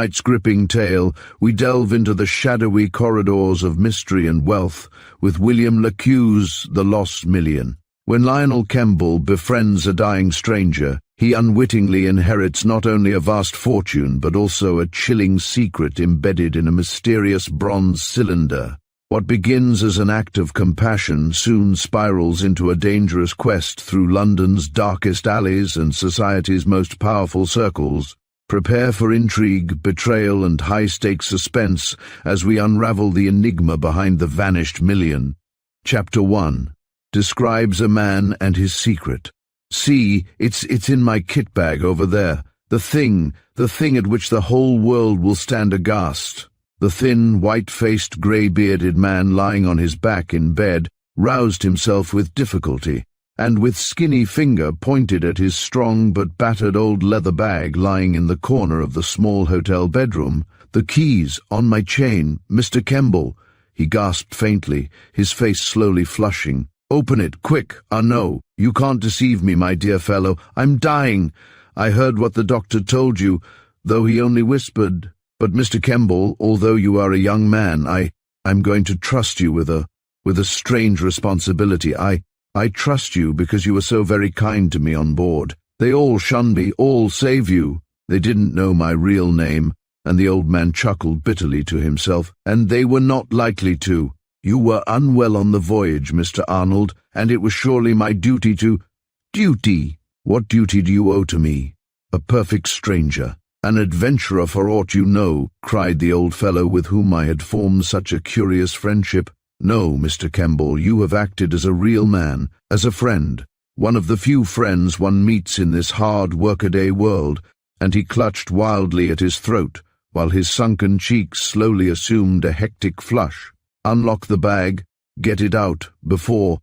tonight's gripping tale, we delve into the shadowy corridors of mystery and wealth with William Le Queux's The Lost Million. When Lionel Kemble befriends a dying stranger, he unwittingly inherits not only a vast fortune but also a chilling secret embedded in a mysterious bronze cylinder. What begins as an act of compassion soon spirals into a dangerous quest through London's darkest alleys and society's most powerful circles. Prepare for intrigue, betrayal, and high-stakes suspense as we unravel the enigma behind the vanished million. Chapter 1 describes a man and his secret. See, it's in my kit bag over there. The thing at which the whole world will stand aghast. The thin, white-faced, grey-bearded man lying on his back in bed roused himself with difficulty, and with skinny finger pointed at his strong but battered old leather bag lying in the corner of the small hotel bedroom. "The keys, on my chain, Mr. Kemble," he gasped faintly, his face slowly flushing. "Open it, quick! Ah, no, you can't deceive me, my dear fellow. I'm dying. I heard what the doctor told you, though he only whispered. But, Mr. Kemble, although you are a young man, I'm going to trust you with a strange responsibility. I trust you because you were so very kind to me on board. They all shun me, all save you. They didn't know my real name," and the old man chuckled bitterly to himself, "and they were not likely to. You were unwell on the voyage, Mr. Arnold, and it was surely my duty to—" "Duty? What duty do you owe to me? A perfect stranger. An adventurer for aught you know," cried the old fellow with whom I had formed such a curious friendship. "No, Mr. Kemble, you have acted as a real man, as a friend, one of the few friends one meets in this hard workaday world," and he clutched wildly at his throat, while his sunken cheeks slowly assumed a hectic flush. "Unlock the bag, get it out, before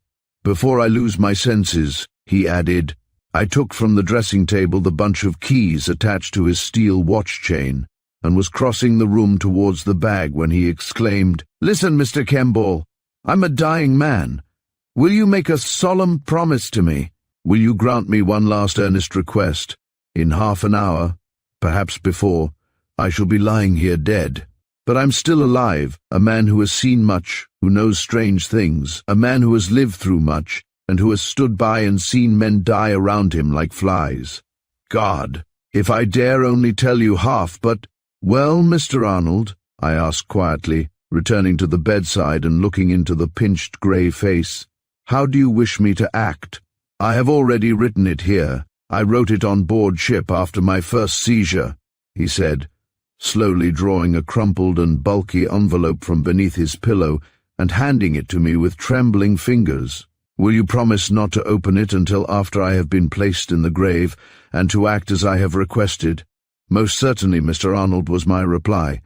I lose my senses," he added. I took from the dressing table the bunch of keys attached to his steel watch chain, and was crossing the room towards the bag when he exclaimed, "Listen, Mr. Kemble, I'm a dying man. Will you make a solemn promise to me? Will you grant me one last earnest request? In half an hour, perhaps before, I shall be lying here dead. But I'm still alive, a man who has seen much, who knows strange things, a man who has lived through much, and who has stood by and seen men die around him like flies. God, if I dare only tell you half, but—" "Well, Mr. Arnold," I asked quietly, returning to the bedside and looking into the pinched grey face, "how do you wish me to act? I have already written it here. I wrote it on board ship after my first seizure," he said, slowly drawing a crumpled and bulky envelope from beneath his pillow and handing it to me with trembling fingers. "Will you promise not to open it until after I have been placed in the grave, and to act as I have requested?" "Most certainly, Mr. Arnold," was my reply.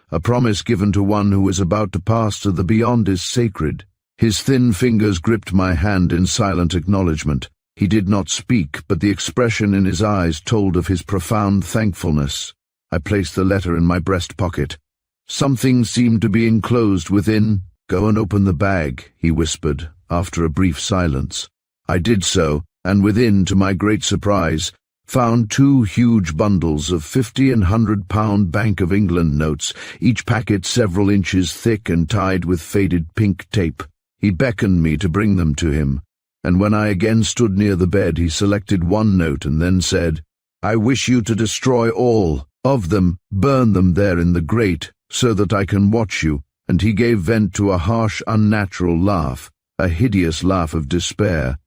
"A promise given to one who is about to pass to the beyond is sacred." His thin fingers gripped my hand in silent acknowledgement. He did not speak, but the expression in his eyes told of his profound thankfulness. I placed the letter in my breast pocket. Something seemed to be enclosed within. "Go and open the bag," he whispered, after a brief silence. I did so, and within, to my great surprise, found 2 huge bundles of 50 and £100 Bank of England notes, each packet several inches thick and tied with faded pink tape. He beckoned me to bring them to him, and when I again stood near the bed he selected one note and then said, "I wish you to destroy all of them, burn them there in the grate, so that I can watch you," and he gave vent to a harsh, unnatural laugh, a hideous laugh of despair.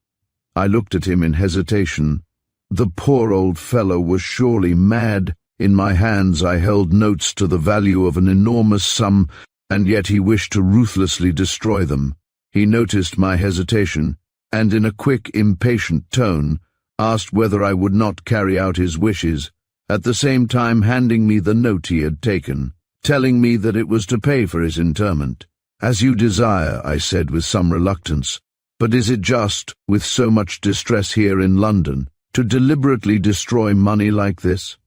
I looked at him in hesitation. The poor old fellow was surely mad. In my hands I held notes to the value of an enormous sum, and yet he wished to ruthlessly destroy them. He noticed my hesitation, and in a quick, impatient tone, asked whether I would not carry out his wishes, at the same time handing me the note he had taken, telling me that it was to pay for his interment. "As you desire," I said with some reluctance, "but is it just, with so much distress here in London, to deliberately destroy money like this?"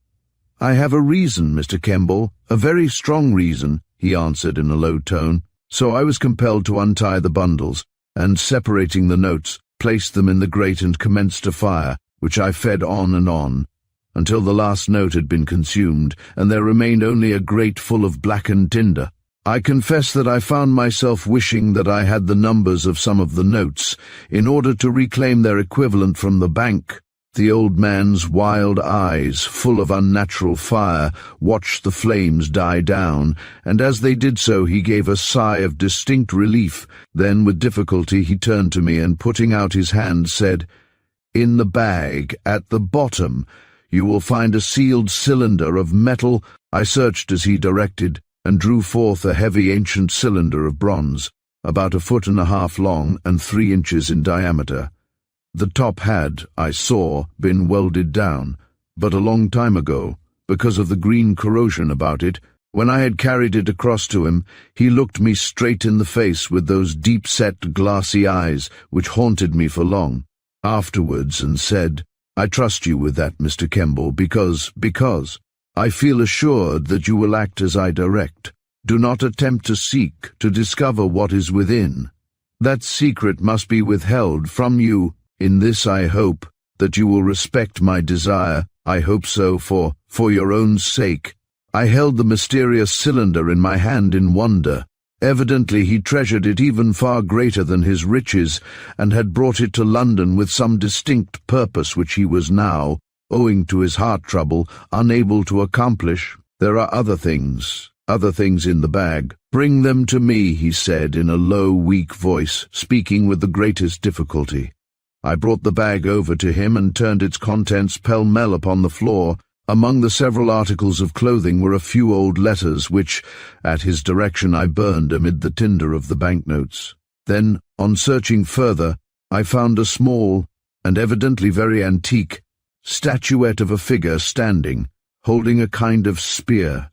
"I have a reason, Mr. Kemble, a very strong reason," he answered in a low tone, so I was compelled to untie the bundles, and separating the notes, placed them in the grate and commenced a fire, which I fed on and on. until the last note had been consumed, and there remained only a grate full of blackened tinder. I confess that I found myself wishing that I had the numbers of some of the notes, in order to reclaim their equivalent from the bank. The old man's wild eyes, full of unnatural fire, watched the flames die down, and as they did so he gave a sigh of distinct relief. Then with difficulty he turned to me and, putting out his hand, said, "In the bag, at the bottom, you will find a sealed cylinder of metal." I searched as he directed, and drew forth a heavy ancient cylinder of bronze, about 1.5 feet long and 3 inches in diameter. The top had, I saw, been welded down, but a long time ago, because of the green corrosion about it. When I had carried it across to him, he looked me straight in the face with those deep-set glassy eyes which haunted me for long afterwards, and said, "I trust you with that, Mr. Kemble, because I feel assured that you will act as I direct. Do not attempt to seek to discover what is within. That secret must be withheld from you. In this I hope that you will respect my desire. I hope so for your own sake." I held the mysterious cylinder in my hand in wonder. Evidently he treasured it even far greater than his riches, and had brought it to London with some distinct purpose which he was now, owing to his heart trouble, unable to accomplish. "There are other things in the bag. Bring them to me," he said in a low, weak voice, speaking with the greatest difficulty. I brought the bag over to him and turned its contents pell-mell upon the floor. Among the several articles of clothing were a few old letters which, at his direction, I burned amid the tinder of the banknotes. Then, on searching further, I found a small, and evidently very antique, statuette of a figure standing, holding a kind of spear.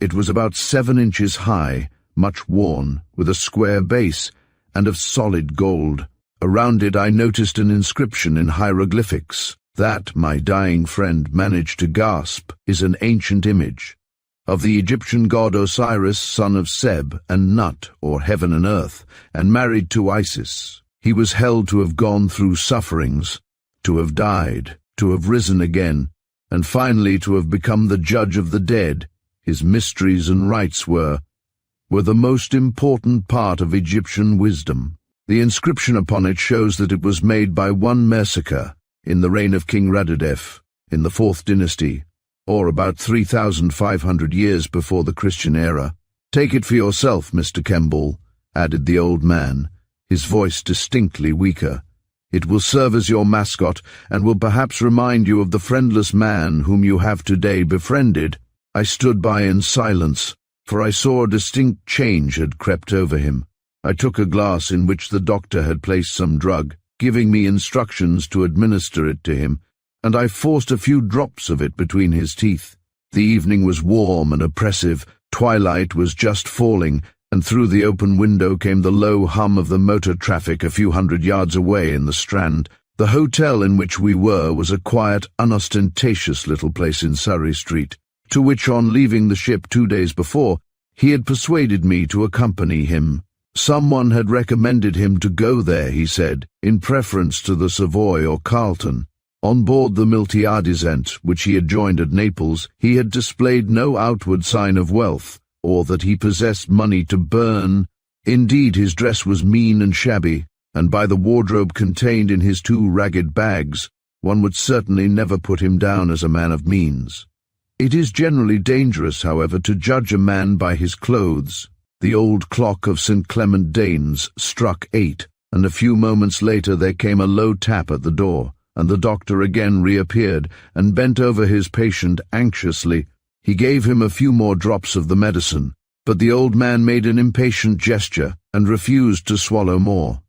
It was about 7 inches high, much worn, with a square base, and of solid gold. Around it I noticed an inscription in hieroglyphics. That, my dying friend managed to gasp, is an ancient image of the Egyptian god Osiris, son of Seb and Nut, or heaven and earth, and married to Isis. He was held to have gone through sufferings, to have died, to have risen again, and finally to have become the judge of the dead. His mysteries and rites were the most important part of Egyptian wisdom. The inscription upon it shows that it was made by one Merciker in the reign of King Rediscover in the 4th dynasty, or about 3,500 years before the Christian era. "Take it for yourself, Mr. Kemble," added the old man, his voice distinctly weaker. "It will serve as your mascot, and will perhaps remind you of the friendless man whom you have today befriended." I stood by in silence, for I saw a distinct change had crept over him. I took a glass in which the doctor had placed some drug, giving me instructions to administer it to him, and I forced a few drops of it between his teeth. The evening was warm and oppressive, twilight was just falling, and through the open window came the low hum of the motor traffic a few hundred yards away in the Strand. The hotel in which we were was a quiet, unostentatious little place in Surrey Street, to which, on leaving the ship 2 days before, he had persuaded me to accompany him. Someone had recommended him to go there, he said, in preference to the Savoy or Carlton. On board the Miltiadisant, which he had joined at Naples, he had displayed no outward sign of wealth, or that he possessed money to burn. Indeed, his dress was mean and shabby, and by the wardrobe contained in his 2 ragged bags, one would certainly never put him down as a man of means. It is generally dangerous, however, to judge a man by his clothes. The old clock of St. Clement Danes struck 8, and a few moments later there came a low tap at the door, and the doctor again reappeared and bent over his patient anxiously. He gave him a few more drops of the medicine, but the old man made an impatient gesture and refused to swallow more.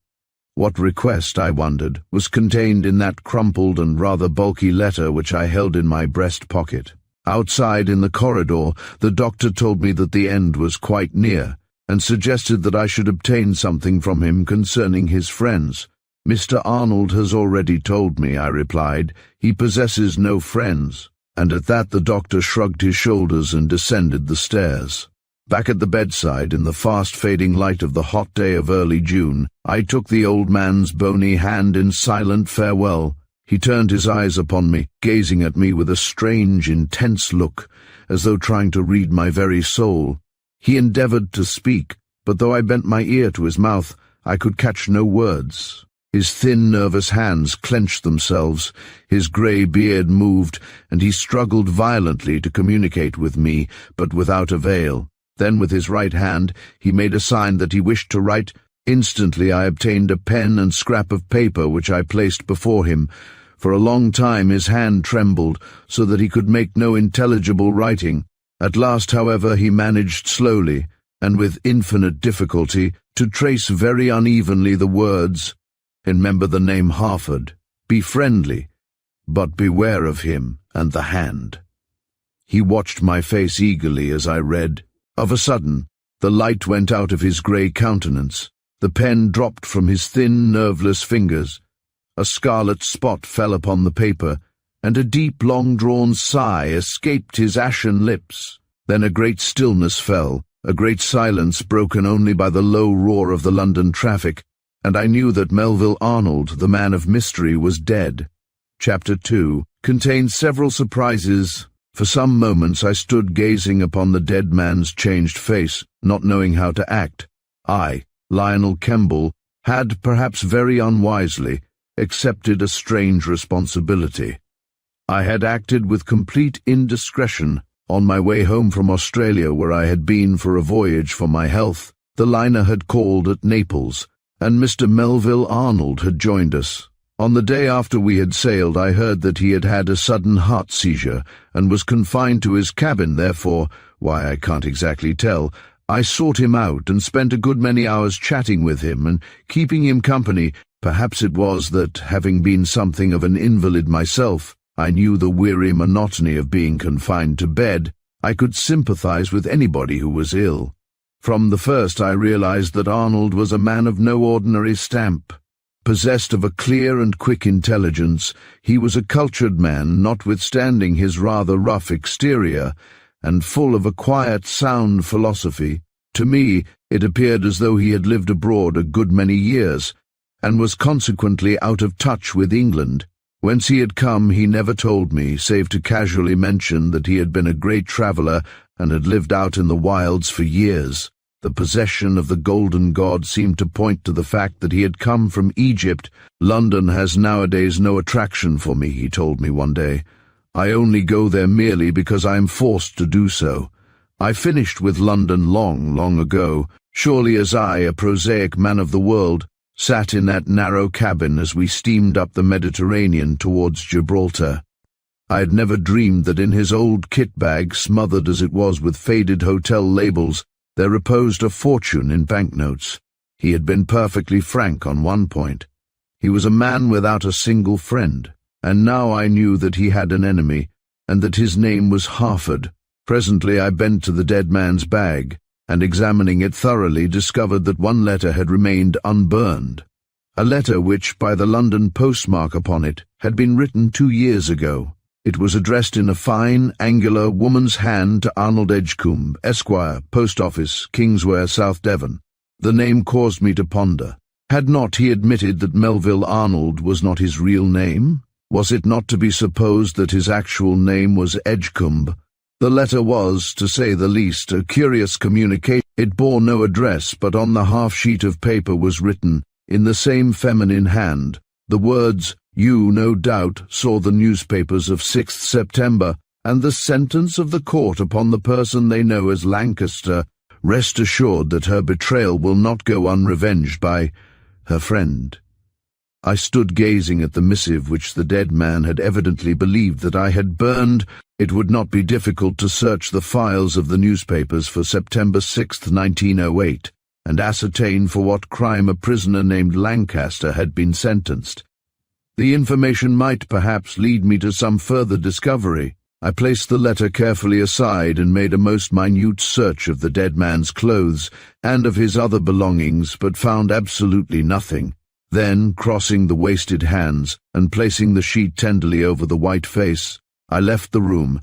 What request, I wondered, was contained in that crumpled and rather bulky letter which I held in my breast pocket? Outside in the corridor, the doctor told me that the end was quite near, and suggested that I should obtain something from him concerning his friends. "Mr. Arnold has already told me," I replied. "He possesses no friends." And at that the doctor shrugged his shoulders and descended the stairs. Back at the bedside, in the fast-fading light of the hot day of early June, I took the old man's bony hand in silent farewell. He turned his eyes upon me, gazing at me with a strange, intense look, as though trying to read my very soul. He endeavored to speak, but though I bent my ear to his mouth, I could catch no words. His thin, nervous hands clenched themselves, his grey beard moved, and he struggled violently to communicate with me, but without avail. Then with his right hand he made a sign that he wished to write. Instantly I obtained a pen and scrap of paper which I placed before him. For a long time his hand trembled, so that he could make no intelligible writing. At last, however, he managed slowly, and with infinite difficulty, to trace very unevenly the words, "Remember the name Harford. Be friendly, but beware of him and the hand." He watched my face eagerly as I read. Of a sudden, the light went out of his grey countenance. The pen dropped from his thin, nerveless fingers. A scarlet spot fell upon the paper, and a deep, long-drawn sigh escaped his ashen lips. Then a great stillness fell, a great silence broken only by the low roar of the London traffic, and I knew that Melville Arnold, the man of mystery, was dead. Chapter 2 contained several surprises. For some moments I stood gazing upon the dead man's changed face, not knowing how to act. I, Lionel Kemble, had, perhaps very unwisely, accepted a strange responsibility. I had acted with complete indiscretion. On my way home from Australia, where I had been for a voyage for my health, the liner had called at Naples, and Mr. Melville Arnold had joined us. On the day after we had sailed, I heard that he had had a sudden heart seizure, and was confined to his cabin. Therefore, why I can't exactly tell, I sought him out and spent a good many hours chatting with him and keeping him company. Perhaps it was that, having been something of an invalid myself, I knew the weary monotony of being confined to bed. I could sympathize with anybody who was ill. From the first I realized that Arnold was a man of no ordinary stamp. Possessed of a clear and quick intelligence, he was a cultured man, notwithstanding his rather rough exterior, and full of a quiet, sound philosophy. To me, it appeared as though he had lived abroad a good many years, and was consequently out of touch with England. Whence he had come he never told me, save to casually mention that he had been a great traveller and had lived out in the wilds for years. The possession of the Golden God seemed to point to the fact that he had come from Egypt. "London has nowadays no attraction for me," he told me one day. "I only go there merely because I am forced to do so. I finished with London long, long ago, surely as I, a prosaic man of the world, sat in that narrow cabin as we steamed up the Mediterranean towards Gibraltar. I had never dreamed that in his old kit-bag, smothered as it was with faded hotel labels, there reposed a fortune in banknotes. He had been perfectly frank on one point. He was a man without a single friend, and now I knew that he had an enemy, and that his name was Harford. Presently I bent to the dead man's bag, and examining it thoroughly discovered that one letter had remained unburned. A letter which, by the London postmark upon it, had been written 2 years ago. It was addressed in a fine, angular woman's hand to Arnold Edgecombe, Esquire, Post Office, Kingswear, South Devon. The name caused me to ponder. Had not he admitted that Melville Arnold was not his real name? Was it not to be supposed that his actual name was Edgecombe? The letter was, to say the least, a curious communication. It bore no address, but on the half-sheet of paper was written, in the same feminine hand, the words, "You, no doubt, saw the newspapers of 6th September, and the sentence of the court upon the person they know as Lancaster. Rest assured that her betrayal will not go unrevenged by her friend." I stood gazing at the missive which the dead man had evidently believed that I had burned. It would not be difficult to search the files of the newspapers for September 6, 1908, and ascertain for what crime a prisoner named Lancaster had been sentenced. The information might perhaps lead me to some further discovery. I placed the letter carefully aside and made a most minute search of the dead man's clothes and of his other belongings, but found absolutely nothing. Then, crossing the wasted hands and placing the sheet tenderly over the white face, I left the room,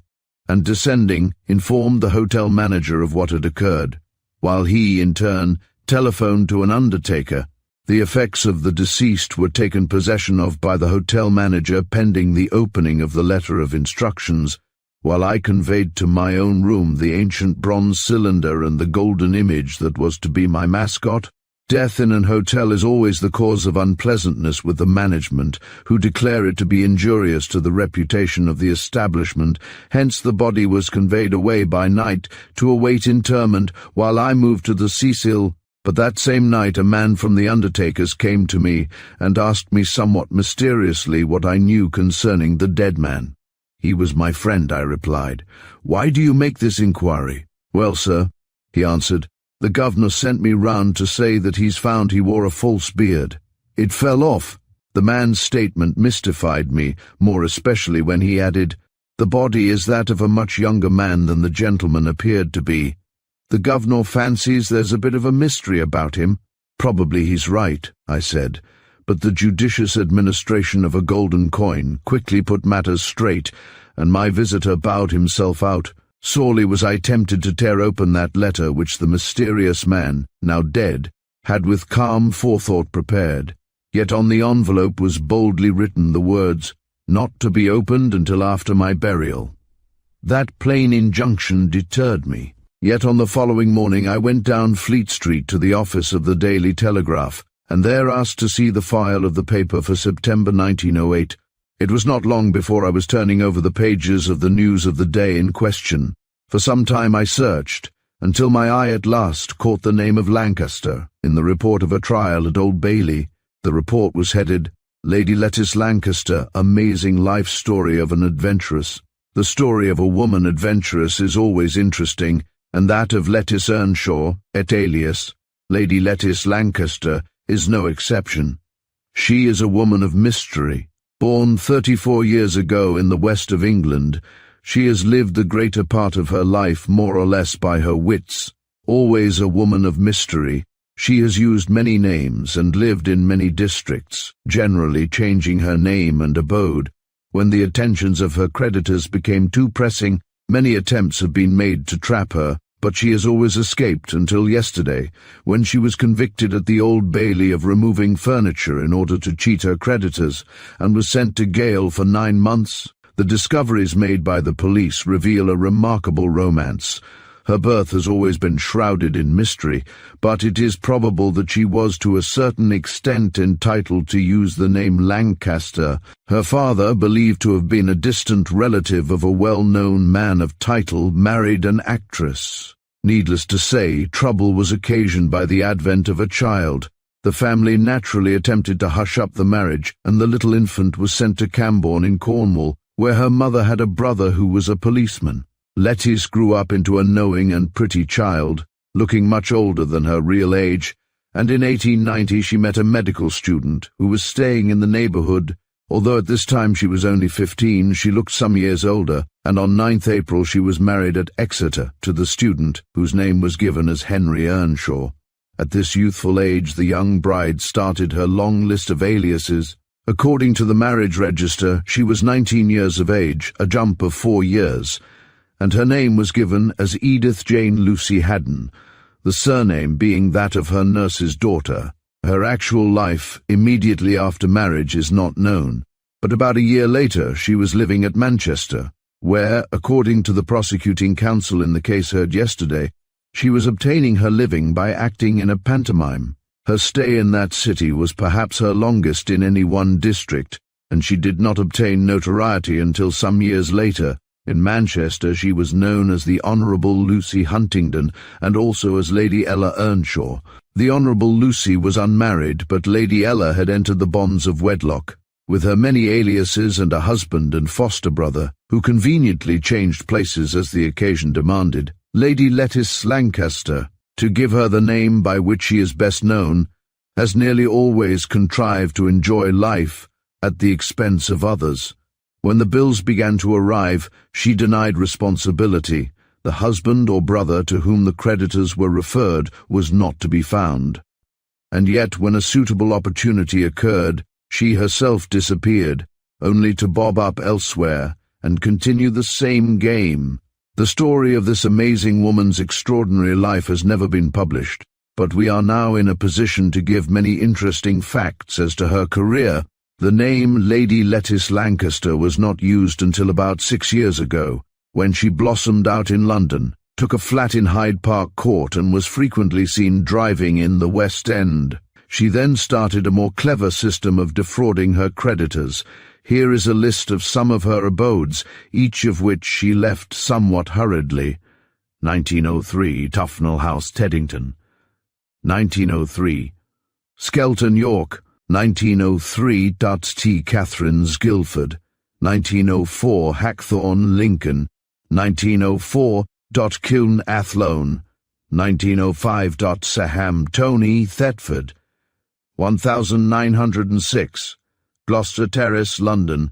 and descending, informed the hotel manager of what had occurred, while he, in turn, telephoned to an undertaker. The effects of the deceased were taken possession of by the hotel manager pending the opening of the letter of instructions, while I conveyed to my own room the ancient bronze cylinder and the golden image that was to be my mascot. Death in an hotel is always the cause of unpleasantness with the management, who declare it to be injurious to the reputation of the establishment. Hence the body was conveyed away by night to await interment while I moved to the Cecil. But that same night a man from the undertakers came to me and asked me somewhat mysteriously what I knew concerning the dead man. "He was my friend," I replied. "Why do you make this inquiry?" "Well, sir," he answered, "the governor sent me round to say that he's found he wore a false beard. It fell off." The man's statement mystified me, more especially when he added, "The body is that of a much younger man than the gentleman appeared to be. The governor fancies there's a bit of a mystery about him." "Probably he's right," I said, but the judicious administration of a golden coin quickly put matters straight, and my visitor bowed himself out. Sorely was I tempted to tear open that letter which the mysterious man, now dead, had with calm forethought prepared. Yet on the envelope was boldly written the words, "Not to be opened until after my burial." That plain injunction deterred me. Yet on the following morning I went down Fleet Street to the office of the Daily Telegraph, and there asked to see the file of the paper for September 1908. It was not long before I was turning over the pages of the news of the day in question. For some time I searched, until my eye at last caught the name of Lancaster in the report of a trial at Old Bailey. The report was headed, "Lady Lettice Lancaster, Amazing Life Story of an Adventuress." The story of a woman adventuress is always interesting, and that of Lettice Earnshaw, et alias Lady Lettice Lancaster, is no exception. She is a woman of mystery. Born 34 years ago in the west of England, she has lived the greater part of her life more or less by her wits. Always a woman of mystery, she has used many names and lived in many districts, generally changing her name and abode. When the attentions of her creditors became too pressing, many attempts have been made to trap her, but she has always escaped until yesterday, when she was convicted at the Old Bailey of removing furniture in order to cheat her creditors, and was sent to gaol for 9 months. The discoveries made by the police reveal a remarkable romance. Her birth has always been shrouded in mystery, but it is probable that she was to a certain extent entitled to use the name Lancaster. Her father, believed to have been a distant relative of a well-known man of title, married an actress. Needless to say, trouble was occasioned by the advent of a child. The family naturally attempted to hush up the marriage, and the little infant was sent to Camborne in Cornwall, where her mother had a brother who was a policeman. Lettice grew up into a knowing and pretty child, looking much older than her real age, and in 1890 she met a medical student who was staying in the neighbourhood. Although at this time she was only 15, she looked some years older, and on 9th April she was married at Exeter to the student, whose name was given as Henry Earnshaw. At this youthful age the young bride started her long list of aliases. According to the marriage register, she was 19 years of age, a jump of 4 years, and her name was given as Edith Jane Lucy Haddon, the surname being that of her nurse's daughter. Her actual life immediately after marriage is not known, but about a year later she was living at Manchester, where, according to the prosecuting counsel in the case heard yesterday, she was obtaining her living by acting in a pantomime. Her stay in that city was perhaps her longest in any one district, and she did not obtain notoriety until some years later. In Manchester she was known as the Honourable Lucy Huntingdon, and also as Lady Ella Earnshaw. The Honourable Lucy was unmarried, but Lady Ella had entered the bonds of wedlock, with her many aliases and a husband and foster brother, who conveniently changed places as the occasion demanded. Lady Lettice Lancaster, to give her the name by which she is best known, has nearly always contrived to enjoy life at the expense of others. When the bills began to arrive, she denied responsibility. The husband or brother to whom the creditors were referred was not to be found. And yet, when a suitable opportunity occurred, she herself disappeared, only to bob up elsewhere and continue the same game. The story of this amazing woman's extraordinary life has never been published. but we are now in a position to give many interesting facts as to her career. The name Lady Lettice Lancaster was not used until about 6 years ago, when she blossomed out in London, took a flat in Hyde Park Court, and was frequently seen driving in the West End. She then started a more clever system of defrauding her creditors. Here is a list of some of her abodes, each of which she left somewhat hurriedly. 1903, Tufnell House, Teddington. 1903, Skelton, York. 1903, Duts T. Catherine's, Guildford. 1904, Hackthorne, Lincoln. 1904, Kiln, Athlone. 1905, Saham, Tony, Thetford. 1906, Gloucester Terrace, London.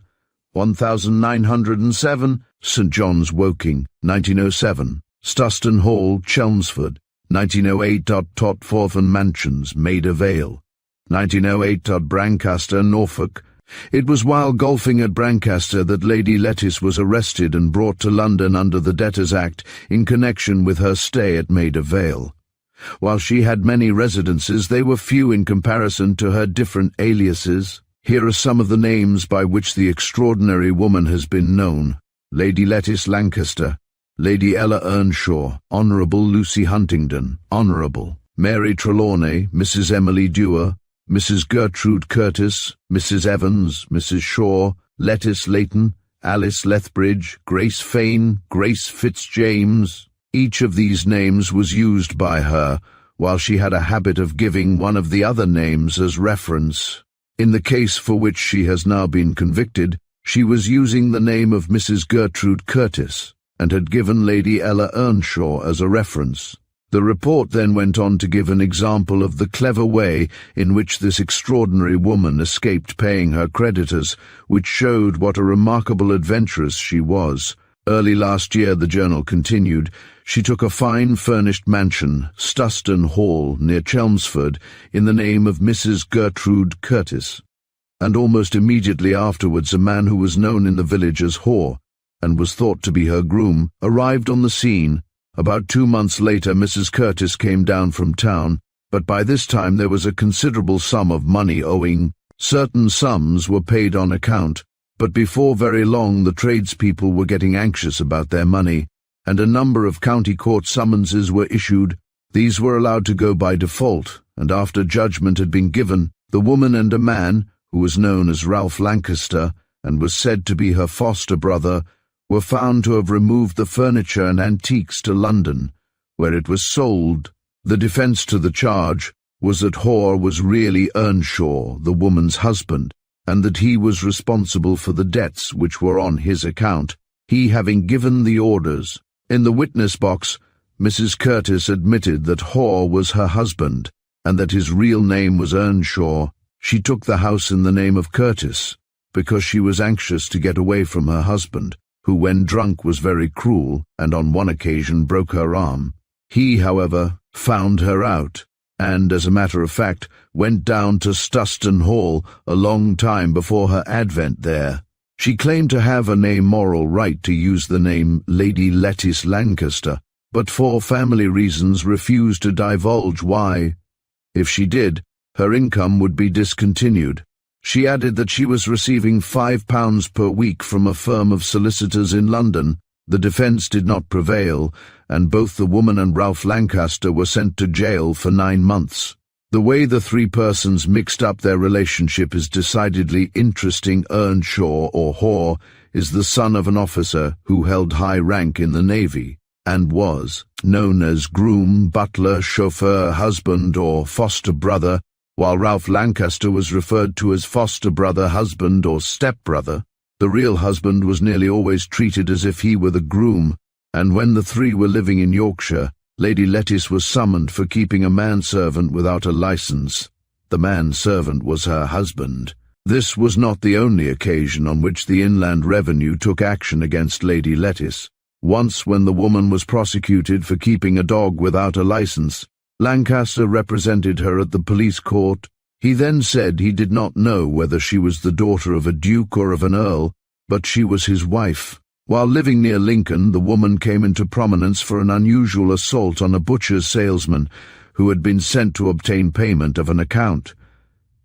1907, St. John's, Woking. 1907, Stuston Hall, Chelmsford. 1908, Totfortham Mansions, Maida Vale. 1908, Brancaster, Norfolk. It was while golfing at Brancaster that Lady Lettice was arrested and brought to London under the Debtors Act in connection with her stay at Maida Vale. While she had many residences, they were few in comparison to her different aliases. Here are some of the names by which the extraordinary woman has been known: Lady Lettice Lancaster, Lady Ella Earnshaw, Honourable Lucy Huntingdon, Honourable Mary Trelawney, Mrs. Emily Dewar, Mrs. Gertrude Curtis, Mrs. Evans, Mrs. Shaw, Lettice Leighton, Alice Lethbridge, Grace Fane, Grace Fitzjames. Each of these names was used by her, while she had a habit of giving one of the other names as reference. In the case for which she has now been convicted, she was using the name of Mrs. Gertrude Curtis, and had given Lady Ella Earnshaw as a reference. The report then went on to give an example of the clever way in which this extraordinary woman escaped paying her creditors, which showed what a remarkable adventuress she was. Early last year, the journal continued, she took a fine furnished mansion, Stuston Hall, near Chelmsford, in the name of Mrs. Gertrude Curtis. And almost immediately afterwards a man who was known in the village as Whore, and was thought to be her groom, arrived on the scene. About 2 months later Mrs. Curtis came down from town, but by this time there was a considerable sum of money owing. Certain sums were paid on account, but before very long the tradespeople were getting anxious about their money, and a number of county court summonses were issued. These were allowed to go by default, and after judgment had been given, the woman and a man, who was known as Ralph Lancaster, and was said to be her foster brother, were found to have removed the furniture and antiques to London, where it was sold. The defence to the charge was that Whore was really Earnshaw, the woman's husband, and that he was responsible for the debts which were on his account, he having given the orders. In the witness box, Mrs. Curtis admitted that Whore was her husband, and that his real name was Earnshaw. She took the house in the name of Curtis, because she was anxious to get away from her husband, who when drunk was very cruel, and on one occasion broke her arm. He, however, found her out, and, as a matter of fact, went down to Stuston Hall a long time before her advent there. She claimed to have an amoral right to use the name Lady Lettice Lancaster, but for family reasons refused to divulge why. If she did, her income would be discontinued. She added that she was receiving £5 per week from a firm of solicitors in London. The defence did not prevail, and both the woman and Ralph Lancaster were sent to jail for 9 months. The way the three persons mixed up their relationship is decidedly interesting. Earnshaw, or Whore, is the son of an officer who held high rank in the Navy, and was known as groom, butler, chauffeur, husband, or foster brother, while Ralph Lancaster was referred to as foster brother, husband, or stepbrother. The real husband was nearly always treated as if he were the groom, and when the three were living in Yorkshire, Lady Lettice was summoned for keeping a manservant without a licence. The manservant was her husband. This was not the only occasion on which the Inland Revenue took action against Lady Lettice. Once, when the woman was prosecuted for keeping a dog without a licence, Lancaster represented her at the police court. He then said he did not know whether she was the daughter of a duke or of an earl, but she was his wife. While living near Lincoln, the woman came into prominence for an unusual assault on a butcher's salesman, who had been sent to obtain payment of an account.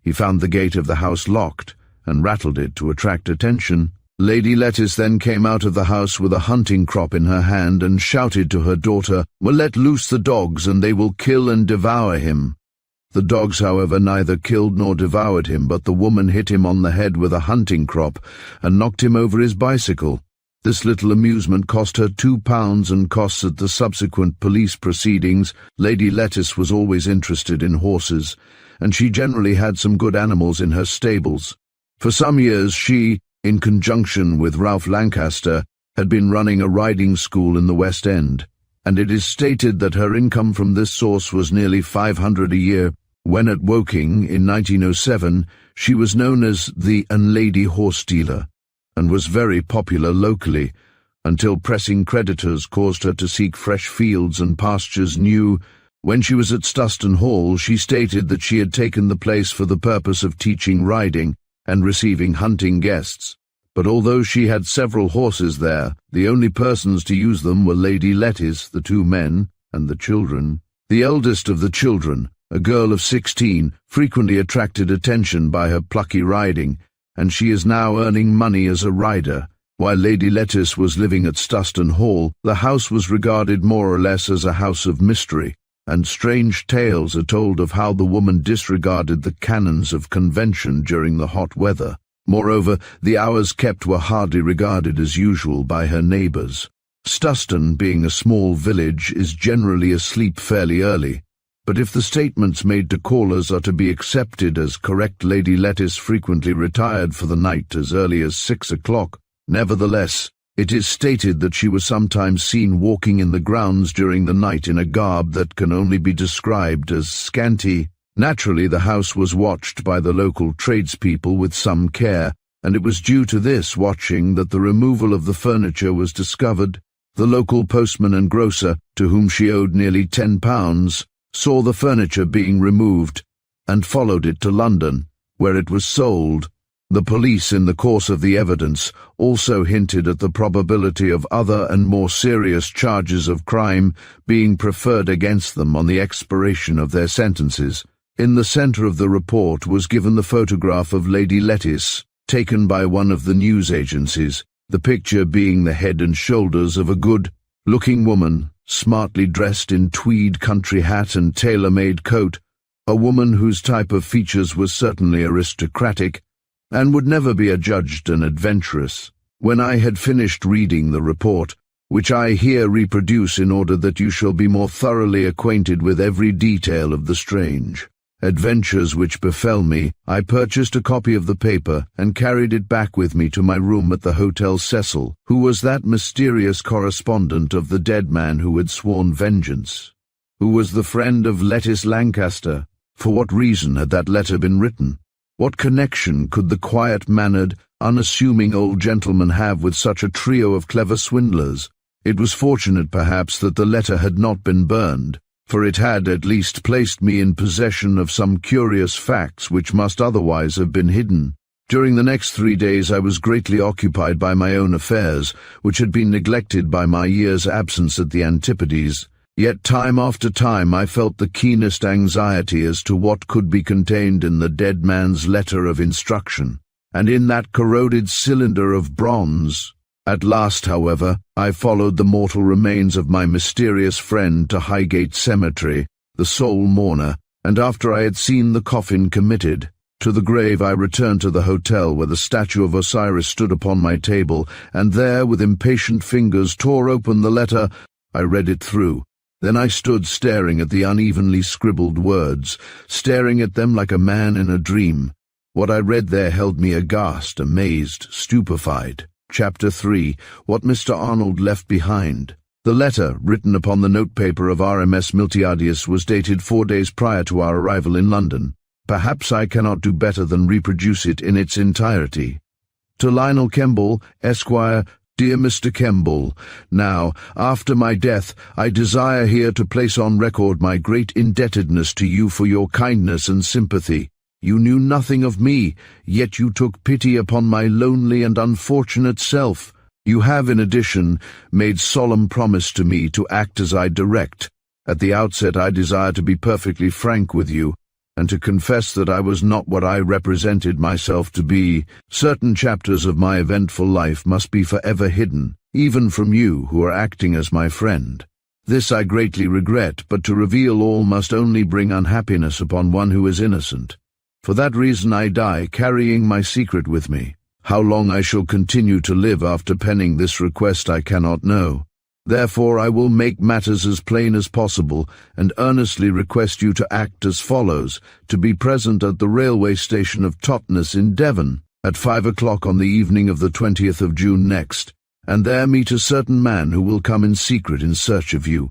He found the gate of the house locked and rattled it to attract attention. Lady Lettice then came out of the house with a hunting crop in her hand and shouted to her daughter, "Well, let loose the dogs, and they will kill and devour him." The dogs, however, neither killed nor devoured him, but the woman hit him on the head with a hunting crop and knocked him over his bicycle. This little amusement cost her £2 and costs at the subsequent police proceedings. Lady Lettice was always interested in horses, and she generally had some good animals in her stables. For some years she, in conjunction with Ralph Lancaster, had been running a riding school in the West End, and it is stated that her income from this source was nearly £500 a year. When at Woking in 1907, she was known as the unlady horse dealer, and was very popular locally, until pressing creditors caused her to seek fresh fields and pastures new. When she was at Suspense Hall, she stated that she had taken the place for the purpose of teaching riding and receiving hunting guests. But although she had several horses there, the only persons to use them were Lady Lettice, the 2 men, and the children. The eldest of the children, a girl of 16, frequently attracted attention by her plucky riding, and she is now earning money as a rider. While Lady Lettice was living at Suspense Hall, the house was regarded more or less as a house of mystery, and strange tales are told of how the woman disregarded the canons of convention during the hot weather. Moreover, the hours kept were hardly regarded as usual by her neighbours. Suspense, being a small village, is generally asleep fairly early, but if the statements made to callers are to be accepted as correct, Lady Lettice frequently retired for the night as early as 6 o'clock. Nevertheless, it is stated that she was sometimes seen walking in the grounds during the night in a garb that can only be described as scanty. Naturally, the house was watched by the local tradespeople with some care, and it was due to this watching that the removal of the furniture was discovered. The local postman and grocer, to whom she owed nearly £10, saw the furniture being removed and followed it to London, where it was sold. The police, in the course of the evidence, also hinted at the probability of other and more serious charges of crime being preferred against them on the expiration of their sentences. In the centre of the report was given the photograph of Lady Lettice, taken by one of the news agencies, the picture being the head and shoulders of a good-looking woman, smartly dressed in tweed country hat and tailor-made coat, a woman whose type of features was certainly aristocratic, and would never be adjudged an adventuress. When I had finished reading the report, which I here reproduce in order that you shall be more thoroughly acquainted with every detail of the strange adventures which befell me, I purchased a copy of the paper and carried it back with me to my room at the Hotel Cecil. Who was that mysterious correspondent of the dead man who had sworn vengeance? Who was the friend of Lettice Lancaster? For what reason had that letter been written? What connection could the quiet-mannered, unassuming old gentleman have with such a trio of clever swindlers? It was fortunate, perhaps, that the letter had not been burned, for it had at least placed me in possession of some curious facts which must otherwise have been hidden. During the next 3 days I was greatly occupied by my own affairs, which had been neglected by my year's absence at the Antipodes. Yet time after time I felt the keenest anxiety as to what could be contained in the dead man's letter of instruction, and in that corroded cylinder of bronze. At last, however, I followed the mortal remains of my mysterious friend to Highgate Cemetery, the sole mourner, and after I had seen the coffin committed to the grave, I returned to the hotel, where the statue of Osiris stood upon my table, and there, with impatient fingers, tore open the letter. I read it through. Then I stood staring at the unevenly scribbled words, staring at them like a man in a dream. What I read there held me aghast, amazed, stupefied. Chapter 3. What Mr. Arnold Left Behind. The letter, written upon the notepaper of RMS Miltiades, was dated 4 days prior to our arrival in London. Perhaps I cannot do better than reproduce it in its entirety. To Lionel Kemble, Esquire, Dear Mr. Kemble, now, after my death, I desire here to place on record my great indebtedness to you for your kindness and sympathy. You knew nothing of me, yet you took pity upon my lonely and unfortunate self. You have, in addition, made solemn promise to me to act as I direct, At the outset, I desire to be perfectly frank with you, and to confess that I was not what I represented myself to be. Certain chapters of my eventful life must be forever hidden, even from you who are acting as my friend. This I greatly regret, but to reveal all must only bring unhappiness upon one who is innocent. For that reason I die, carrying my secret with me. How long I shall continue to live after penning this request I cannot know. Therefore I will make matters as plain as possible, and earnestly request you to act as follows: to be present at the railway station of Totnes in Devon, at 5 o'clock on the evening of the 20th of June next, and there meet a certain man who will come in secret in search of you.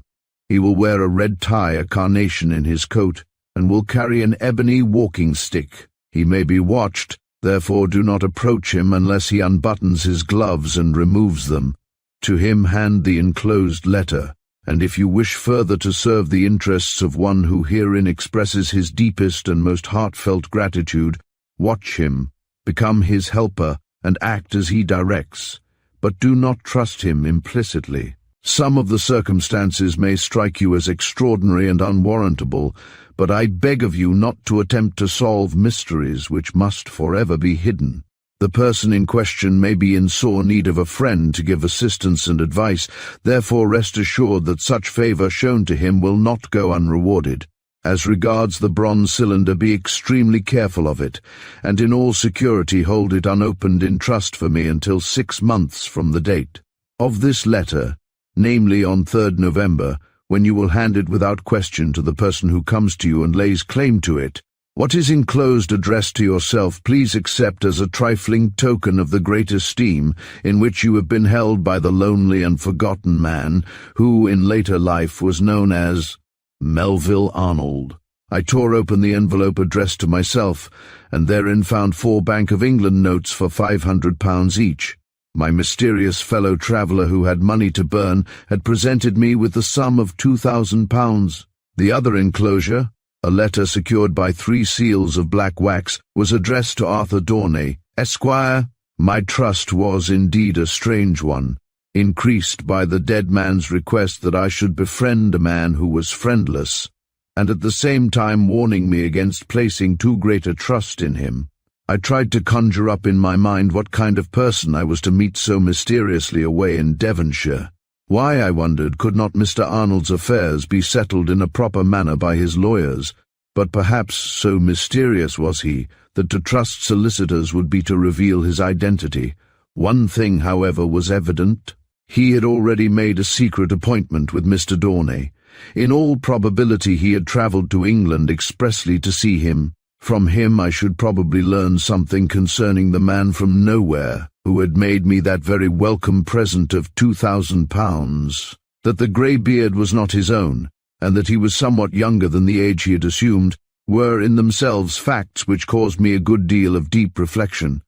He will wear a red tie, a carnation in his coat, and will carry an ebony walking stick. He may be watched, therefore do not approach him unless he unbuttons his gloves and removes them. To him hand the enclosed letter, and if you wish further to serve the interests of one who herein expresses his deepest and most heartfelt gratitude, watch him, become his helper, and act as he directs. But do not trust him implicitly. Some of the circumstances may strike you as extraordinary and unwarrantable, but I beg of you not to attempt to solve mysteries which must forever be hidden. The person in question may be in sore need of a friend to give assistance and advice, therefore rest assured that such favor shown to him will not go unrewarded. As regards the bronze cylinder, be extremely careful of it, and in all security hold it unopened in trust for me until 6 months from the date of this letter, namely on 3rd November, when you will hand it without question to the person who comes to you and lays claim to it. What is enclosed addressed to yourself please accept as a trifling token of the great esteem in which you have been held by the lonely and forgotten man who in later life was known as Melville Arnold. I tore open the envelope addressed to myself, and therein found 4 Bank of England notes for £500 each. My mysterious fellow traveller who had money to burn had presented me with the sum of £2,000. The other enclosure, a letter secured by 3 seals of black wax, was addressed to Arthur Dorney, Esquire. My trust was indeed a strange one, increased by the dead man's request that I should befriend a man who was friendless, and at the same time warning me against placing too great a trust in him. I tried to conjure up in my mind what kind of person I was to meet so mysteriously away in Devonshire. Why, I wondered, could not Mr. Arnold's affairs be settled in a proper manner by his lawyers? But perhaps so mysterious was he that to trust solicitors would be to reveal his identity. One thing, however, was evident. He had already made a secret appointment with Mr. Dorney. In all probability he had travelled to England expressly to see him. From him I should probably learn something concerning the man from nowhere who had made me that very welcome present of £2,000, that the grey beard was not his own, and that he was somewhat younger than the age he had assumed, were in themselves facts which caused me a good deal of deep reflection.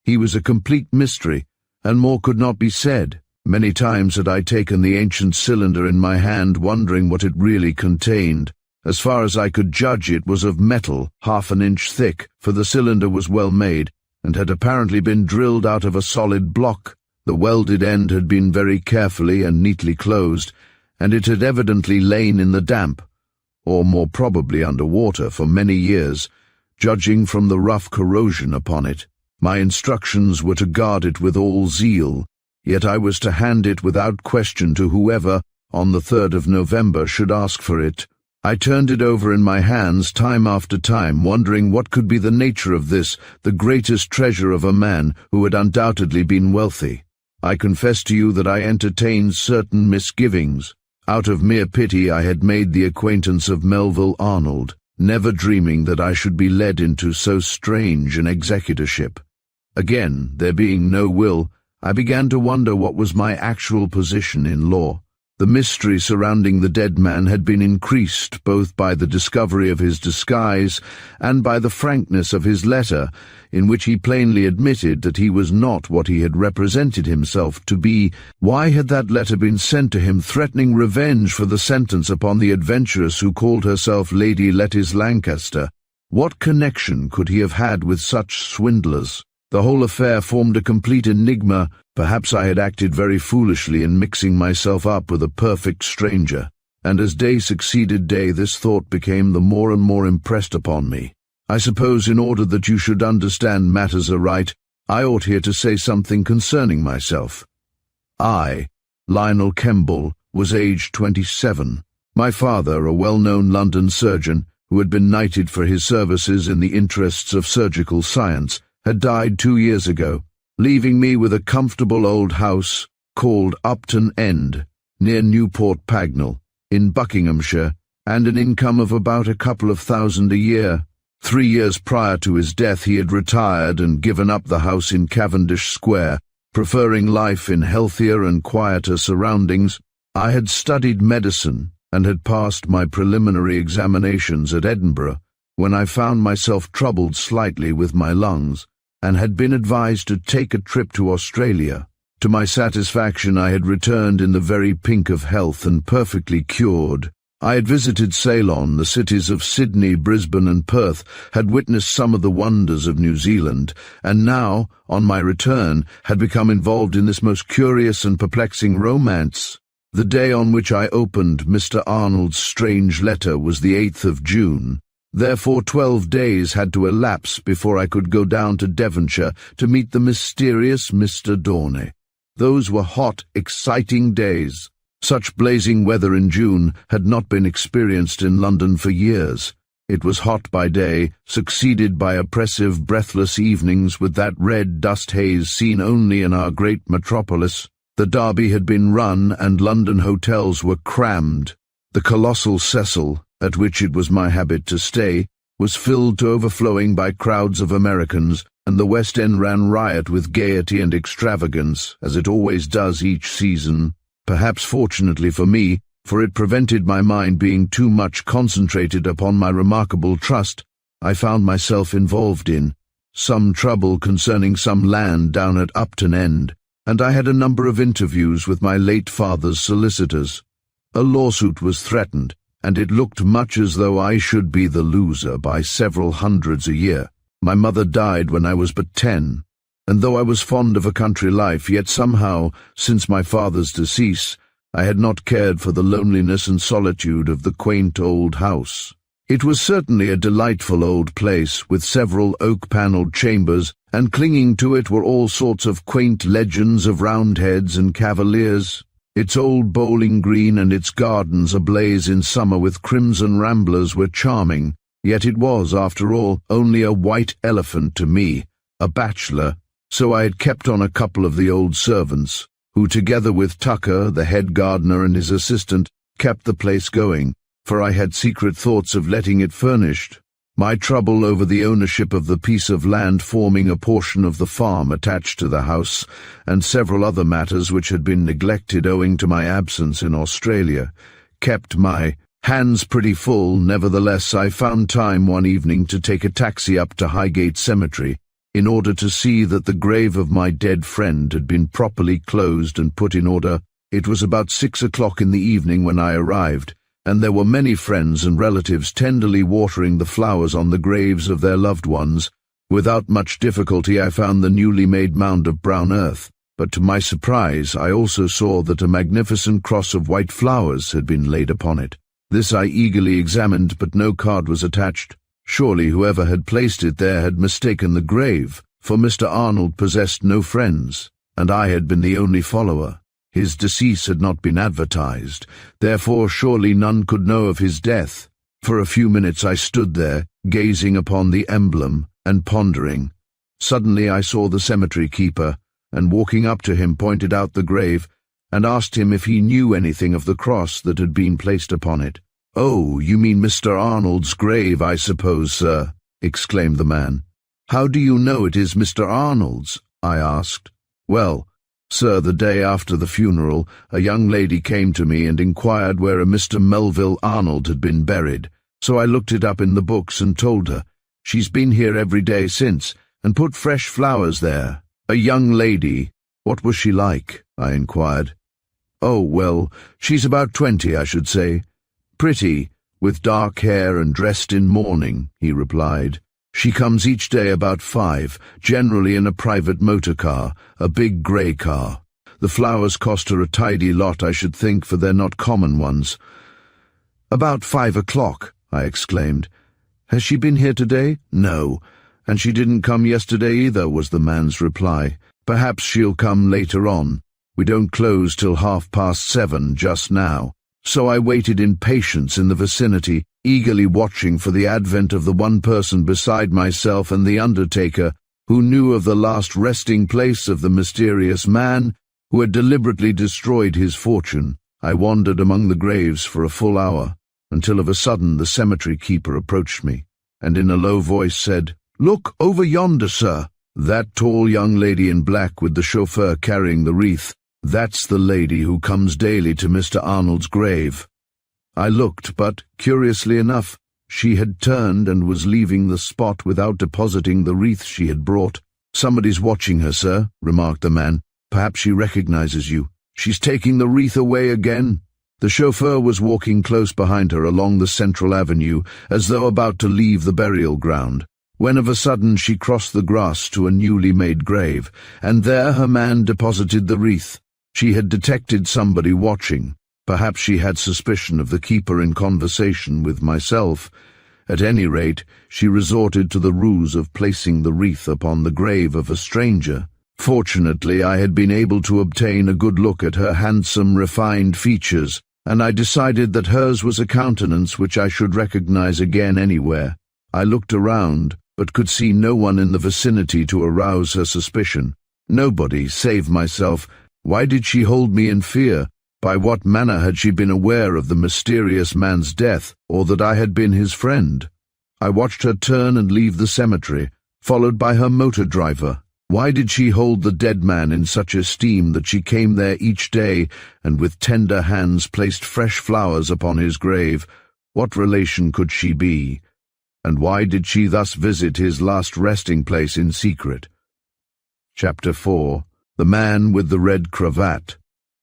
He was a complete mystery, and more could not be said. Many times had I taken the ancient cylinder in my hand, wondering what it really contained. As far as I could judge, it was of metal, half an inch thick, for the cylinder was well made, and had apparently been drilled out of a solid block. The welded end had been very carefully and neatly closed, and it had evidently lain in the damp, or more probably under water, for many years, judging from the rough corrosion upon it. My instructions were to guard it with all zeal, yet I was to hand it without question to whoever, on the 3rd of November, should ask for it. I turned it over in my hands time after time, wondering what could be the nature of this, the greatest treasure of a man who had undoubtedly been wealthy. I confess to you that I entertained certain misgivings. Out of mere pity I had made the acquaintance of Melville Arnold, never dreaming that I should be led into so strange an executorship. Again, there being no will, I began to wonder what was my actual position in law. The mystery surrounding the dead man had been increased both by the discovery of his disguise and by the frankness of his letter, in which he plainly admitted that he was not what he had represented himself to be. Why had that letter been sent to him, threatening revenge for the sentence upon the adventuress who called herself Lady Lettice Lancaster? What connection could he have had with such swindlers? The whole affair formed a complete enigma. Perhaps I had acted very foolishly in mixing myself up with a perfect stranger. and as day succeeded day this thought became the more and more impressed upon me. I suppose in order that you should understand matters aright, I ought here to say something concerning myself. I, Lionel Kemble, was aged 27. My father, a well-known London surgeon, who had been knighted for his services in the interests of surgical science, had died 2 years ago, leaving me with a comfortable old house called Upton End, near Newport Pagnell, in Buckinghamshire, and an income of about a couple of thousand a year. 3 years prior to his death he had retired and given up the house in Cavendish Square, preferring life in healthier and quieter surroundings. I had studied medicine and had passed my preliminary examinations at Edinburgh, when I found myself troubled slightly with my lungs, and had been advised to take a trip to Australia. To my satisfaction I had returned in the very pink of health and perfectly cured. I had visited Ceylon, the cities of Sydney, Brisbane and Perth, had witnessed some of the wonders of New Zealand, and now, on my return, had become involved in this most curious and perplexing romance. The day on which I opened Mr. Arnold's strange letter was the 8th of June. Therefore 12 days had to elapse before I could go down to Devonshire to meet the mysterious Mr. Dorney. Those were hot, exciting days. Such blazing weather in June had not been experienced in London for years. It was hot by day, succeeded by oppressive, breathless evenings with that red dust haze seen only in our great metropolis. The Derby had been run and London hotels were crammed. The colossal Cecil, at which it was my habit to stay, was filled to overflowing by crowds of Americans, and the West End ran riot with gaiety and extravagance, as it always does each season. Perhaps fortunately for me, for it prevented my mind being too much concentrated upon my remarkable trust, I found myself involved in some trouble concerning some land down at Upton End, and I had a number of interviews with my late father's solicitors. A lawsuit was threatened, and it looked much as though I should be the loser by several hundreds a year. My mother died when I was but 10, and though I was fond of a country life, yet somehow, since my father's decease, I had not cared for the loneliness and solitude of the quaint old house. It was certainly a delightful old place, with several oak-panelled chambers, and clinging to it were all sorts of quaint legends of Roundheads and Cavaliers. Its old bowling green and its gardens ablaze in summer with crimson ramblers were charming, yet it was, after all, only a white elephant to me, a bachelor, so I had kept on a couple of the old servants, who together with Tucker, the head gardener and his assistant, kept the place going, for I had secret thoughts of letting it furnished. My trouble over the ownership of the piece of land forming a portion of the farm attached to the house, and several other matters which had been neglected owing to my absence in Australia, kept my hands pretty full. Nevertheless, I found time one evening to take a taxi up to Highgate Cemetery, in order to see that the grave of my dead friend had been properly closed and put in order. It was about 6 o'clock in the evening when I arrived, and there were many friends and relatives tenderly watering the flowers on the graves of their loved ones. Without much difficulty I found the newly made mound of brown earth, but to my surprise I also saw that a magnificent cross of white flowers had been laid upon it. This I eagerly examined, but no card was attached. Surely whoever had placed it there had mistaken the grave, for Mr. Arnold possessed no friends, and I had been the only follower. His decease had not been advertised, therefore surely none could know of his death. For a few minutes I stood there, gazing upon the emblem and pondering. Suddenly I saw the cemetery keeper, and walking up to him pointed out the grave, and asked him if he knew anything of the cross that had been placed upon it. "Oh, you mean Mr. Arnold's grave, I suppose, sir," exclaimed the man. "How do you know it is Mr. Arnold's?" I asked. "Well, sir, the day after the funeral, a young lady came to me and inquired where a Mr. Melville Arnold had been buried, so I looked it up in the books and told her. She's been here every day since, and put fresh flowers there." "A young lady. What was she like?" I inquired. "Oh, well, she's about 20, I should say. Pretty, with dark hair and dressed in mourning," he replied. "She comes each day about 5, generally in a private motor car, a big grey car. The flowers cost her a tidy lot, I should think, for they're not common ones. "About 5 o'clock," I exclaimed. "Has she been here today?" "No, and she didn't come yesterday either," was the man's reply. "Perhaps she'll come later on. We don't close till 7:30 just now." So I waited in patience in the vicinity, eagerly watching for the advent of the one person beside myself and the undertaker, who knew of the last resting place of the mysterious man who had deliberately destroyed his fortune. I wandered among the graves for a full hour, until of a sudden the cemetery keeper approached me, and in a low voice said, "Look over yonder, sir. That tall young lady in black with the chauffeur carrying the wreath, that's the lady who comes daily to Mr. Arnold's grave." I looked, but, curiously enough, she had turned and was leaving the spot without depositing the wreath she had brought. "Somebody's watching her, sir," remarked the man. "Perhaps she recognizes you. She's taking the wreath away again." The chauffeur was walking close behind her along the central avenue, as though about to leave the burial ground, when of a sudden she crossed the grass to a newly made grave, and there her man deposited the wreath. She had detected somebody watching. Perhaps she had suspicion of the keeper in conversation with myself. At any rate, she resorted to the ruse of placing the wreath upon the grave of a stranger. Fortunately, I had been able to obtain a good look at her handsome, refined features, and I decided that hers was a countenance which I should recognize again anywhere. I looked around, but could see no one in the vicinity to arouse her suspicion. Nobody, save myself. Why did she hold me in fear? By what manner had she been aware of the mysterious man's death, or that I had been his friend? I watched her turn and leave the cemetery, followed by her motor driver. Why did she hold the dead man in such esteem that she came there each day and with tender hands placed fresh flowers upon his grave? What relation could she be? And why did she thus visit his last resting place in secret? Chapter 4. The Man with the Red Cravat.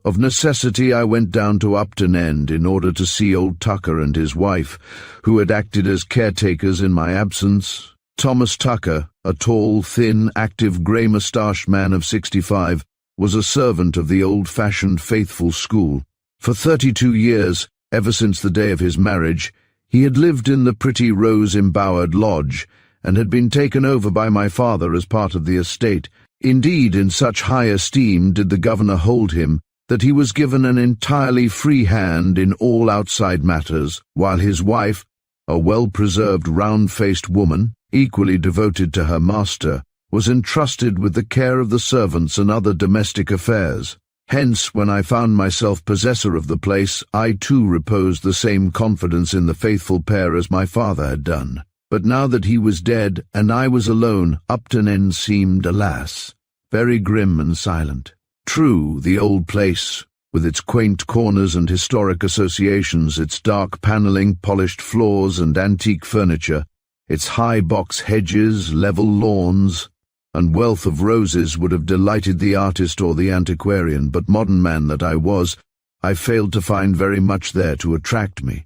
Of necessity I went down to Upton End in order to see old Tucker and his wife, who had acted as caretakers in my absence. Thomas Tucker, a tall, thin, active, grey-moustached man of 65, was a servant of the old-fashioned faithful school. For 32 years, ever since the day of his marriage, he had lived in the pretty rose-embowered lodge, and had been taken over by my father as part of the estate. Indeed, in such high esteem did the governor hold him, that he was given an entirely free hand in all outside matters, while his wife, a well-preserved, round-faced woman, equally devoted to her master, was entrusted with the care of the servants and other domestic affairs. Hence, when I found myself possessor of the place, I too reposed the same confidence in the faithful pair as my father had done. But now that he was dead, and I was alone, Upton End seemed, alas, very grim and silent. True, the old place, with its quaint corners and historic associations, its dark panelling, polished floors and antique furniture, its high box hedges, level lawns, and wealth of roses would have delighted the artist or the antiquarian, but modern man that I was, I failed to find very much there to attract me.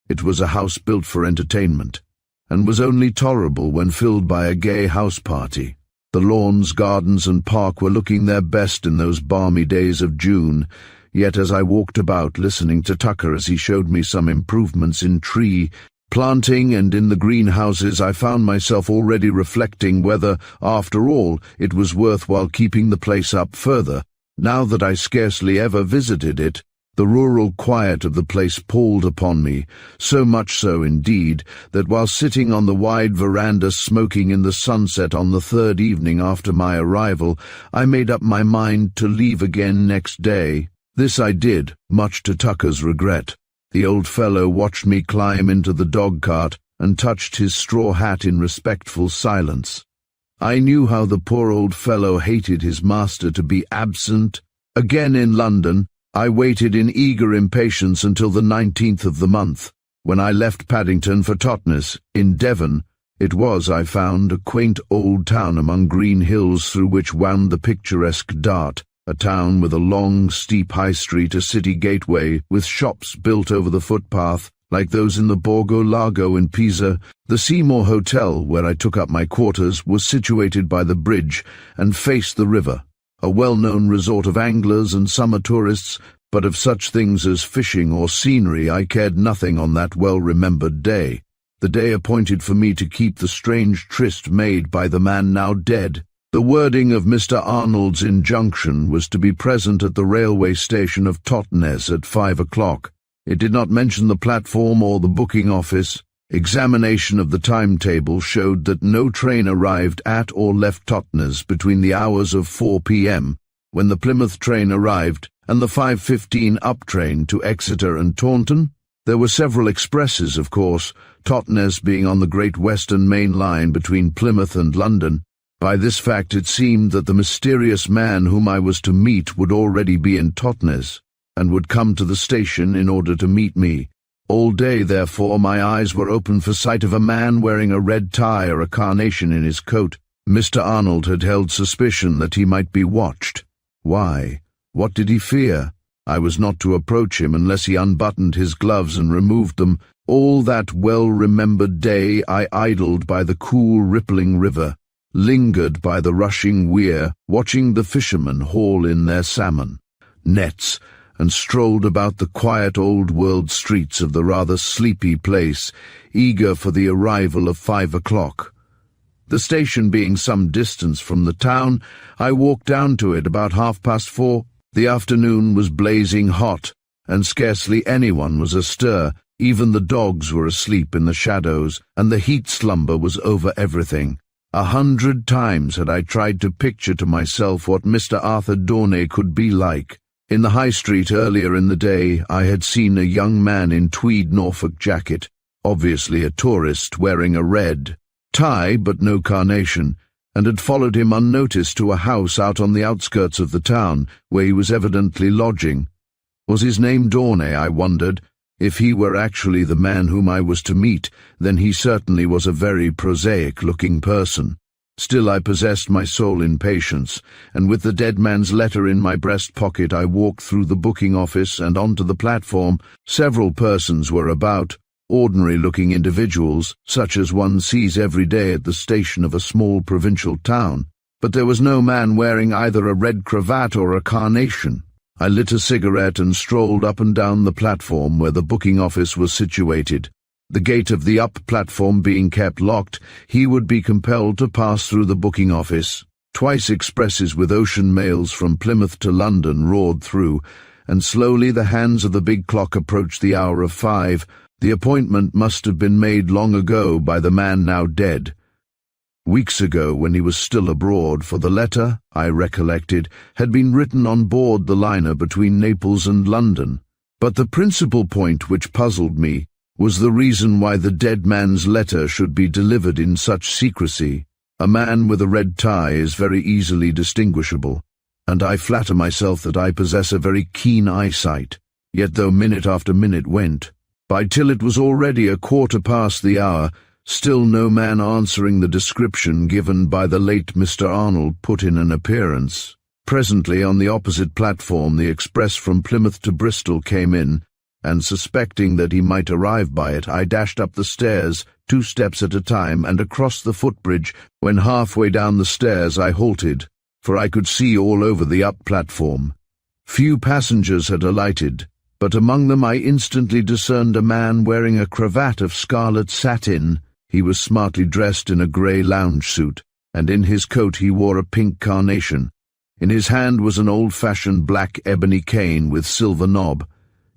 It was a house built for entertainment, and was only tolerable when filled by a gay house party. The lawns, gardens, and park were looking their best in those balmy days of June, yet as I walked about listening to Tucker as he showed me some improvements in tree planting and in the greenhouses, I found myself already reflecting whether, after all, it was worthwhile keeping the place up further. Now that I scarcely ever visited it, the rural quiet of the place palled upon me, so much so, indeed, that while sitting on the wide veranda smoking in the sunset on the third evening after my arrival, I made up my mind to leave again next day. This I did, much to Tucker's regret. The old fellow watched me climb into the dog-cart and touched his straw hat in respectful silence. I knew how the poor old fellow hated his master to be absent. Again in London, I waited in eager impatience until the 19th of the month, when I left Paddington for Totnes, in Devon. It was, I found, a quaint old town among green hills through which wound the picturesque Dart, a town with a long, steep high street, a city gateway, with shops built over the footpath, like those in the Borgo Lago in Pisa. The Seymour Hotel, where I took up my quarters, was situated by the bridge and faced the river, a well-known resort of anglers and summer tourists, but of such things as fishing or scenery I cared nothing on that well-remembered day, the day appointed for me to keep the strange tryst made by the man now dead. The wording of Mr. Arnold's injunction was to be present at the railway station of Totnes at 5 o'clock. It did not mention the platform or the booking office. Examination of the timetable showed that no train arrived at or left Totnes between the hours of 4 p.m., when the Plymouth train arrived, and the 5:15 up train to Exeter and Taunton. There were several expresses, of course, Totnes being on the Great Western Main Line between Plymouth and London. By this fact it seemed that the mysterious man whom I was to meet would already be in Totnes, and would come to the station in order to meet me. All day, therefore, my eyes were open for sight of a man wearing a red tie or a carnation in his coat. Mr. Arnold had held suspicion that he might be watched. Why? What did he fear? I was not to approach him unless he unbuttoned his gloves and removed them. All that well-remembered day I idled by the cool, rippling river, lingered by the rushing weir, watching the fishermen haul in their salmon nets, and strolled about the quiet old-world streets of the rather sleepy place, eager for the arrival of 5 o'clock. The station being some distance from the town, I walked down to it about 4:30. The afternoon was blazing hot, and scarcely anyone was astir. Even the dogs were asleep in the shadows, and the heat slumber was over everything. 100 times had I tried to picture to myself what Mr. Arthur Dawnay could be like. In the High Street earlier in the day I had seen a young man in tweed Norfolk jacket, obviously a tourist, wearing a red tie but no carnation, and had followed him unnoticed to a house out on the outskirts of the town, where he was evidently lodging. Was his name Dawnay, I wondered? If he were actually the man whom I was to meet, then he certainly was a very prosaic-looking person. Still I possessed my soul in patience, and with the dead man's letter in my breast pocket I walked through the booking office and onto the platform. Several persons were about, ordinary-looking individuals, such as one sees every day at the station of a small provincial town, but there was no man wearing either a red cravat or a carnation. I lit a cigarette and strolled up and down the platform where the booking office was situated. The gate of the up platform being kept locked, he would be compelled to pass through the booking office. Twice expresses with ocean mails from Plymouth to London roared through, and slowly the hands of the big clock approached the hour of 5. The appointment must have been made long ago by the man now dead. Weeks ago, when he was still abroad, for the letter, I recollected, had been written on board the liner between Naples and London. But the principal point which puzzled me was the reason why the dead man's letter should be delivered in such secrecy. A man with a red tie is very easily distinguishable, and I flatter myself that I possess a very keen eyesight. Yet though minute after minute went by till it was already 1/4 the hour, still no man answering the description given by the late Mr. Arnold put in an appearance. Presently, on the opposite platform, the express from Plymouth to Bristol came in, and suspecting that he might arrive by it, I dashed up the stairs, 2 steps at a time, and across the footbridge. When halfway down the stairs I halted, for I could see all over the up platform. Few passengers had alighted, but among them I instantly discerned a man wearing a cravat of scarlet satin. He was smartly dressed in a grey lounge suit, and in his coat he wore a pink carnation. In his hand was an old-fashioned black ebony cane with silver knob.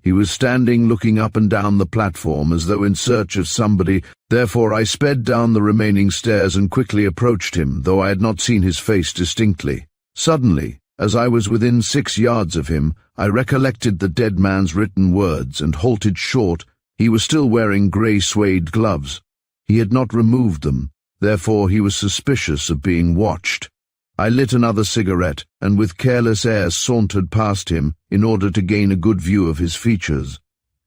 He was standing looking up and down the platform as though in search of somebody. Therefore I sped down the remaining stairs and quickly approached him, though I had not seen his face distinctly. Suddenly, as I was within 6 yards of him, I recollected the dead man's written words and halted short. He was still wearing grey suede gloves. He had not removed them, therefore he was suspicious of being watched. I lit another cigarette, and with careless air sauntered past him in order to gain a good view of his features.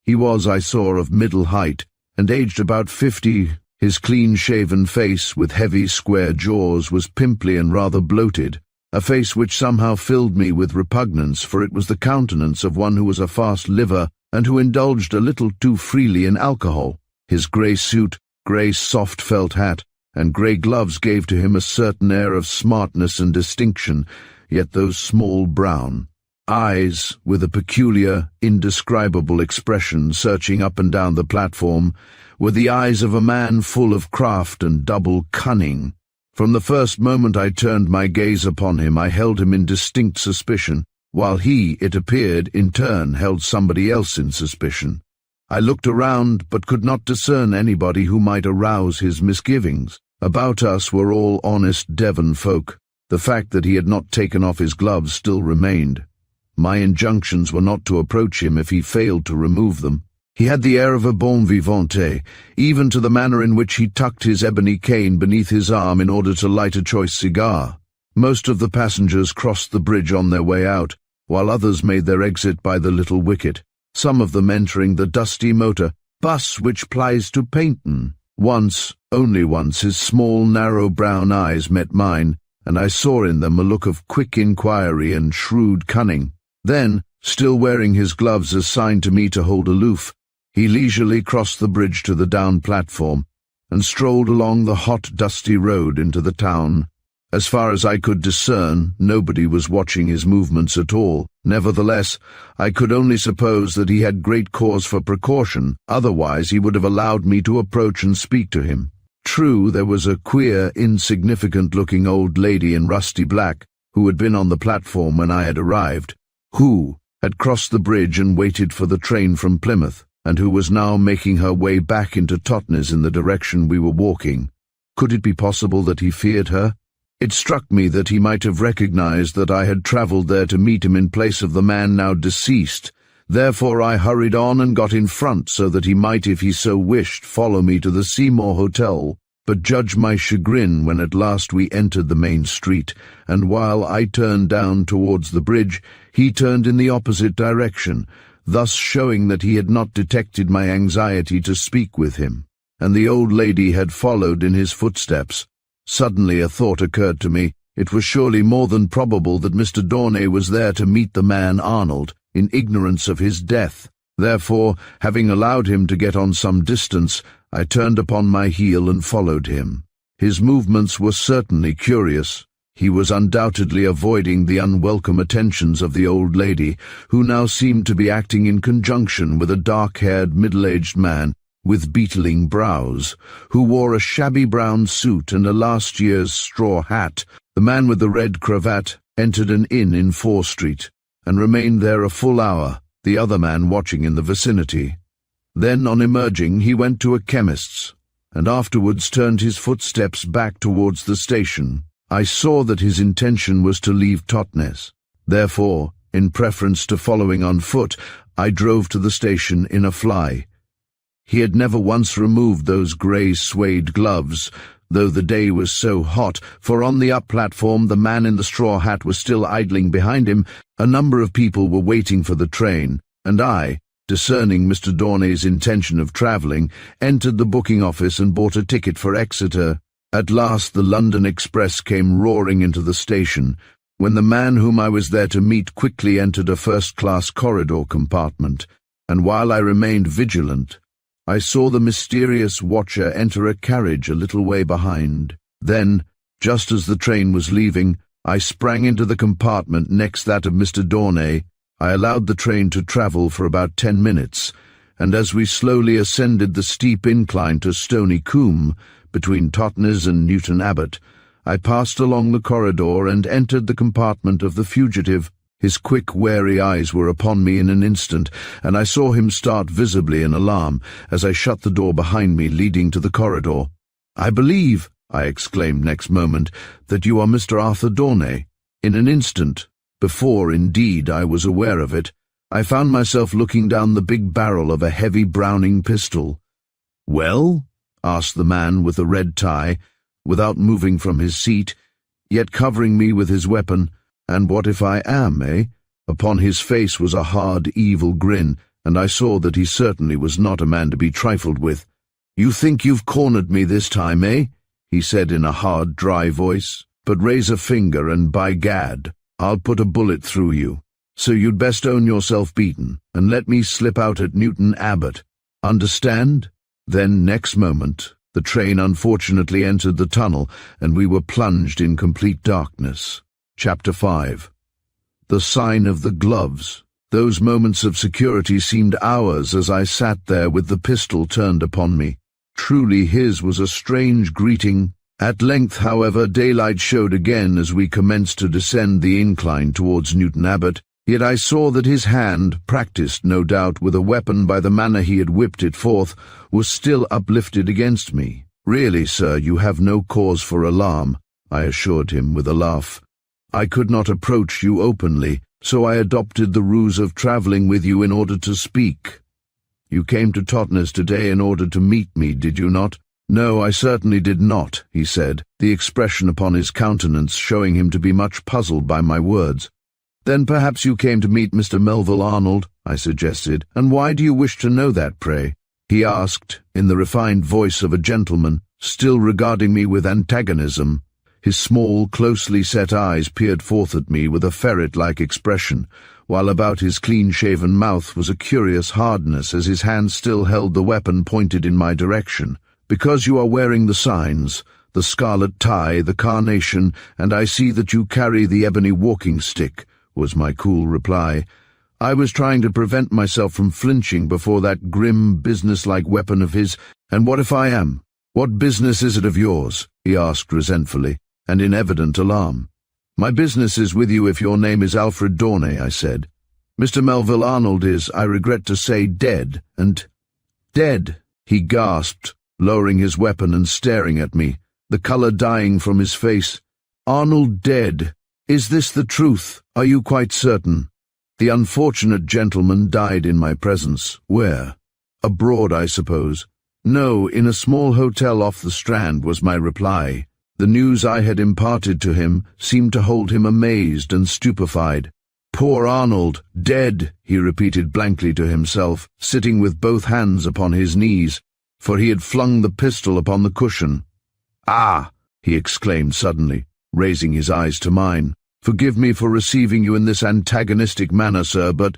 He was, I saw, of middle height, and aged about 50. His clean-shaven face, with heavy square jaws, was pimply and rather bloated, a face which somehow filled me with repugnance, for it was the countenance of one who was a fast liver and who indulged a little too freely in alcohol. His grey suit, grey soft felt hat, and grey gloves gave to him a certain air of smartness and distinction, yet those small brown eyes, with a peculiar, indescribable expression searching up and down the platform, were the eyes of a man full of craft and double cunning. From the first moment I turned my gaze upon him, I held him in distinct suspicion, while he, it appeared, in turn held somebody else in suspicion. I looked around, but could not discern anybody who might arouse his misgivings. About us were all honest Devon folk. The fact that he had not taken off his gloves still remained. My injunctions were not to approach him if he failed to remove them. He had the air of a bon vivant, even to the manner in which he tucked his ebony cane beneath his arm in order to light a choice cigar. Most of the passengers crossed the bridge on their way out, while others made their exit by the little wicket, some of them entering the dusty motor bus which plies to Paynton. Once, only once, his small, narrow brown eyes met mine, and I saw in them a look of quick inquiry and shrewd cunning. Then, still wearing his gloves as sign to me to hold aloof, he leisurely crossed the bridge to the down platform and strolled along the hot, dusty road into the town. As far as I could discern, nobody was watching his movements at all. Nevertheless, I could only suppose that he had great cause for precaution, otherwise he would have allowed me to approach and speak to him. True, there was a queer, insignificant-looking old lady in rusty black, who had been on the platform when I had arrived, who had crossed the bridge and waited for the train from Plymouth, and who was now making her way back into Totnes in the direction we were walking. Could it be possible that he feared her? It struck me that he might have recognized that I had travelled there to meet him in place of the man now deceased. Therefore I hurried on and got in front so that he might, if he so wished, follow me to the Seymour Hotel. But judge my chagrin when at last we entered the main street, and while I turned down towards the bridge, he turned in the opposite direction, thus showing that he had not detected my anxiety to speak with him, and the old lady had followed in his footsteps. Suddenly a thought occurred to me. It was surely more than probable that Mr. Dawnay was there to meet the man Arnold, in ignorance of his death. Therefore, having allowed him to get on some distance, I turned upon my heel and followed him. His movements were certainly curious. He was undoubtedly avoiding the unwelcome attentions of the old lady, who now seemed to be acting in conjunction with a dark-haired, middle-aged man with beetling brows, who wore a shabby brown suit and a last year's straw hat. The man with the red cravat entered an inn in Fore Street, and remained there a full hour, the other man watching in the vicinity. Then, on emerging, he went to a chemist's, and afterwards turned his footsteps back towards the station. I saw that his intention was to leave Totnes. Therefore, in preference to following on foot, I drove to the station in a fly. He had never once removed those grey suede gloves, though the day was so hot, for on the up platform the man in the straw hat was still idling behind him. A number of people were waiting for the train, and I, discerning Mr. Dawnay's intention of travelling, entered the booking office and bought a ticket for Exeter. At last the London Express came roaring into the station, when the man whom I was there to meet quickly entered a first-class corridor compartment, and while I remained vigilant, I saw the mysterious watcher enter a carriage a little way behind. Then, just as the train was leaving, I sprang into the compartment next that of Mr. Dawnay. I allowed the train to travel for about 10 minutes, and as we slowly ascended the steep incline to Stony Combe, between Totnes and Newton Abbot, I passed along the corridor and entered the compartment of the fugitive. His quick, wary eyes were upon me in an instant, and I saw him start visibly in alarm as I shut the door behind me leading to the corridor. "I believe," I exclaimed next moment, "that you are Mr. Arthur Dawnay." In an instant, before indeed I was aware of it, I found myself looking down the big barrel of a heavy Browning pistol. "Well?" asked the man with the red tie, without moving from his seat, yet covering me with his weapon. "And what if I am, eh?" Upon his face was a hard, evil grin, and I saw that he certainly was not a man to be trifled with. "You think you've cornered me this time, eh?" he said in a hard, dry voice. "But raise a finger and, by gad, I'll put a bullet through you. So you'd best own yourself beaten, and let me slip out at Newton Abbot. Understand?" Then, next moment, the train unfortunately entered the tunnel, and we were plunged in complete darkness. Chapter 5. The sign of the gloves. Those moments of security seemed hours as I sat there with the pistol turned upon me. Truly his was a strange greeting. At length, however, daylight showed again as we commenced to descend the incline towards Newton Abbot, yet I saw that his hand, practised no doubt with a weapon by the manner he had whipped it forth, was still uplifted against me. "Really, sir, you have no cause for alarm," I assured him with a laugh. "I could not approach you openly, so I adopted the ruse of travelling with you in order to speak. You came to Totnes today in order to meet me, did you not?" "No, I certainly did not," he said, the expression upon his countenance showing him to be much puzzled by my words. "Then perhaps you came to meet Mr. Melville Arnold," I suggested. "And why do you wish to know that, pray?" he asked, in the refined voice of a gentleman, still regarding me with antagonism. His small, closely set eyes peered forth at me with a ferret-like expression, while about his clean-shaven mouth was a curious hardness as his hand still held the weapon pointed in my direction. "Because you are wearing the signs, the scarlet tie, the carnation, and I see that you carry the ebony walking-stick," was my cool reply. I was trying to prevent myself from flinching before that grim, business-like weapon of his. "And what if I am? What business is it of yours?" he asked resentfully, and in evident alarm. "My business is with you if your name is Alfred Dawnay," I said. "Mr. Melville Arnold is, I regret to say, dead, and—" "Dead," he gasped, lowering his weapon and staring at me, the colour dying from his face. "Arnold dead. Is this the truth? Are you quite certain?" "The unfortunate gentleman died in my presence." "Where?" "Abroad, I suppose." "No, in a small hotel off the Strand," was my reply. The news I had imparted to him seemed to hold him amazed and stupefied. "Poor Arnold, dead," he repeated blankly to himself, sitting with both hands upon his knees, for he had flung the pistol upon the cushion. "Ah!" he exclaimed suddenly, raising his eyes to mine. "Forgive me for receiving you in this antagonistic manner, sir, but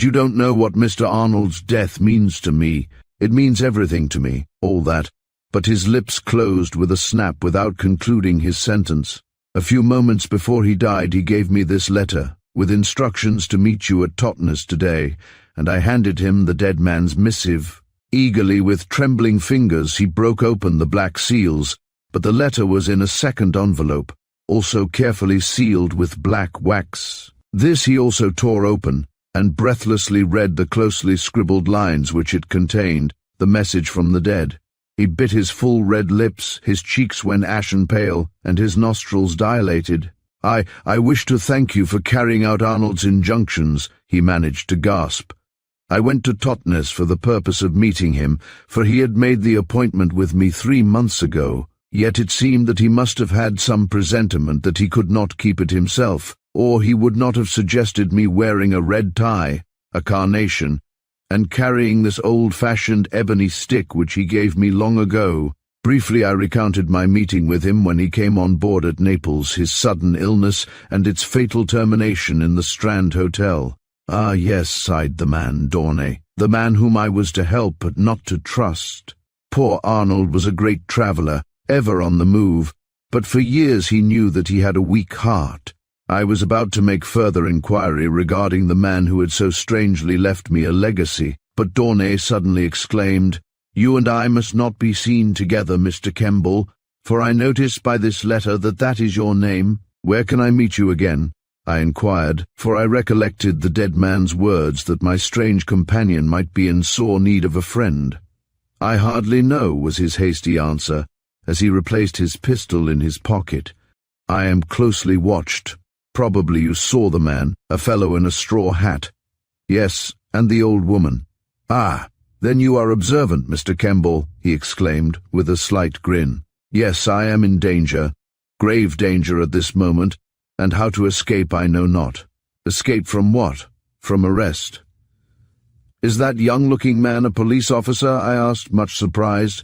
you don't know what Mr. Arnold's death means to me. It means everything to me, all that." But his lips closed with a snap without concluding his sentence. "A few moments before he died he gave me this letter, with instructions to meet you at Totnes today, and I handed him the dead man's missive. Eagerly, with trembling fingers, he broke open the black seals, but the letter was in a second envelope, also carefully sealed with black wax. This he also tore open, and breathlessly read the closely scribbled lines which it contained, the message from the dead. He bit his full red lips, his cheeks went ashen pale, and his nostrils dilated. I wish to thank you for carrying out Arnold's injunctions," he managed to gasp. "I went to Totnes for the purpose of meeting him, for he had made the appointment with me 3 months ago, yet it seemed that he must have had some presentiment that he could not keep it himself, or he would not have suggested me wearing a red tie, a carnation, and carrying this old-fashioned ebony stick which he gave me long ago. Briefly I recounted my meeting with him when he came on board at Naples, his sudden illness, and its fatal termination in the Strand Hotel. "Ah, yes," sighed the man, Dawnay, "the man whom I was to help but not to trust. Poor Arnold was a great traveller, ever on the move, but for years he knew that he had a weak heart. I was about to make further inquiry regarding the man who had so strangely left me a legacy, but Dawnay suddenly exclaimed, 'You and I must not be seen together, Mr. Kemble, for I notice by this letter that is your name. Where can I meet you again?' I inquired, for I recollected the dead man's words that my strange companion might be in sore need of a friend. "I hardly know," was his hasty answer, as he replaced his pistol in his pocket. "I am closely watched. Probably you saw the man, a fellow in a straw hat." "Yes, and the old woman." "Ah, then you are observant, Mr. Kemble," he exclaimed, with a slight grin. "Yes, I am in danger, grave danger at this moment, and how to escape I know not." "Escape from what?" "From arrest." "Is that young-looking man a police officer?" I asked, much surprised.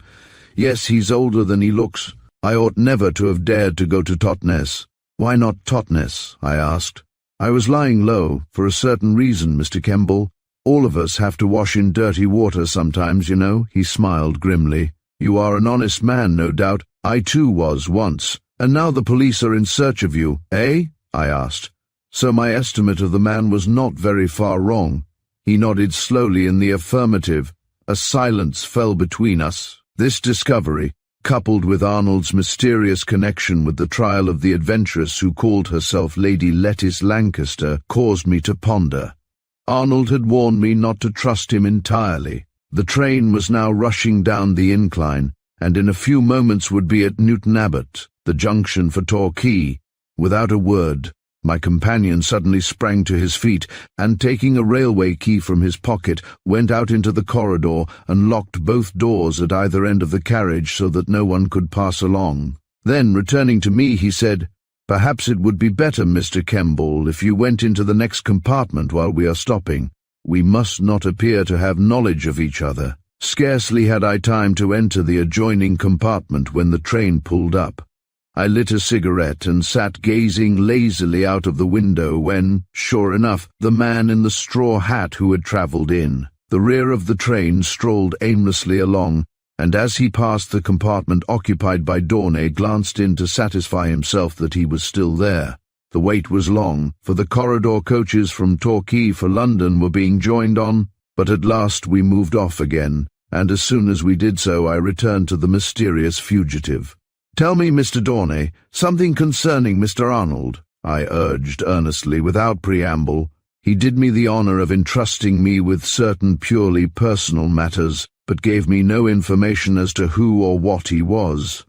"Yes, he's older than he looks. I ought never to have dared to go to Totnes." "Why not Totnes?" I asked. "I was lying low, for a certain reason, Mr. Kemble. All of us have to wash in dirty water sometimes, you know," he smiled grimly. "You are an honest man, no doubt. I too was once. And now the police are in search of you, eh?" I asked. So my estimate of the man was not very far wrong. He nodded slowly in the affirmative. A silence fell between us. This discovery, coupled with Arnold's mysterious connection with the trial of the adventuress who called herself Lady Lettice Lancaster, caused me to ponder. Arnold had warned me not to trust him entirely. The train was now rushing down the incline, and in a few moments would be at Newton Abbot, the junction for Torquay. Without a word, my companion suddenly sprang to his feet, and taking a railway key from his pocket, went out into the corridor and locked both doors at either end of the carriage so that no one could pass along. Then, returning to me, he said, "Perhaps it would be better, Mr. Kemble, if you went into the next compartment while we are stopping. We must not appear to have knowledge of each other." Scarcely had I time to enter the adjoining compartment when the train pulled up. I lit a cigarette and sat gazing lazily out of the window when, sure enough, the man in the straw hat who had travelled in the rear of the train strolled aimlessly along, and as he passed the compartment occupied by Dornay, glanced in to satisfy himself that he was still there. The wait was long, for the corridor coaches from Torquay for London were being joined on, but at last we moved off again, and as soon as we did so I returned to the mysterious fugitive. "Tell me, Mr. Dornay, something concerning Mr. Arnold," I urged earnestly, without preamble. He did me the honour of entrusting me with certain purely personal matters, but gave me no information as to who or what he was.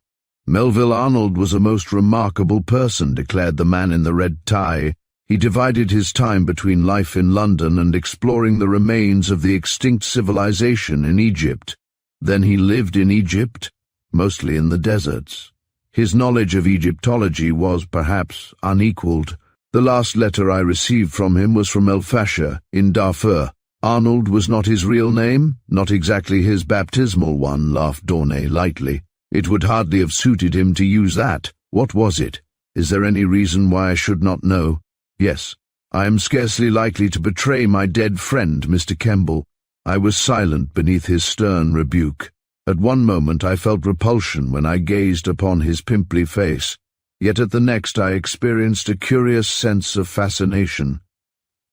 "Melville Arnold was a most remarkable person," declared the man in the red tie. "He divided his time between life in London and exploring the remains of the extinct civilization in Egypt. Then he lived in Egypt, mostly in the deserts. His knowledge of Egyptology was, perhaps, unequalled. The last letter I received from him was from El Fasher, in Darfur." "Arnold was not his real name? Not exactly his baptismal one," laughed Dornay lightly. "It would hardly have suited him to use that. What was it? Is there any reason why I should not know?" "Yes. I am scarcely likely to betray my dead friend, Mr. Kemble." I was silent beneath his stern rebuke. At one moment I felt repulsion when I gazed upon his pimply face, yet at the next I experienced a curious sense of fascination.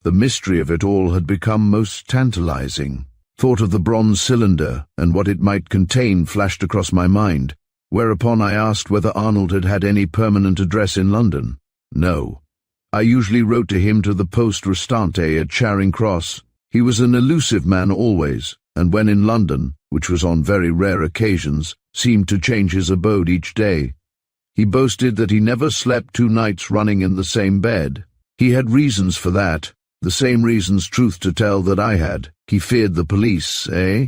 The mystery of it all had become most tantalizing. Thought of the bronze cylinder and what it might contain flashed across my mind, whereupon I asked whether Arnold had had any permanent address in London. No. I usually wrote to him to the poste restante at Charing Cross. He was an elusive man always, and when in London, which was on very rare occasions, seemed to change his abode each day. He boasted that he never slept 2 nights running in the same bed. He had reasons for that, the same reasons, truth to tell, that I had. He feared the police, eh?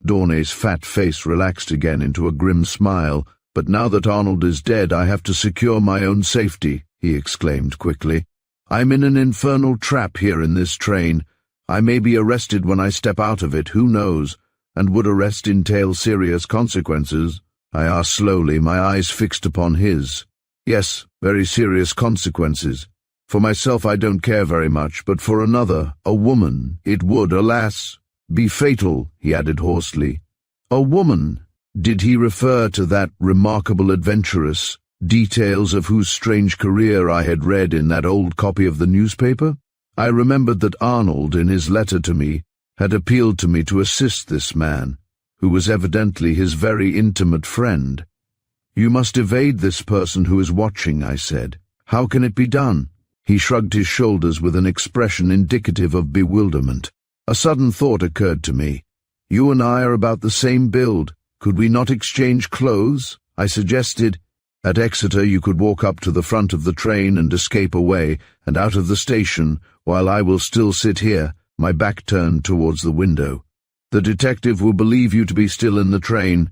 Dornay's fat face relaxed again into a grim smile. "But now that Arnold is dead, I have to secure my own safety," he exclaimed quickly. "I'm in an infernal trap here in this train. I may be arrested when I step out of it, who knows? And would arrest entail serious consequences?" I asked slowly, my eyes fixed upon his. "Yes, very serious consequences. For myself I don't care very much, but for another, a woman, it would, alas, be fatal," he added hoarsely. "A woman? Did he refer to that remarkable adventuress, details of whose strange career I had read in that old copy of the newspaper? I remembered that Arnold, in his letter to me, had appealed to me to assist this man, who was evidently his very intimate friend. "You must evade this person who is watching," I said. "How can it be done?" He shrugged his shoulders with an expression indicative of bewilderment. A sudden thought occurred to me. "You and I are about the same build. Could we not exchange clothes?" I suggested. "At Exeter you could walk up to the front of the train and escape away, and out of the station, while I will still sit here, my back turned towards the window. The detective will believe you to be still in the train."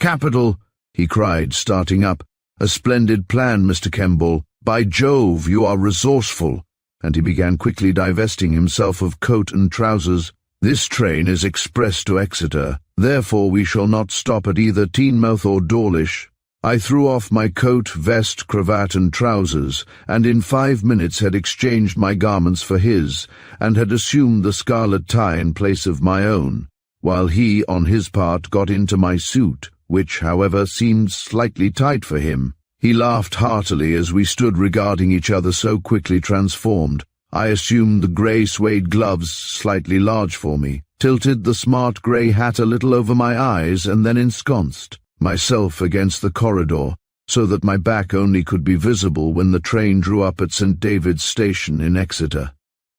"Capital!" he cried, starting up. "A splendid plan, Mr. Kemble. By Jove, you are resourceful." And he began quickly divesting himself of coat and trousers. "This train is express to Exeter, therefore we shall not stop at either Teignmouth or Dawlish." I threw off my coat, vest, cravat, and trousers, and in 5 minutes had exchanged my garments for his, and had assumed the scarlet tie in place of my own, while he, on his part, got into my suit, which, however, seemed slightly tight for him. He laughed heartily as we stood regarding each other so quickly transformed. I assumed the grey suede gloves, slightly large for me, tilted the smart grey hat a little over my eyes, and then ensconced myself against the corridor, so that my back only could be visible when the train drew up at St. David's Station in Exeter.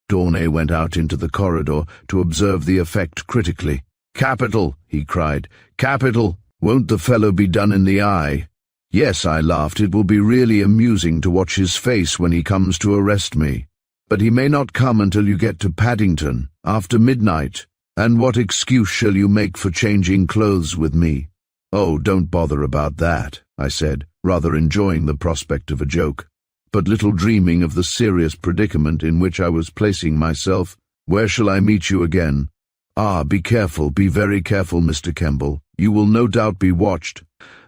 Dawnay went out into the corridor to observe the effect critically. "Capital," he cried. "Capital! Won't the fellow be done in the eye?" "Yes," I laughed, "it will be really amusing to watch his face when he comes to arrest me. But he may not come until you get to Paddington, after midnight. And what excuse shall you make for changing clothes with me?" "Oh, don't bother about that," I said, rather enjoying the prospect of a joke, but little dreaming of the serious predicament in which I was placing myself. "Where shall I meet you again?" "Ah, be careful, be very careful, Mr. Kemble. You will no doubt be watched.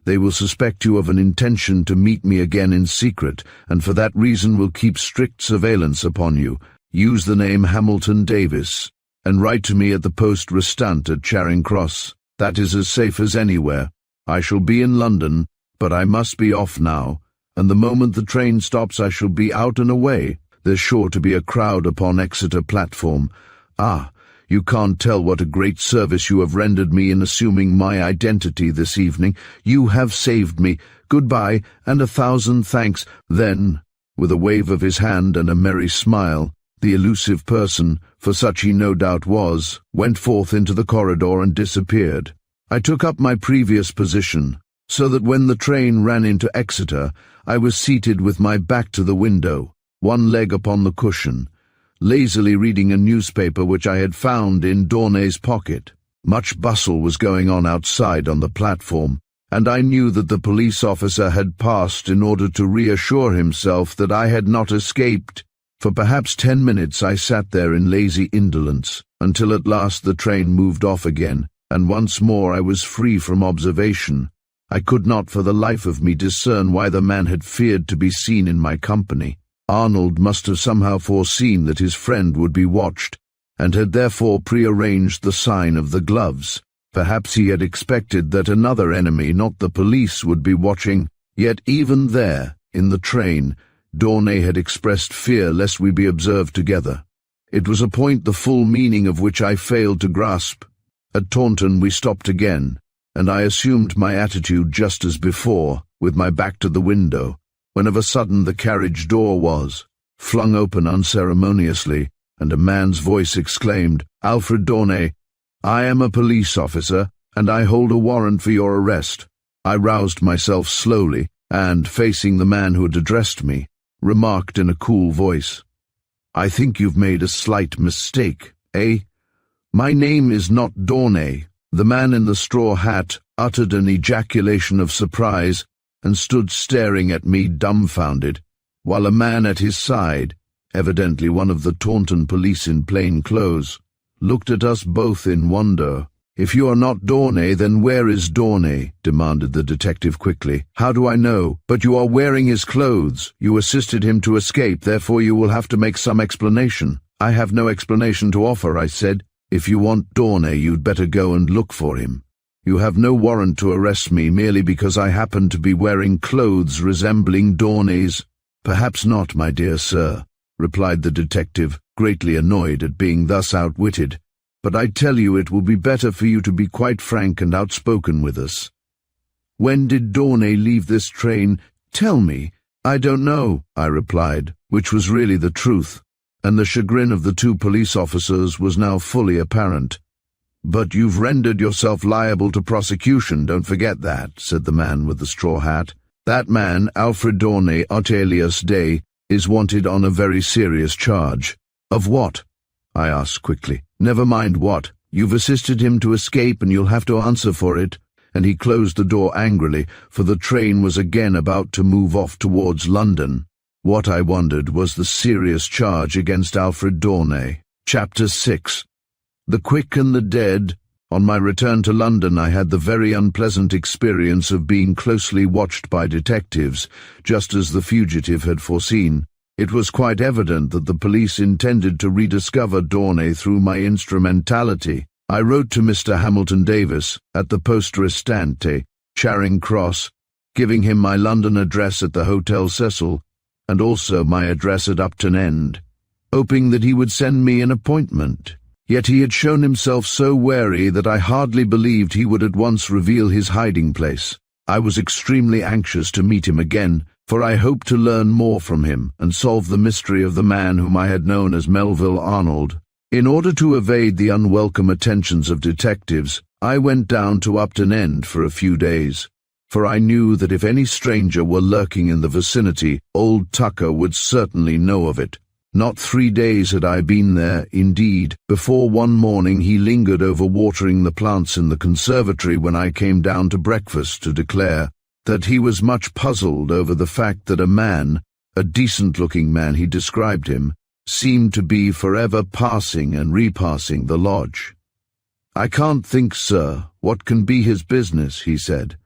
They will suspect you of an intention to meet me again in secret, and for that reason will keep strict surveillance upon you. Use the name Hamilton Davis, and write to me at the poste restante at Charing Cross. That is as safe as anywhere. I shall be in London, but I must be off now, and the moment the train stops I shall be out and away. There's sure to be a crowd upon Exeter platform. Ah, you can't tell what a great service you have rendered me in assuming my identity this evening. You have saved me. Goodbye, and 1,000 thanks." Then, with a wave of his hand and a merry smile, the elusive person, for such he no doubt was, went forth into the corridor and disappeared. I took up my previous position, so that when the train ran into Exeter, I was seated with my back to the window, one leg upon the cushion, lazily reading a newspaper which I had found in Dawnay's pocket. Much bustle was going on outside on the platform, and I knew that the police officer had passed in order to reassure himself that I had not escaped. For perhaps 10 minutes I sat there in lazy indolence, until at last the train moved off again, and once more I was free from observation. I could not for the life of me discern why the man had feared to be seen in my company. Arnold must have somehow foreseen that his friend would be watched, and had therefore prearranged the sign of the gloves. Perhaps he had expected that another enemy, not the police, would be watching. Yet even there, in the train, Dawnay had expressed fear lest we be observed together. It was a point the full meaning of which I failed to grasp. At Taunton we stopped again, and I assumed my attitude just as before, with my back to the window, when of a sudden the carriage door was flung open unceremoniously, and a man's voice exclaimed, "Alfred Dawnay, I am a police officer, and I hold a warrant for your arrest." I roused myself slowly, and, facing the man who had addressed me, remarked in a cool voice, "I think you've made a slight mistake, eh? My name is not Dawnay." The man in the straw hat uttered an ejaculation of surprise and stood staring at me dumbfounded, while a man at his side, evidently one of the Taunton police in plain clothes, looked at us both in wonder. "If you are not Dawnay, then where is Dawnay?" demanded the detective quickly. "How do I know? But you are wearing his clothes. You assisted him to escape, therefore you will have to make some explanation." "I have no explanation to offer," I said. "If you want Dawnay, you'd better go and look for him. You have no warrant to arrest me merely because I happen to be wearing clothes resembling Dawnay's." "Perhaps not, my dear sir," replied the detective, greatly annoyed at being thus outwitted. "But I tell you it will be better for you to be quite frank and outspoken with us. When did Dawnay leave this train? Tell me." "I don't know," I replied, which was really the truth, and the chagrin of the two police officers was now fully apparent. "But you've rendered yourself liable to prosecution, don't forget that," said the man with the straw hat. "That man, Alfred Dawnay, alias Day, is wanted on a very serious charge." "Of what?" I asked quickly. "Never mind what. You've assisted him to escape, and you'll have to answer for it." And he closed the door angrily, for the train was again about to move off towards London. What, I wondered, was the serious charge against Alfred Dawnay? Chapter 6. The Quick and the Dead. On my return to London I had the very unpleasant experience of being closely watched by detectives, just as the fugitive had foreseen. It was quite evident that the police intended to rediscover Dawnay through my instrumentality. I wrote to Mr. Hamilton Davis, at the poste restante, Charing Cross, giving him my London address at the Hotel Cecil, and also my address at Upton End, hoping that he would send me an appointment. Yet he had shown himself so wary that I hardly believed he would at once reveal his hiding place. I was extremely anxious to meet him again, for I hoped to learn more from him and solve the mystery of the man whom I had known as Melville Arnold. In order to evade the unwelcome attentions of detectives, I went down to Upton End for a few days, for I knew that if any stranger were lurking in the vicinity, old Tucker would certainly know of it. Not 3 days had I been there, indeed, before one morning he lingered over watering the plants in the conservatory when I came down to breakfast to declare that he was much puzzled over the fact that a man, a decent-looking man he described him, seemed to be forever passing and repassing the lodge. "I can't think, sir, what can be his business," he said.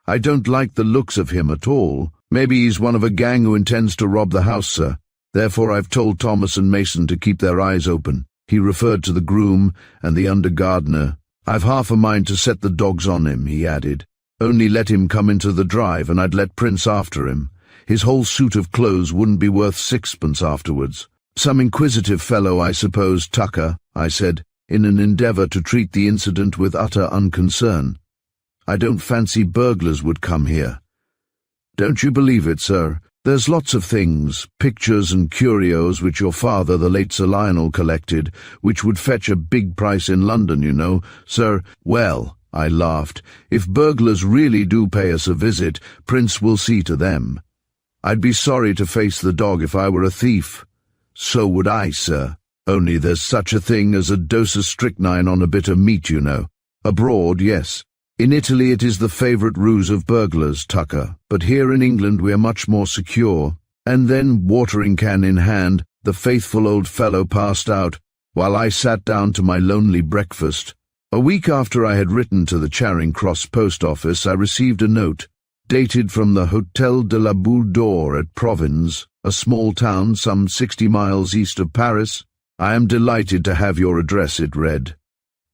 "I don't like the looks of him at all. Maybe he's one of a gang who intends to rob the house, sir. Therefore I've told Thomas and Mason to keep their eyes open." He referred to the groom and the under-gardener. "I've half a mind to set the dogs on him," he added. "Only let him come into the drive and I'd let Prince after him. His whole suit of clothes wouldn't be worth sixpence afterwards." "Some inquisitive fellow, I suppose, Tucker," I said, in an endeavour to treat the incident with utter unconcern. "I don't fancy burglars would come here." "Don't you believe it, sir. There's lots of things, pictures and curios which your father, the late Sir Lionel, collected, which would fetch a big price in London, you know, sir." "Well," I laughed, "if burglars really do pay us a visit, Prince will see to them. I'd be sorry to face the dog if I were a thief." "So would I, sir. Only there's such a thing as a dose of strychnine on a bit of meat, you know. Abroad, yes. In Italy it is the favourite ruse of burglars, Tucker, but here in England we are much more secure." And then, watering-can in hand, the faithful old fellow passed out, while I sat down to my lonely breakfast. A week after I had written to the Charing Cross post office, I received a note, dated from the Hôtel de la Boule d'Or at Provins, a small town some 60 miles east of Paris. "I am delighted to have your address," it read.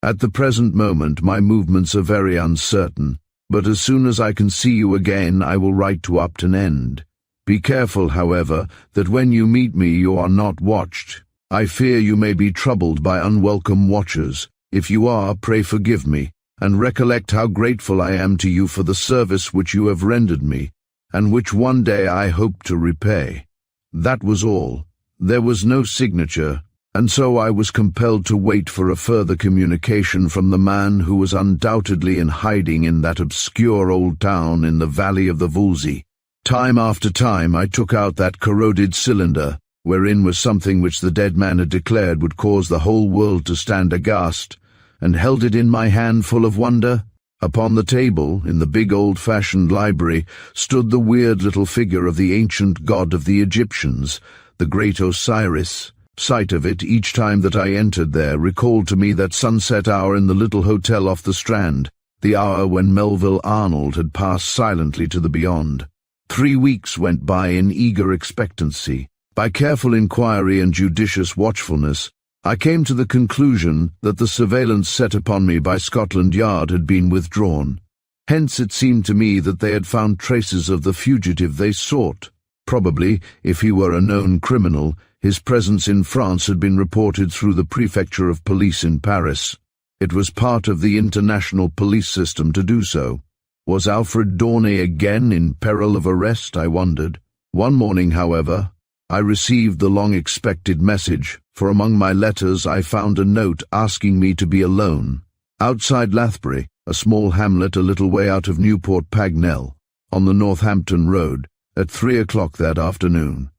"At the present moment my movements are very uncertain, but as soon as I can see you again I will write to Upton End. Be careful, however, that when you meet me you are not watched. I fear you may be troubled by unwelcome watchers. If you are, pray forgive me, and recollect how grateful I am to you for the service which you have rendered me, and which one day I hope to repay." That was all. There was no signature, and so I was compelled to wait for a further communication from the man who was undoubtedly in hiding in that obscure old town in the valley of the Voulzy. Time after time I took out that corroded cylinder, wherein was something which the dead man had declared would cause the whole world to stand aghast, and held it in my hand full of wonder. Upon the table, in the big old-fashioned library, stood the weird little figure of the ancient god of the Egyptians, the great Osiris. Sight of it, each time that I entered there, recalled to me that sunset hour in the little hotel off the Strand, the hour when Melville Arnold had passed silently to the beyond. 3 weeks went by in eager expectancy. By careful inquiry and judicious watchfulness, I came to the conclusion that the surveillance set upon me by Scotland Yard had been withdrawn. Hence it seemed to me that they had found traces of the fugitive they sought. Probably, if he were a known criminal, his presence in France had been reported through the Prefecture of Police in Paris. It was part of the international police system to do so. Was Alfred Dorney again in peril of arrest, I wondered. One morning, however, I received the long-expected message, for among my letters I found a note asking me to be alone. Outside Lathbury, a small hamlet a little way out of Newport Pagnell, on the Northampton Road, at 3 o'clock that afternoon.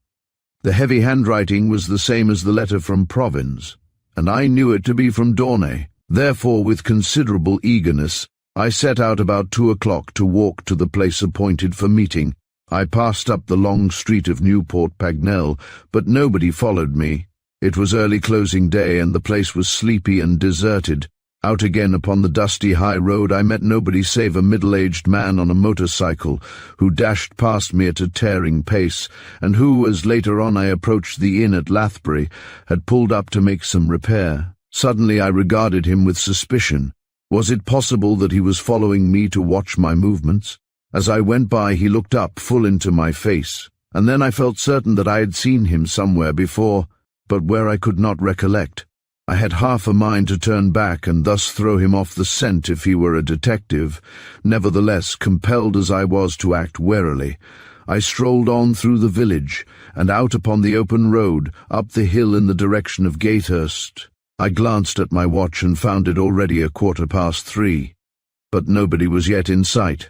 The heavy handwriting was the same as the letter from Provins, and I knew it to be from Dorney. Therefore, with considerable eagerness, I set out about 2 o'clock to walk to the place appointed for meeting. I passed up the long street of Newport Pagnell, but nobody followed me. It was early closing day, and the place was sleepy and deserted. Out again upon the dusty high road I met nobody save a middle-aged man on a motorcycle, who dashed past me at a tearing pace, and who, as later on I approached the inn at Lathbury, had pulled up to make some repair. Suddenly I regarded him with suspicion. Was it possible that he was following me to watch my movements? As I went by, he looked up full into my face, and then I felt certain that I had seen him somewhere before, but where I could not recollect. I had half a mind to turn back and thus throw him off the scent if he were a detective. Nevertheless, compelled as I was to act warily, I strolled on through the village and out upon the open road, up the hill in the direction of Gatehurst. I glanced at my watch and found it already 3:15, but nobody was yet in sight.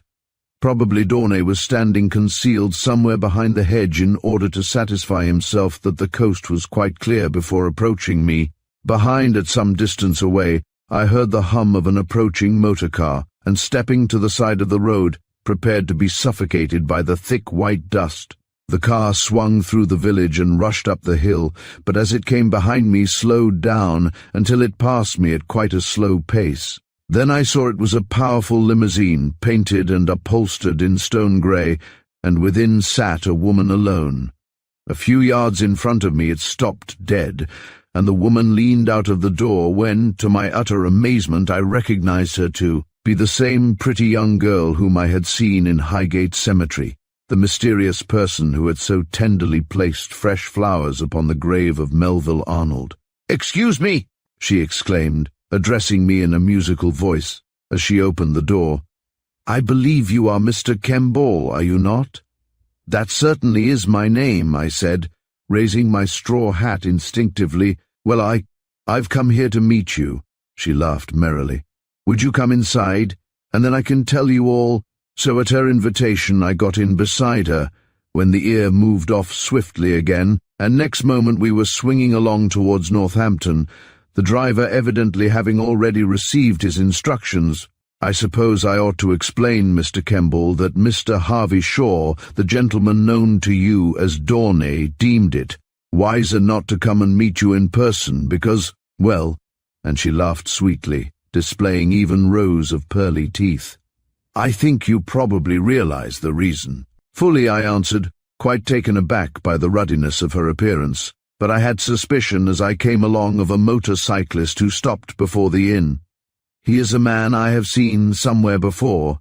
Probably Dorney was standing concealed somewhere behind the hedge in order to satisfy himself that the coast was quite clear before approaching me. Behind, at some distance away, I heard the hum of an approaching motor car, and stepping to the side of the road, prepared to be suffocated by the thick white dust. The car swung through the village and rushed up the hill, but as it came behind me slowed down until it passed me at quite a slow pace. Then I saw it was a powerful limousine, painted and upholstered in stone grey, and within sat a woman alone. A few yards in front of me it stopped dead, and the woman leaned out of the door when, to my utter amazement, I recognized her to be the same pretty young girl whom I had seen in Highgate Cemetery, the mysterious person who had so tenderly placed fresh flowers upon the grave of Melville Arnold. "Excuse me," she exclaimed, addressing me in a musical voice, as she opened the door. "I believe you are Mr. Kemble, are you not?" "That certainly is my name," I said, raising my straw hat instinctively. "Well, I've come here to meet you." She laughed merrily. "Would you come inside, and then I can tell you all?" So at her invitation I got in beside her, when the ear moved off swiftly again, and next moment we were swinging along towards Northampton, the driver evidently having already received his instructions. "I suppose I ought to explain, Mr. Kemble, that Mr. Harvey Shaw, the gentleman known to you as Dorney, deemed it wiser not to come and meet you in person because, well," and she laughed sweetly, displaying even rows of pearly teeth. "I think you probably realize the reason." "Fully," I answered, quite taken aback by the ruddiness of her appearance, but I had suspicion as I came along of a motor-cyclist who stopped before the inn. "He is a man I have seen somewhere before."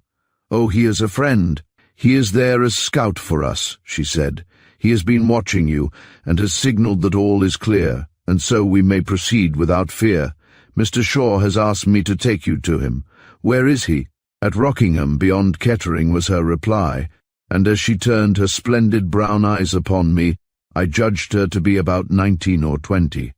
"Oh, he is a friend. He is there as scout for us," she said. "He has been watching you, and has signalled that all is clear, and so we may proceed without fear. Mr. Shaw has asked me to take you to him." "Where is he?" "At Rockingham, beyond Kettering," was her reply, and as she turned her splendid brown eyes upon me, I judged her to be about 19 or 20,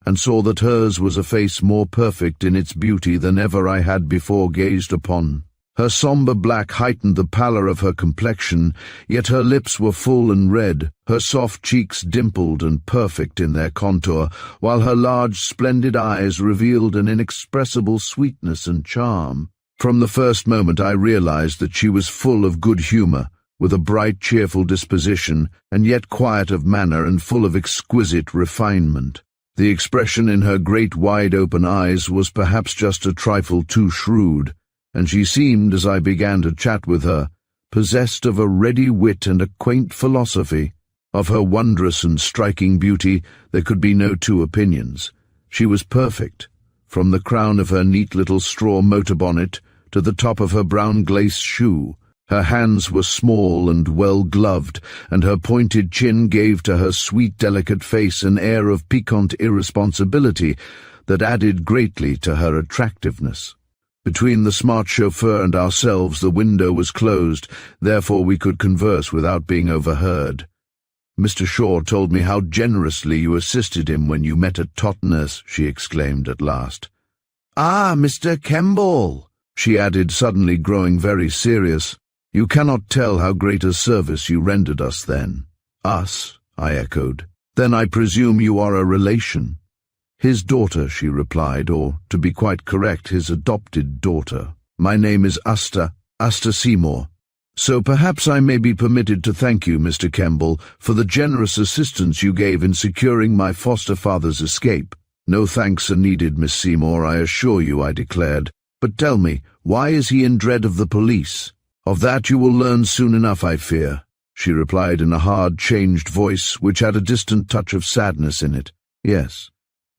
and saw that hers was a face more perfect in its beauty than ever I had before gazed upon. Her sombre black heightened the pallor of her complexion, yet her lips were full and red, her soft cheeks dimpled and perfect in their contour, while her large, splendid eyes revealed an inexpressible sweetness and charm. From the first moment I realized that she was full of good humor, with a bright, cheerful disposition, and yet quiet of manner and full of exquisite refinement. The expression in her great wide-open eyes was perhaps just a trifle too shrewd, and she seemed, as I began to chat with her, possessed of a ready wit and a quaint philosophy. Of her wondrous and striking beauty there could be no two opinions. She was perfect, from the crown of her neat little straw motor bonnet to the top of her brown glace shoe. Her hands were small and well-gloved, and her pointed chin gave to her sweet, delicate face an air of piquant irresponsibility that added greatly to her attractiveness. Between the smart chauffeur and ourselves the window was closed, therefore we could converse without being overheard. "Mr. Shaw told me how generously you assisted him when you met at Totnes," she exclaimed at last. "Ah, Mr. Kemble," she added, suddenly growing very serious. "You cannot tell how great a service you rendered us then." "Us?" I echoed. "Then I presume you are a relation." "His daughter," she replied, or, to be quite correct, his adopted daughter. "My name is Asta Seymour. So perhaps I may be permitted to thank you, Mr. Kemble, for the generous assistance you gave in securing my foster father's escape." "No thanks are needed, Miss Seymour, I assure you," I declared. "But tell me, why is he in dread of the police?" "Of that you will learn soon enough, I fear," she replied in a hard, changed voice which had a distant touch of sadness in it. "Yes.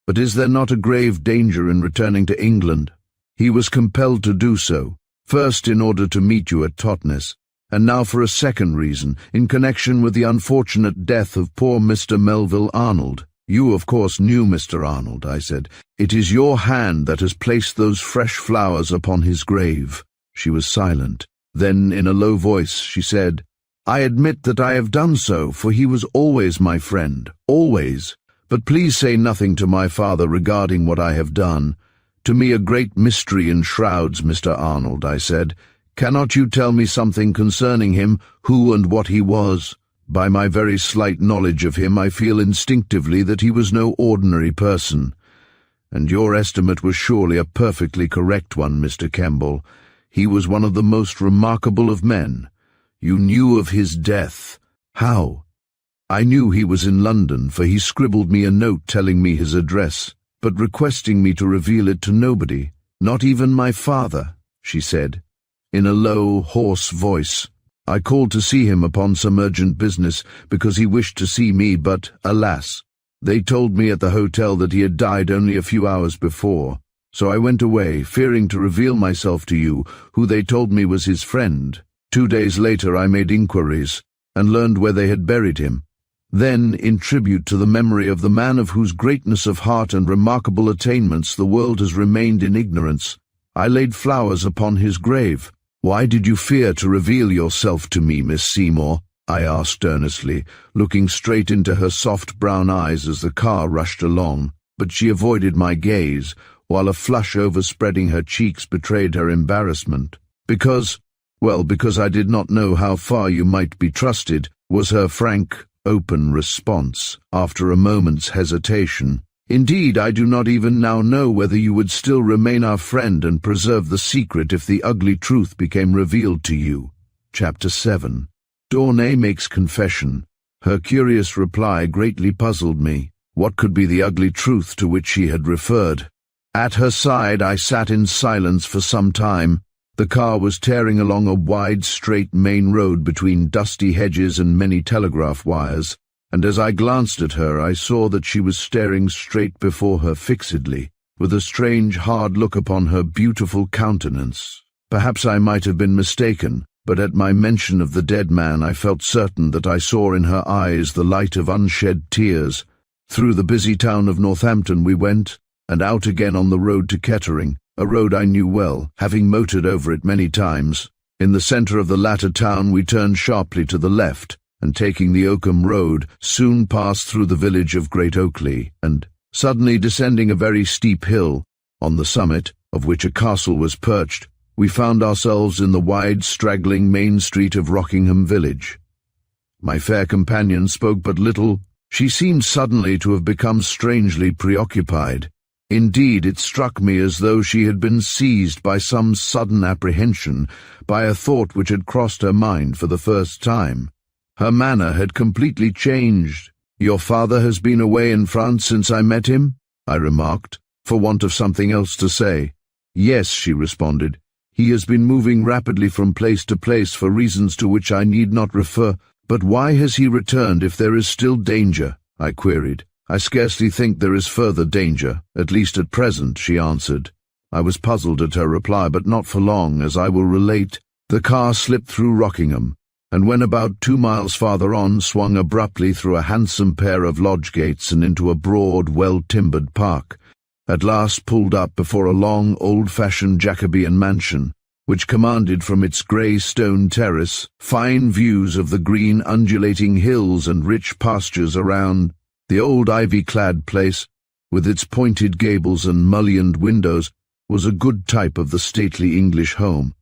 But is there not a grave danger in returning to England?" "He was compelled to do so, first in order to meet you at Totnes, And now for a second reason, in connection with the unfortunate death of poor Mr. Melville Arnold. You, of course, knew Mr. Arnold, I said. It is your hand that has placed those fresh flowers upon his grave. She was silent. Then, in a low voice, she said, I admit that I have done so, for he was always my friend, always. But please say nothing to my father regarding what I have done. To me a great mystery enshrouds Mr. Arnold, I said. Cannot you tell me something concerning him, who and what he was? By my very slight knowledge of him, I feel instinctively that he was no ordinary person. And your estimate was surely a perfectly correct one, Mr. Kemble. He was one of the most remarkable of men. You knew of his death. How? I knew he was in London, for he scribbled me a note telling me his address, but requesting me to reveal it to nobody, not even my father, she said, in a low, hoarse voice. I called to see him upon some urgent business, because he wished to see me, but, alas, they told me at the hotel that he had died only a few hours before. So I went away, fearing to reveal myself to you, who they told me was his friend. 2 days later I made inquiries, and learned where they had buried him. Then, in tribute to the memory of the man of whose greatness of heart and remarkable attainments the world has remained in ignorance, I laid flowers upon his grave. Why did you fear to reveal yourself to me, Miss Seymour? I asked earnestly, looking straight into her soft brown eyes as the car rushed along, but she avoided my gaze, while a flush overspreading her cheeks betrayed her embarrassment. Because I did not know how far you might be trusted, was her frank, open response, after a moment's hesitation. Indeed, I do not even now know whether you would still remain our friend and preserve the secret if the ugly truth became revealed to you. Chapter 7. D'Aunay makes confession. Her curious reply greatly puzzled me. What could be the ugly truth to which she had referred? At her side I sat in silence for some time. The car was tearing along a wide, straight main road between dusty hedges and many telegraph wires, and as I glanced at her I saw that she was staring straight before her fixedly, with a strange, hard look upon her beautiful countenance. Perhaps I might have been mistaken, but at my mention of the dead man I felt certain that I saw in her eyes the light of unshed tears. Through the busy town of Northampton we went, and out again on the road to Kettering, a road I knew well, having motored over it many times. In the centre of the latter town we turned sharply to the left, and taking the Oakham Road, soon passed through the village of Great Oakley, and, suddenly descending a very steep hill, on the summit of which a castle was perched, we found ourselves in the wide, straggling main street of Rockingham village. My fair companion spoke but little. She seemed suddenly to have become strangely preoccupied. Indeed, it struck me as though she had been seized by some sudden apprehension, by a thought which had crossed her mind for the first time. Her manner had completely changed. "Your father has been away in France since I met him?" I remarked, for want of something else to say. "Yes," she responded. "He has been moving rapidly from place to place for reasons to which I need not refer." "But why has he returned if there is still danger?" I queried. "I scarcely think there is further danger, at least at present," she answered. I was puzzled at her reply, but not for long, as I will relate. The car slipped through Rockingham, and when about 2 miles farther on, swung abruptly through a handsome pair of lodge gates and into a broad, well-timbered park. At last pulled up before a long, old-fashioned Jacobean mansion, which commanded from its grey stone terrace fine views of the green undulating hills and rich pastures around. The old ivy-clad place, with its pointed gables and mullioned windows, was a good type of the stately English home,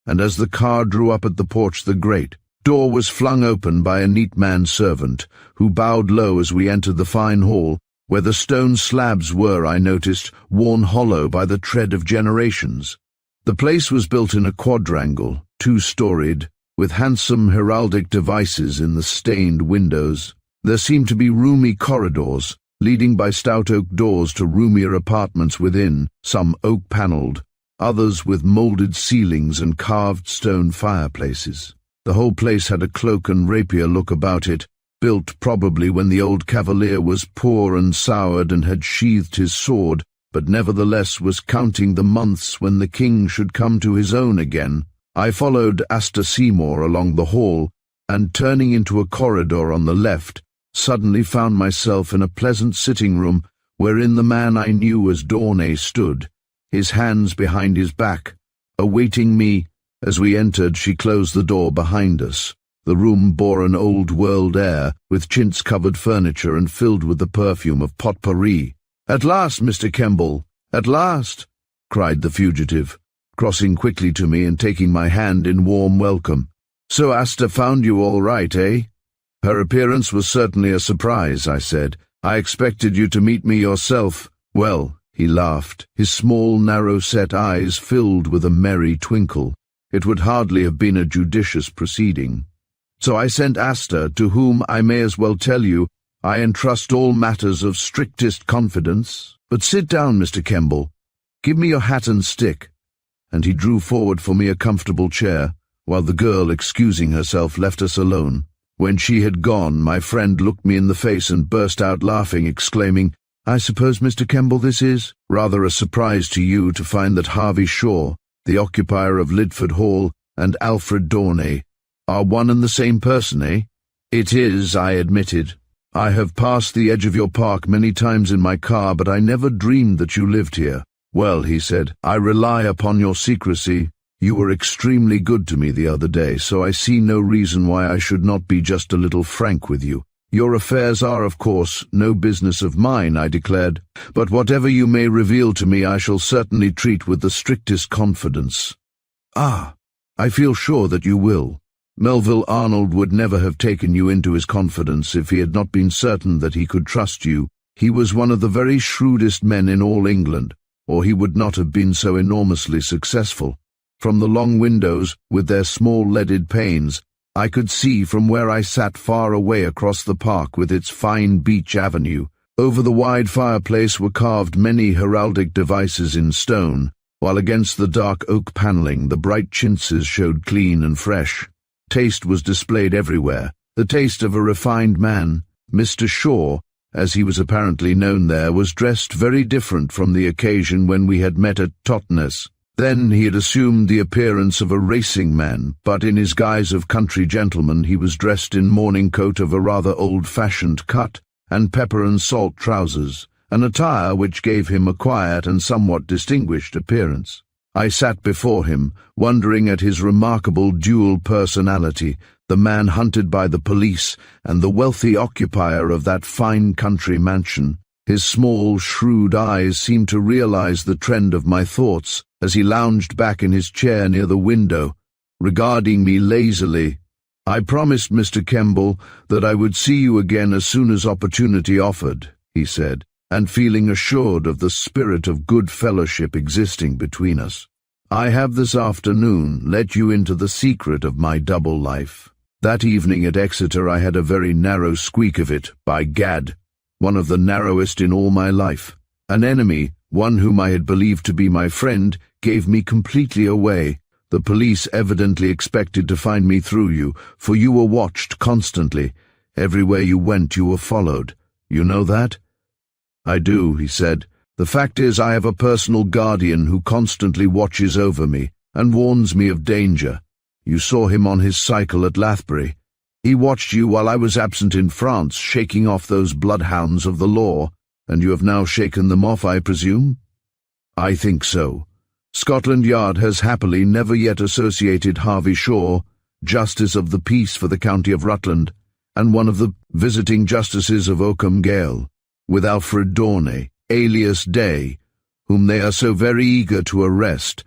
and as the car drew up at the porch the great door was flung open by a neat man-servant, who bowed low as we entered the fine hall, where the stone slabs were, I noticed, worn hollow by the tread of generations. The place was built in a quadrangle, 2-storied, with handsome heraldic devices in the stained windows. There seemed to be roomy corridors, leading by stout oak doors to roomier apartments within, some oak-panelled, others with moulded ceilings and carved stone fireplaces. The whole place had a cloak and rapier look about it, built probably when the old cavalier was poor and soured and had sheathed his sword, but nevertheless was counting the months when the king should come to his own again. I followed Asta Seymour along the hall, and turning into a corridor on the left, suddenly found myself in a pleasant sitting room wherein the man I knew as Dawnay stood, his hands behind his back, awaiting me. As we entered, she closed the door behind us. The room bore an old-world air, with chintz-covered furniture and filled with the perfume of potpourri. "At last, Mr. Kemble, at last!" cried the fugitive, crossing quickly to me and taking my hand in warm welcome. "So Asta found you all right, eh?" "Her appearance was certainly a surprise," I said. "I expected you to meet me yourself." "Well," he laughed, his small, narrow-set eyes filled with a merry twinkle. "It would hardly have been a judicious proceeding. So I sent Asta, to whom, I may as well tell you, I entrust all matters of strictest confidence. But sit down, Mr. Kemble. Give me your hat and stick." And he drew forward for me a comfortable chair, while the girl, excusing herself, left us alone. When she had gone, my friend looked me in the face and burst out laughing, exclaiming, "I suppose, Mr. Kemble, this is rather a surprise to you to find that Harvey Shaw, the occupier of Lidford Hall, and Alfred Dawnay are one and the same person, eh?" "It is," I admitted. "I have passed the edge of your park many times in my car, but I never dreamed that you lived here." "Well," he said, "I rely upon your secrecy. You were extremely good to me the other day, so I see no reason why I should not be just a little frank with you." "Your affairs are, of course, no business of mine," I declared, "but whatever you may reveal to me I shall certainly treat with the strictest confidence." "Ah, I feel sure that you will. Melville Arnold would never have taken you into his confidence if he had not been certain that he could trust you. He was one of the very shrewdest men in all England, or he would not have been so enormously successful. From the long windows, with their small leaded panes, I could see from where I sat far away across the park with its fine beech avenue. Over the wide fireplace were carved many heraldic devices in stone, while against the dark oak panelling the bright chintzes showed clean and fresh. Taste was displayed everywhere, the taste of a refined man. Mr. Shaw, as he was apparently known there, was dressed very different from the occasion when we had met at Totnes. Then he had assumed the appearance of a racing man, but in his guise of country gentleman he was dressed in morning coat of a rather old-fashioned cut, and pepper and salt trousers, an attire which gave him a quiet and somewhat distinguished appearance. I sat before him, wondering at his remarkable dual personality, the man hunted by the police and the wealthy occupier of that fine country mansion. His small, shrewd eyes seemed to realize the trend of my thoughts as he lounged back in his chair near the window, regarding me lazily. "I promised Mr. Kemble that I would see you again as soon as opportunity offered," he said, and feeling assured of the spirit of good fellowship existing between us. "I have this afternoon let you into the secret of my double life. That evening at Exeter I had a very narrow squeak of it, by gad, one of the narrowest in all my life. An enemy, one whom I had believed to be my friend, gave me completely away. The police evidently expected to find me through you, for you were watched constantly. Everywhere you went you were followed. You know that?" "I do," he said. "The fact is I have a personal guardian who constantly watches over me and warns me of danger. You saw him on his cycle at Lathbury. He watched you while I was absent in France, shaking off those bloodhounds of the law, and you have now shaken them off, I presume?" "I think so. Scotland Yard has happily never yet associated Harvey Shaw, Justice of the Peace for the County of Rutland, and one of the visiting justices of Oakham Gaol, with Alfred Dawnay, alias Day, whom they are so very eager to arrest,"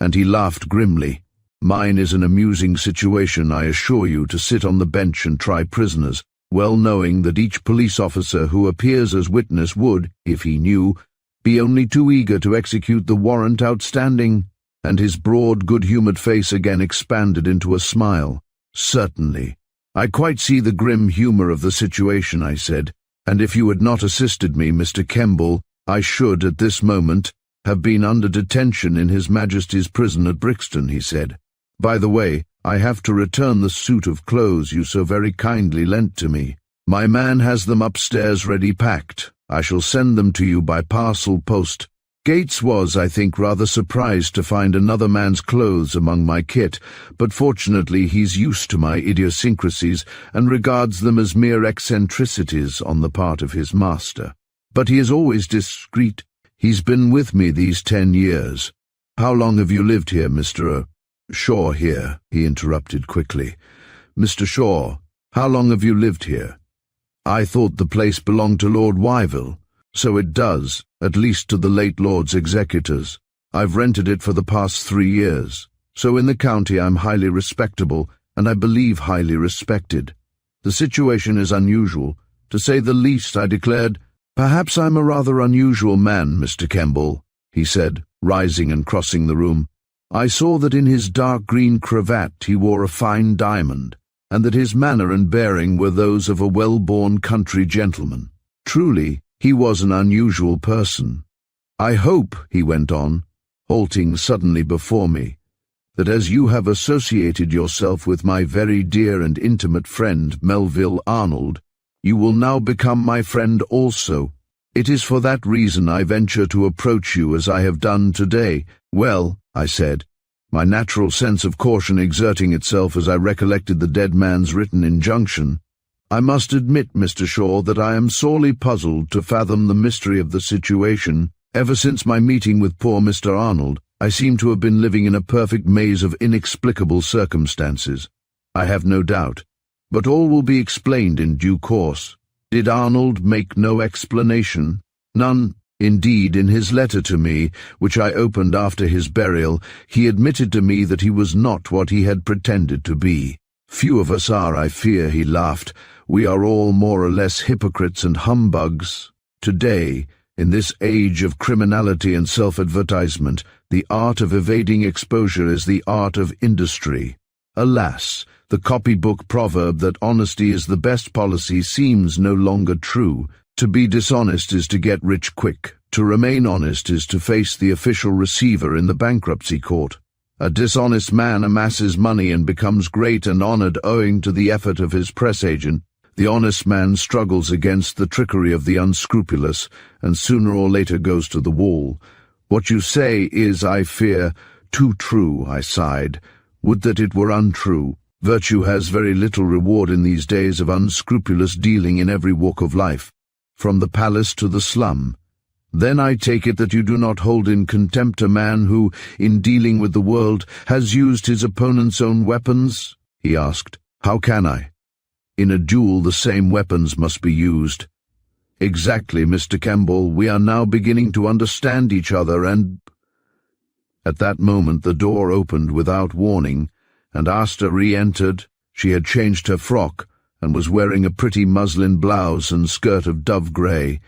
and he laughed grimly. "Mine is an amusing situation, I assure you, to sit on the bench and try prisoners, well knowing that each police officer who appears as witness would, if he knew, be only too eager to execute the warrant outstanding." And his broad, good-humoured face again expanded into a smile. "Certainly. I quite see the grim humour of the situation," I said, "and if you had not assisted me, Mr. Kemble, I should, at this moment, have been under detention in His Majesty's prison at Brixton," he said. "By the way, I have to return the suit of clothes you so very kindly lent to me. My man has them upstairs ready packed. I shall send them to you by parcel post. Gates was, I think, rather surprised to find another man's clothes among my kit, but fortunately he's used to my idiosyncrasies and regards them as mere eccentricities on the part of his master. But he is always discreet. He's been with me these 10 years. How long have you lived here, Mr. Shaw here, he interrupted quickly. Mr. Shaw, how long have you lived here? I thought the place belonged to Lord Wyville. So it does, at least to the late Lord's executors. I've rented it for the past 3 years. So in the county I'm highly respectable, and I believe highly respected. The situation is unusual. To say the least, I declared. Perhaps I'm a rather unusual man, Mr. Kemble, he said, rising and crossing the room. I saw that in his dark green cravat he wore a fine diamond, and that his manner and bearing were those of a well-born country gentleman. Truly, he was an unusual person. I hope, he went on, halting suddenly before me, that as you have associated yourself with my very dear and intimate friend Melville Arnold, you will now become my friend also. It is for that reason I venture to approach you as I have done today. Well, I said, my natural sense of caution exerting itself as I recollected the dead man's written injunction, I must admit, Mr. Shaw, that I am sorely puzzled to fathom the mystery of the situation. Ever since my meeting with poor Mr. Arnold, I seem to have been living in a perfect maze of inexplicable circumstances. I have no doubt, but all will be explained in due course. Did Arnold make no explanation? None. Indeed, in his letter to me, which I opened after his burial, he admitted to me that he was not what he had pretended to be. Few of us are, I fear, he laughed. We are all more or less hypocrites and humbugs. Today, in this age of criminality and self-advertisement, the art of evading exposure is the art of industry. Alas, the copybook proverb that honesty is the best policy seems no longer true. To be dishonest is to get rich quick. To remain honest is to face the official receiver in the bankruptcy court. A dishonest man amasses money and becomes great and honored owing to the effort of his press agent. The honest man struggles against the trickery of the unscrupulous, and sooner or later goes to the wall. What you say is, I fear, too true, I sighed. Would that it were untrue. Virtue has very little reward in these days of unscrupulous dealing in every walk of life, from the palace to the slum. Then I take it that you do not hold in contempt a man who, in dealing with the world, has used his opponent's own weapons? He asked. How can I? In a duel the same weapons must be used. Exactly, Mr. Kemble. We are now beginning to understand each other and— At that moment the door opened without warning, and Asta re-entered. She had changed her frock, and was wearing a pretty muslin blouse and skirt of dove grey.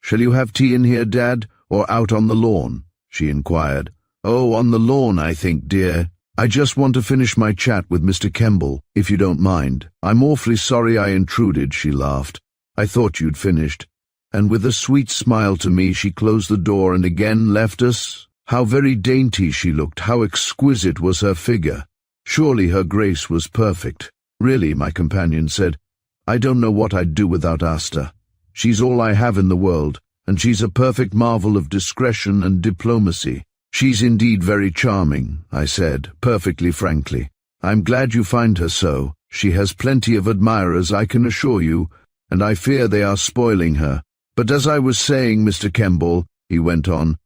"Shall you have tea in here, Dad, or out on the lawn?" she inquired. "Oh, on the lawn, I think, dear. I just want to finish my chat with Mr. Kemble, if you don't mind. I'm awfully sorry I intruded," she laughed. "I thought you'd finished." And with a sweet smile to me she closed the door and again left us. How very dainty she looked, how exquisite was her figure. Surely her grace was perfect. "Really," my companion said, "I don't know what I'd do without Asta. She's all I have in the world, and she's a perfect marvel of discretion and diplomacy." "She's indeed very charming," I said, perfectly frankly. "I'm glad you find her so. She has plenty of admirers, I can assure you, and I fear they are spoiling her. But as I was saying, Mr. Kemble," he went on,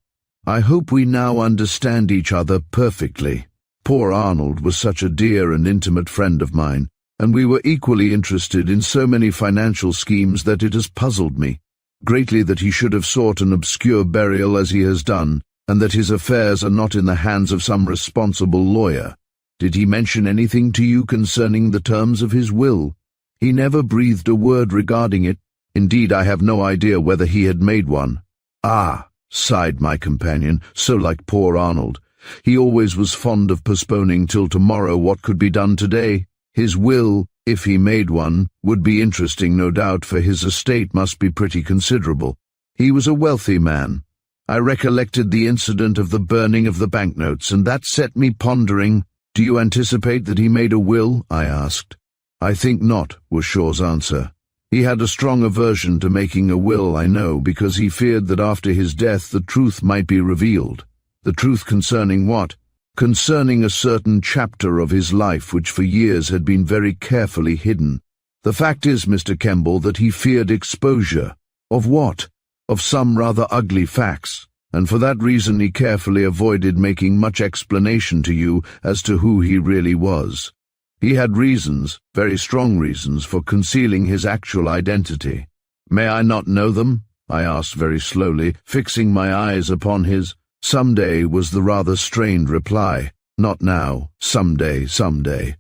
"I hope we now understand each other perfectly. Poor Arnold was such a dear and intimate friend of mine, and we were equally interested in so many financial schemes that it has puzzled me greatly that he should have sought an obscure burial as he has done, and that his affairs are not in the hands of some responsible lawyer. Did he mention anything to you concerning the terms of his will?" "He never breathed a word regarding it. Indeed, I have no idea whether he had made one." "Ah," sighed my companion, "so like poor Arnold. He always was fond of postponing till tomorrow what could be done today. His will, if he made one, would be interesting, no doubt, for his estate must be pretty considerable. He was a wealthy man. I recollected the incident of the burning of the banknotes, and that set me pondering. "Do you anticipate that he made a will?" I asked. "I think not," was Shaw's answer. He had a strong aversion to making a will, I know, because he feared that after his death the truth might be revealed. The truth concerning what? Concerning a certain chapter of his life which for years had been very carefully hidden. The fact is, Mr. Kemble, that he feared exposure. Of what? Of some rather ugly facts, and for that reason he carefully avoided making much explanation to you as to who he really was. He had reasons, very strong reasons, for concealing his actual identity. May I not know them? I asked very slowly, fixing my eyes upon his. Someday was the rather strained reply. Not now. Someday, someday.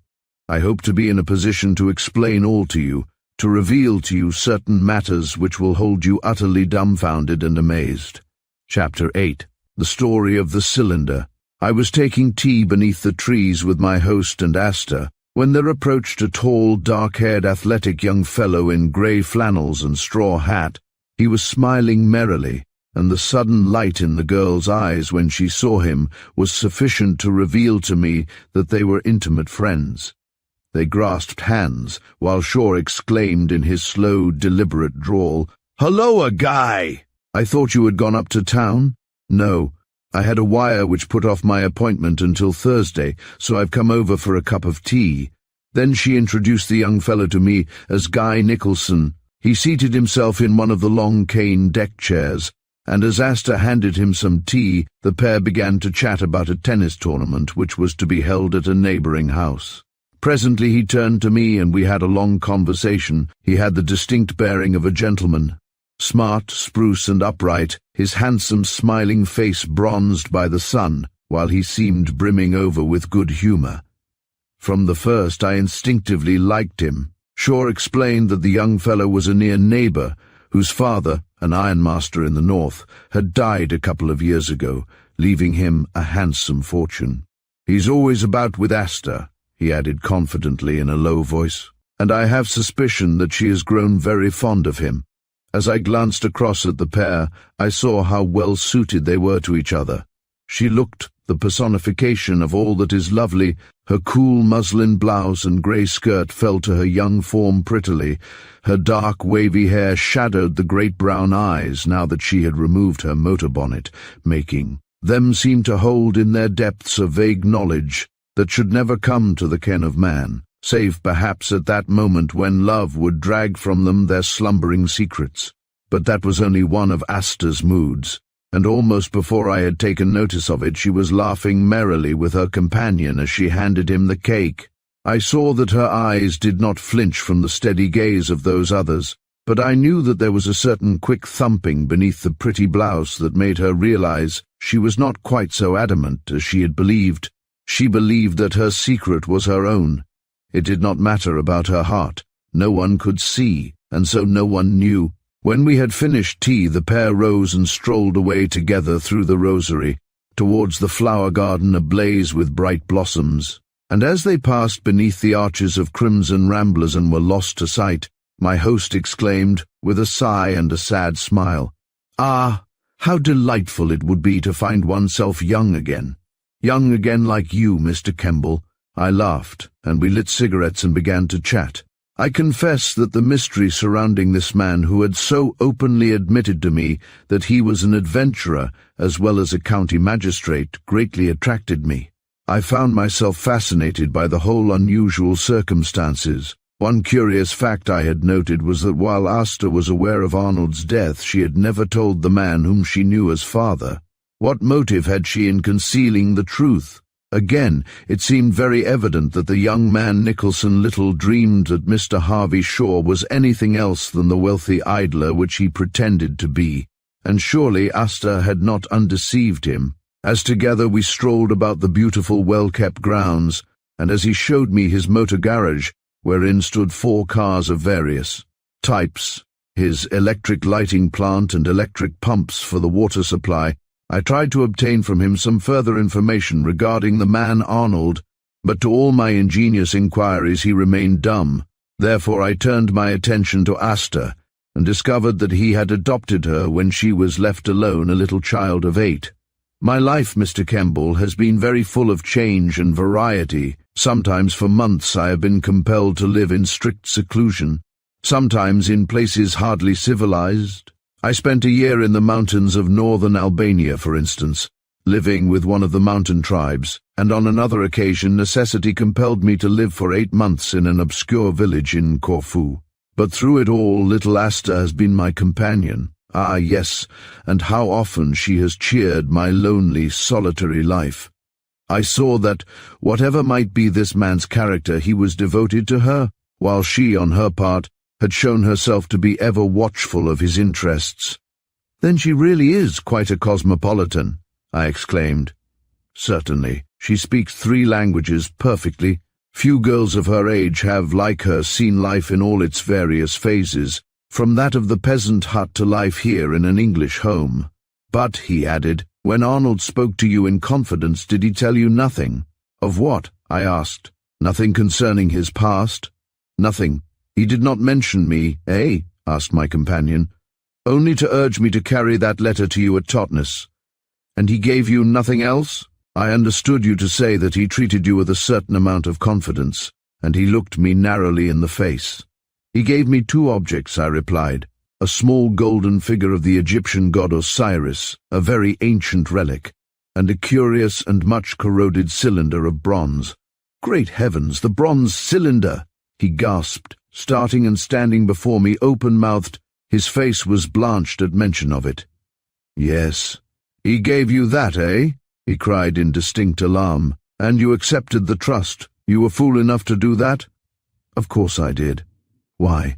I hope to be in a position to explain all to you, to reveal to you certain matters which will hold you utterly dumbfounded and amazed. Chapter 8. The Story of the Cylinder. I was taking tea beneath the trees with my host and Asta, when there approached a tall, dark-haired, athletic young fellow in grey flannels and straw hat. He was smiling merrily, and the sudden light in the girl's eyes when she saw him was sufficient to reveal to me that they were intimate friends. They grasped hands, while Shaw exclaimed in his slow, deliberate drawl, "Hulloa, Guy! I thought you had gone up to town?" "No. I had a wire which put off my appointment until Thursday, so I've come over for a cup of tea." Then she introduced the young fellow to me as Guy Nicholson. He seated himself in one of the long cane deck chairs, and as Asta handed him some tea, the pair began to chat about a tennis tournament which was to be held at a neighbouring house. Presently he turned to me and we had a long conversation. He had the distinct bearing of a gentleman. Smart, spruce and upright, his handsome smiling face bronzed by the sun, while he seemed brimming over with good humour. From the first I instinctively liked him. Shaw explained that the young fellow was a near neighbour, whose father, an ironmaster in the north, had died a couple of years ago, leaving him a handsome fortune. "He's always about with Asta," he added confidently in a low voice, "and I have suspicion that she has grown very fond of him." As I glanced across at the pair, I saw how well suited they were to each other. She looked the personification of all that is lovely. Her cool muslin blouse and grey skirt fell to her young form prettily. Her dark, wavy hair shadowed the great brown eyes now that she had removed her motor bonnet, making them seem to hold in their depths a vague knowledge that should never come to the ken of man, save perhaps at that moment when love would drag from them their slumbering secrets. But that was only one of Asta's moods, and almost before I had taken notice of it she was laughing merrily with her companion as she handed him the cake. I saw that her eyes did not flinch from the steady gaze of those others, but I knew that there was a certain quick thumping beneath the pretty blouse that made her realize she was not quite so adamant as she had believed. She believed that her secret was her own. It did not matter about her heart. No one could see, and so no one knew. When we had finished tea, the pair rose and strolled away together through the rosery, towards the flower garden ablaze with bright blossoms. And as they passed beneath the arches of crimson ramblers and were lost to sight, my host exclaimed, with a sigh and a sad smile, "Ah, how delightful it would be to find oneself young again. Young again like you, Mr. Kemble." I laughed, and we lit cigarettes and began to chat. I confess that the mystery surrounding this man who had so openly admitted to me that he was an adventurer as well as a county magistrate greatly attracted me. I found myself fascinated by the whole unusual circumstances. One curious fact I had noted was that while Asta was aware of Arnold's death, she had never told the man whom she knew as father. What motive had she in concealing the truth? Again, it seemed very evident that the young man Nicholson little dreamed that Mr. Harvey Shaw was anything else than the wealthy idler which he pretended to be, and surely Asta had not undeceived him. As together we strolled about the beautiful, well-kept grounds, and as he showed me his motor garage, wherein stood 4 cars of various types, his electric lighting plant and electric pumps for the water supply, I tried to obtain from him some further information regarding the man Arnold, but to all my ingenious inquiries he remained dumb. Therefore I turned my attention to Asta, and discovered that he had adopted her when she was left alone, a little child of 8. My life, Mr. Kemble, has been very full of change and variety. Sometimes for months I have been compelled to live in strict seclusion. sometimes in places hardly civilized. I spent a year in the mountains of northern Albania, for instance, living with one of the mountain tribes, and on another occasion necessity compelled me to live for 8 months in an obscure village in Corfu. But through it all, little Asta has been my companion. Ah, yes, and how often she has cheered my lonely, solitary life. I saw that, whatever might be this man's character, he was devoted to her, while she, on her part, had shown herself to be ever watchful of his interests. "Then she really is quite a cosmopolitan," I exclaimed. "Certainly. She speaks 3 languages perfectly. Few girls of her age have, like her, seen life in all its various phases, from that of the peasant hut to life here in an English home. But," he added, "when Arnold spoke to you in confidence, did he tell you nothing?" "Of what?" I asked. "Nothing concerning his past?" "Nothing. He did not mention me, eh?" asked my companion. "Only to urge me to carry that letter to you at Totnes." "And he gave you nothing else?" "I understood you to say that he treated you with a certain amount of confidence," and he looked me narrowly in the face. "He gave me 2 objects," I replied. "A small golden figure of the Egyptian god Osiris, a very ancient relic, and a curious and much corroded cylinder of bronze." "Great heavens, the bronze cylinder!" he gasped, starting and standing before me open-mouthed. His face was blanched at mention of it. "Yes. He gave you that, eh?" he cried in distinct alarm. "And you accepted the trust? You were fool enough to do that?" "Of course I did." "Why,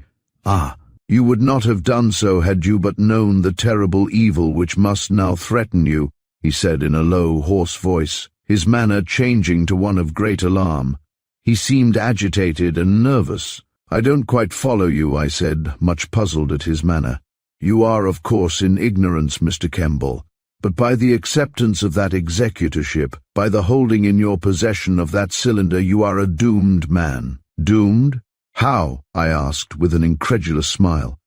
you would not have done so had you but known the terrible evil which must now threaten you," he said in a low, hoarse voice, his manner changing to one of great alarm. He seemed agitated and nervous. "I don't quite follow you," I said, much puzzled at his manner. "You are, of course, in ignorance, Mr. Kemble, but by the acceptance of that executorship, by the holding in your possession of that cylinder, you are a doomed man." "Doomed? How?" I asked, with an incredulous smile.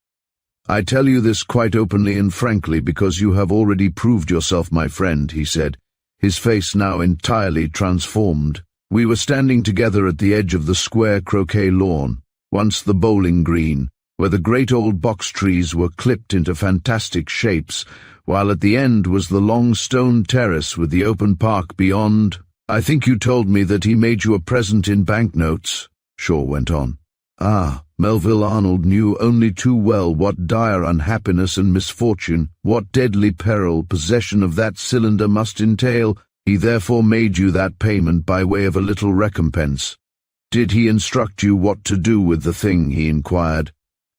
"I tell you this quite openly and frankly because you have already proved yourself my friend," he said, his face now entirely transformed. "We were standing together at the edge of the square croquet lawn, once the bowling green, where the great old box trees were clipped into fantastic shapes, while at the end was the long stone terrace with the open park beyond. I think you told me that he made you a present in banknotes," Shaw went on. Melville Arnold knew only too well what dire unhappiness and misfortune, what deadly peril possession of that cylinder must entail. He therefore made you that payment by way of a little recompense. "Did he instruct you what to do with the thing?" he inquired.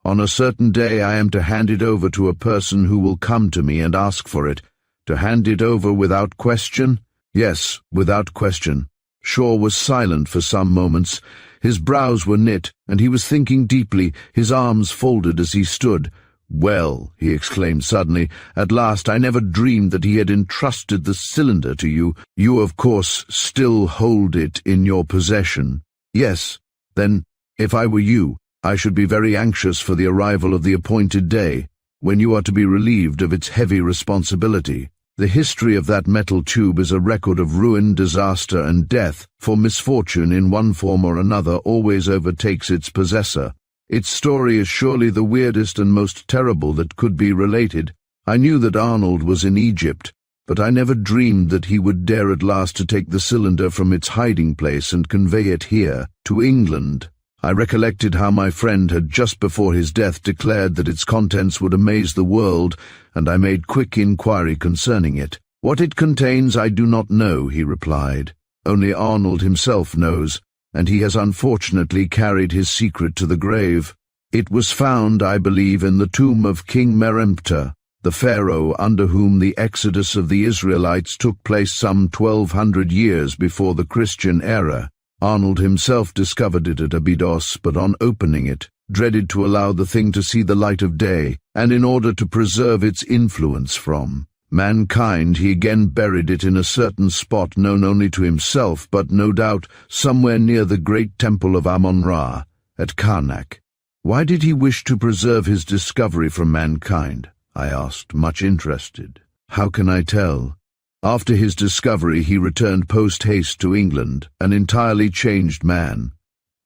"On a certain day I am to hand it over to a person who will come to me and ask for it. To hand it over without question?" "Yes, without question." Shaw was silent for some moments. His brows were knit, and he was thinking deeply, his arms folded as he stood. "Well," he exclaimed suddenly, "at last I never dreamed that he had entrusted the cylinder to you. You, of course, still hold it in your possession?" "Yes." "Then, if I were you, I should be very anxious for the arrival of the appointed day, when you are to be relieved of its heavy responsibility. The history of that metal tube is a record of ruin, disaster, and death, for misfortune in one form or another always overtakes its possessor. Its story is surely the weirdest and most terrible that could be related. I knew that Arnold was in Egypt, but I never dreamed that he would dare at last to take the cylinder from its hiding place and convey it here, to England. I recollected how my friend had just before his death declared that its contents would amaze the world, and I made quick inquiry concerning it. "What it contains I do not know," he replied. "Only Arnold himself knows, and he has unfortunately carried his secret to the grave. It was found, I believe, in the tomb of King Meremptah, the pharaoh under whom the exodus of the Israelites took place some 1200 years before the Christian era. Arnold himself discovered it at Abydos, but on opening it, dreaded to allow the thing to see the light of day, and in order to preserve its influence from mankind, he again buried it in a certain spot known only to himself, but no doubt somewhere near the great temple of Amun-Ra, at Karnak." "Why did he wish to preserve his discovery from mankind?" I asked, much interested. "How can I tell? After his discovery he returned post-haste to England, an entirely changed man.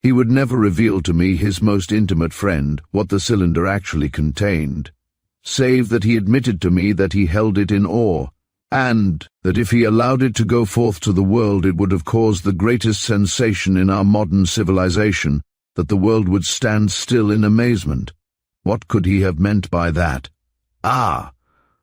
He would never reveal to me, his most intimate friend, what the cylinder actually contained, save that he admitted to me that he held it in awe, and that if he allowed it to go forth to the world it would have caused the greatest sensation in our modern civilization, that the world would stand still in amazement. What could he have meant by that? "Ah,"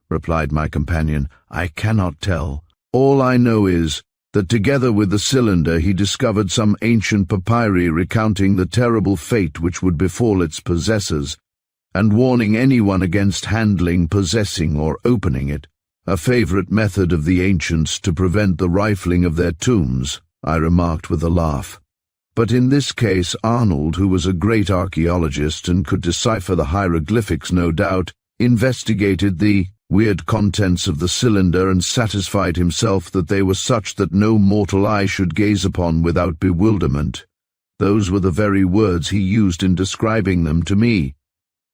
replied my companion, "I cannot tell. All I know is that together with the cylinder he discovered some ancient papyri recounting the terrible fate which would befall its possessors, and warning anyone against handling, possessing, or opening it, a favorite method of the ancients to prevent the rifling of their tombs," I remarked with a laugh. But in this case Arnold, who was a great archaeologist and could decipher the hieroglyphics no doubt, investigated the weird contents of the cylinder and satisfied himself that they were such that no mortal eye should gaze upon without bewilderment. Those were the very words he used in describing them to me.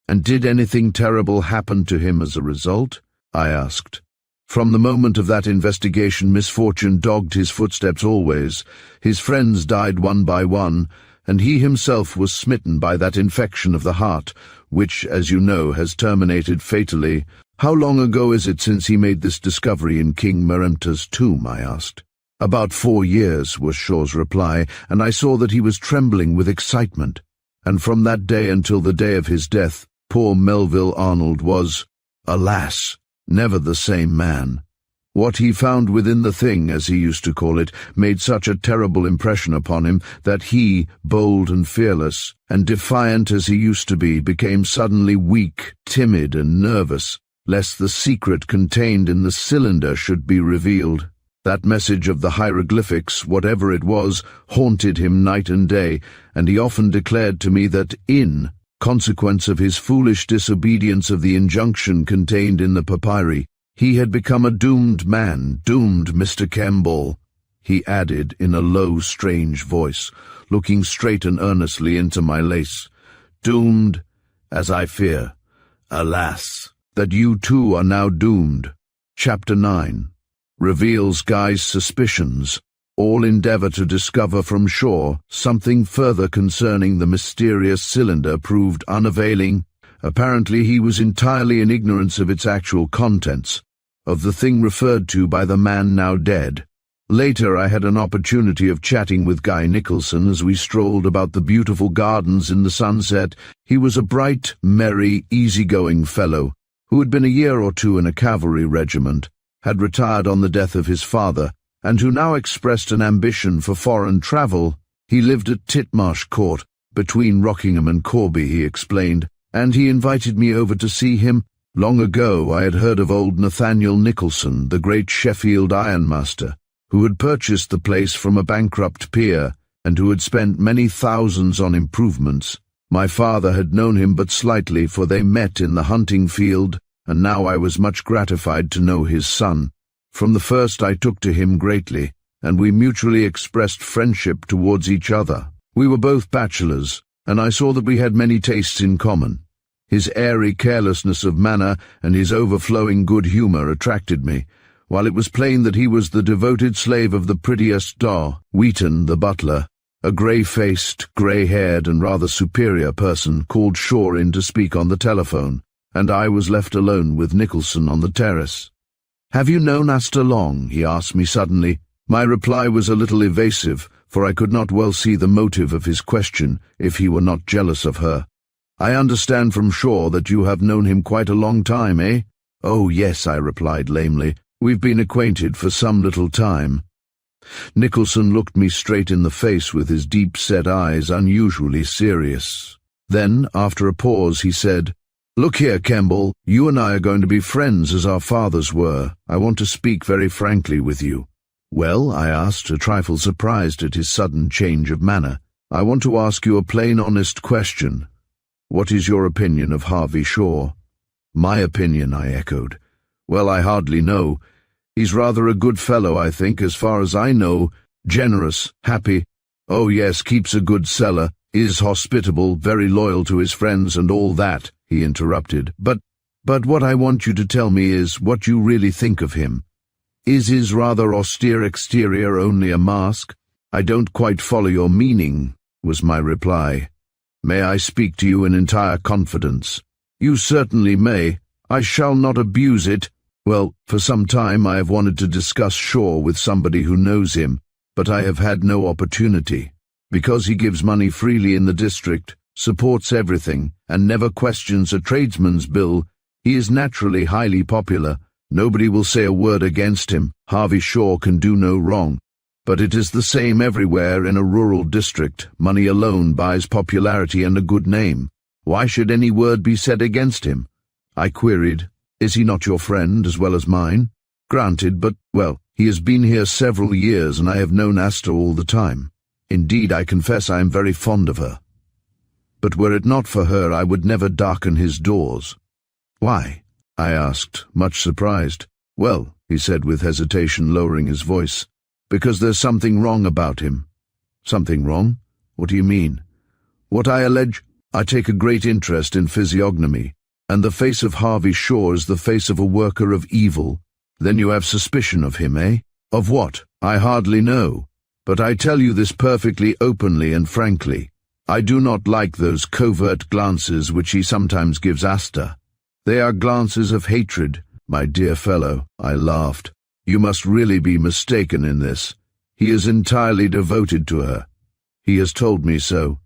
"And did anything terrible happen to him as a result?" I asked. From the moment of that investigation misfortune dogged his footsteps always. His friends died one by one, and he himself was smitten by that infection of the heart, which, as you know, has terminated fatally. "How long ago is it since he made this discovery in King Meremta's tomb?" I asked. "About 4 years," was Shaw's reply, and I saw that he was trembling with excitement. And from that day until the day of his death, poor Melville Arnold was, alas, never the same man. What he found within the thing, as he used to call it, made such a terrible impression upon him that he, bold and fearless, and defiant as he used to be, became suddenly weak, timid, and nervous, lest the secret contained in the cylinder should be revealed. That message of the hieroglyphics, whatever it was, haunted him night and day, and he often declared to me that in consequence of his foolish disobedience of the injunction contained in the papyri, he had become a doomed man, doomed, Mr. Kemble, he added in a low, strange voice, looking straight and earnestly into my face. "Doomed, as I fear, alas, that you too are now doomed." Chapter 9 reveals Guy's suspicions. All endeavor to discover from Shaw something further concerning the mysterious cylinder proved unavailing. Apparently he was entirely in ignorance of its actual contents, of the thing referred to by the man now dead. Later I had an opportunity of chatting with Guy Nicholson as we strolled about the beautiful gardens in the sunset. He was a bright, merry, easy-going fellow, who had been a year or two in a cavalry regiment, had retired on the death of his father, and who now expressed an ambition for foreign travel. He lived at Titmarsh Court, between Rockingham and Corby, he explained, and he invited me over to see him. Long ago I had heard of old Nathaniel Nicholson, the great Sheffield ironmaster, who had purchased the place from a bankrupt peer, and who had spent many thousands on improvements. My father had known him but slightly, for they met in the hunting field, and now I was much gratified to know his son. From the first I took to him greatly, and we mutually expressed friendship towards each other. We were both bachelors, and I saw that we had many tastes in common. His airy carelessness of manner and his overflowing good humour attracted me, while it was plain that he was the devoted slave of the prettiest Wheaton, the butler, a grey-faced, grey-haired and rather superior person, called Shaw in to speak on the telephone, and I was left alone with Nicholson on the terrace. "Have you known Asta long?" he asked me suddenly. My reply was a little evasive, for I could not well see the motive of his question, if he were not jealous of her. "I understand from Shaw that you have known him quite a long time, eh?" "Oh, yes," I replied lamely. "We've been acquainted for some little time." Nicholson looked me straight in the face with his deep-set eyes, unusually serious. Then, after a pause, he said, "Look here, Kemble, you and I are going to be friends as our fathers were. I want to speak very frankly with you." "Well?" I asked, a trifle surprised at his sudden change of manner. "I want to ask you a plain, honest question. What is your opinion of Harvey Shaw?" "My opinion," I echoed. "Well, I hardly know. He's rather a good fellow, I think, as far as I know. Generous, happy. Oh, yes, keeps a good cellar, is hospitable, very loyal to his friends and all that," he interrupted. But what I want you to tell me is what you really think of him. Is his rather austere exterior only a mask? I don't quite follow your meaning." was my reply. "May I speak to you in entire confidence?" "You certainly may. I shall not abuse it." "Well, for some time I have wanted to discuss Shaw with somebody who knows him, but I have had no opportunity. Because he gives money freely in the district, supports everything, and never questions a tradesman's bill, he is naturally highly popular. Nobody will say a word against him. Harvey Shaw can do no wrong. But it is the same everywhere in a rural district. Money alone buys popularity and a good name. Why should any word be said against him?" I queried. "Is he not your friend as well as mine?" "Granted, but, well, he has been here several years and I have known Asta all the time. Indeed, I confess I am very fond of her. But were it not for her, I would never darken his doors." "Why?" I asked, much surprised. "Well," he said with hesitation, lowering his voice, "because there's something wrong about him." "Something wrong? What do you mean?" "What I allege. I take a great interest in physiognomy, and the face of Harvey Shaw is the face of a worker of evil." "Then you have suspicion of him, eh?" "Of what? I hardly know. But I tell you this perfectly openly and frankly. I do not like those covert glances which he sometimes gives Asta. They are glances of hatred." "My dear fellow," I laughed, "you must really be mistaken in this. He is entirely devoted to her. He has told me so."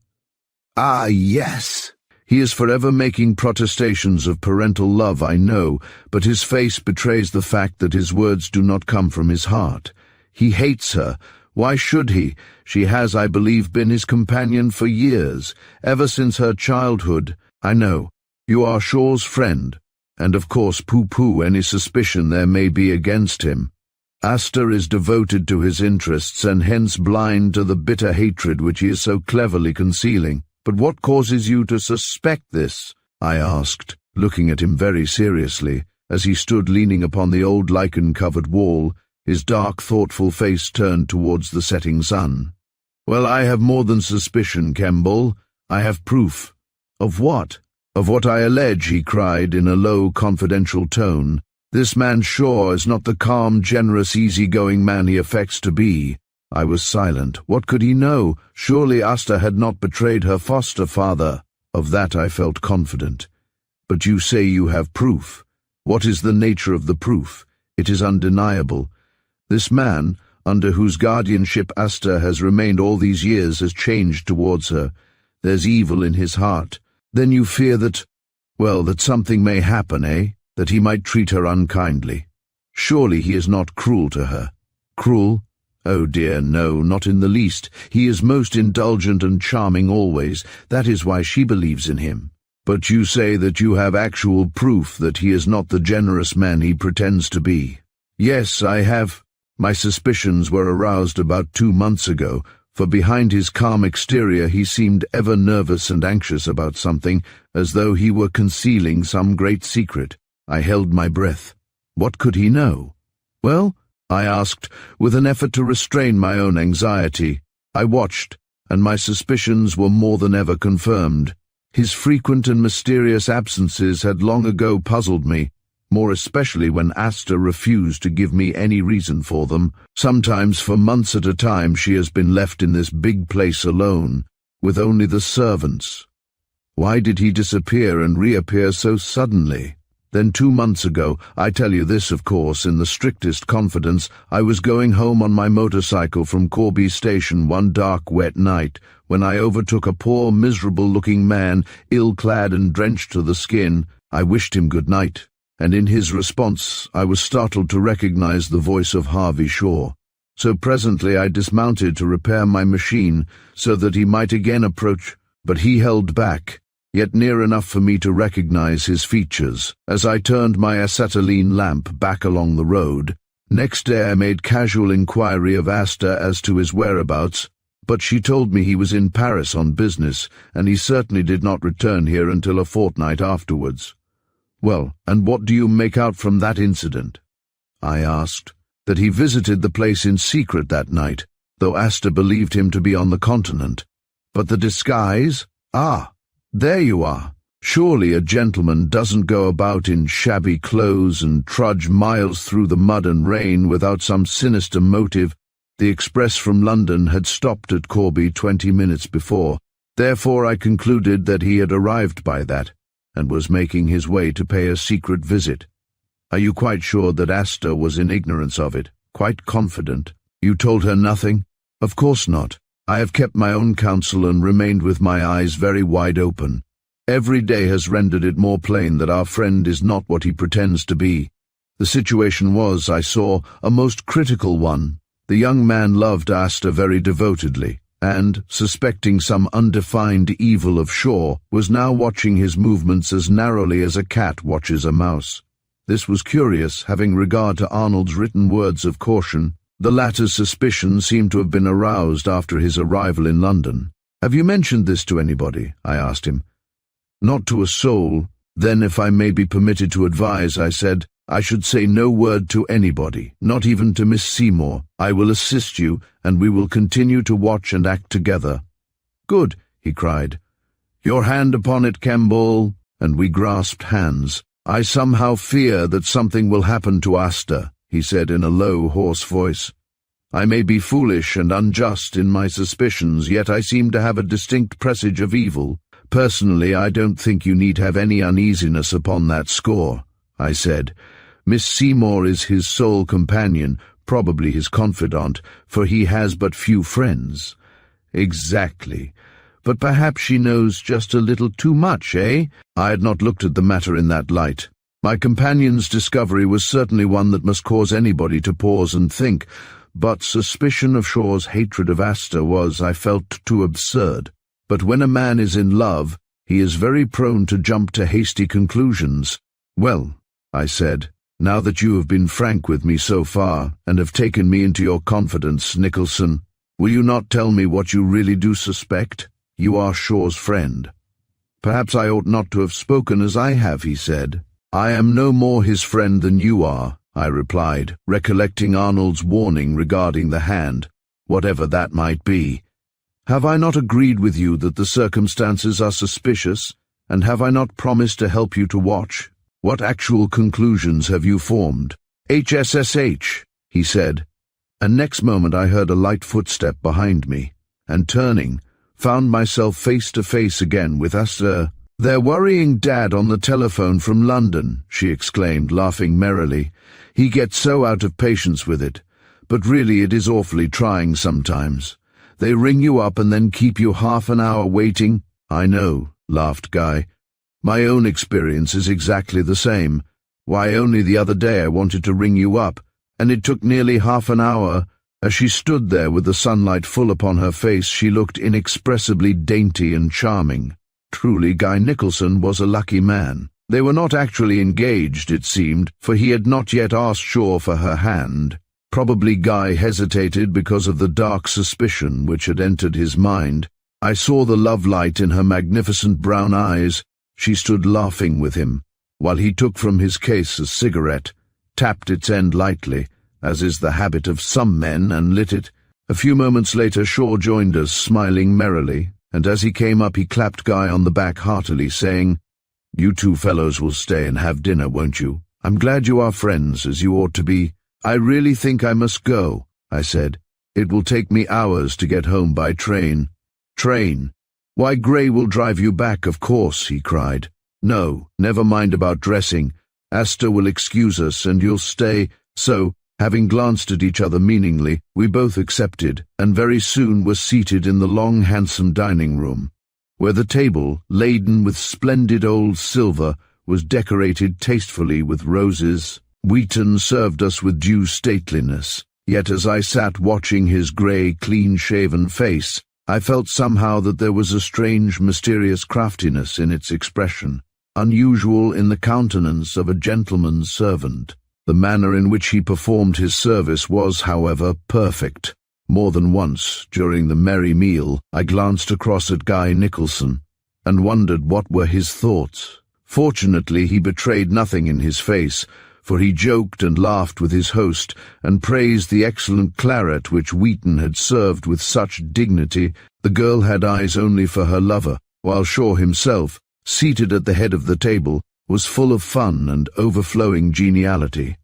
"Ah, yes. He is forever making protestations of parental love, I know, but his face betrays the fact that his words do not come from his heart. He hates her. Why should he? She has, I believe, been his companion for years, ever since her childhood. I know. You are Shaw's friend, and of course pooh-pooh any suspicion there may be against him. Asta is devoted to his interests and hence blind to the bitter hatred which he is so cleverly concealing. But what causes you to suspect this?" I asked, looking at him very seriously, as he stood leaning upon the old lichen-covered wall, his dark, thoughtful face turned towards the setting sun. "Well, I have more than suspicion, Kemble. I have proof." "Of what?" "Of what I allege," he cried in a low, confidential tone. "This man Shaw is not the calm, generous, easy-going man he affects to be." I was silent. What could he know? Surely Asta had not betrayed her foster father. Of that I felt confident. "But you say you have proof. What is the nature of the proof?" "It is undeniable. This man, under whose guardianship Asta has remained all these years, has changed towards her. There's evil in his heart. Then you fear that, well, that something may happen, eh? That he might treat her unkindly. Surely he is not cruel to her." "Cruel? Oh dear, no, not in the least. He is most indulgent and charming always. That is why she believes in him." "But you say that you have actual proof that he is not the generous man he pretends to be." "Yes, I have. My suspicions were aroused about 2 months ago, for behind his calm exterior he seemed ever nervous and anxious about something, as though he were concealing some great secret. I held my breath. What could he know? "Well?" I asked, with an effort to restrain my own anxiety. I watched, and my suspicions were more than ever confirmed. His frequent and mysterious absences had long ago puzzled me, more especially when Asta refused to give me any reason for them. Sometimes for months at a time she has been left in this big place alone, with only the servants. Why did he disappear and reappear so suddenly? Then 2 months ago, I tell you this, of course, in the strictest confidence, I was going home on my motorcycle from Corby Station one dark, wet night, when I overtook a poor, miserable-looking man, ill-clad and drenched to the skin. I wished him good night, and in his response I was startled to recognize the voice of Harvey Shaw. So presently I dismounted to repair my machine, so that he might again approach, but he held back, yet near enough for me to recognize his features, as I turned my acetylene lamp back along the road. Next day I made casual inquiry of Asta as to his whereabouts, but she told me he was in Paris on business, and he certainly did not return here until a fortnight afterwards. "Well, and what do you make out from that incident?" I asked. "That he visited the place in secret that night, though Asta believed him to be on the continent. But the disguise? Ah! There you are. Surely a gentleman doesn't go about in shabby clothes and trudge miles through the mud and rain without some sinister motive. The express from London had stopped at Corby 20 minutes before. Therefore I concluded that he had arrived by that, and was making his way to pay a secret visit. Are you quite sure that Asta was in ignorance of it? Quite confident? You told her nothing? Of course not. I have kept my own counsel and remained with my eyes very wide open. Every day has rendered it more plain that our friend is not what he pretends to be. The situation was, I saw, a most critical one. The young man loved Asta very devotedly, and, suspecting some undefined evil of Shaw, was now watching his movements as narrowly as a cat watches a mouse. This was curious, having regard to Arnold's written words of caution. The latter's suspicion seemed to have been aroused after his arrival in London. "Have you mentioned this to anybody?" I asked him. "Not to a soul." "Then, if I may be permitted to advise," I said, "I should say no word to anybody, not even to Miss Seymour. I will assist you, and we will continue to watch and act together." "Good," he cried. "Your hand upon it, Kemble," and we grasped hands. "I somehow fear that something will happen to Asta," he said in a low, hoarse voice. "I may be foolish and unjust in my suspicions, yet I seem to have a distinct presage of evil. Personally, I don't think you need have any uneasiness upon that score," I said. "Miss Seymour is his sole companion, probably his confidant, for he has but few friends." "Exactly. But perhaps she knows just a little too much, eh?" I had not looked at the matter in that light. My companion's discovery was certainly one that must cause anybody to pause and think, but suspicion of Shaw's hatred of Asta was, I felt, too absurd. But when a man is in love, he is very prone to jump to hasty conclusions. "Well," I said, "now that you have been frank with me so far, and have taken me into your confidence, Nicholson, will you not tell me what you really do suspect? You are Shaw's friend." "Perhaps I ought not to have spoken as I have," he said. "I am no more his friend than you are," I replied, recollecting Arnold's warning regarding the hand, whatever that might be. "Have I not agreed with you that the circumstances are suspicious, and have I not promised to help you to watch? What actual conclusions have you formed?" "HSSH," he said, and next moment I heard a light footstep behind me, and turning, found myself face to face again with Asta. "They're worrying Dad on the telephone from London," she exclaimed, laughing merrily. "He gets so out of patience with it. But really it is awfully trying sometimes. They ring you up and then keep you half an hour waiting." "I know," laughed Guy. "My own experience is exactly the same. Why, only the other day I wanted to ring you up, and it took nearly half an hour." As she stood there with the sunlight full upon her face, she looked inexpressibly dainty and charming. Truly, Guy Nicholson was a lucky man. They were not actually engaged, it seemed, for he had not yet asked Shaw for her hand. Probably Guy hesitated because of the dark suspicion which had entered his mind. I saw the love light in her magnificent brown eyes. She stood laughing with him, while he took from his case a cigarette, tapped its end lightly, as is the habit of some men, and lit it. A few moments later Shaw joined us, smiling merrily, and as he came up he clapped Guy on the back heartily, saying, "You two fellows will stay and have dinner, won't you? I'm glad you are friends, as you ought to be." "I really think I must go," I said. "It will take me hours to get home by train." "Train? Why, Gray will drive you back, of course," he cried. "No, never mind about dressing. Asta will excuse us, and you'll stay." So, having glanced at each other meaningly, we both accepted, and very soon were seated in the long, handsome dining room, where the table, laden with splendid old silver, was decorated tastefully with roses. Wheaton served us with due stateliness, yet as I sat watching his grey, clean-shaven face, I felt somehow that there was a strange, mysterious craftiness in its expression, unusual in the countenance of a gentleman's servant. The manner in which he performed his service was, however, perfect. More than once, during the merry meal, I glanced across at Guy Nicholson, and wondered what were his thoughts. Fortunately, he betrayed nothing in his face, for he joked and laughed with his host, and praised the excellent claret which Wheaton had served with such dignity. The girl had eyes only for her lover, while Shaw himself, seated at the head of the table, was full of fun and overflowing geniality.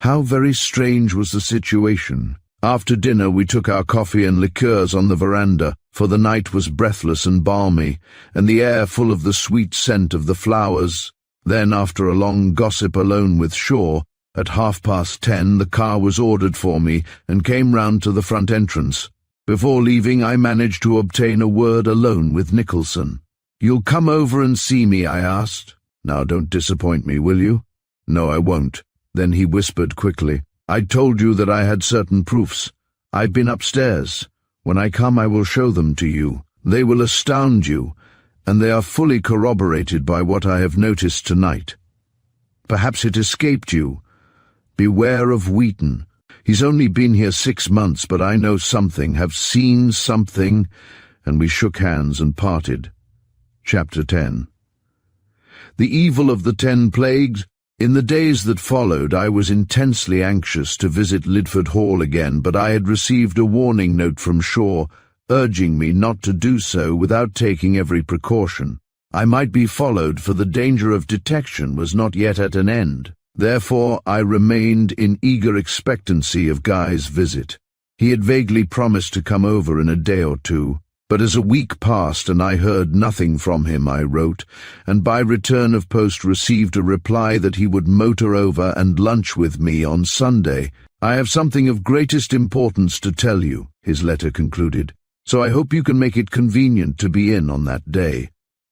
How very strange was the situation! After dinner we took our coffee and liqueurs on the veranda, for the night was breathless and balmy, and the air full of the sweet scent of the flowers. Then, after a long gossip alone with Shaw, at 10:30 the car was ordered for me and came round to the front entrance. Before leaving I managed to obtain a word alone with Nicholson. "You'll come over and see me?" I asked. "Now don't disappoint me, will you?" "No, I won't." Then he whispered quickly, "I told you that I had certain proofs. I've been upstairs. When I come I will show them to you. They will astound you, and they are fully corroborated by what I have noticed tonight. Perhaps it escaped you. Beware of Wheaton. He's only been here 6 months, but I know something, have seen something," and we shook hands and parted. Chapter 10. The evil of the 10 plagues. In the days that followed, I was intensely anxious to visit Lidford Hall again, but I had received a warning note from Shaw, urging me not to do so without taking every precaution. I might be followed, for the danger of detection was not yet at an end. Therefore, I remained in eager expectancy of Guy's visit. He had vaguely promised to come over in a day or two, but as a week passed and I heard nothing from him, I wrote, and by return of post received a reply that he would motor over and lunch with me on Sunday. "I have something of greatest importance to tell you," his letter concluded, "so I hope you can make it convenient to be in on that day."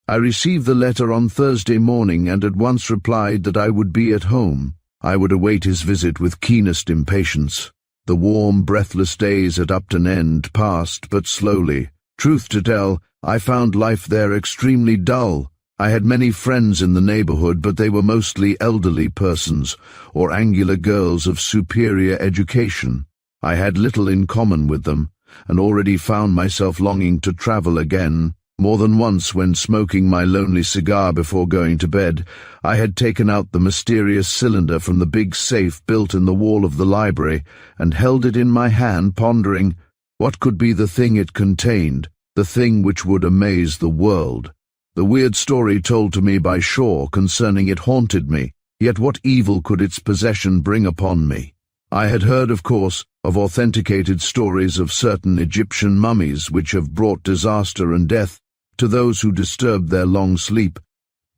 I received the letter on Thursday morning and at once replied that I would be at home. I would await his visit with keenest impatience. The warm, breathless days at Upton End passed but slowly. Truth to tell, I found life there extremely dull. I had many friends in the neighbourhood, but they were mostly elderly persons, or angular girls of superior education. I had little in common with them, and already found myself longing to travel again. More than once, when smoking my lonely cigar before going to bed, I had taken out the mysterious cylinder from the big safe built in the wall of the library, and held it in my hand, pondering, what could be the thing it contained, the thing which would amaze the world? The weird story told to me by Shaw concerning it haunted me, yet what evil could its possession bring upon me? I had heard, of course, of authenticated stories of certain Egyptian mummies which have brought disaster and death to those who disturbed their long sleep.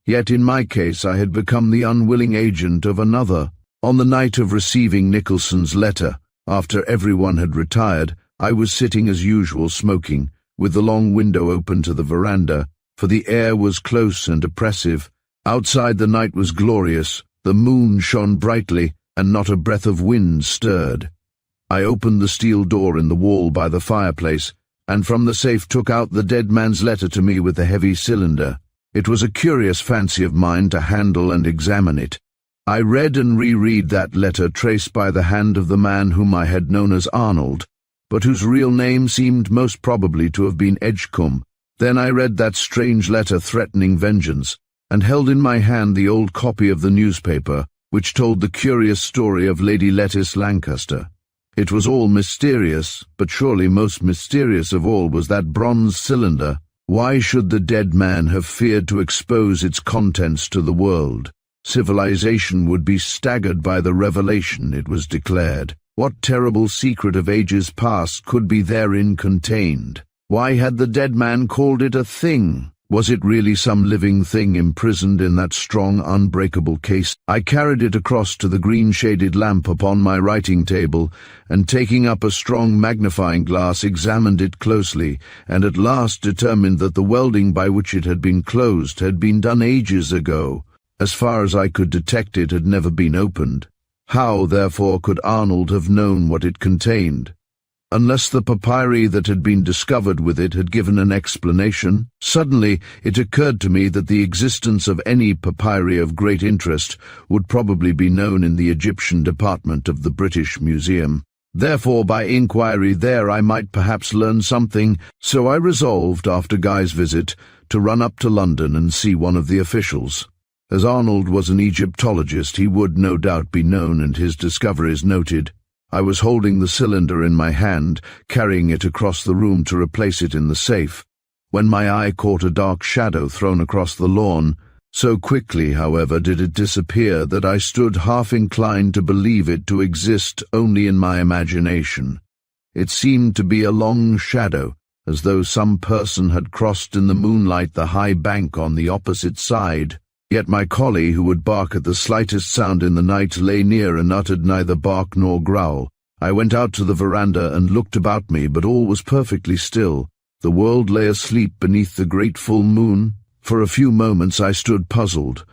Yet in my case I had become the unwilling agent of another. On the night of receiving Nicholson's letter, after everyone had retired, I was sitting as usual smoking, with the long window open to the veranda, for the air was close and oppressive. Outside the night was glorious, the moon shone brightly, and not a breath of wind stirred. I opened the steel door in the wall by the fireplace, and from the safe took out the dead man's letter to me with the heavy cylinder. It was a curious fancy of mine to handle and examine it. I read and reread that letter traced by the hand of the man whom I had known as Arnold, but whose real name seemed most probably to have been Edgecombe. Then I read that strange letter threatening vengeance, and held in my hand the old copy of the newspaper, which told the curious story of Lady Lettice Lancaster. It was all mysterious, but surely most mysterious of all was that bronze cylinder. Why should the dead man have feared to expose its contents to the world? Civilization would be staggered by the revelation, it was declared. What terrible secret of ages past could be therein contained? Why had the dead man called it a thing? Was it really some living thing imprisoned in that strong, unbreakable case? I carried it across to the green-shaded lamp upon my writing table, and taking up a strong magnifying glass examined it closely, and at last determined that the welding by which it had been closed had been done ages ago. As far as I could detect, it had never been opened. How, therefore, could Arnold have known what it contained? Unless the papyri that had been discovered with it had given an explanation. Suddenly it occurred to me that the existence of any papyri of great interest would probably be known in the Egyptian department of the British Museum. Therefore, by inquiry there I might perhaps learn something, so I resolved, after Guy's visit, to run up to London and see one of the officials. As Arnold was an Egyptologist, he would no doubt be known and his discoveries noted. I was holding the cylinder in my hand, carrying it across the room to replace it in the safe, when my eye caught a dark shadow thrown across the lawn. So quickly, however, did it disappear that I stood half inclined to believe it to exist only in my imagination. It seemed to be a long shadow, as though some person had crossed in the moonlight the high bank on the opposite side. Yet my collie, who would bark at the slightest sound in the night, lay near and uttered neither bark nor growl. I went out to the veranda and looked about me, but all was perfectly still. The world lay asleep beneath the great full moon. For a few moments I stood puzzled.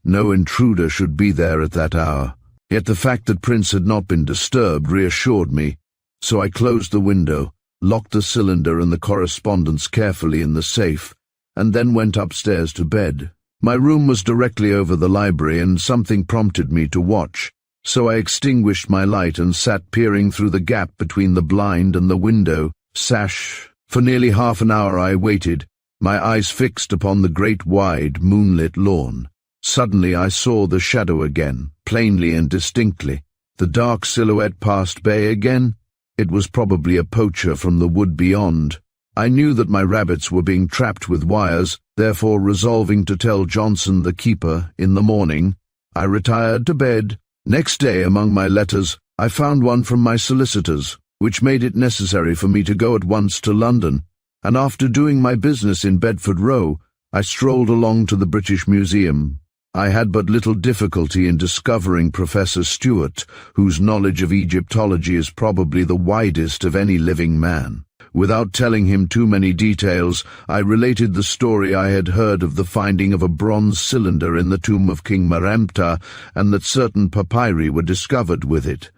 No intruder should be there at that hour. Yet the fact that Prince had not been disturbed reassured me. So I closed the window, locked the cylinder and the correspondence carefully in the safe, and then went upstairs to bed. My room was directly over the library, and something prompted me to watch, so I extinguished my light and sat peering through the gap between the blind and the window sash. For nearly half an hour I waited, my eyes fixed upon the great wide moonlit lawn. Suddenly I saw the shadow again, plainly and distinctly. The dark silhouette passed by again. It was probably a poacher from the wood beyond. I knew that my rabbits were being trapped with wires, therefore resolving to tell Johnson the keeper in the morning, I retired to bed. Next day among my letters I found one from my solicitors, which made it necessary for me to go at once to London, and after doing my business in Bedford Row, I strolled along to the British Museum. I had but little difficulty in discovering Professor Stewart, whose knowledge of Egyptology is probably the widest of any living man. Without telling him too many details, I related the story I had heard of the finding of a bronze cylinder in the tomb of King Meremptah, and that certain papyri were discovered with it.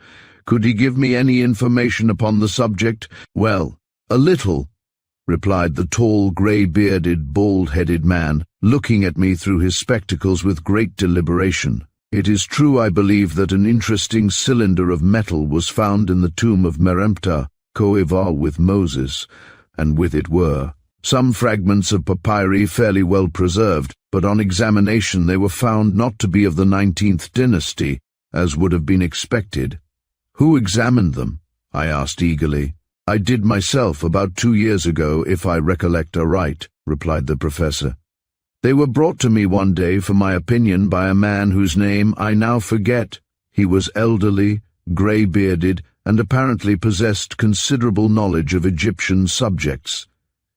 Could he give me any information upon the subject? Well, a little, replied the tall, grey-bearded, bald-headed man, looking at me through his spectacles with great deliberation. It is true, I believe, that an interesting cylinder of metal was found in the tomb of Meremptah, coeval with Moses, and with it were some fragments of papyri fairly well preserved, but on examination they were found not to be of the 19th dynasty, as would have been expected. Who examined them? I asked eagerly. I did myself about 2 years ago, if I recollect aright, replied the professor. They were brought to me one day for my opinion by a man whose name I now forget. He was elderly, grey-bearded, and apparently possessed considerable knowledge of Egyptian subjects.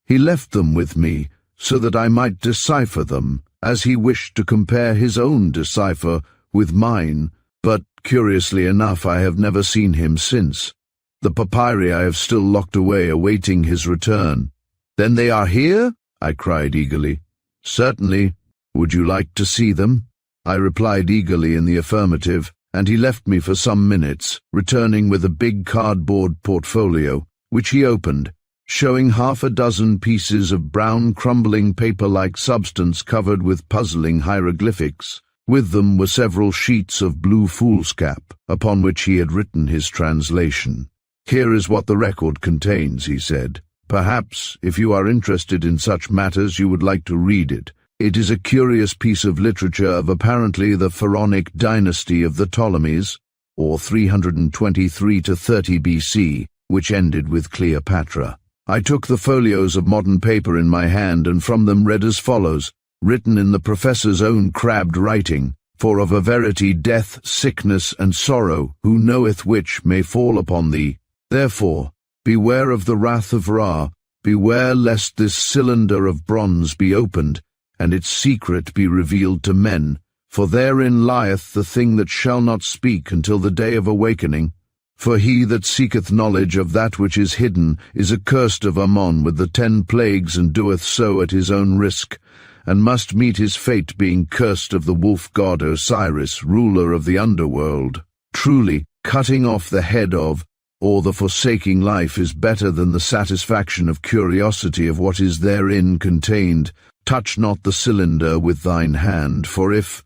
He left them with me, so that I might decipher them, as he wished to compare his own decipher with mine, but, curiously enough, I have never seen him since. The papyri I have still locked away, awaiting his return. Then they are here? I cried eagerly. Certainly. Would you like to see them? I replied eagerly in the affirmative, and he left me for some minutes, returning with a big cardboard portfolio, which he opened, showing half a dozen pieces of brown crumbling paper-like substance covered with puzzling hieroglyphics. With them were several sheets of blue foolscap, upon which he had written his translation. Here is what the record contains, he said. Perhaps, if you are interested in such matters, you would like to read it. It is a curious piece of literature of apparently the pharaonic dynasty of the Ptolemies, or 323 to 30 BC, which ended with Cleopatra. I took the folios of modern paper in my hand, and from them read as follows, written in the professor's own crabbed writing, For of a verity death, sickness, and sorrow, who knoweth which, may fall upon thee. Therefore, beware of the wrath of Ra, beware lest this cylinder of bronze be opened, and its secret be revealed to men, for therein lieth the thing that shall not speak until the day of awakening. For he that seeketh knowledge of that which is hidden is accursed of Ammon with the 10 plagues, and doeth so at his own risk, and must meet his fate, being cursed of the wolf god Osiris, ruler of the underworld. Truly, cutting off the head of, or the forsaking life, is better than the satisfaction of curiosity of what is therein contained. Touch not the cylinder with thine hand, for if,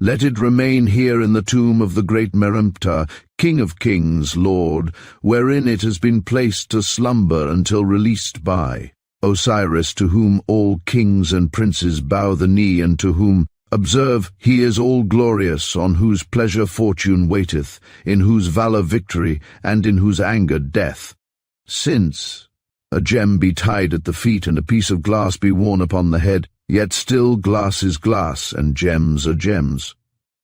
let it remain here in the tomb of the great Meremptah, King of Kings, Lord, wherein it has been placed to slumber until released by Osiris, to whom all kings and princes bow the knee, and to whom, observe, he is all-glorious, on whose pleasure fortune waiteth, in whose valour victory, and in whose anger death. Since a gem be tied at the feet, and a piece of glass be worn upon the head, yet still glass is glass, and gems are gems.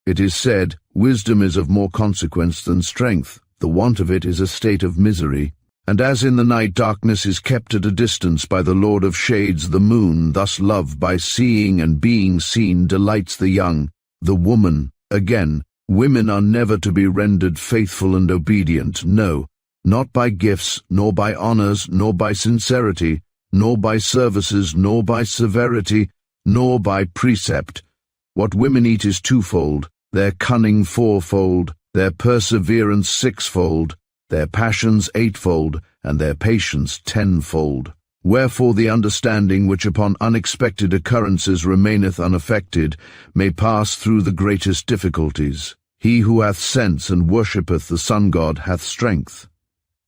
It is said, wisdom is of more consequence than strength. The want of it is a state of misery, And as in the night darkness is kept at a distance by the Lord of Shades, the moon, thus love by seeing and being seen, delights the young, the woman. Again, women are never to be rendered faithful and obedient, no, not by gifts, nor by honors, nor by sincerity, nor by services, nor by severity, nor by precept. What women eat is twofold, their cunning fourfold, their perseverance sixfold, their passions eightfold, and their patience tenfold. Wherefore the understanding which upon unexpected occurrences remaineth unaffected may pass through the greatest difficulties. He who hath sense and worshippeth the sun-god hath strength.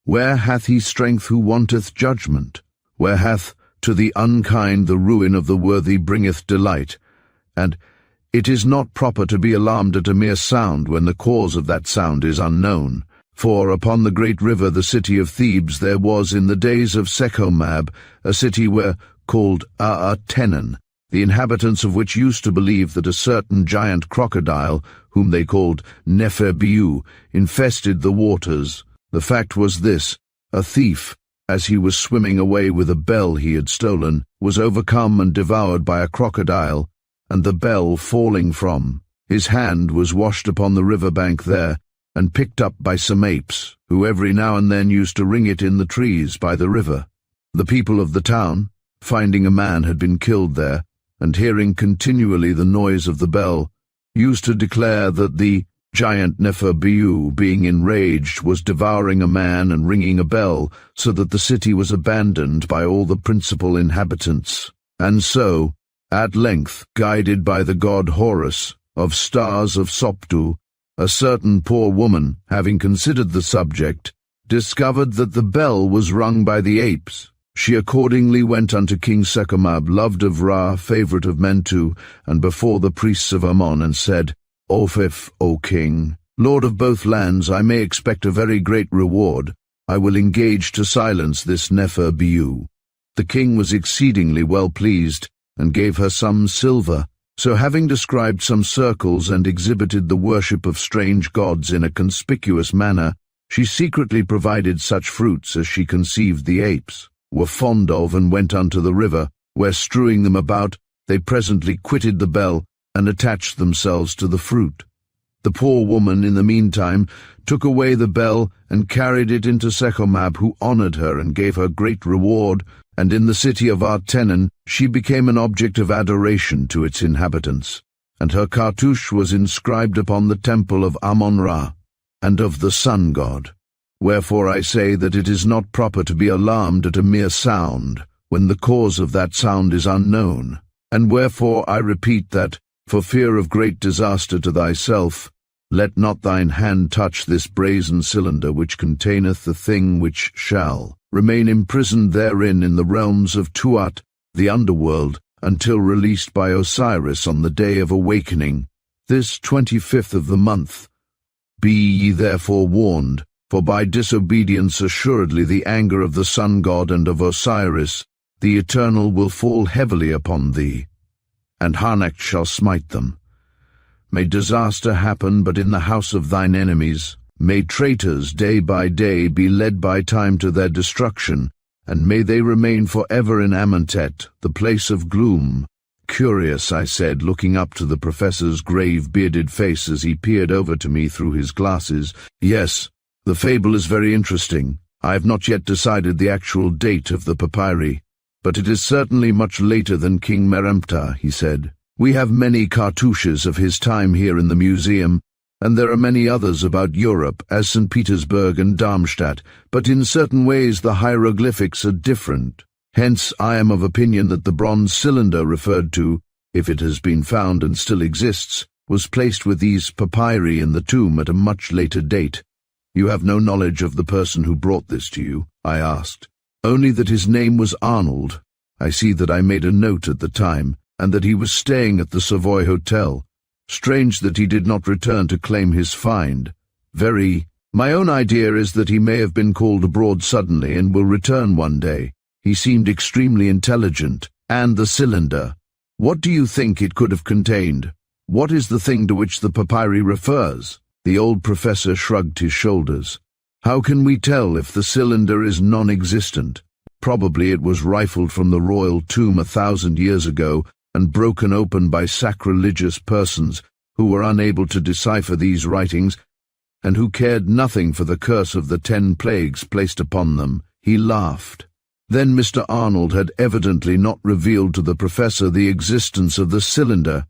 Where hath he strength who wanteth judgment? Where hath to the unkind the ruin of the worthy bringeth delight? And it is not proper to be alarmed at a mere sound when the cause of that sound is unknown. For upon the great river, the city of Thebes, there was in the days of Sechomab a city called Aatenon, the inhabitants of which used to believe that a certain giant crocodile, whom they called Neferbiu, infested the waters. The fact was this: a thief, as he was swimming away with a bell he had stolen, was overcome and devoured by a crocodile, and the bell falling from his hand was washed upon the river bank there, and picked up by some apes, who every now and then used to ring it in the trees by the river. The people of the town, finding a man had been killed there, and hearing continually the noise of the bell, used to declare that the giant Neferbiu, being enraged, was devouring a man and ringing a bell, so that the city was abandoned by all the principal inhabitants. And so, at length, guided by the god Horus, of stars of Sopdu, a certain poor woman, having considered the subject, discovered that the bell was rung by the apes. She accordingly went unto King Sechomab, loved of Ra, favourite of Mentu, and before the priests of Ammon, and said, "Ophif, O king, lord of both lands, I may expect a very great reward. I will engage to silence this Neferbiu." The king was exceedingly well pleased, and gave her some silver. So having described some circles and exhibited the worship of strange gods in a conspicuous manner, she secretly provided such fruits as she conceived the apes were fond of, and went unto the river, where strewing them about, they presently quitted the bell, and attached themselves to the fruit. The poor woman, in the meantime, took away the bell, and carried it into Sechomab, who honoured her and gave her great reward, and in the city of Aatenon she became an object of adoration to its inhabitants, and her cartouche was inscribed upon the temple of Ammon-Ra, and of the sun-god. Wherefore I say that it is not proper to be alarmed at a mere sound, when the cause of that sound is unknown, and wherefore I repeat that, for fear of great disaster to thyself, let not thine hand touch this brazen cylinder which containeth the thing which shall remain imprisoned therein in the realms of Tuat, the underworld, until released by Osiris on the day of awakening, this 25th of the month. Be ye therefore warned, for by disobedience assuredly the anger of the sun-god and of Osiris, the Eternal, will fall heavily upon thee, and Harnacht shall smite them. May disaster happen but in the house of thine enemies. May traitors day by day be led by time to their destruction, and may they remain for ever in Amentet, the place of gloom. Curious, I said, looking up to the professor's grave bearded face as he peered over to me through his glasses. Yes, the fable is very interesting. I have not yet decided the actual date of the papyri, but it is certainly much later than King Meremptah, he said. We have many cartouches of his time here in the museum, and there are many others about Europe, as St. Petersburg and Darmstadt, but in certain ways the hieroglyphics are different. Hence I am of opinion that the bronze cylinder referred to, if it has been found and still exists, was placed with these papyri in the tomb at a much later date. You have no knowledge of the person who brought this to you? I asked. Only that his name was Arnold. I see that I made a note at the time, and that he was staying at the Savoy Hotel. Strange that he did not return to claim his find. Very. My own idea is that he may have been called abroad suddenly and will return one day. He seemed extremely intelligent. And the cylinder. What do you think it could have contained? What is the thing to which the papyri refers? The old professor shrugged his shoulders. How can we tell if the cylinder is non-existent? Probably it was rifled from the royal tomb 1,000 years ago and broken open by sacrilegious persons who were unable to decipher these writings and who cared nothing for the curse of the 10 plagues placed upon them. He laughed. Then Mr. Arnold had evidently not revealed to the professor the existence of the cylinder.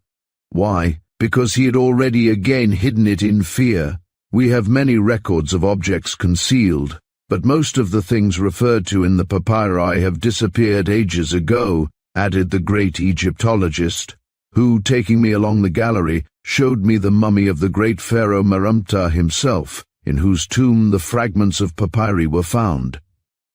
Why? Because he had already again hidden it in fear. We have many records of objects concealed, but most of the things referred to in the papyri have disappeared ages ago, added the great Egyptologist, who, taking me along the gallery, showed me the mummy of the great pharaoh Merumta himself, in whose tomb the fragments of papyri were found.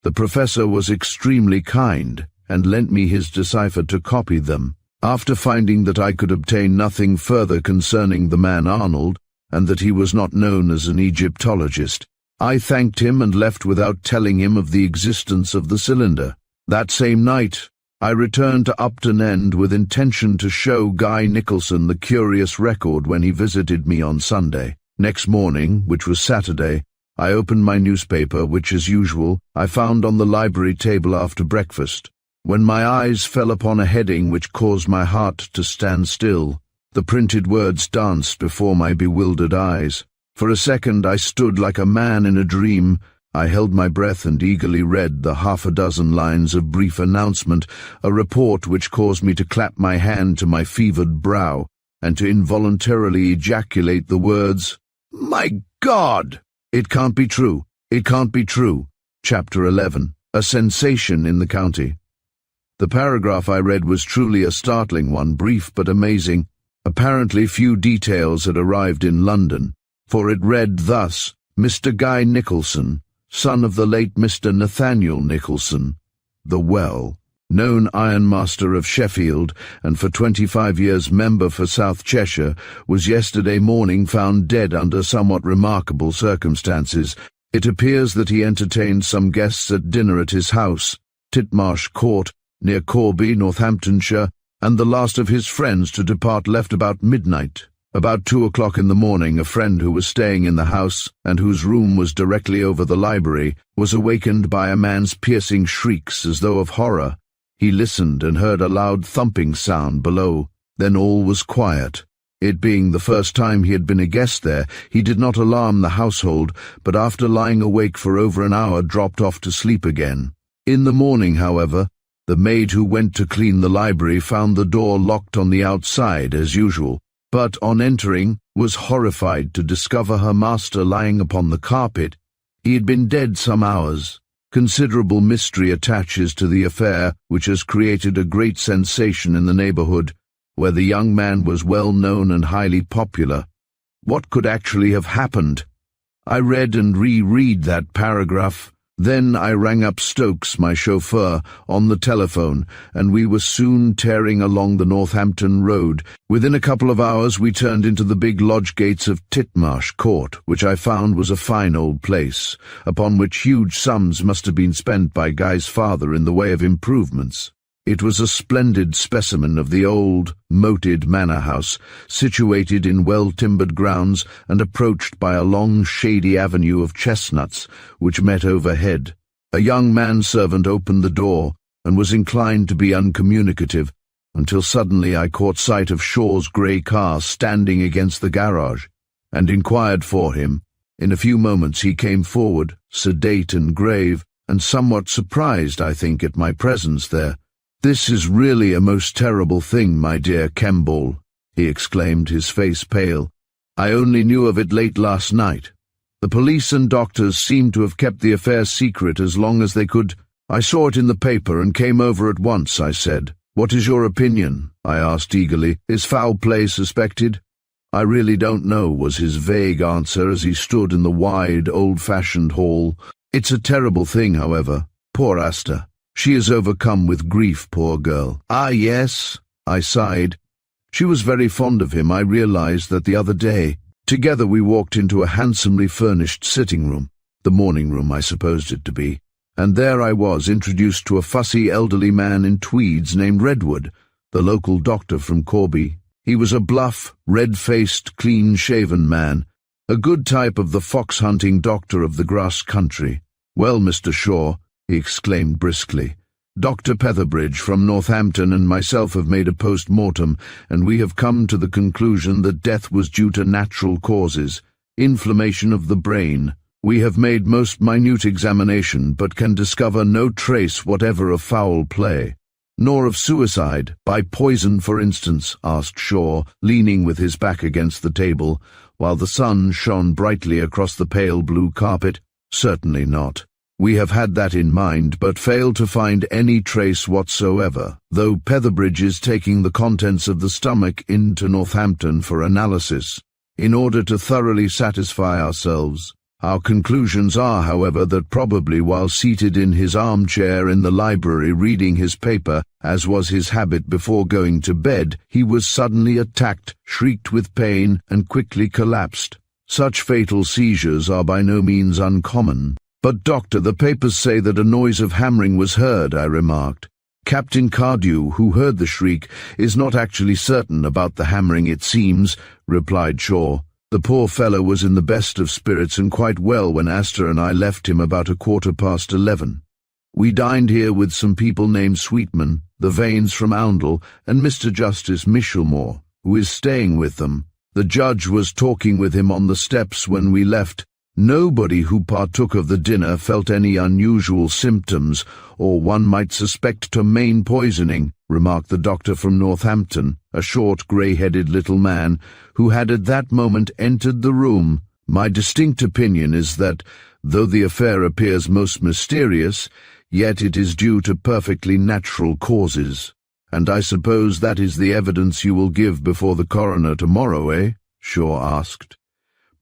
The professor was extremely kind, and lent me his decipher to copy them. After finding that I could obtain nothing further concerning the man Arnold, and that he was not known as an Egyptologist, I thanked him and left without telling him of the existence of the cylinder. That same night, I returned to Upton End with intention to show Guy Nicholson the curious record when he visited me on Sunday. Next morning, which was Saturday, I opened my newspaper, which, as usual, I found on the library table after breakfast, when my eyes fell upon a heading which caused my heart to stand still. The printed words danced before my bewildered eyes. For a second I stood like a man in a dream. I held my breath and eagerly read the 6 lines of brief announcement, a report which caused me to clap my hand to my fevered brow, and to involuntarily ejaculate the words, "My God! It can't be true! It can't be true!" Chapter 11. A sensation in the county. The paragraph I read was truly a startling one, brief but amazing. Apparently few details had arrived in London, for it read thus: Mr. Guy Nicholson, son of the late Mr. Nathaniel Nicholson, the well-known ironmaster of Sheffield, and for 25 years member for South Cheshire, was yesterday morning found dead under somewhat remarkable circumstances. It appears that he entertained some guests at dinner at his house, Titmarsh Court, near Corby, Northamptonshire, and the last of his friends to depart left about midnight. About 2 o'clock in the morning, a friend who was staying in the house, and whose room was directly over the library, was awakened by a man's piercing shrieks as though of horror. He listened and heard a loud thumping sound below. Then all was quiet. It being the first time he had been a guest there, he did not alarm the household, but after lying awake for over an hour dropped off to sleep again. In the morning, however, the maid who went to clean the library found the door locked on the outside as usual, but on entering was horrified to discover her master lying upon the carpet. He had been dead some hours. Considerable mystery attaches to the affair, which has created a great sensation in the neighbourhood, where the young man was well known and highly popular. What could actually have happened? I read and reread that paragraph. Then I rang up Stokes, my chauffeur, on the telephone, and we were soon tearing along the Northampton road. Within a couple of hours we turned into the big lodge gates of Titmarsh Court, which I found was a fine old place, upon which huge sums must have been spent by Guy's father in the way of improvements. It was a splendid specimen of the old, moated manor house, situated in well-timbered grounds and approached by a long, shady avenue of chestnuts, which met overhead. A young manservant opened the door, and was inclined to be uncommunicative, until suddenly I caught sight of Shaw's grey car standing against the garage, and inquired for him. In a few moments he came forward, sedate and grave, and somewhat surprised, I think, at my presence there. "This is really a most terrible thing, my dear Kemble," he exclaimed, his face pale. "I only knew of it late last night. The police and doctors seem to have kept the affair secret as long as they could. I saw it in the paper and came over at once," I said. "What is your opinion?" I asked eagerly. "Is foul play suspected?" "I really don't know," was his vague answer as he stood in the wide, old-fashioned hall. "It's a terrible thing, however. Poor Asta. She is overcome with grief, poor girl." "Ah, yes," I sighed. "She was very fond of him. I realized that the other day. Together we walked into a handsomely furnished sitting-room, the morning-room I supposed it to be, and there I was introduced to a fussy elderly man in tweeds named Redwood, the local doctor from Corby. He was a bluff, red-faced, clean-shaven man, A good type of the fox-hunting doctor of the grass country. Well, Mr. Shaw, he exclaimed briskly, Dr. Petherbridge from Northampton and myself have made a post-mortem, and we have come to the conclusion that death was due to natural causes, inflammation of the brain. We have made most minute examination, but can discover no trace whatever of foul play. Nor of suicide, by poison, for instance, asked Shaw, leaning with his back against the table, while the sun shone brightly across the pale blue carpet. Certainly not. We have had that in mind, but failed to find any trace whatsoever, though Petherbridge is taking the contents of the stomach into Northampton for analysis, in order to thoroughly satisfy ourselves. Our conclusions are, however, that probably while seated in his armchair in the library reading his paper, as was his habit before going to bed, he was suddenly attacked, shrieked with pain, and quickly collapsed. Such fatal seizures are by no means uncommon. But, Doctor, the papers say that a noise of hammering was heard, I remarked. Captain Cardew, who heard the shriek, is not actually certain about the hammering, it seems, replied Shaw. The poor fellow was in the best of spirits and quite well when Astor and I left him about 11:15. We dined here with some people named Sweetman, the Vanes from Oundle, and Mr. Justice Michelmore, who is staying with them. The judge was talking with him on the steps when we left. Nobody who partook of the dinner felt any unusual symptoms, or one might suspect ptomaine poisoning, remarked the doctor from Northampton, a short, grey-headed little man, who had at that moment entered the room. My distinct opinion is that, though the affair appears most mysterious, yet it is due to perfectly natural causes. And I suppose that is the evidence you will give before the coroner tomorrow, eh? Shaw asked.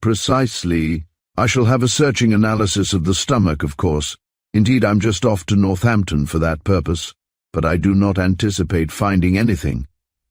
Precisely. I shall have a searching analysis of the stomach, of course. Indeed, I'm just off to Northampton for that purpose, but I do not anticipate finding anything.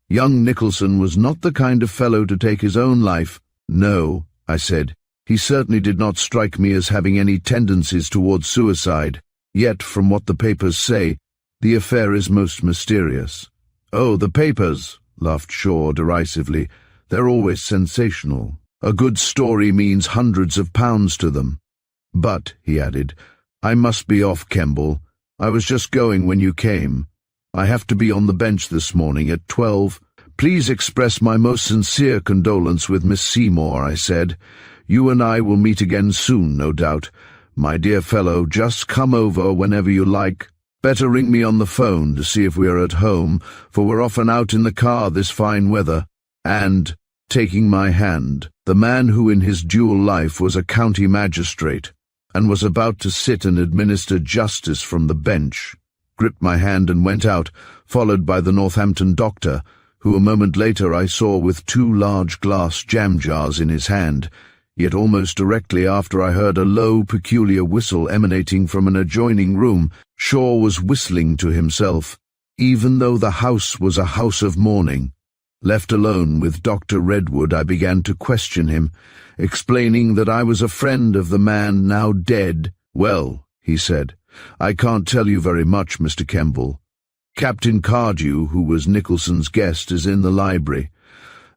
Young Nicholson was not the kind of fellow to take his own life. No, I said. He certainly did not strike me as having any tendencies towards suicide. Yet, from what the papers say, the affair is most mysterious. Oh, the papers, laughed Shaw derisively. They're always sensational. A good story means hundreds of pounds to them. But, he added, I must be off, Kemble. I was just going when you came. I have to be on the bench this morning at 12. Please express my most sincere condolence with Miss Seymour, I said. You and I will meet again soon, no doubt. My dear fellow, just come over whenever you like. Better ring me on the phone to see if we are at home, for we're often out in the car this fine weather. And, taking my hand, the man who in his dual life was a county magistrate, and was about to sit and administer justice from the bench, gripped my hand and went out, followed by the Northampton doctor, who a moment later I saw with 2 large glass jam jars in his hand, yet almost directly after I heard a low, peculiar whistle emanating from an adjoining room. Shaw was whistling to himself, even though the house was a house of mourning. Left alone with Dr. Redwood, I began to question him, explaining that I was a friend of the man now dead. Well, he said, I can't tell you very much, Mr. Kemble. Captain Cardew, who was Nicholson's guest, is in the library.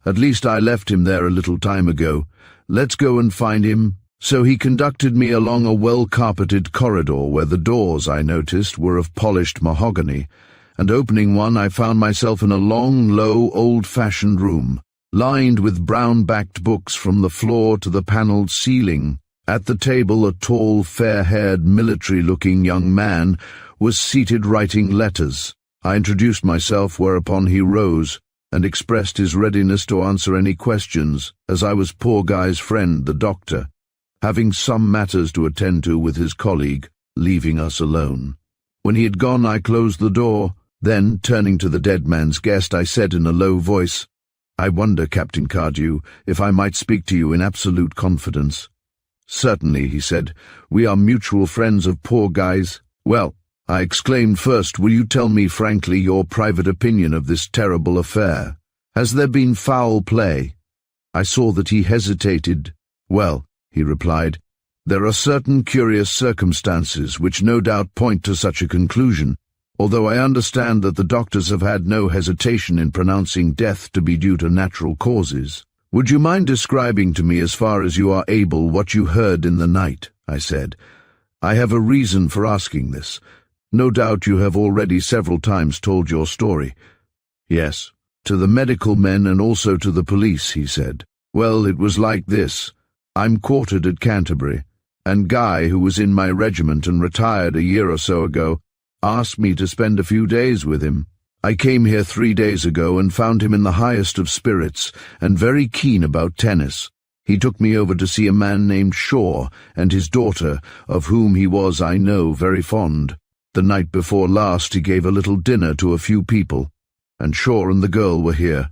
At least I left him there a little time ago. Let's go and find him. So he conducted me along a well-carpeted corridor where the doors, I noticed, were of polished mahogany, and opening one I found myself in a long, low, old-fashioned room, lined with brown-backed books from the floor to the panelled ceiling. At the table a tall, fair-haired, military-looking young man was seated writing letters. I introduced myself, whereupon he rose, and expressed his readiness to answer any questions, as I was poor Guy's friend, the doctor, having some matters to attend to with his colleague, leaving us alone. When he had gone, I closed the door. Then, turning to the dead man's guest, I said in a low voice, I wonder, Captain Cardew, if I might speak to you in absolute confidence. Certainly, he said. We are mutual friends of poor Guy's. Well, I exclaimed, first, will you tell me frankly your private opinion of this terrible affair? Has there been foul play? I saw that he hesitated. Well, he replied, there are certain curious circumstances which no doubt point to such a conclusion, although I understand that the doctors have had no hesitation in pronouncing death to be due to natural causes. "Would you mind describing to me as far as you are able what you heard in the night?" I said. "I have a reason for asking this. No doubt you have already several times told your story." "Yes, to the medical men and also to the police," he said. "Well, it was like this. I'm quartered at Canterbury, and Guy, who was in my regiment and retired a year or so ago, asked me to spend a few days with him. I came here 3 days ago and found him in the highest of spirits and very keen about tennis. He took me over to see a man named Shaw and his daughter, of whom he was, I know, very fond. The night before last he gave a little dinner to a few people, and Shaw and the girl were here.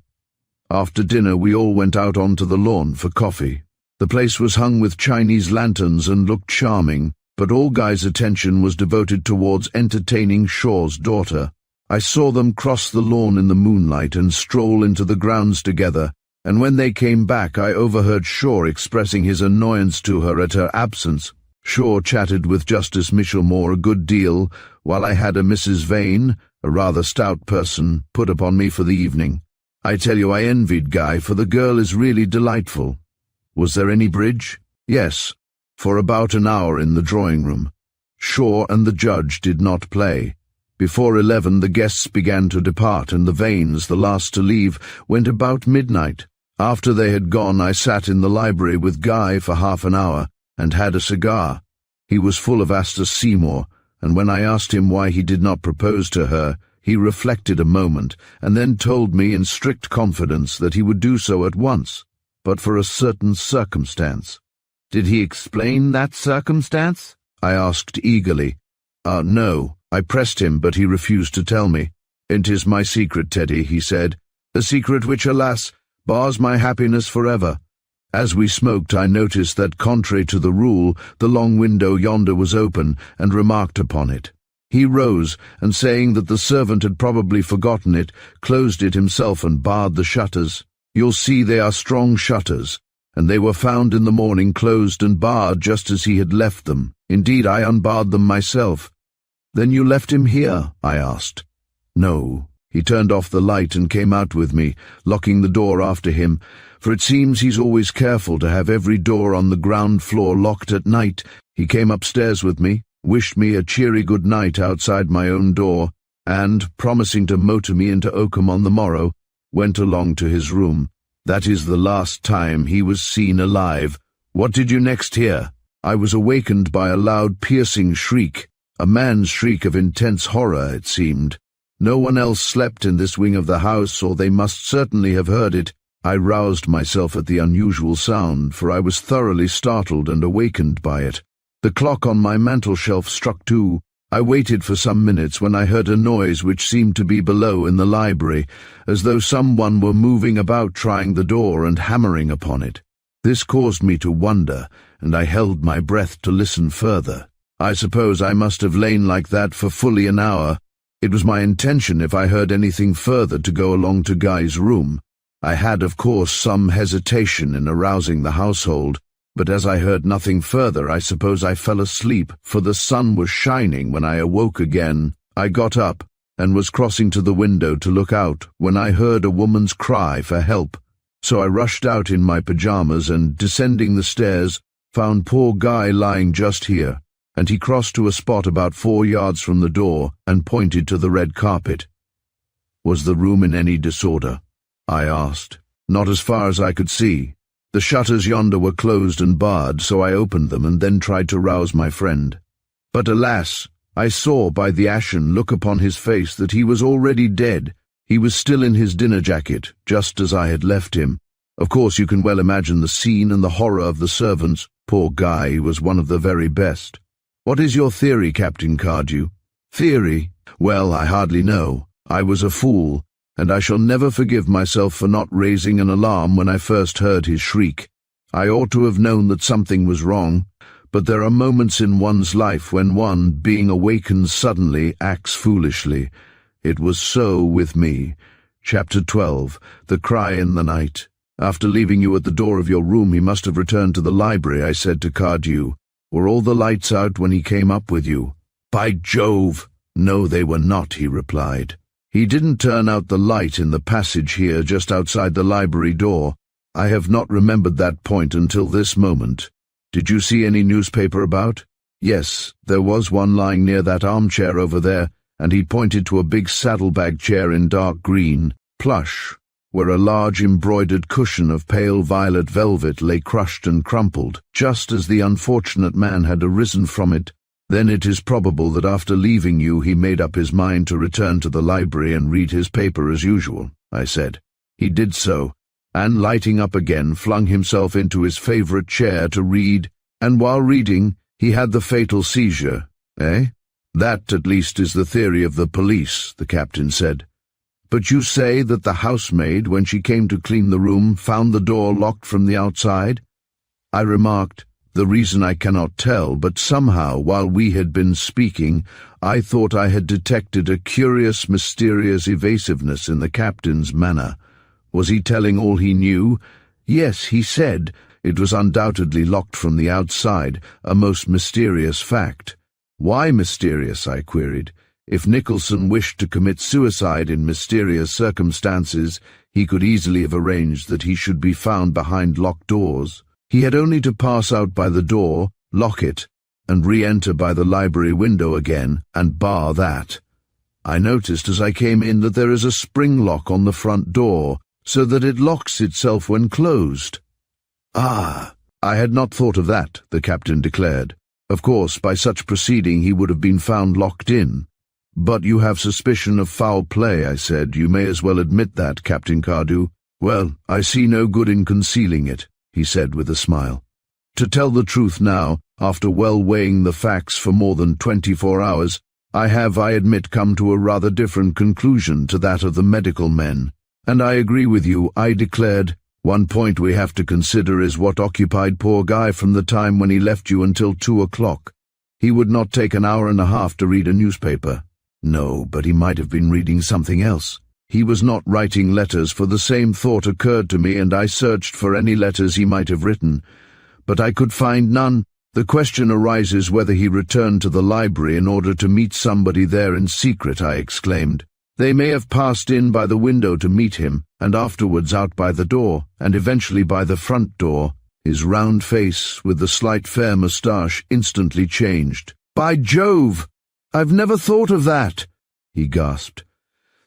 After dinner we all went out onto the lawn for coffee. The place was hung with Chinese lanterns and looked charming, but all Guy's attention was devoted towards entertaining Shaw's daughter. I saw them cross the lawn in the moonlight and stroll into the grounds together, and when they came back I overheard Shaw expressing his annoyance to her at her absence. Shaw chatted with Justice Michelmore a good deal, while I had a Mrs. Vane, a rather stout person, put upon me for the evening. I tell you I envied Guy, for the girl is really delightful." "Was there any bridge?" "Yes, for about an hour in the drawing-room. Shaw and the judge did not play. Before 11 the guests began to depart, and the Vanes, the last to leave, went about midnight. After they had gone I sat in the library with Guy for half an hour, and had a cigar. He was full of Asta Seymour, and when I asked him why he did not propose to her, he reflected a moment, and then told me in strict confidence that he would do so at once, but for a certain circumstance." "Did he explain that circumstance?" I asked eagerly. No. I pressed him, but he refused to tell me. "It is my secret, Teddy," he said, "a secret which, alas, bars my happiness forever." As we smoked I noticed that, contrary to the rule, the long window yonder was open, and remarked upon it. He rose, and saying that the servant had probably forgotten it, closed it himself and barred the shutters. "You'll see they are strong shutters, and they were found in the morning closed and barred just as he had left them. Indeed, I unbarred them myself." "Then you left him here?" I asked. "No. He turned off the light and came out with me, locking the door after him, for it seems he's always careful to have every door on the ground floor locked at night. He came upstairs with me, wished me a cheery good night outside my own door, and, promising to motor me into Oakham on the morrow, went along to his room. That is the last time he was seen alive." "What did you next hear?" "I was awakened by a loud piercing shriek, a man's shriek of intense horror, it seemed. No one else slept in this wing of the house, or they must certainly have heard it. I roused myself at the unusual sound, for I was thoroughly startled and awakened by it. The clock on my mantel-shelf struck 2. I waited for some minutes when I heard a noise which seemed to be below in the library, as though someone were moving about trying the door and hammering upon it. This caused me to wonder, and I held my breath to listen further. I suppose I must have lain like that for fully an hour. It was my intention, if I heard anything further, to go along to Guy's room. I had, of course, some hesitation in arousing the household, but as I heard nothing further, I suppose I fell asleep, for the sun was shining when I awoke again. I got up, and was crossing to the window to look out, when I heard a woman's cry for help. So I rushed out in my pyjamas and, descending the stairs, found poor Guy lying just here, and he crossed to a spot about 4 yards from the door and pointed to the red carpet. "Was the room in any disorder?" I asked. "Not as far as I could see. The shutters yonder were closed and barred, so I opened them and then tried to rouse my friend. But alas, I saw by the ashen look upon his face that he was already dead. He was still in his dinner jacket, just as I had left him. Of course you can well imagine the scene and the horror of the servants. Poor Guy was one of the very best." "What is your theory, Captain Cardew?" "Theory? Well, I hardly know. I was a fool, and I shall never forgive myself for not raising an alarm when I first heard his shriek. I ought to have known that something was wrong, but there are moments in one's life when one, being awakened suddenly, acts foolishly. It was so with me. Chapter 12. The Cry in the Night. "After leaving you at the door of your room, he must have returned to the library," I said to Cardew. "Were all the lights out when he came up with you?" "By Jove! No, they were not," he replied. "He didn't turn out the light in the passage here just outside the library door. I have not remembered that point until this moment. Did you see any newspaper about? Yes, there was one lying near that armchair over there, and he pointed to a big saddlebag chair in dark green, plush, where a large embroidered cushion of pale violet velvet lay crushed and crumpled, just as the unfortunate man had arisen from it. Then it is probable that after leaving you he made up his mind to return to the library and read his paper as usual, I said. He did so, and lighting up again flung himself into his favorite chair to read, and while reading he had the fatal seizure, eh? That at least is the theory of the police, the captain said. But you say that the housemaid, when she came to clean the room, found the door locked from the outside? I remarked, the reason I cannot tell, but somehow, while we had been speaking, I thought I had detected a curious, mysterious evasiveness in the captain's manner. Was he telling all he knew? Yes, he said. It was undoubtedly locked from the outside, a most mysterious fact. Why mysterious? I queried. If Nicholson wished to commit suicide in mysterious circumstances, he could easily have arranged that he should be found behind locked doors. He had only to pass out by the door, lock it, and re-enter by the library window again, and bar that. I noticed as I came in that there is a spring lock on the front door, so that it locks itself when closed. Ah, I had not thought of that, the captain declared. Of course, by such proceeding he would have been found locked in. But you have suspicion of foul play, I said. You may as well admit that, Captain Cardew. Well, I see no good in concealing it, he said with a smile. To tell the truth now, after well weighing the facts for more than 24 hours, I have, I admit, come to a rather different conclusion to that of the medical men. And I agree with you, I declared. One point we have to consider is what occupied poor Guy from the time when he left you until 2 o'clock. He would not take an hour and a half to read a newspaper. No, but he might have been reading something else. He was not writing letters, for the same thought occurred to me, and I searched for any letters he might have written. But I could find none. The question arises whether he returned to the library in order to meet somebody there in secret, I exclaimed. They may have passed in by the window to meet him, and afterwards out by the door, and eventually by the front door. His round face, with the slight fair moustache, instantly changed. By Jove! I've never thought of that, he gasped.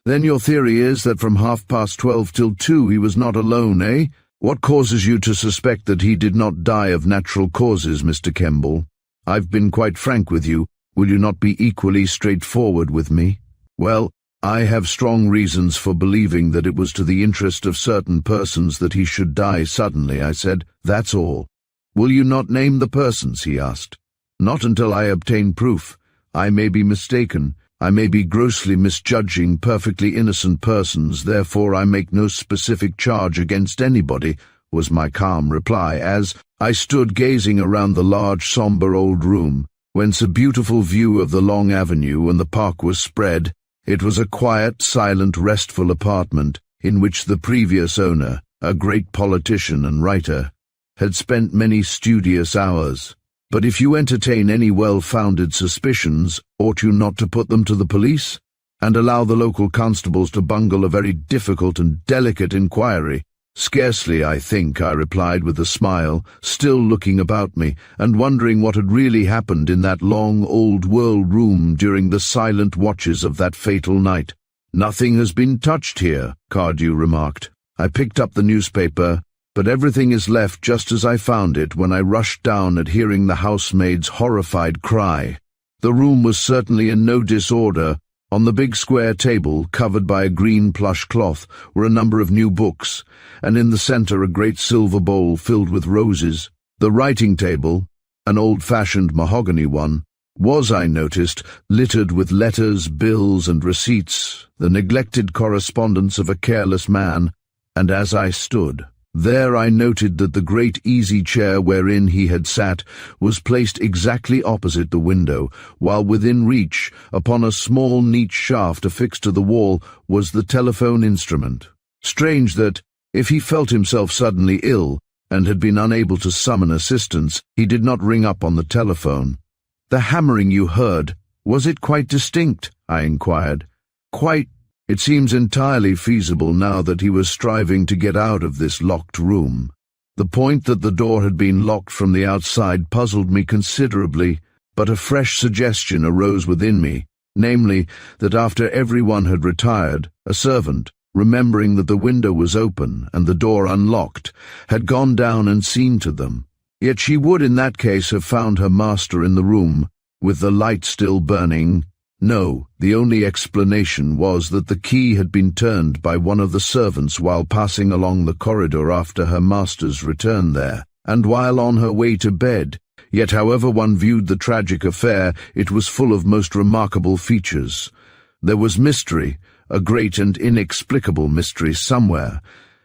Then your theory is that from 12:30 till 2 he was not alone, eh? What causes you to suspect that he did not die of natural causes, Mr. Kemble? I've been quite frank with you. Will you not be equally straightforward with me? Well, I have strong reasons for believing that it was to the interest of certain persons that he should die suddenly, I said. That's all. Will you not name the persons, he asked. Not until I obtain proof. I may be mistaken. I may be grossly misjudging perfectly innocent persons, therefore I make no specific charge against anybody, was my calm reply, as I stood gazing around the large, sombre old room, whence a beautiful view of the long avenue and the park was spread. It was a quiet, silent, restful apartment in which the previous owner, a great politician and writer, had spent many studious hours. But if you entertain any well-founded suspicions, ought you not to put them to the police, and allow the local constables to bungle a very difficult and delicate inquiry? Scarcely, I think, I replied with a smile, still looking about me, and wondering what had really happened in that long old-world room during the silent watches of that fatal night. Nothing has been touched here, Cardew remarked. I picked up the newspaper, but everything is left just as I found it when I rushed down at hearing the housemaid's horrified cry. The room was certainly in no disorder. On the big square table, covered by a green plush cloth, were a number of new books, and in the center a great silver bowl filled with roses. The writing table, an old-fashioned mahogany one, was, I noticed, littered with letters, bills, and receipts, the neglected correspondence of a careless man, and as I stood there I noted that the great easy-chair wherein he had sat was placed exactly opposite the window, while within reach, upon a small neat shaft affixed to the wall, was the telephone instrument. Strange that, if he felt himself suddenly ill, and had been unable to summon assistance, he did not ring up on the telephone. "The hammering you heard, was it quite distinct?" I inquired. "Quite It seems entirely feasible now that he was striving to get out of this locked room. The point that the door had been locked from the outside puzzled me considerably, but a fresh suggestion arose within me, namely, that after everyone had retired, a servant, remembering that the window was open and the door unlocked, had gone down and seen to them. Yet she would in that case have found her master in the room, with the light still burning. No, the only explanation was that the key had been turned by one of the servants while passing along the corridor after her master's return there, and while on her way to bed. Yet however one viewed the tragic affair, it was full of most remarkable features. There was mystery, a great and inexplicable mystery somewhere,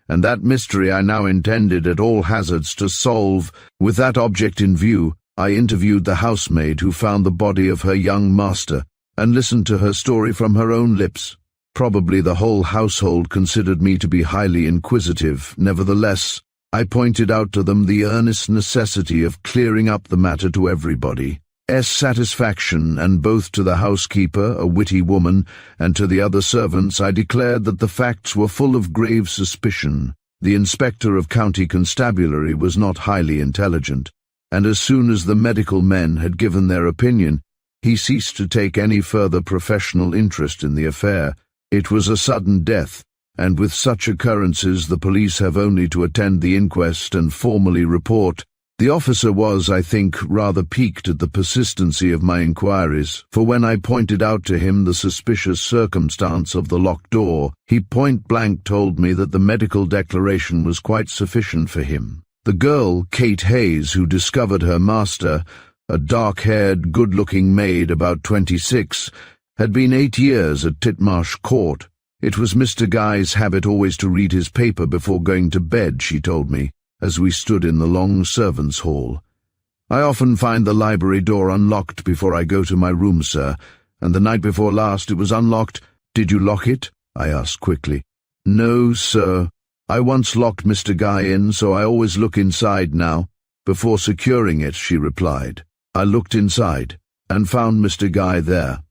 and that mystery I now intended at all hazards to solve. With that object in view, I interviewed the housemaid who found the body of her young master, and listened to her story from her own lips. Probably the whole household considered me to be highly inquisitive. Nevertheless, I pointed out to them the earnest necessity of clearing up the matter to everybody's satisfaction, and both to the housekeeper, a witty woman, and to the other servants I declared that the facts were full of grave suspicion. The inspector of county constabulary was not highly intelligent, and as soon as the medical men had given their opinion, he ceased to take any further professional interest in the affair. It was a sudden death, and with such occurrences the police have only to attend the inquest and formally report. The officer was, I think, rather piqued at the persistency of my inquiries, for when I pointed out to him the suspicious circumstance of the locked door, he point-blank told me that the medical declaration was quite sufficient for him. The girl, Kate Hayes, who discovered her master, a dark-haired, good-looking maid about 26, had been 8 years at Titmarsh Court. It was Mr. Guy's habit always to read his paper before going to bed, she told me, as we stood in the long servants' hall. I often find the library door unlocked before I go to my room, sir, and the night before last it was unlocked. Did you lock it? I asked quickly. No, sir. I once locked Mr. Guy in, so I always look inside now. Before securing it, she replied. I looked inside, and found Mr. Guy there.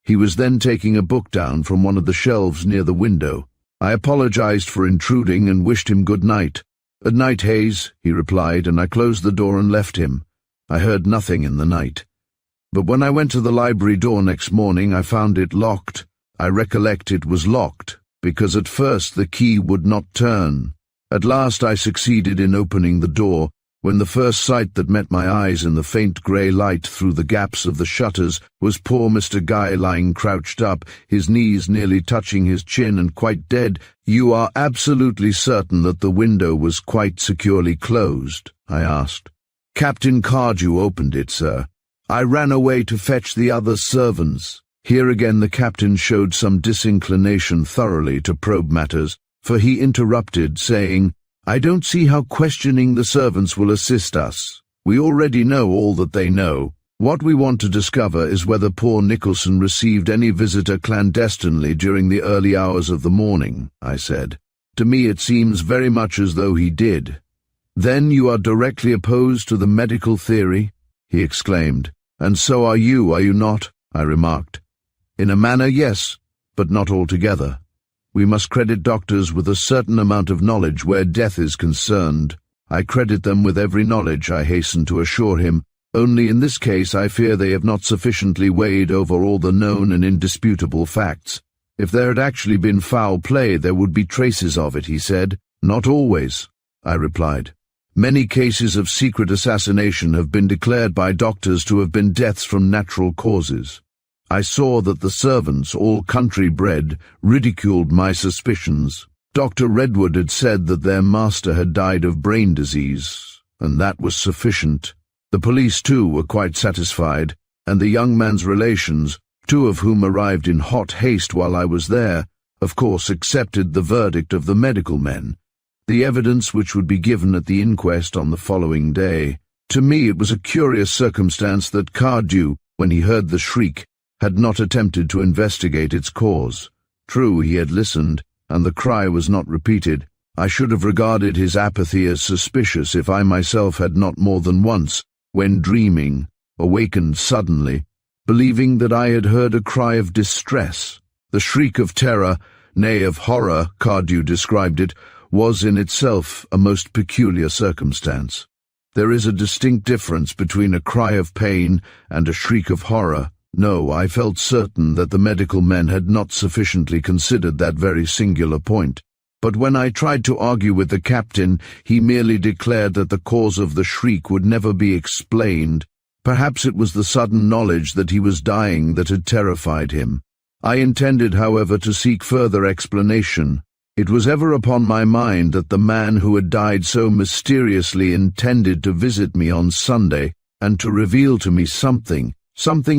He was then taking a book down from one of the shelves near the window. I apologized for intruding and wished him good night. Good night, Hayes, he replied, and I closed the door and left him. I heard nothing in the night. But when I went to the library door next morning, I found it locked. I recollect it was locked, because at first the key would not turn. At last I succeeded in opening the door, when the first sight that met my eyes in the faint grey light through the gaps of the shutters was poor Mr. Guy lying crouched up, his knees nearly touching his chin and quite dead. You are absolutely certain that the window was quite securely closed? I asked. Captain Cardew opened it, sir. I ran away to fetch the other servants. Here again the captain showed some disinclination thoroughly to probe matters, for he interrupted, saying, I don't see how questioning the servants will assist us. We already know all that they know. What we want to discover is whether poor Nicholson received any visitor clandestinely during the early hours of the morning, I said. To me it seems very much as though he did. Then you are directly opposed to the medical theory? He exclaimed. And so are you not? I remarked. In a manner, yes, but not altogether. We must credit doctors with a certain amount of knowledge where death is concerned. I credit them with every knowledge, I hasten to assure him. Only in this case I fear they have not sufficiently weighed over all the known and indisputable facts. If there had actually been foul play, there would be traces of it, he said. Not always, I replied. Many cases of secret assassination have been declared by doctors to have been deaths from natural causes. I saw that the servants, all country-bred, ridiculed my suspicions. Dr. Redwood had said that their master had died of brain disease, and that was sufficient. The police, too, were quite satisfied, and the young man's relations, two of whom arrived in hot haste while I was there, of course accepted the verdict of the medical men, the evidence which would be given at the inquest on the following day. To me it was a curious circumstance that Cardew, when he heard the shriek, had not attempted to investigate its cause. True, he had listened, and the cry was not repeated. I should have regarded his apathy as suspicious if I myself had not more than once, when dreaming, awakened suddenly, believing that I had heard a cry of distress. The shriek of terror, nay of horror, Cardew described it, was in itself a most peculiar circumstance. There is a distinct difference between a cry of pain and a shriek of horror. No, I felt certain that the medical men had not sufficiently considered that very singular point. But when I tried to argue with the captain, he merely declared that the cause of the shriek would never be explained. Perhaps it was the sudden knowledge that he was dying that had terrified him. I intended, however, to seek further explanation. It was ever upon my mind that the man who had died so mysteriously intended to visit me on Sunday and to reveal to me something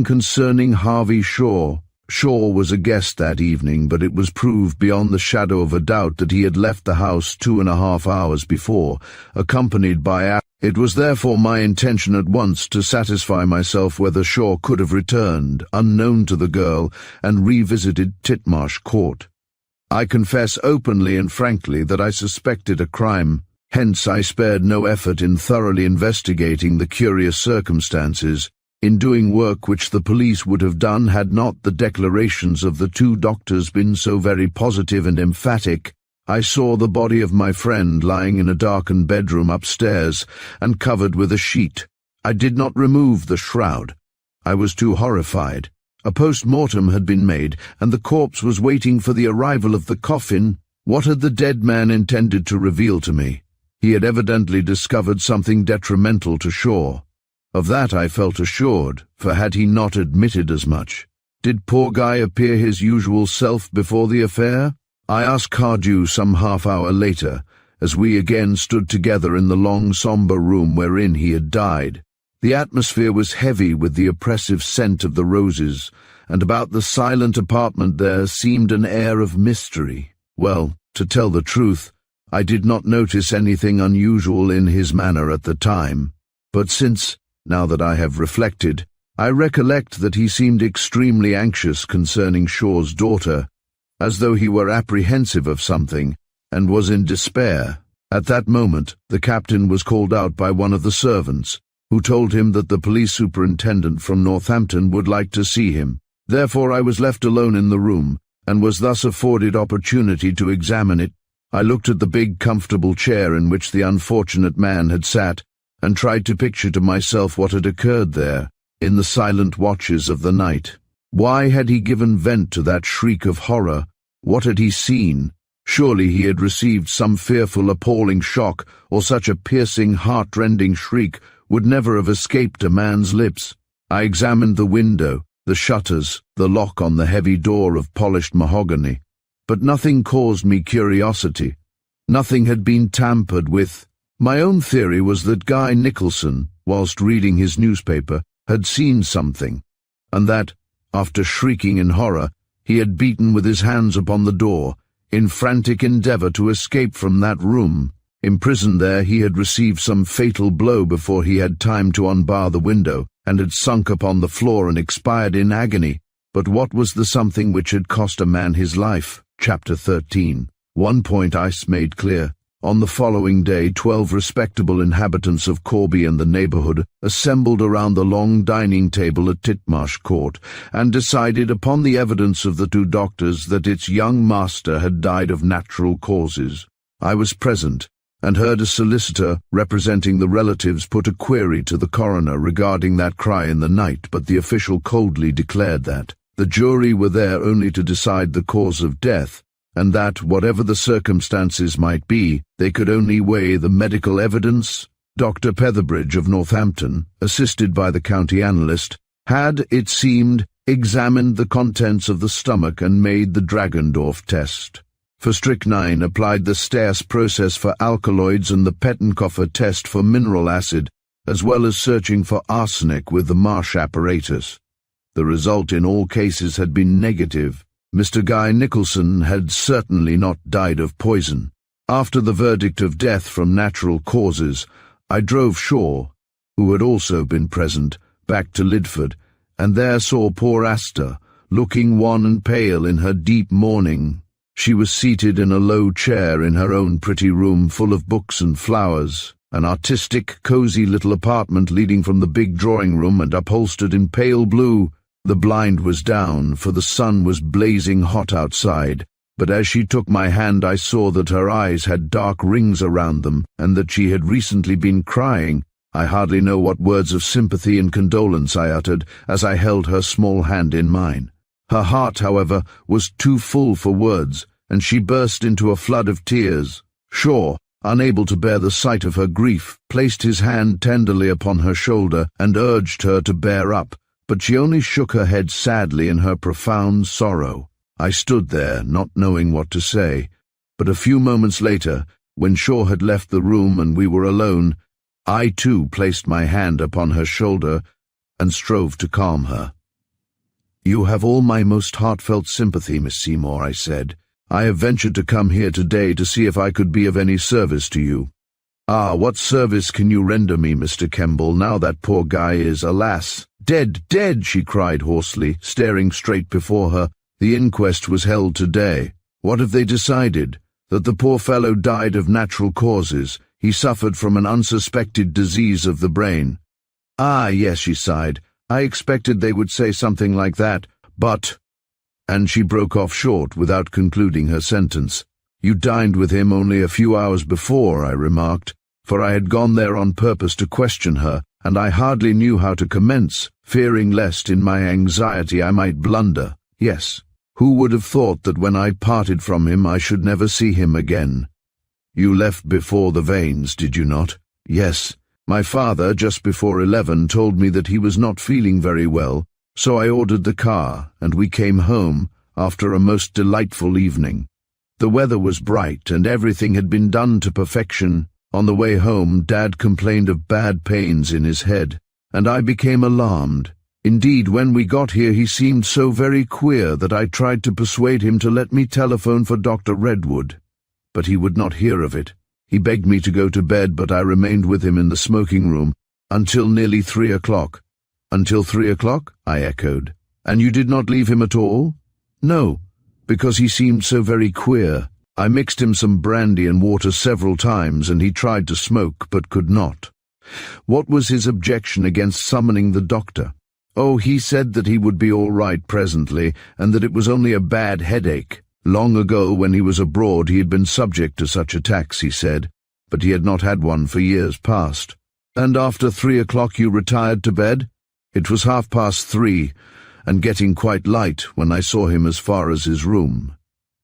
concerning Harvey Shaw. Shaw was a guest that evening, but it was proved beyond the shadow of a doubt that he had left the house 2.5 hours before, accompanied by It was therefore my intention at once to satisfy myself whether Shaw could have returned, unknown to the girl, and revisited Titmarsh Court. I confess openly and frankly that I suspected a crime. Hence I spared no effort in thoroughly investigating the curious circumstances, in doing work which the police would have done had not the declarations of the 2 doctors been so very positive and emphatic. I saw the body of my friend lying in a darkened bedroom upstairs and covered with a sheet. I did not remove the shroud. I was too horrified. A post-mortem had been made, and the corpse was waiting for the arrival of the coffin. What had the dead man intended to reveal to me? He had evidently discovered something detrimental to Shaw. Of that I felt assured, for had he not admitted as much? Did poor Guy appear his usual self before the affair? I asked Cardew some half-hour later, as we again stood together in the long, sombre room wherein he had died. The atmosphere was heavy with the oppressive scent of the roses, and about the silent apartment there seemed an air of mystery. Well, to tell the truth, I did not notice anything unusual in his manner at the time, but since, now that I have reflected, I recollect that he seemed extremely anxious concerning Shaw's daughter, as though he were apprehensive of something, and was in despair. At that moment, the captain was called out by one of the servants, who told him that the police superintendent from Northampton would like to see him. Therefore I was left alone in the room, and was thus afforded opportunity to examine it. I looked at the big, comfortable chair in which the unfortunate man had sat, and tried to picture to myself what had occurred there, in the silent watches of the night. Why had he given vent to that shriek of horror? What had he seen? Surely he had received some fearful, appalling shock, or such a piercing, heart-rending shriek would never have escaped a man's lips. I examined the window, the shutters, the lock on the heavy door of polished mahogany, but nothing caused me curiosity. Nothing had been tampered with. My own theory was that Guy Nicholson, whilst reading his newspaper, had seen something, and that, after shrieking in horror, he had beaten with his hands upon the door, in frantic endeavour to escape from that room. Imprisoned there, he had received some fatal blow before he had time to unbar the window, and had sunk upon the floor and expired in agony. But what was the something which had cost a man his life? Chapter 13. One point Ice made clear. On the following day, 12 respectable inhabitants of Corby and the neighbourhood assembled around the long dining table at Titmarsh Court, and decided upon the evidence of the 2 doctors that its young master had died of natural causes. I was present, and heard a solicitor representing the relatives put a query to the coroner regarding that cry in the night, but the official coldly declared that the jury were there only to decide the cause of death, and that, whatever the circumstances might be, they could only weigh the medical evidence. Dr. Petherbridge of Northampton, assisted by the county analyst, had, it seemed, examined the contents of the stomach and made the Dragendorf test. For strychnine applied the Stairs process for alkaloids and the Pettenkofer test for mineral acid, as well as searching for arsenic with the Marsh apparatus. The result in all cases had been negative. Mr. Guy Nicholson had certainly not died of poison. After the verdict of death from natural causes, I drove Shaw, who had also been present, back to Lidford, and there saw poor Asta, looking wan and pale in her deep mourning. She was seated in a low chair in her own pretty room full of books and flowers, an artistic, cosy little apartment leading from the big drawing-room and upholstered in pale blue. The blind was down, for the sun was blazing hot outside, but as she took my hand I saw that her eyes had dark rings around them, and that she had recently been crying. I hardly know what words of sympathy and condolence I uttered as I held her small hand in mine. Her heart, however, was too full for words, and she burst into a flood of tears. Shaw, unable to bear the sight of her grief, placed his hand tenderly upon her shoulder and urged her to bear up, but she only shook her head sadly in her profound sorrow. I stood there, not knowing what to say, but a few moments later, when Shaw had left the room and we were alone, I too placed my hand upon her shoulder and strove to calm her. "You have all my most heartfelt sympathy, Miss Seymour," I said. "I have ventured to come here today to see if I could be of any service to you." "Ah, what service can you render me, Mr. Kemble, now that poor Guy is, alas, dead, dead!" she cried hoarsely, staring straight before her. "The inquest was held today. What have they decided? That the poor fellow died of natural causes. He suffered from an unsuspected disease of the brain." "Ah, yes," she sighed. "I expected they would say something like that, but—" and she broke off short without concluding her sentence. "You dined with him only a few hours before," I remarked, for I had gone there on purpose to question her, and I hardly knew how to commence, fearing lest in my anxiety I might blunder. "Yes. Who would have thought that when I parted from him I should never see him again?" "You left before the veins, did you not?" "Yes. My father, just before 11, told me that he was not feeling very well, so I ordered the car, and we came home after a most delightful evening. The weather was bright, and everything had been done to perfection. On the way home, Dad complained of bad pains in his head, and I became alarmed. Indeed, when we got here he seemed so very queer that I tried to persuade him to let me telephone for Dr. Redwood. But he would not hear of it. He begged me to go to bed, but I remained with him in the smoking room until nearly 3 o'clock. "Until 3 o'clock?" I echoed. "And you did not leave him at all?" "No, because he seemed so very queer. I mixed him some brandy and water several times, and he tried to smoke, but could not." "What was his objection against summoning the doctor?" "Oh, he said that he would be all right presently, and that it was only a bad headache. Long ago, when he was abroad, he had been subject to such attacks, he said, but he had not had one for years past." "And after 3 o'clock you retired to bed?" "It was 3:30, and getting quite light when I saw him as far as his room.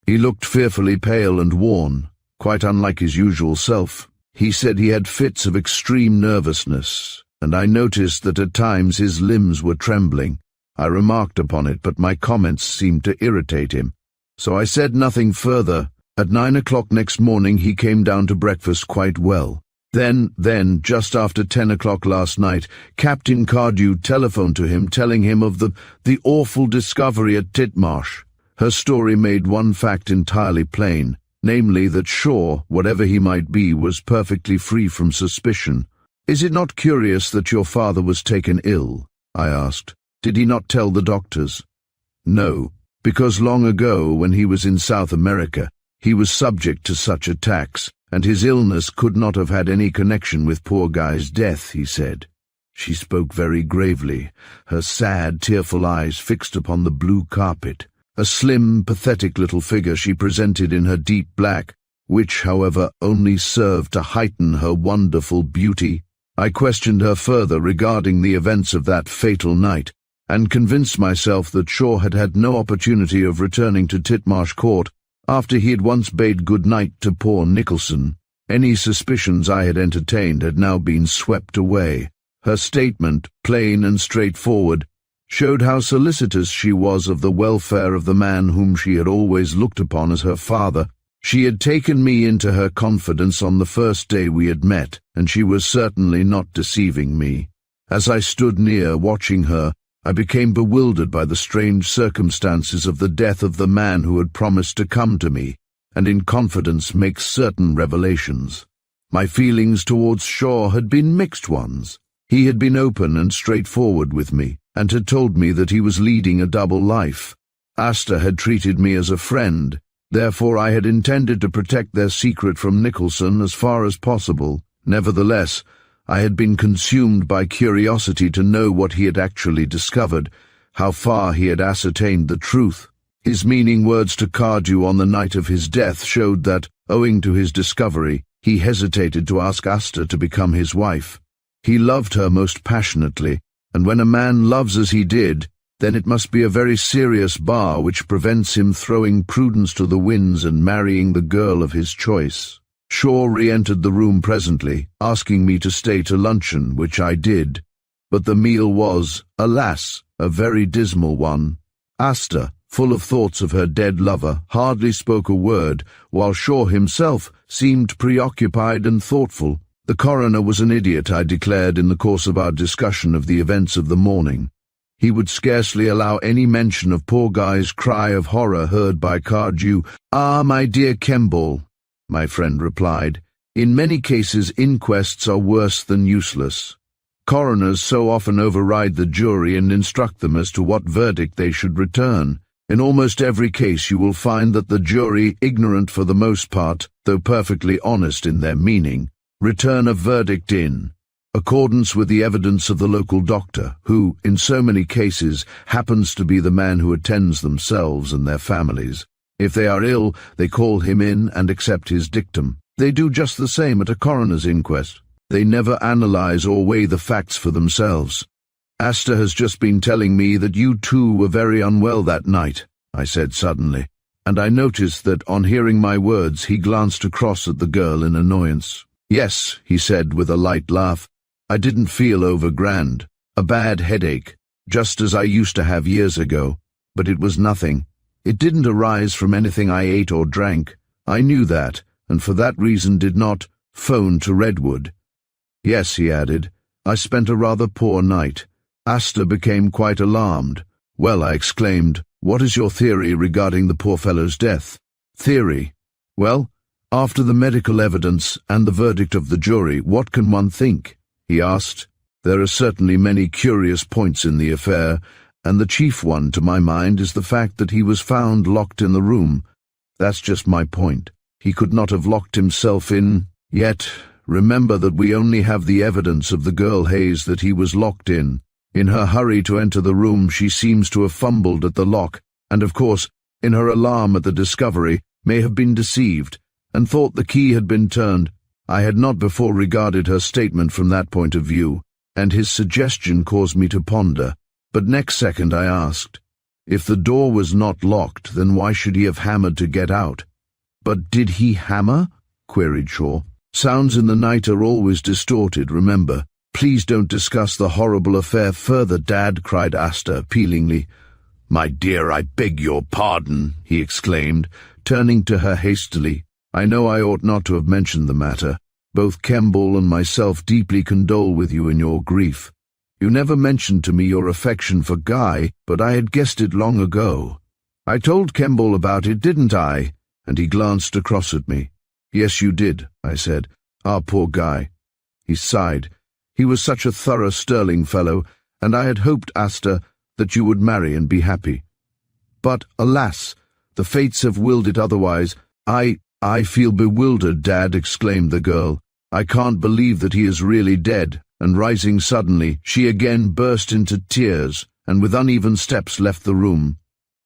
He looked fearfully pale and worn, quite unlike his usual self. He said he had fits of extreme nervousness, and I noticed that at times his limbs were trembling. I remarked upon it, but my comments seemed to irritate him, so I said nothing further. At 9 o'clock next morning he came down to breakfast quite well. Then, just after 10 o'clock last night, Captain Cardew telephoned to him telling him of the awful discovery at Titmarsh." Her story made one fact entirely plain, namely that Shaw, whatever he might be, was perfectly free from suspicion. "Is it not curious that your father was taken ill?" I asked. "Did he not tell the doctors?" "No, because long ago, when he was in South America, he was subject to such attacks, and his illness could not have had any connection with poor Guy's death," he said. She spoke very gravely, her sad, tearful eyes fixed upon the blue carpet. A slim, pathetic little figure she presented in her deep black, which, however, only served to heighten her wonderful beauty. I questioned her further regarding the events of that fatal night, and convinced myself that Shaw had had no opportunity of returning to Titmarsh Court after he had once bade good night to poor Nicholson. Any suspicions I had entertained had now been swept away. Her statement, plain and straightforward, showed how solicitous she was of the welfare of the man whom she had always looked upon as her father. She had taken me into her confidence on the first day we had met, and she was certainly not deceiving me. As I stood near, watching her, I became bewildered by the strange circumstances of the death of the man who had promised to come to me, and in confidence make certain revelations. My feelings towards Shaw had been mixed ones. He had been open and straightforward with me, and had told me that he was leading a double life. Asta had treated me as a friend, therefore I had intended to protect their secret from Nicholson as far as possible. Nevertheless, I had been consumed by curiosity to know what he had actually discovered, how far he had ascertained the truth. His meaning words to Cardew on the night of his death showed that, owing to his discovery, he hesitated to ask Asta to become his wife. He loved her most passionately, and when a man loves as he did, then it must be a very serious bar which prevents him throwing prudence to the winds and marrying the girl of his choice. Shaw re-entered the room presently, asking me to stay to luncheon, which I did. But the meal was, alas, a very dismal one. Asta, full of thoughts of her dead lover, hardly spoke a word, while Shaw himself seemed preoccupied and thoughtful. The coroner was an idiot, I declared in the course of our discussion of the events of the morning. He would scarcely allow any mention of poor Guy's cry of horror heard by Cardew. "Ah, my dear Kemble," my friend replied, "in many cases inquests are worse than useless. Coroners so often override the jury and instruct them as to what verdict they should return. In almost every case you will find that the jury, ignorant for the most part, though perfectly honest in their meaning, return a verdict in accordance with the evidence of the local doctor, who, in so many cases, happens to be the man who attends themselves and their families. If they are ill, they call him in and accept his dictum. They do just the same at a coroner's inquest. They never analyze or weigh the facts for themselves. Asta has just been telling me that you too were very unwell that night," I said suddenly, and I noticed that on hearing my words he glanced across at the girl in annoyance. "Yes," he said with a light laugh, "I didn't feel over grand. A bad headache, just as I used to have years ago, but it was nothing. It didn't arise from anything I ate or drank. I knew that, and for that reason did not phone to Redwood. Yes," he added, "I spent a rather poor night." Asta became quite alarmed. "Well," I exclaimed, "what is your theory regarding the poor fellow's death?" "Theory? Well, after the medical evidence and the verdict of the jury, what can one think?" he asked. "There are certainly many curious points in the affair, and the chief one, to my mind, is the fact that he was found locked in the room. That's just my point. He could not have locked himself in. Yet, remember that we only have the evidence of the girl Hayes that he was locked in. In her hurry to enter the room, she seems to have fumbled at the lock, and of course, in her alarm at the discovery, may have been deceived, and thought the key had been turned. I had not before regarded her statement from that point of view, and his suggestion caused me to ponder. But next second I asked, if the door was not locked, then why should he have hammered to get out? "But did he hammer?" queried Shaw. "Sounds in the night are always distorted, remember. Please don't discuss the horrible affair further, Dad," cried Asta appealingly. "My dear, I beg your pardon," he exclaimed, turning to her hastily. "I know I ought not to have mentioned the matter. Both Kemble and myself deeply condole with you in your grief. You never mentioned to me your affection for Guy, but I had guessed it long ago. I told Kemble about it, didn't I?" And he glanced across at me. "Yes, you did," I said. "Our poor Guy." He sighed. "He was such a thorough sterling fellow, and I had hoped, Asta, that you would marry and be happy. But, alas, the fates have willed it otherwise. I feel bewildered, Dad," exclaimed the girl. "I can't believe that he is really dead," and rising suddenly, she again burst into tears, and with uneven steps left the room.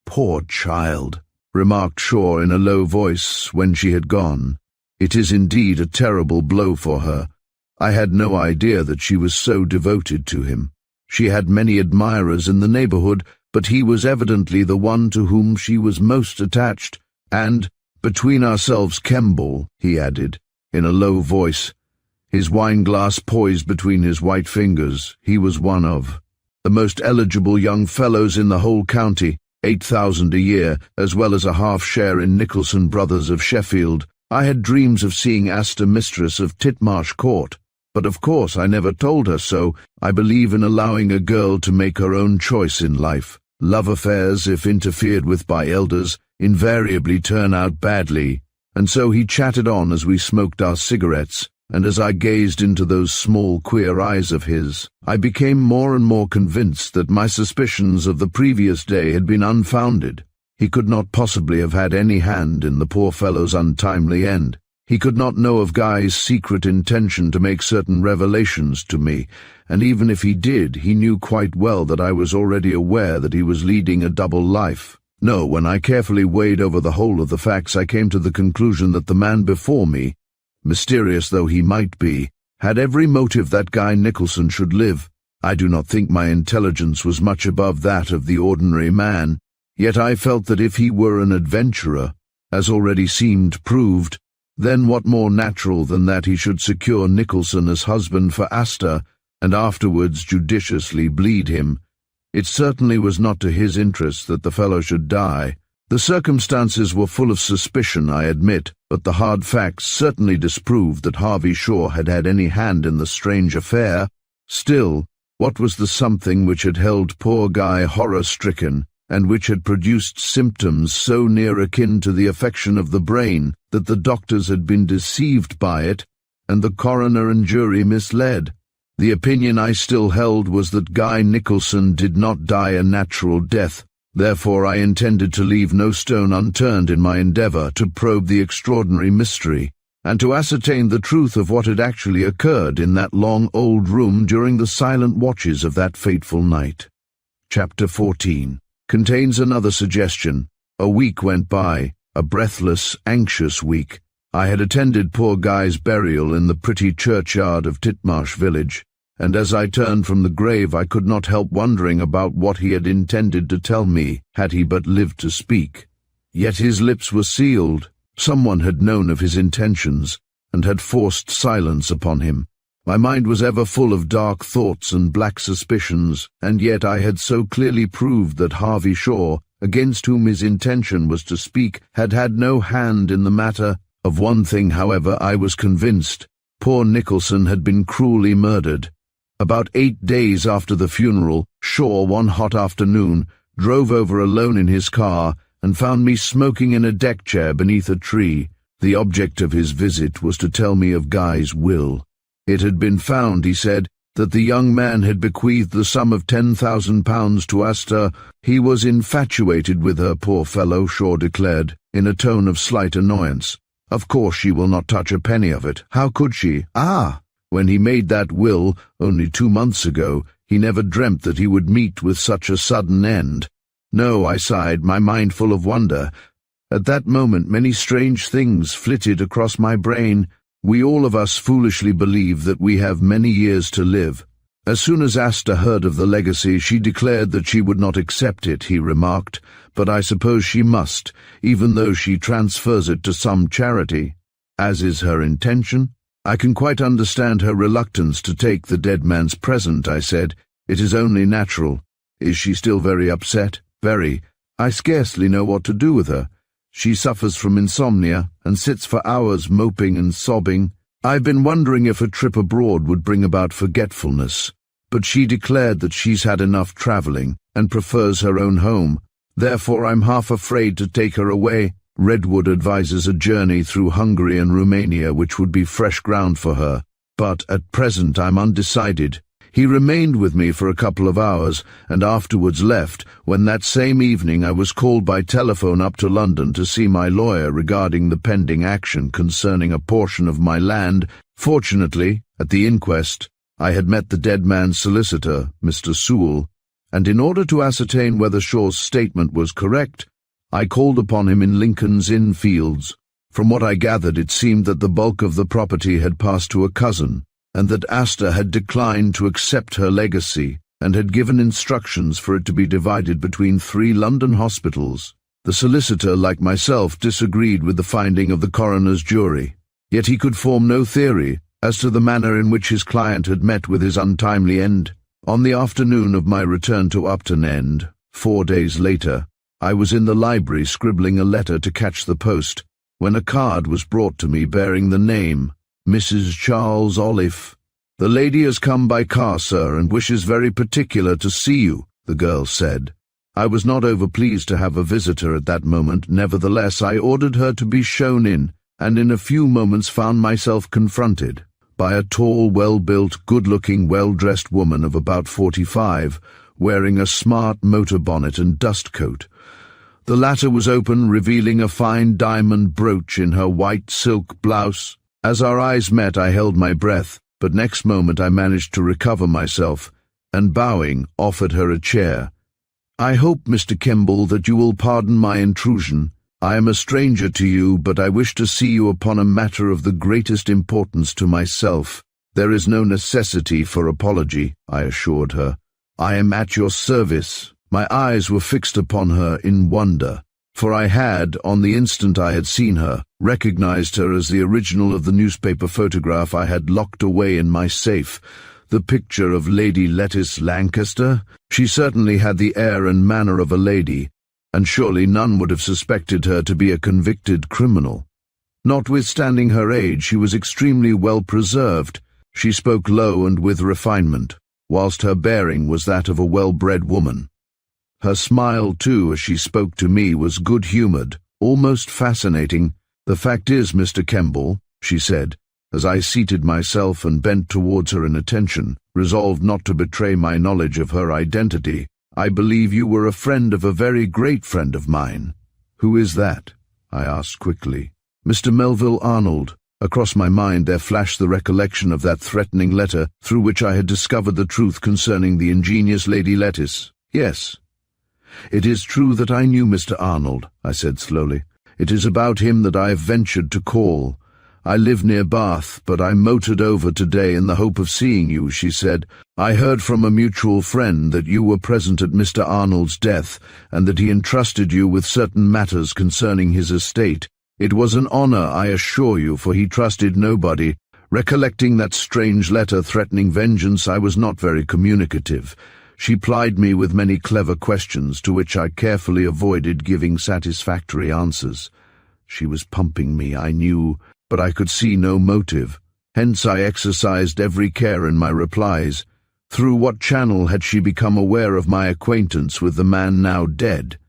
"Poor child," remarked Shaw in a low voice when she had gone. "It is indeed a terrible blow for her. I had no idea that she was so devoted to him. She had many admirers in the neighborhood, but he was evidently the one to whom she was most attached, and, between ourselves, Kemble," he added, in a low voice, his wine-glass poised between his white fingers, "he was one of the most eligible young fellows in the whole county, 8,000 a year, as well as a half-share in Nicholson Brothers of Sheffield. I had dreams of seeing Asta mistress of Titmarsh Court, but of course I never told her so. I believe in allowing a girl to make her own choice in life. Love affairs, if interfered with by elders, invariably turn out badly." And so he chatted on as we smoked our cigarettes, and as I gazed into those small, queer eyes of his, I became more and more convinced that my suspicions of the previous day had been unfounded. He could not possibly have had any hand in the poor fellow's untimely end. He could not know of Guy's secret intention to make certain revelations to me, and even if he did, he knew quite well that I was already aware that he was leading a double life. No, when I carefully weighed over the whole of the facts, I came to the conclusion that the man before me, mysterious though he might be, had every motive that Guy Nicholson should live. I do not think my intelligence was much above that of the ordinary man, yet I felt that if he were an adventurer, as already seemed proved, then what more natural than that he should secure Nicholson as husband for Asta, and afterwards judiciously bleed him. It certainly was not to his interest that the fellow should die. The circumstances were full of suspicion, I admit, but the hard facts certainly disproved that Harvey Shaw had had any hand in the strange affair. Still, what was the something which had held poor Guy horror-stricken, and which had produced symptoms so near akin to the affection of the brain that the doctors had been deceived by it, and the coroner and jury misled? The opinion I still held was that Guy Nicholson did not die a natural death. Therefore I intended to leave no stone unturned in my endeavour to probe the extraordinary mystery, and to ascertain the truth of what had actually occurred in that long old room during the silent watches of that fateful night. Chapter 14 contains another suggestion. A week went by, a breathless, anxious week. I had attended poor Guy's burial in the pretty churchyard of Titmarsh village, and as I turned from the grave I could not help wondering about what he had intended to tell me, had he but lived to speak. Yet his lips were sealed. Someone had known of his intentions, and had forced silence upon him. My mind was ever full of dark thoughts and black suspicions, and yet I had so clearly proved that Harvey Shaw, against whom his intention was to speak, had had no hand in the matter. Of one thing, however, I was convinced. Poor Nicholson had been cruelly murdered. About 8 days after the funeral, Shaw, one hot afternoon, drove over alone in his car and found me smoking in a deck chair beneath a tree. The object of his visit was to tell me of Guy's will. It had been found, he said, that the young man had bequeathed the sum of £10,000 to Asta. He was infatuated with her, poor fellow, Shaw declared, in a tone of slight annoyance. Of course she will not touch a penny of it. How could she? When he made that will, only 2 months ago, he never dreamt that he would meet with such a sudden end. No, I sighed, my mind full of wonder. At that moment many strange things flitted across my brain. We all of us foolishly believe that we have many years to live. As soon as Asta heard of the legacy, she declared that she would not accept it, he remarked, but I suppose she must, even though she transfers it to some charity, as is her intention. I can quite understand her reluctance to take the dead man's present, I said. It is only natural. Is she still very upset? Very. I scarcely know what to do with her. She suffers from insomnia and sits for hours moping and sobbing. I've been wondering if a trip abroad would bring about forgetfulness, but she declared that she's had enough travelling and prefers her own home. Therefore I'm half afraid to take her away. Redwood advises a journey through Hungary and Romania, which would be fresh ground for her, but at present I'm undecided. He remained with me for a couple of hours, and afterwards left, when that same evening I was called by telephone up to London to see my lawyer regarding the pending action concerning a portion of my land. Fortunately, at the inquest, I had met the dead man's solicitor, Mr. Sewell, and in order to ascertain whether Shaw's statement was correct, I called upon him in Lincoln's Inn Fields. From what I gathered, it seemed that the bulk of the property had passed to a cousin, and that Asta had declined to accept her legacy, and had given instructions for it to be divided between 3 London hospitals. The solicitor, like myself, disagreed with the finding of the coroner's jury, yet he could form no theory as to the manner in which his client had met with his untimely end. On the afternoon of my return to Upton End, 4 days later, I was in the library scribbling a letter to catch the post, when a card was brought to me bearing the name, Mrs. Charles Olive. "The lady has come by car, sir, and wishes very particular to see you," the girl said. I was not overpleased to have a visitor at that moment. Nevertheless, I ordered her to be shown in, and in a few moments found myself confronted by a tall, well-built, good-looking, well-dressed woman of about 45, wearing a smart motor bonnet and dust coat. The latter was open, revealing a fine diamond brooch in her white silk blouse. As our eyes met, I held my breath, but next moment I managed to recover myself, and bowing, offered her a chair. "I hope, Mr. Kemble, that you will pardon my intrusion. I am a stranger to you, but I wish to see you upon a matter of the greatest importance to myself." "There is no necessity for apology," I assured her. "I am at your service." My eyes were fixed upon her in wonder, for I had, on the instant I had seen her, recognized her as the original of the newspaper photograph I had locked away in my safe. The picture of Lady Lettice Lancaster? She certainly had the air and manner of a lady, and surely none would have suspected her to be a convicted criminal. Notwithstanding her age, she was extremely well preserved. She spoke low and with refinement, whilst her bearing was that of a well-bred woman. Her smile, too, as she spoke to me, was good-humoured, almost fascinating. "The fact is, Mr. Kemble," she said, as I seated myself and bent towards her in attention, resolved not to betray my knowledge of her identity, "I believe you were a friend of a very great friend of mine." "Who is that?" I asked quickly. "Mr. Melville Arnold." Across my mind there flashed the recollection of that threatening letter through which I had discovered the truth concerning the ingenious Lady Lettice. "Yes. It is true that I knew Mr. Arnold," I said slowly. "It is about him that I have ventured to call. I live near Bath, but I motored over today in the hope of seeing you," she said. "I heard from a mutual friend that you were present at Mr. Arnold's death, and that he entrusted you with certain matters concerning his estate. It was an honour, I assure you, for he trusted nobody. Recollecting that strange letter threatening vengeance, I was not very communicative. She plied me with many clever questions, to which I carefully avoided giving satisfactory answers. She was pumping me, I knew, but I could see no motive. Hence I exercised every care in my replies. Through what channel had she become aware of my acquaintance with the man now dead?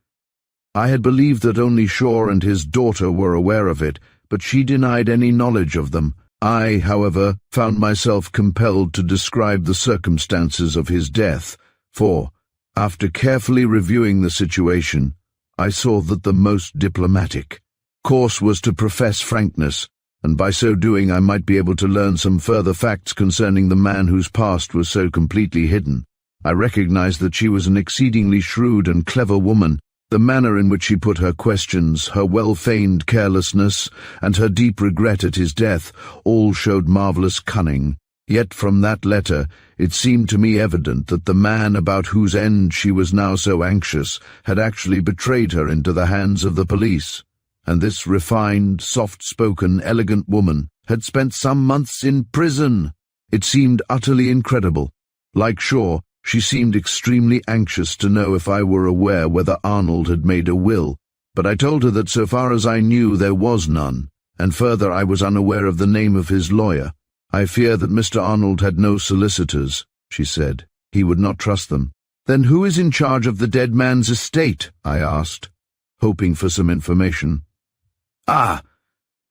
I had believed that only Shaw and his daughter were aware of it, but she denied any knowledge of them. I, however, found myself compelled to describe the circumstances of his death, for, after carefully reviewing the situation, I saw that the most diplomatic course was to profess frankness, and by so doing I might be able to learn some further facts concerning the man whose past was so completely hidden. I recognized that she was an exceedingly shrewd and clever woman. The manner in which she put her questions, her well-feigned carelessness, and her deep regret at his death, all showed marvellous cunning. Yet from that letter it seemed to me evident that the man about whose end she was now so anxious had actually betrayed her into the hands of the police, and this refined, soft-spoken, elegant woman had spent some months in prison. It seemed utterly incredible. Like Shaw, she seemed extremely anxious to know if I were aware whether Arnold had made a will, but I told her that so far as I knew there was none, and further I was unaware of the name of his lawyer. "I fear that Mr. Arnold had no solicitors," she said. "He would not trust them." "Then who is in charge of the dead man's estate?" I asked, hoping for some information. "Ah,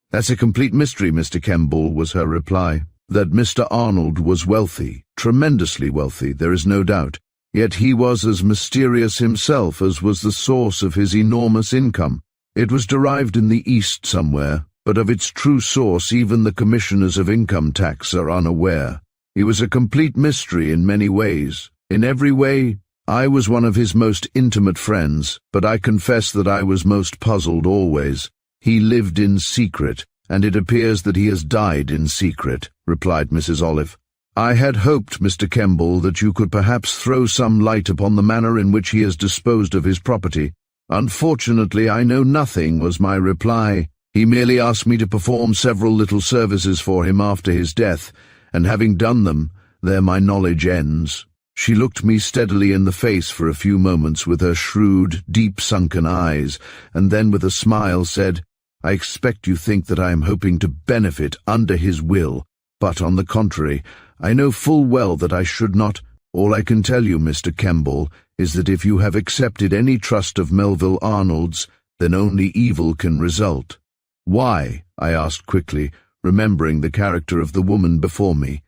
that's a complete mystery, Mr. Kemble," was her reply. "That Mr. Arnold was wealthy, tremendously wealthy, there is no doubt. Yet he was as mysterious himself as was the source of his enormous income. It was derived in the East somewhere, but of its true source even the commissioners of income tax are unaware. He was a complete mystery in many ways. In every way, I was one of his most intimate friends, but I confess that I was most puzzled always. He lived in secret, and it appears that he has died in secret," replied Mrs. Olive. "I had hoped, Mr. Kemble, that you could perhaps throw some light upon the manner in which he has disposed of his property." "Unfortunately, I know nothing," was my reply. "He merely asked me to perform several little services for him after his death, and having done them, there my knowledge ends." She looked me steadily in the face for a few moments with her shrewd, deep-sunken eyes, and then with a smile said, "I expect you think that I am hoping to benefit under his will, but on the contrary, I know full well that I should not. All I can tell you, Mr. Kemble, is that if you have accepted any trust of Melville Arnold's, then only evil can result." "Why?" I asked quickly, remembering the character of the woman before me.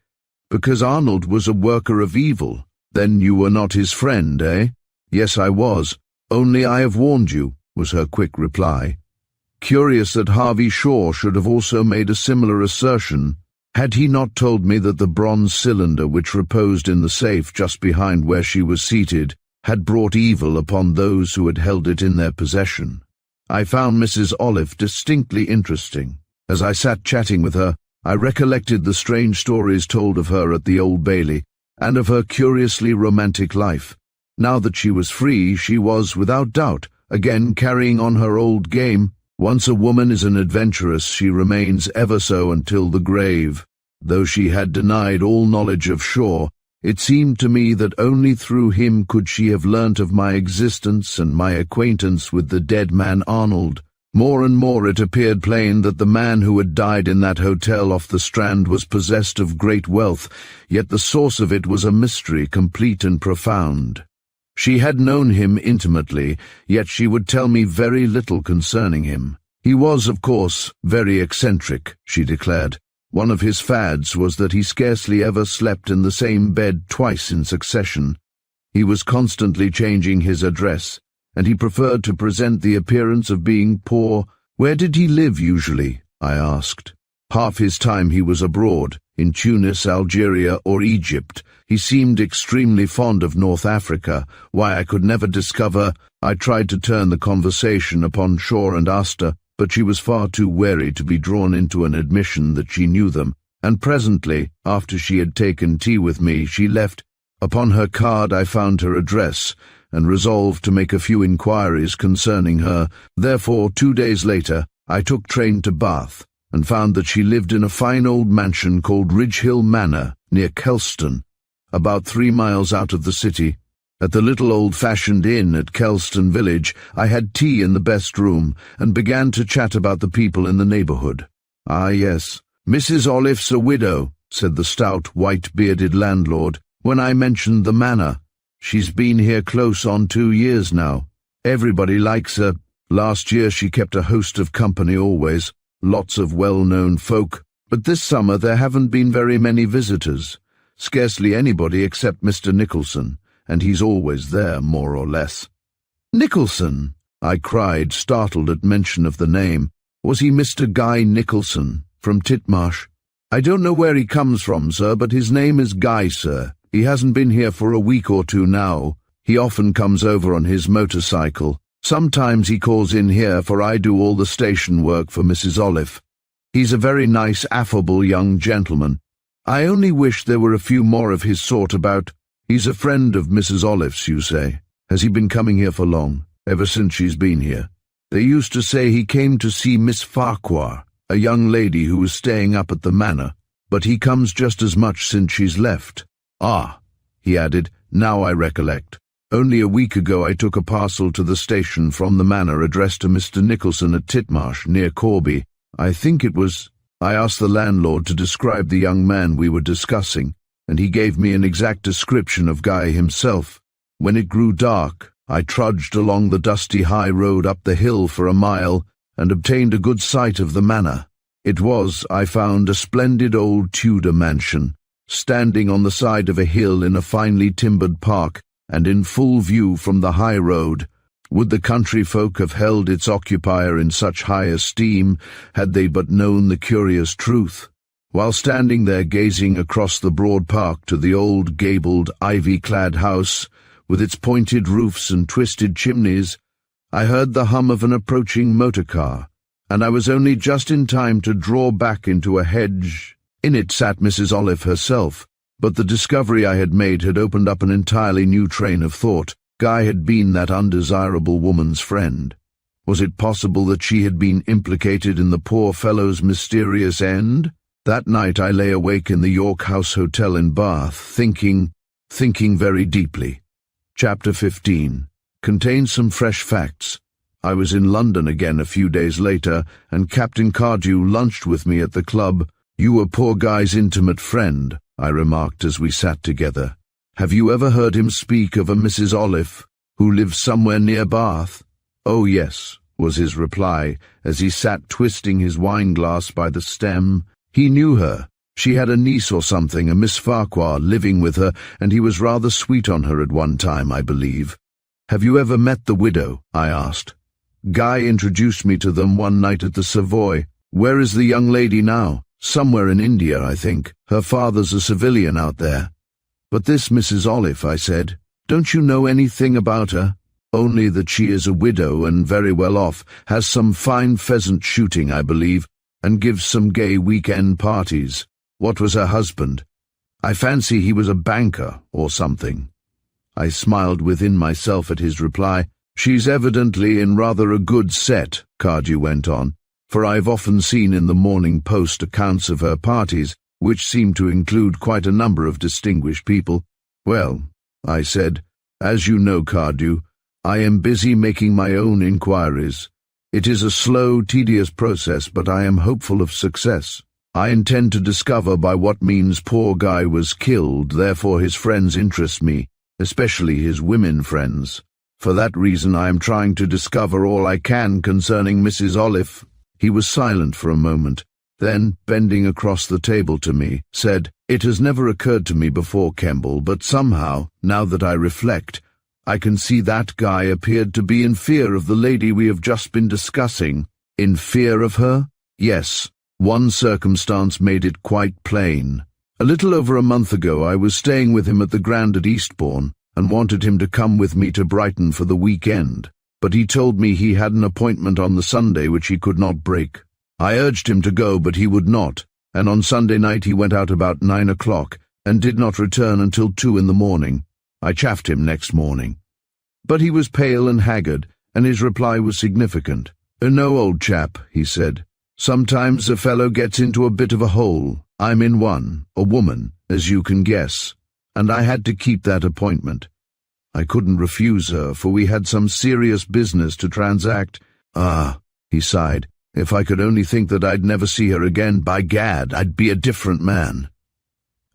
"Because Arnold was a worker of evil." "Then you were not his friend, eh?" "Yes, I was. Only I have warned you. was her quick reply. Curious that Harvey Shaw should have also made a similar assertion. Had he not told me that the bronze cylinder which reposed in the safe just behind where she was seated had brought evil upon those who had held it in their possession? I found Mrs. Olive distinctly interesting. As I sat chatting with her, I recollected the strange stories told of her at the Old Bailey, and of her curiously romantic life. Now that she was free, she was, without doubt, again carrying on her old game. Once a woman is an adventuress, she remains ever so until the grave. Though she had denied all knowledge of Shaw, it seemed to me that only through him could she have learnt of my existence and my acquaintance with the dead man Arnold. More and more it appeared plain that the man who had died in that hotel off the Strand was possessed of great wealth, yet the source of it was a mystery complete and profound. She had known him intimately, yet she would tell me very little concerning him. He was, of course, very eccentric, she declared. One of his fads was that he scarcely ever slept in the same bed twice in succession. He was constantly changing his address, and he preferred to present the appearance of being poor. Where did he live usually? I asked. Half his time he was abroad, in Tunis, Algeria, or Egypt. He seemed extremely fond of North Africa. Why I could never discover. I tried to turn the conversation upon Shaw and Asta, but she was far too wary to be drawn into an admission that she knew them, and presently, after she had taken tea with me, she left. Upon her card I found her address, and resolved to make a few inquiries concerning her. Therefore, 2 days later, I took train to Bath, and found that she lived in a fine old mansion called Ridge Hill Manor, near Kelston, about 3 miles out of the city. At the little old-fashioned inn at Kelston Village, I had tea in the best room, and began to chat about the people in the neighbourhood. Ah, yes, Mrs. Olive's a widow, said the stout, white-bearded landlord, when I mentioned the manor. She's been here close on 2 years now. Everybody likes her. Last year she kept a host of company always, lots of well-known folk, but this summer there haven't been very many visitors. Scarcely anybody except Mr. Nicholson, and he's always there, more or less. Nicholson? I cried, startled at mention of the name. Was he Mr. Guy Nicholson, from Titmarsh? I don't know where he comes from, sir, but his name is Guy, sir. He hasn't been here for a week or two now. He often comes over on his motorcycle. Sometimes he calls in here, for I do all the station work for Mrs. Olive. He's a very nice, affable young gentleman. I only wish there were a few more of his sort about. He's a friend of Mrs. Olive's, you say. Has he been coming here for long? Ever since she's been here? They used to say he came to see Miss Farquhar, a young lady who was staying up at the manor, but he comes just as much since she's left. Ah, he added, now I recollect. Only a week ago I took a parcel to the station from the manor addressed to Mr. Nicholson at Titmarsh, near Corby. I think it was. I asked the landlord to describe the young man we were discussing, and he gave me an exact description of Guy himself. When it grew dark, I trudged along the dusty high road up the hill for a mile, and obtained a good sight of the manor. It was, I found, a splendid old Tudor mansion, standing on the side of a hill in a finely timbered park, and in full view from the high road. Would the country folk have held its occupier in such high esteem, had they but known the curious truth? While standing there gazing across the broad park to the old gabled, ivy-clad house, with its pointed roofs and twisted chimneys, I heard the hum of an approaching motor car, and I was only just in time to draw back into a hedge. In it sat Mrs. Olive herself, but the discovery I had made had opened up an entirely new train of thought. Guy had been that undesirable woman's friend. Was it possible that she had been implicated in the poor fellow's mysterious end? That night I lay awake in the York House Hotel in Bath, thinking very deeply. Chapter 15 contains some fresh facts. I was in London again a few days later, and Captain Cardew lunched with me at the club. You were poor Guy's intimate friend, I remarked as we sat together. Have you ever heard him speak of a Mrs. Olive, who lives somewhere near Bath? Oh, yes, was his reply, as he sat twisting his wine-glass by the stem. He knew her. She had a niece or something, a Miss Farquhar, living with her, and he was rather sweet on her at one time, I believe. Have you ever met the widow? I asked. Guy introduced me to them one night at the Savoy. Where is the young lady now? Somewhere in India, I think. Her father's a civilian out there. But this Mrs. Olive, I said, don't you know anything about her? Only that she is a widow and very well off, has some fine pheasant shooting, I believe, and gives some gay weekend parties. What was her husband? I fancy he was a banker or something. I smiled within myself at his reply. She's evidently in rather a good set, Cardew went on, for I've often seen in the Morning Post accounts of her parties, which seem to include quite a number of distinguished people. Well, I said, as you know, Cardew, I am busy making my own inquiries. It is a slow, tedious process, but I am hopeful of success. I intend to discover by what means poor Guy was killed, therefore his friends interest me, especially his women friends. For that reason I am trying to discover all I can concerning Mrs. Olive. He was silent for a moment, then, bending across the table to me, said, It has never occurred to me before, Kemble, but somehow, now that I reflect, I can see that Guy appeared to be in fear of the lady we have just been discussing. In fear of her? Yes. One circumstance made it quite plain. A little over a month ago I was staying with him at the Grand at Eastbourne, and wanted him to come with me to Brighton for the weekend, but he told me he had an appointment on the Sunday which he could not break. I urged him to go, but he would not, and on Sunday night he went out about 9 o'clock, and did not return until 2 in the morning. I chaffed him next morning. But he was pale and haggard, and his reply was significant. No, old chap, he said. Sometimes a fellow gets into a bit of a hole. I'm in one, a woman, as you can guess, and I had to keep that appointment. I couldn't refuse her, for we had some serious business to transact. Ah, he sighed, if I could only think that I'd never see her again, by gad, I'd be a different man.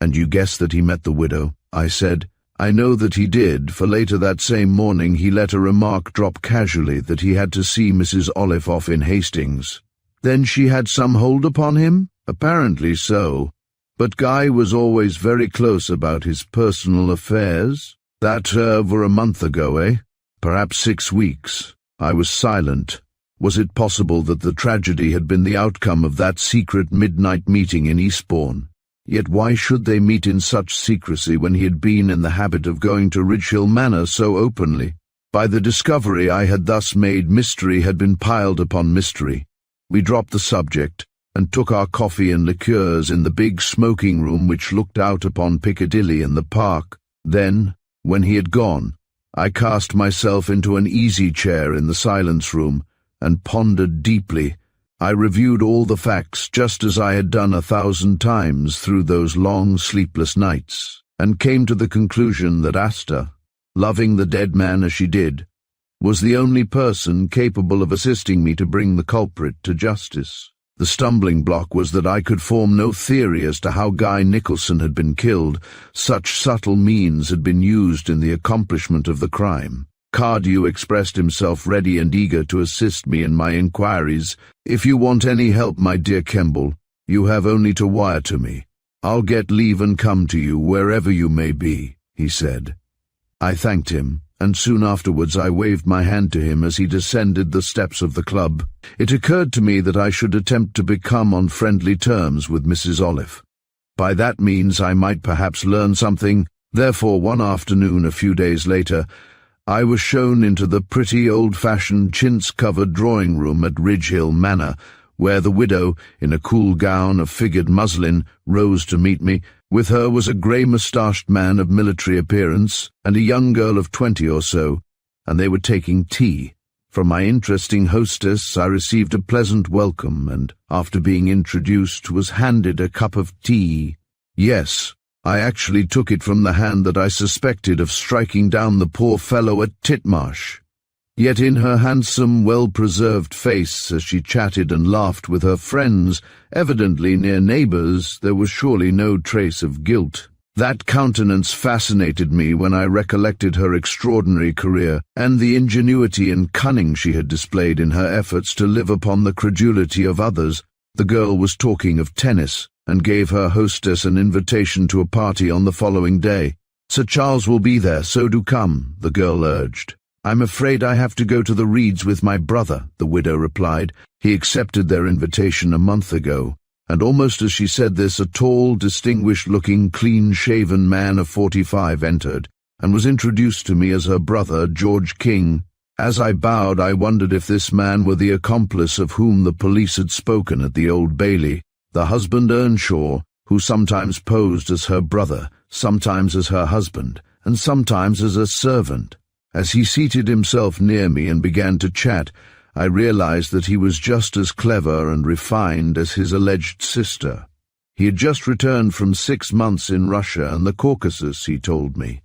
And you guess that he met the widow? I said. I know that he did, for later that same morning he let a remark drop casually that he had to see Mrs. Olive off in Hastings. Then she had some hold upon him? Apparently so. But Guy was always very close about his personal affairs. That over a month ago, eh? Perhaps 6 weeks. I was silent. Was it possible that the tragedy had been the outcome of that secret midnight meeting in Eastbourne? Yet why should they meet in such secrecy when he had been in the habit of going to Ridgehill Manor so openly? By the discovery I had thus made, mystery had been piled upon mystery. We dropped the subject, and took our coffee and liqueurs in the big smoking room which looked out upon Piccadilly and the Park. Then, when he had gone, I cast myself into an easy-chair in the silence room, and pondered deeply. I reviewed all the facts just as I had done 1,000 times through those long sleepless nights, and came to the conclusion that Asta, loving the dead man as she did, was the only person capable of assisting me to bring the culprit to justice. The stumbling block was that I could form no theory as to how Guy Nicholson had been killed. Such subtle means had been used in the accomplishment of the crime. Cardew expressed himself ready and eager to assist me in my inquiries. If you want any help, my dear Kemble, you have only to wire to me. I'll get leave and come to you wherever you may be, he said. I thanked him, and soon afterwards I waved my hand to him as he descended the steps of the club. It occurred to me that I should attempt to become on friendly terms with Mrs. Olive. By that means I might perhaps learn something. Therefore, one afternoon a few days later, I was shown into the pretty old-fashioned chintz-covered drawing-room at Ridgehill Manor, where the widow, in a cool gown of figured muslin, rose to meet me. With her was a grey-moustached man of military appearance, and a young girl of 20 or so, and they were taking tea. From my interesting hostess I received a pleasant welcome, and, after being introduced, was handed a cup of tea. Yes, I actually took it from the hand that I suspected of striking down the poor fellow at Titmarsh. Yet in her handsome, well-preserved face, as she chatted and laughed with her friends, evidently near neighbours, there was surely no trace of guilt. That countenance fascinated me when I recollected her extraordinary career, and the ingenuity and cunning she had displayed in her efforts to live upon the credulity of others. The girl was talking of tennis, and gave her hostess an invitation to a party on the following day. "Sir Charles will be there, so do come," the girl urged. "I'm afraid I have to go to the Reeds with my brother," the widow replied. "He accepted their invitation a month ago." And almost as she said this, a tall, distinguished-looking, clean-shaven man of 45 entered, and was introduced to me as her brother, George King. As I bowed, I wondered if this man were the accomplice of whom the police had spoken at the Old Bailey, the husband Earnshaw, who sometimes posed as her brother, sometimes as her husband, and sometimes as a servant. As he seated himself near me and began to chat, I realized that he was just as clever and refined as his alleged sister. He had just returned from 6 months in Russia and the Caucasus, he told me,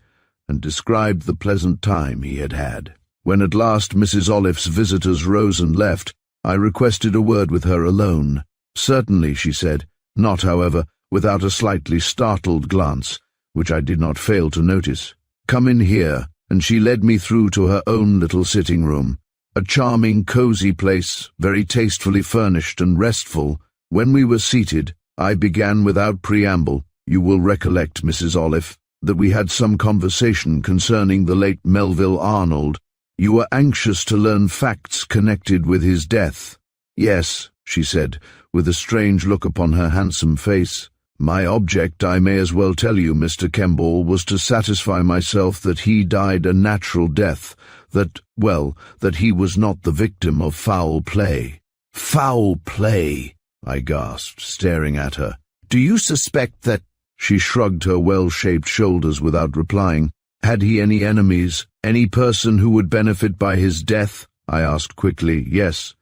and described the pleasant time he had had. When at last Mrs. Olive's visitors rose and left, I requested a word with her alone. "Certainly," she said, not, however, without a slightly startled glance, which I did not fail to notice. "Come in here," and she led me through to her own little sitting room, a charming, cosy place, very tastefully furnished and restful. When we were seated, I began without preamble. "You will recollect, Mrs. Olive, that we had some conversation concerning the late Melville Arnold. You were anxious to learn facts connected with his death." "Yes," she said, with a strange look upon her handsome face. "My object, I may as well tell you, Mr. Kemble, was to satisfy myself that he died a natural death, that he was not the victim of foul play." "Foul play!" I gasped, staring at her. "Do you suspect that—" She shrugged her well-shaped shoulders without replying. "Had he any enemies, any person who would benefit by his death?" I asked quickly. "Yes."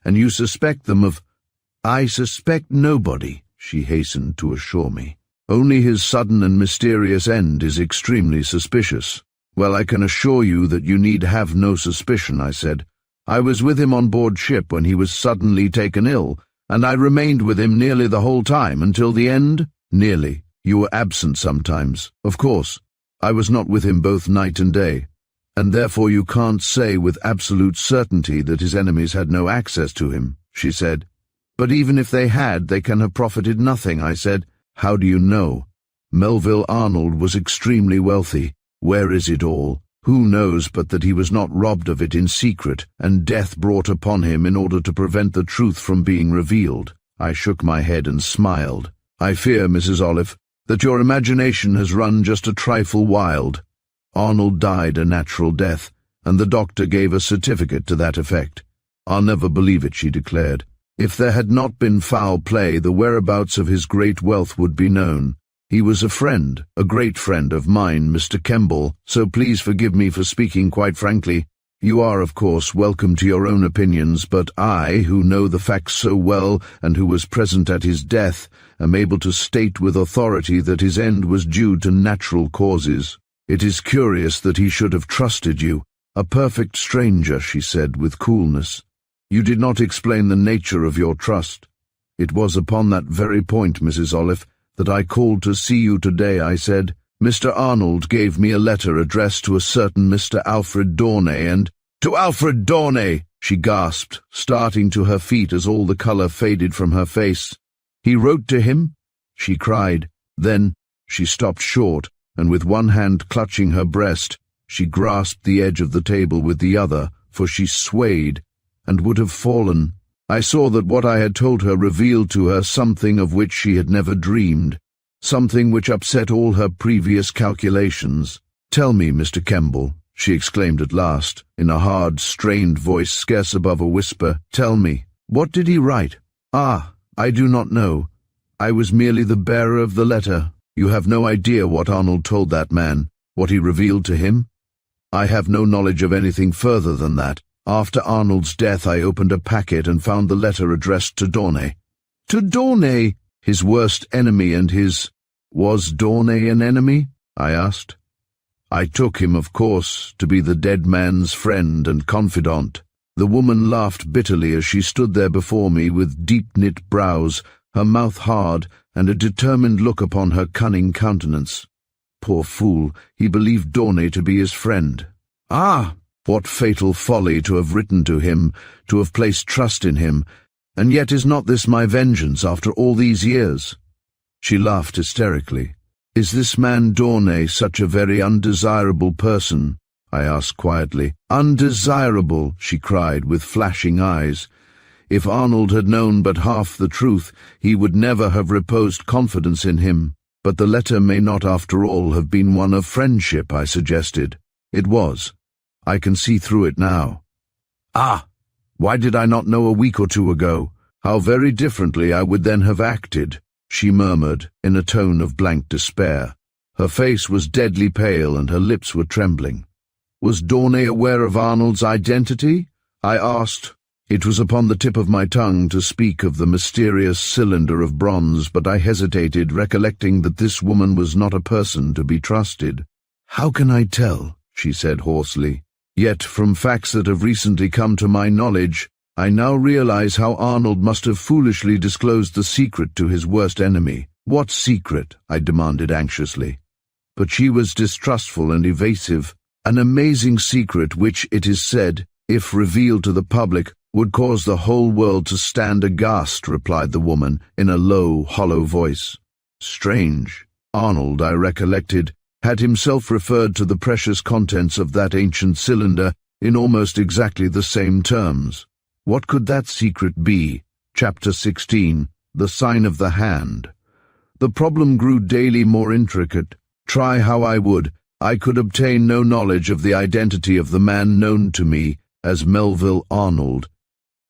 "And you suspect them of—" "I suspect nobody," she hastened to assure me. "Only his sudden and mysterious end is extremely suspicious." "Well, I can assure you that you need have no suspicion," I said. "I was with him on board ship when he was suddenly taken ill, and I remained with him nearly the whole time until the end." "Nearly. You were absent sometimes." "Of course. I was not with him both night and day." "And therefore you can't say with absolute certainty that his enemies had no access to him," she said. "But even if they had, they can have profited nothing," I said. "How do you know?" "Melville Arnold was extremely wealthy. Where is it all? Who knows but that he was not robbed of it in secret, and death brought upon him in order to prevent the truth from being revealed?" I shook my head and smiled. "I fear, Mrs. Olive, that your imagination has run just a trifle wild. Arnold died a natural death, and the doctor gave a certificate to that effect." "I'll never believe it," she declared. "If there had not been foul play, the whereabouts of his great wealth would be known. He was a friend, a great friend of mine, Mr. Kemble, so please forgive me for speaking quite frankly. You are, of course, welcome to your own opinions, but I, who know the facts so well and who was present at his death, am able to state with authority that his end was due to natural causes. It is curious that he should have trusted you. A perfect stranger," she said with coolness. "You did not explain the nature of your trust." "It was upon that very point, Mrs. Olive, that I called to see you today," I said. "Mr. Arnold gave me a letter addressed to a certain Mr. Alfred Dawnay, and—" "To Alfred Dawnay!" she gasped, starting to her feet as all the colour faded from her face. "He wrote to him?" she cried. Then she stopped short, and with one hand clutching her breast, she grasped the edge of the table with the other, for she swayed, and would have fallen. I saw that what I had told her revealed to her something of which she had never dreamed, something which upset all her previous calculations. "Tell me, Mr. Kemble," she exclaimed at last, in a hard, strained voice scarce above a whisper, "tell me, what did he write?" "Ah, I do not know. I was merely the bearer of the letter." "You have no idea what Arnold told that man, what he revealed to him?" "I have no knowledge of anything further than that. After Arnold's death I opened a packet and found the letter addressed to Dawnay." "To Dawnay? His worst enemy and his—" "Was Dawnay an enemy?" I asked. "I took him, of course, to be the dead man's friend and confidant." The woman laughed bitterly as she stood there before me with deep-knit brows, her mouth hard, and a determined look upon her cunning countenance. Poor fool, he believed Dawnay to be his friend. Ah! What fatal folly to have written to him, to have placed trust in him, and yet is not this my vengeance after all these years? She laughed hysterically. "Is this man Dawnay such a very undesirable person?" I asked quietly. Undesirable, she cried with flashing eyes. If Arnold had known but half the truth, he would never have reposed confidence in him. But the letter may not after all have been one of friendship, I suggested. It was. I can see through it now. Ah! Why did I not know a week or two ago? How very differently I would then have acted, she murmured in a tone of blank despair. Her face was deadly pale and her lips were trembling. Was Dornay aware of Arnold's identity? I asked. It was upon the tip of my tongue to speak of the mysterious cylinder of bronze, but I hesitated, recollecting that this woman was not a person to be trusted. How can I tell? She said hoarsely. Yet, from facts that have recently come to my knowledge, I now realize how Arnold must have foolishly disclosed the secret to his worst enemy. What secret? I demanded anxiously. But she was distrustful and evasive. An amazing secret which, it is said, if revealed to the public, would cause the whole world to stand aghast, replied the woman in a low, hollow voice. Strange. Arnold, I recollected, had himself referred to the precious contents of that ancient cylinder in almost exactly the same terms. What could that secret be? Chapter 16. The Sign of the Hand. The problem grew daily more intricate. Try how I would, I could obtain no knowledge of the identity of the man known to me as Melville Arnold.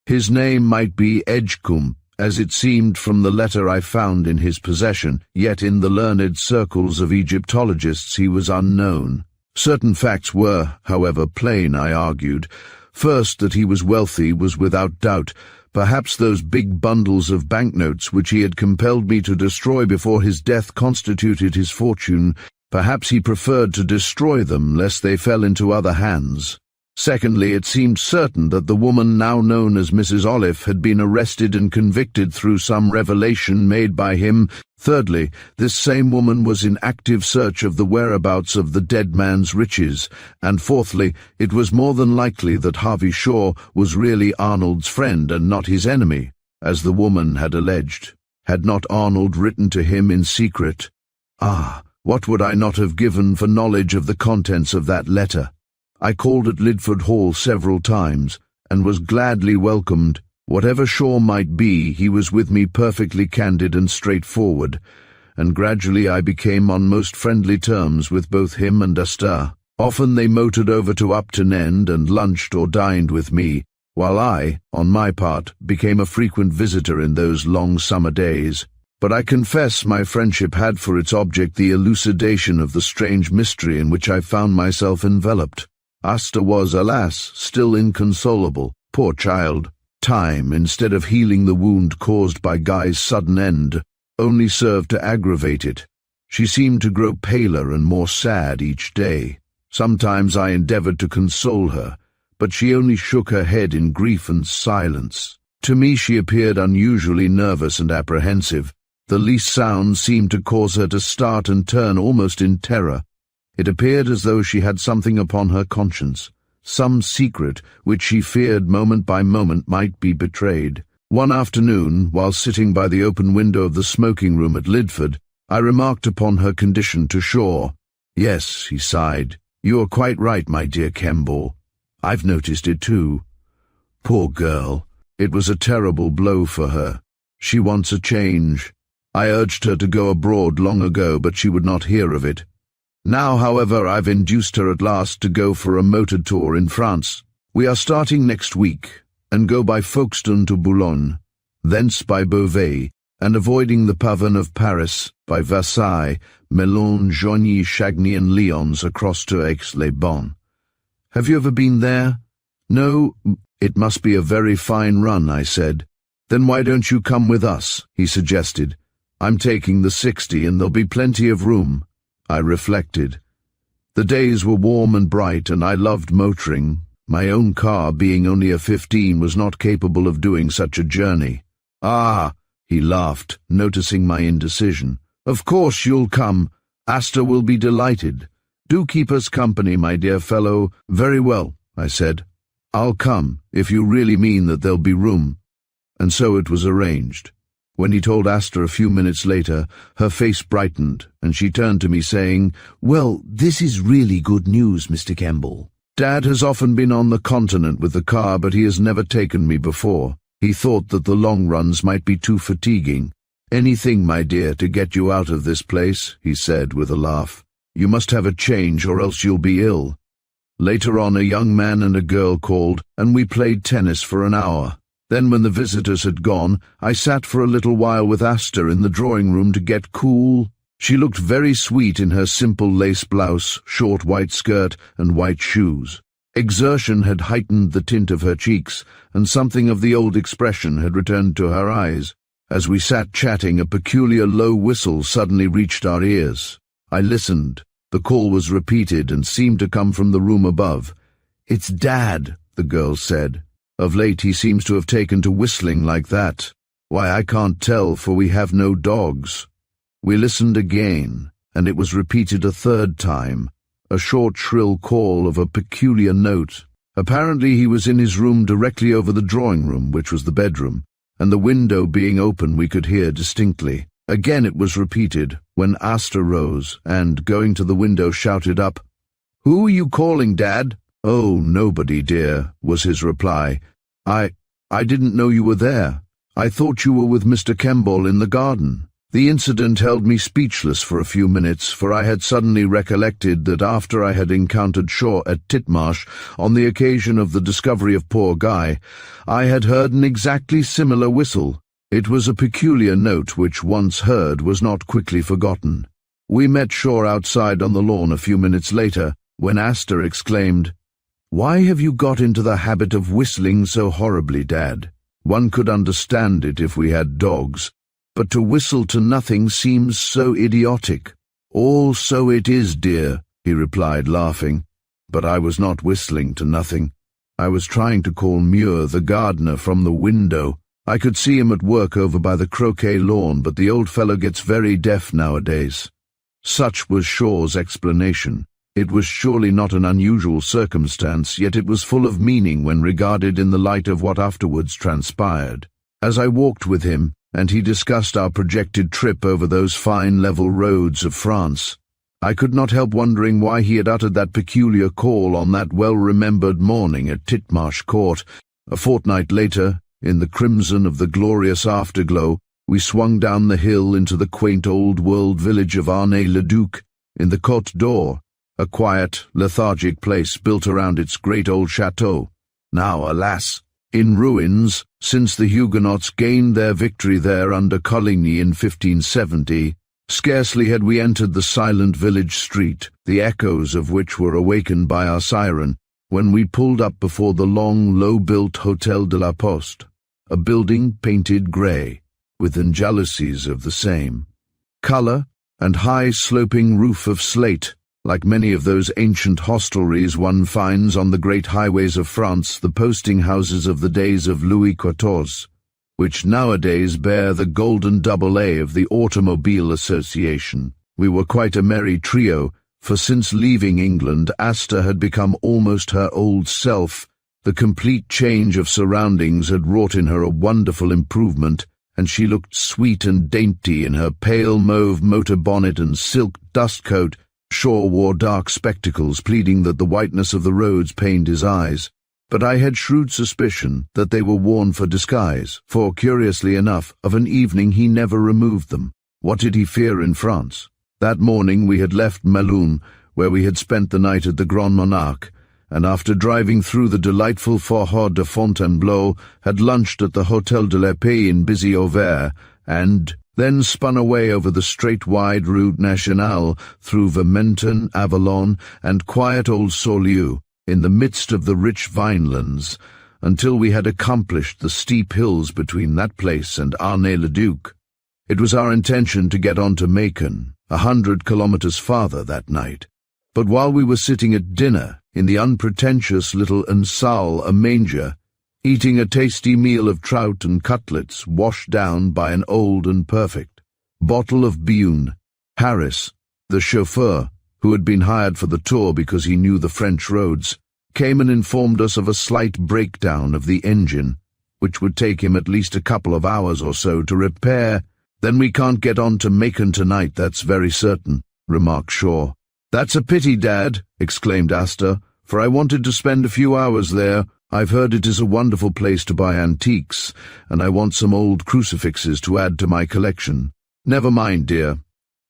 His name might be Edgecombe, as it seemed from the letter I found in his possession, yet in the learned circles of Egyptologists he was unknown. Certain facts were, however, plain, I argued. First, that he was wealthy was without doubt. Perhaps those big bundles of banknotes which he had compelled me to destroy before his death constituted his fortune. Perhaps he preferred to destroy them lest they fell into other hands. Secondly, it seemed certain that the woman now known as Mrs. Olive had been arrested and convicted through some revelation made by him. Thirdly, this same woman was in active search of the whereabouts of the dead man's riches. And fourthly, it was more than likely that Harvey Shaw was really Arnold's friend and not his enemy, as the woman had alleged. Had not Arnold written to him in secret? Ah, what would I not have given for knowledge of the contents of that letter? I called at Lidford Hall several times, and was gladly welcomed. Whatever Shaw might be, he was with me perfectly candid and straightforward, and gradually I became on most friendly terms with both him and Astar. Often they motored over to Upton End and lunched or dined with me, while I, on my part, became a frequent visitor in those long summer days. But I confess my friendship had for its object the elucidation of the strange mystery in which I found myself enveloped. Asta was, alas, still inconsolable. Poor child. Time, instead of healing the wound caused by Guy's sudden end, only served to aggravate it. She seemed to grow paler and more sad each day. Sometimes I endeavored to console her, but she only shook her head in grief and silence. To me she appeared unusually nervous and apprehensive. The least sound seemed to cause her to start and turn almost in terror. It appeared as though she had something upon her conscience, some secret which she feared moment by moment might be betrayed. One afternoon, while sitting by the open window of the smoking room at Lidford, I remarked upon her condition to Shaw. "Yes," he sighed, "you are quite right, my dear Kemble. I've noticed it too. Poor girl, it was a terrible blow for her. She wants a change. I urged her to go abroad long ago, but she would not hear of it. Now, however, I've induced her at last to go for a motor tour in France. We are starting next week, and go by Folkestone to Boulogne, thence by Beauvais, and avoiding the pavane of Paris, by Versailles, Melun, Joigny, Chagny and Lyons across to Aix-les-Bains. Have you ever been there? No, it must be a very fine run, I said. Then why don't you come with us, he suggested. I'm taking the 60 and there'll be plenty of room. I reflected. The days were warm and bright, and I loved motoring. My own car, being only a 15, was not capable of doing such a journey. Ah, he laughed, noticing my indecision. Of course you'll come. Asta will be delighted. Do keep us company, my dear fellow. Very well, I said. I'll come, if you really mean that there'll be room. And so it was arranged. When he told Asta a few minutes later, her face brightened, and she turned to me saying, "Well, this is really good news, Mr. Kemble. Dad has often been on the continent with the car, but he has never taken me before. He thought that the long runs might be too fatiguing. Anything, my dear, to get you out of this place, he said with a laugh. You must have a change or else you'll be ill. Later on, a young man and a girl called, and we played tennis for an hour. Then when the visitors had gone, I sat for a little while with Asta in the drawing room to get cool. She looked very sweet in her simple lace blouse, short white skirt, and white shoes. Exertion had heightened the tint of her cheeks, and something of the old expression had returned to her eyes. As we sat chatting, a peculiar low whistle suddenly reached our ears. I listened. The call was repeated and seemed to come from the room above. "It's Dad," the girl said. "Of late he seems to have taken to whistling like that. Why, I can't tell, for we have no dogs." We listened again, and it was repeated a third time, a short shrill call of a peculiar note. Apparently he was in his room directly over the drawing room, which was the bedroom, and the window being open we could hear distinctly. Again it was repeated, when Asta rose, and, going to the window, shouted up, "Who are you calling, Dad?" "Oh, nobody, dear," was his reply. I didn't know you were there. I thought you were with Mr. Kemble in the garden." The incident held me speechless for a few minutes, for I had suddenly recollected that after I had encountered Shaw at Titmarsh on the occasion of the discovery of poor Guy, I had heard an exactly similar whistle. It was a peculiar note which, once heard, was not quickly forgotten. We met Shaw outside on the lawn a few minutes later, when Asta exclaimed, "Why have you got into the habit of whistling so horribly, Dad? One could understand it if we had dogs, but to whistle to nothing seems so idiotic." "All so it is, dear," he replied, laughing. "But I was not whistling to nothing. I was trying to call Muir, the gardener, from the window. I could see him at work over by the croquet lawn, but the old fellow gets very deaf nowadays." Such was Shaw's explanation. It was surely not an unusual circumstance, yet it was full of meaning when regarded in the light of what afterwards transpired. As I walked with him, and he discussed our projected trip over those fine level roads of France, I could not help wondering why he had uttered that peculiar call on that well-remembered morning at Titmarsh Court. A fortnight later, in the crimson of the glorious afterglow, we swung down the hill into the quaint old-world village of Arnay-le-Duc, in the Côte d'Or, a quiet, lethargic place built around its great old chateau, now, alas, in ruins, since the Huguenots gained their victory there under Coligny in 1570. Scarcely had we entered the silent village street, the echoes of which were awakened by our siren, when we pulled up before the long, low-built Hôtel de la Poste, a building painted grey, with jalousies of the same colour, and high sloping roof of slate, like many of those ancient hostelries one finds on the great highways of France, the posting-houses of the days of Louis XIV, which nowadays bear the golden AA of the Automobile Association. We were quite a merry trio, for since leaving England, Asta had become almost her old self. The complete change of surroundings had wrought in her a wonderful improvement, and she looked sweet and dainty in her pale mauve motor bonnet and silk dust coat. Shaw wore dark spectacles, pleading that the whiteness of the roads pained his eyes, but I had shrewd suspicion that they were worn for disguise, for, curiously enough, of an evening he never removed them. What did he fear in France? That morning we had left Melun, where we had spent the night at the Grand Monarque, and after driving through the delightful Forêt de Fontainebleau, had lunched at the Hôtel de la Paix in busy Auvers, and then spun away over the straight wide Rue Nationale, through Vermenton, Avalon, and quiet old Saulieu, in the midst of the rich vinelands, until we had accomplished the steep hills between that place and Arnay-le-Duc. It was our intention to get on to Macon, 100 kilometers farther, that night. But while we were sitting at dinner in the unpretentious little Salle, a manger, eating a tasty meal of trout and cutlets washed down by an old and perfect bottle of Beaune, Harris, the chauffeur, who had been hired for the tour because he knew the French roads, came and informed us of a slight breakdown of the engine, which would take him at least a couple of hours or so to repair. "Then we can't get on to Macon tonight, that's very certain," remarked Shaw. "That's a pity, Dad," exclaimed Asta, for I wanted to spend a few hours there. I've heard it is a wonderful place to buy antiques, and I want some old crucifixes to add to my collection." "Never mind, dear,"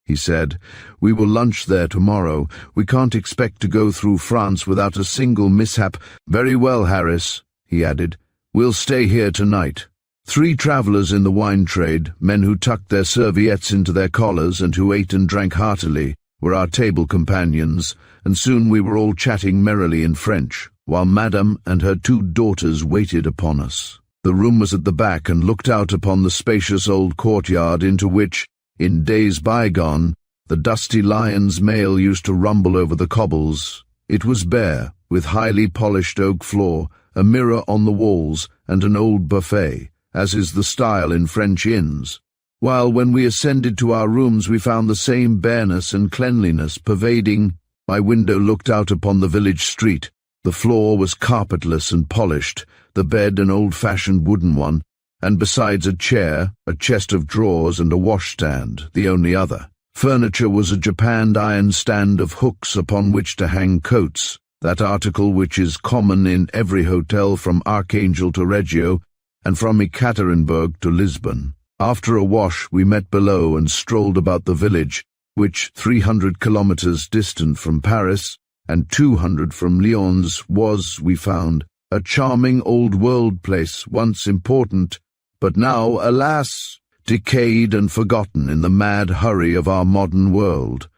he said. "We will lunch there tomorrow. We can't expect to go through France without a single mishap." "Very well, Harris," he added. "We'll stay here tonight." 3 travelers in the wine trade, men who tucked their serviettes into their collars and who ate and drank heartily, were our table companions, and soon we were all chatting merrily in French, while Madame and her 2 daughters waited upon us. The room was at the back and looked out upon the spacious old courtyard into which, in days bygone, the dusty lion's mail used to rumble over the cobbles. It was bare, with highly polished oak floor, a mirror on the walls, and an old buffet, as is the style in French inns, while when we ascended to our rooms we found the same bareness and cleanliness pervading. My window looked out upon the village street. The floor was carpetless and polished, the bed an old-fashioned wooden one, and besides a chair, a chest of drawers and a washstand, the only other. Furniture was a japanned iron stand of hooks upon which to hang coats, that article which is common in every hotel from Archangel to Reggio, and from Ekaterinburg to Lisbon. After a wash we met below and strolled about the village, which 300 kilometers distant from Paris, and 200 from Lyons, was, we found, a charming old-world place, once important, but now, alas, decayed and forgotten in the mad hurry of our modern world.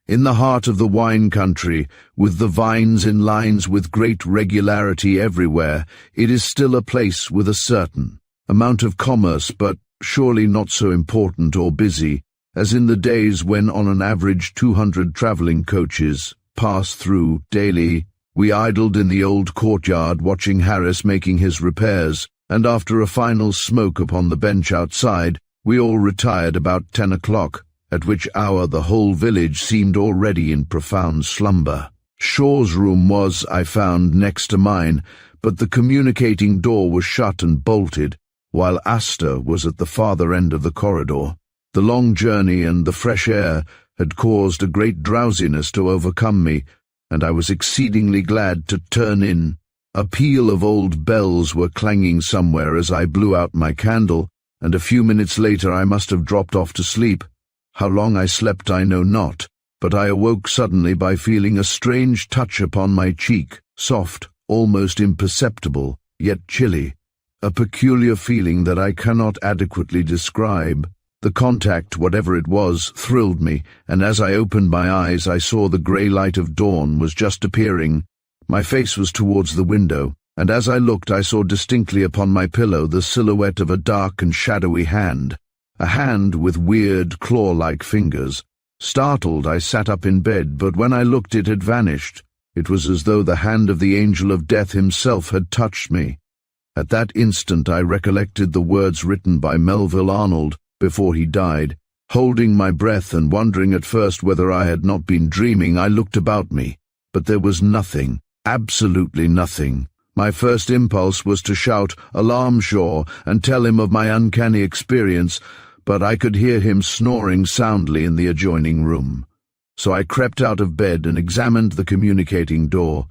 In the heart of the wine country, with the vines in lines with great regularity everywhere, it is still a place with a certain amount of commerce, but surely not so important or busy as in the days when on an average 200 travelling coaches passed through daily. We idled in the old courtyard watching Harris making his repairs, and after a final smoke upon the bench outside, we all retired about 10 o'clock, at which hour the whole village seemed already in profound slumber. Shaw's room was, I found, next to mine, but the communicating door was shut and bolted, while Asta was at the farther end of the corridor. The long journey and the fresh air had caused a great drowsiness to overcome me, and I was exceedingly glad to turn in. A peal of old bells were clanging somewhere as I blew out my candle, and a few minutes later I must have dropped off to sleep. How long I slept I know not, but I awoke suddenly by feeling a strange touch upon my cheek, soft, almost imperceptible, yet chilly, a peculiar feeling that I cannot adequately describe. The contact, whatever it was, thrilled me, and as I opened my eyes I saw the grey light of dawn was just appearing. My face was towards the window, and as I looked I saw distinctly upon my pillow the silhouette of a dark and shadowy hand, a hand with weird, claw-like fingers. Startled, I sat up in bed, but when I looked it had vanished. It was as though the hand of the angel of death himself had touched me. At that instant I recollected the words written by Melville Arnold before he died. Holding my breath and wondering at first whether I had not been dreaming, I looked about me, but there was nothing, absolutely nothing. My first impulse was to shout, "Alarm, Shaw," and tell him of my uncanny experience, but I could hear him snoring soundly in the adjoining room. So I crept out of bed and examined the communicating door.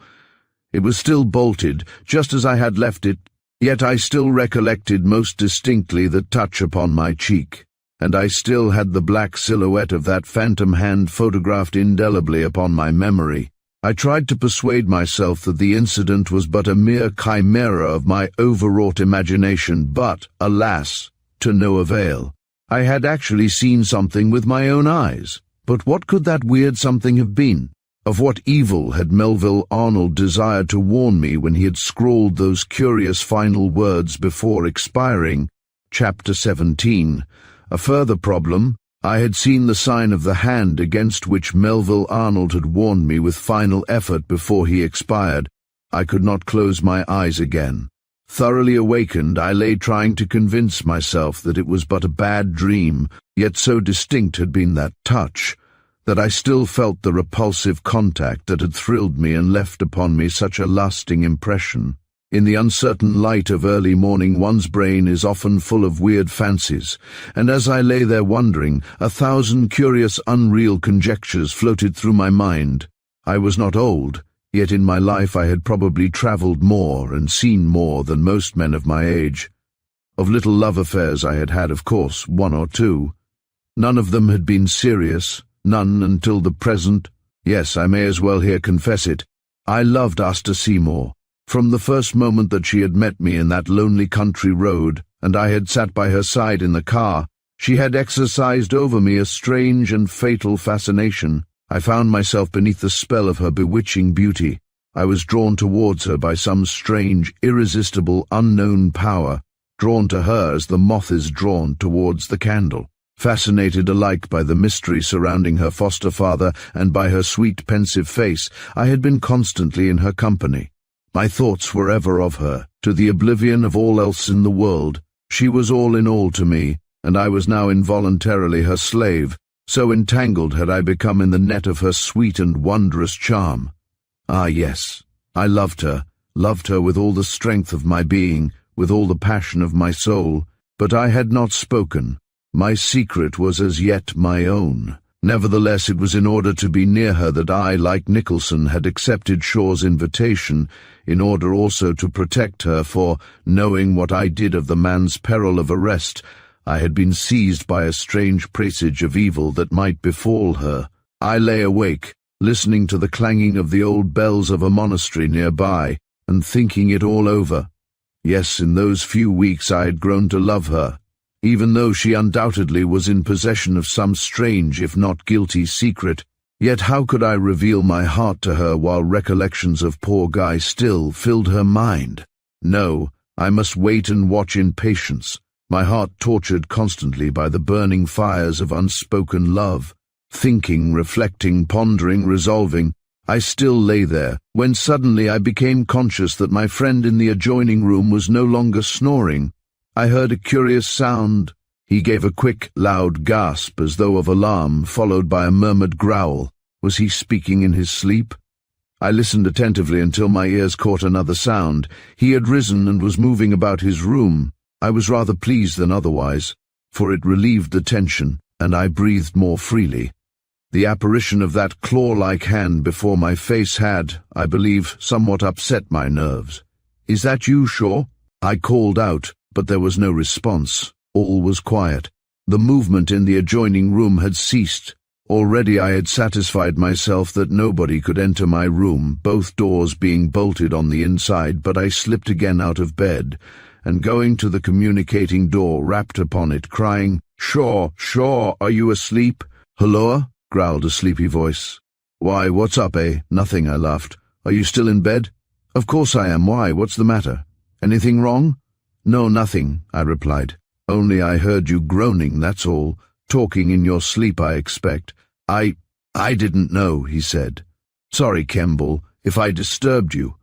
It was still bolted, just as I had left it, yet I still recollected most distinctly the touch upon my cheek, and I still had the black silhouette of that phantom hand photographed indelibly upon my memory. I tried to persuade myself that the incident was but a mere chimera of my overwrought imagination, but, alas, to no avail. I had actually seen something with my own eyes. But what could that weird something have been? Of what evil had Melville Arnold desired to warn me when he had scrawled those curious final words before expiring? Chapter 17. A further problem. I had seen the sign of the hand against which Melville Arnold had warned me with final effort before he expired. I could not close my eyes again. Thoroughly awakened, I lay trying to convince myself that it was but a bad dream, yet so distinct had been that touch, that I still felt the repulsive contact that had thrilled me and left upon me such a lasting impression. In the uncertain light of early morning one's brain is often full of weird fancies, and as I lay there wondering, 1,000 curious unreal conjectures floated through my mind. I was not old, Yet in my life I had probably travelled more and seen more than most men of my age. Of little love affairs I had had, of course, one or two. None of them had been serious, none until the present. Yes, I may as well here confess it. I loved Asta Seymour. From the first moment that she had met me in that lonely country road, and I had sat by her side in the car, she had exercised over me a strange and fatal fascination. I found myself beneath the spell of her bewitching beauty. I was drawn towards her by some strange, irresistible, unknown power, drawn to her as the moth is drawn towards the candle. Fascinated alike by the mystery surrounding her foster father and by her sweet, pensive face, I had been constantly in her company. My thoughts were ever of her, to the oblivion of all else in the world. She was all in all to me, and I was now involuntarily her slave. So entangled had I become in the net of her sweet and wondrous charm. Ah, yes, I loved her with all the strength of my being, with all the passion of my soul, but I had not spoken. My secret was as yet my own. Nevertheless, it was in order to be near her that I, like Nicholson, had accepted Shaw's invitation, in order also to protect her, for, knowing what I did of the man's peril of arrest, I had been seized by a strange presage of evil that might befall her. I lay awake, listening to the clanging of the old bells of a monastery nearby, and thinking it all over. Yes, in those few weeks I had grown to love her, even though she undoubtedly was in possession of some strange, if not guilty, secret. Yet how could I reveal my heart to her while recollections of poor Guy still filled her mind? No, I must wait and watch in patience, my heart tortured constantly by the burning fires of unspoken love. Thinking, reflecting, pondering, resolving, I still lay there, when suddenly I became conscious that my friend in the adjoining room was no longer snoring. I heard a curious sound. He gave a quick, loud gasp as though of alarm, followed by a murmured growl. Was he speaking in his sleep? I listened attentively until my ears caught another sound. He had risen and was moving about his room. I was rather pleased than otherwise, for it relieved the tension, and I breathed more freely. The apparition of that claw-like hand before my face had, I believe, somewhat upset my nerves. "Is that you, Shaw?" I called out, but there was no response. All was quiet. The movement in the adjoining room had ceased. Already I had satisfied myself that nobody could enter my room, both doors being bolted on the inside, but I slipped again out of bed, and going to the communicating door, rapped upon it, crying, "Shaw, Shaw, are you asleep?" "Hulloa?" growled a sleepy voice. "Why, what's up, eh?" "Nothing," I laughed. "Are you still in bed?" "Of course I am. Why, what's the matter? Anything wrong?" "No, nothing," I replied. "Only I heard you groaning, that's all. Talking in your sleep, I expect." I didn't know," he said. "Sorry, Kemble, if I disturbed you."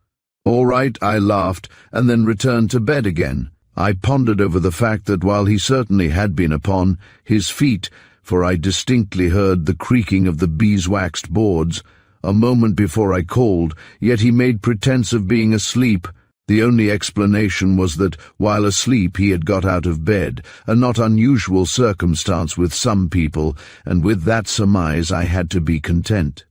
"All right," I laughed, and then returned to bed again. I pondered over the fact that while he certainly had been upon his feet, for I distinctly heard the creaking of the beeswaxed boards, a moment before I called, yet he made pretense of being asleep. The only explanation was that, while asleep, he had got out of bed, a not unusual circumstance with some people, and with that surmise I had to be content.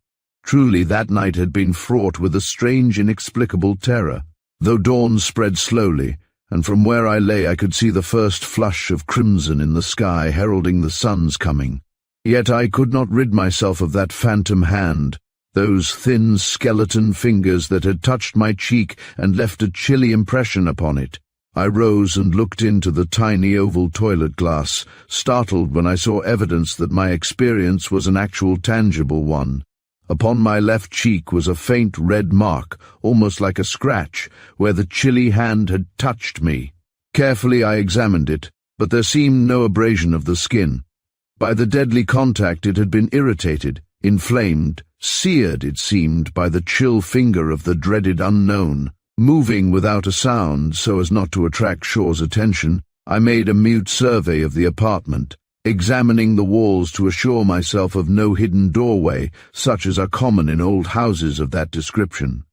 Truly, that night had been fraught with a strange, inexplicable terror. Though dawn spread slowly, and from where I lay I could see the first flush of crimson in the sky heralding the sun's coming, yet I could not rid myself of that phantom hand, those thin skeleton fingers that had touched my cheek and left a chilly impression upon it. I rose and looked into the tiny oval toilet glass, startled when I saw evidence that my experience was an actual tangible one. Upon my left cheek was a faint red mark, almost like a scratch, where the chilly hand had touched me. Carefully I examined it, but there seemed no abrasion of the skin. By the deadly contact it had been irritated, inflamed, seared, it seemed, by the chill finger of the dreaded unknown. Moving without a sound so as not to attract Shaw's attention, I made a mute survey of the apartment, examining the walls to assure myself of no hidden doorway, such as are common in old houses of that description.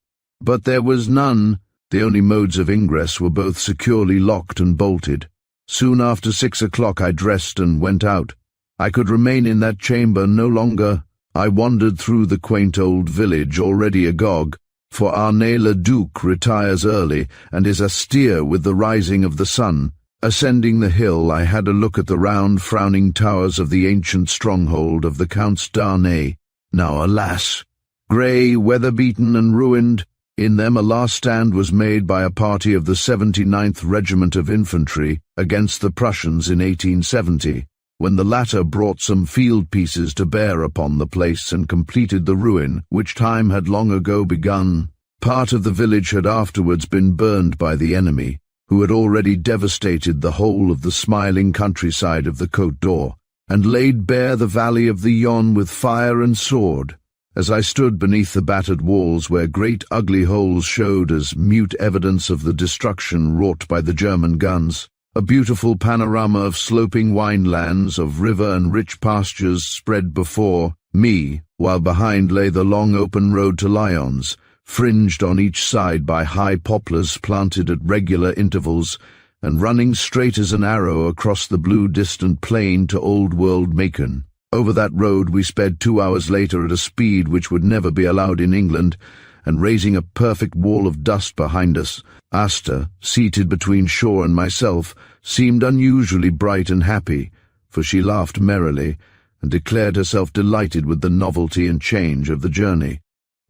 But there was none. The only modes of ingress were both securely locked and bolted. Soon after 6 o'clock I dressed and went out. I could remain in that chamber no longer. I wandered through the quaint old village, already agog, for Arnay-le-Duc retires early and is austere with the rising of the sun. Ascending the hill, I had a look at the round, frowning towers of the ancient stronghold of the Counts d'Arnay, now, alas, grey, weather-beaten and ruined. In them a last stand was made by a party of the 79th Regiment of Infantry against the Prussians in 1870, when the latter brought some field pieces to bear upon the place and completed the ruin which time had long ago begun. Part of the village had afterwards been burned by the enemy, who had already devastated the whole of the smiling countryside of the Côte d'Or, and laid bare the valley of the Yonne with fire and sword. As I stood beneath the battered walls where great ugly holes showed as mute evidence of the destruction wrought by the German guns, a beautiful panorama of sloping winelands, of river and rich pastures spread before me, while behind lay the long open road to Lyons, fringed on each side by high poplars planted at regular intervals, and running straight as an arrow across the blue distant plain to old-world Macon. Over that road we sped 2 hours later at a speed which would never be allowed in England, and raising a perfect wall of dust behind us, Asta, seated between Shaw and myself, seemed unusually bright and happy, for she laughed merrily, and declared herself delighted with the novelty and change of the journey.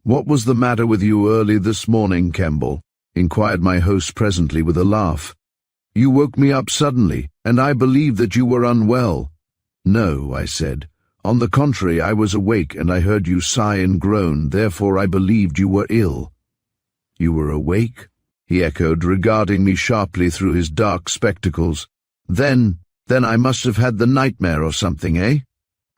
"What was the matter with you early this morning, Kemble?" inquired my host presently with a laugh. "You woke me up suddenly, and I believed that you were unwell." "No," I said. "On the contrary, I was awake, and I heard you sigh and groan, therefore I believed you were ill." "You were awake?" he echoed, regarding me sharply through his dark spectacles. Then I must have had the nightmare or something, eh?"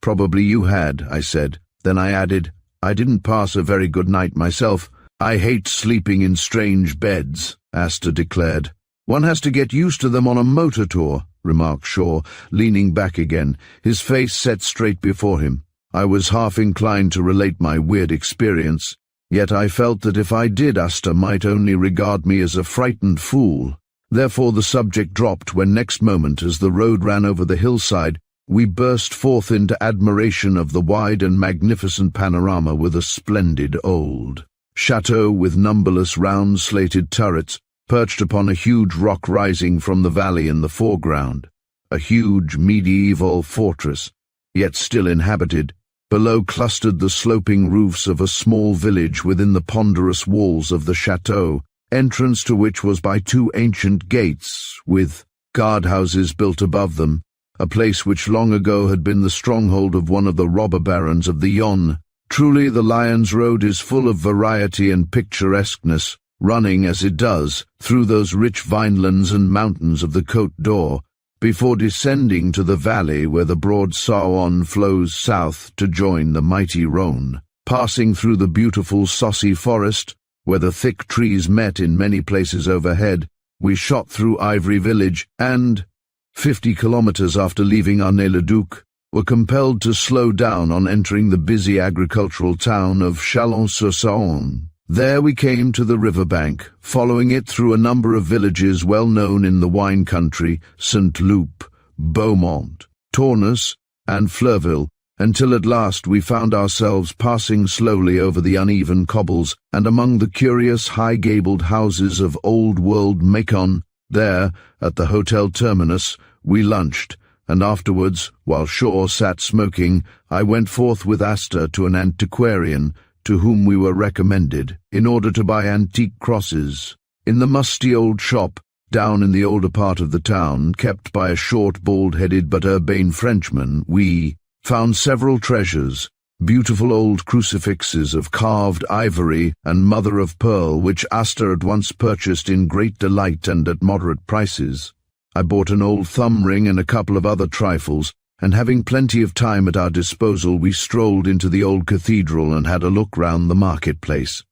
"Probably you had," I said. Then I added, "I didn't pass a very good night myself." "I hate sleeping in strange beds," Asta declared. "One has to get used to them on a motor tour," remarked Shaw, leaning back again, his face set straight before him. I was half inclined to relate my weird experience, yet I felt that if I did, Asta might only regard me as a frightened fool. Therefore the subject dropped when next moment, as the road ran over the hillside, we burst forth into admiration of the wide and magnificent panorama with a splendid old chateau with numberless round slated turrets, perched upon a huge rock rising from the valley in the foreground, a huge medieval fortress, yet still inhabited. Below clustered the sloping roofs of a small village within the ponderous walls of the chateau, entrance to which was by 2 ancient gates, with guardhouses built above them, a place which long ago had been the stronghold of one of the robber barons of the Yonne. Truly the Lyons Road is full of variety and picturesqueness, running, as it does, through those rich vinelands and mountains of the Côte d'Or, before descending to the valley where the broad Saône flows south to join the mighty Rhône. Passing through the beautiful Saucy forest, where the thick trees met in many places overhead, we shot through Ivory Village and, 50 kilometers after leaving Arnay-le-Duc, were compelled to slow down on entering the busy agricultural town of Chalon-sur-Saône. There we came to the riverbank, following it through a number of villages well known in the wine country, Saint-Loup, Beaumont, Tournus, and Fleurville, until at last we found ourselves passing slowly over the uneven cobbles and among the curious high-gabled houses of old-world Macon. There, at the Hotel Terminus, we lunched, and afterwards, while Shaw sat smoking, I went forth with Asta to an antiquarian, to whom we were recommended, in order to buy antique crosses. In the musty old shop, down in the older part of the town, kept by a short, bald-headed but urbane Frenchman, we found several treasures, beautiful old crucifixes of carved ivory and mother-of-pearl, which Asta at once purchased in great delight and at moderate prices. I bought an old thumb ring and a couple of other trifles, and having plenty of time at our disposal, we strolled into the old cathedral and had a look round the marketplace.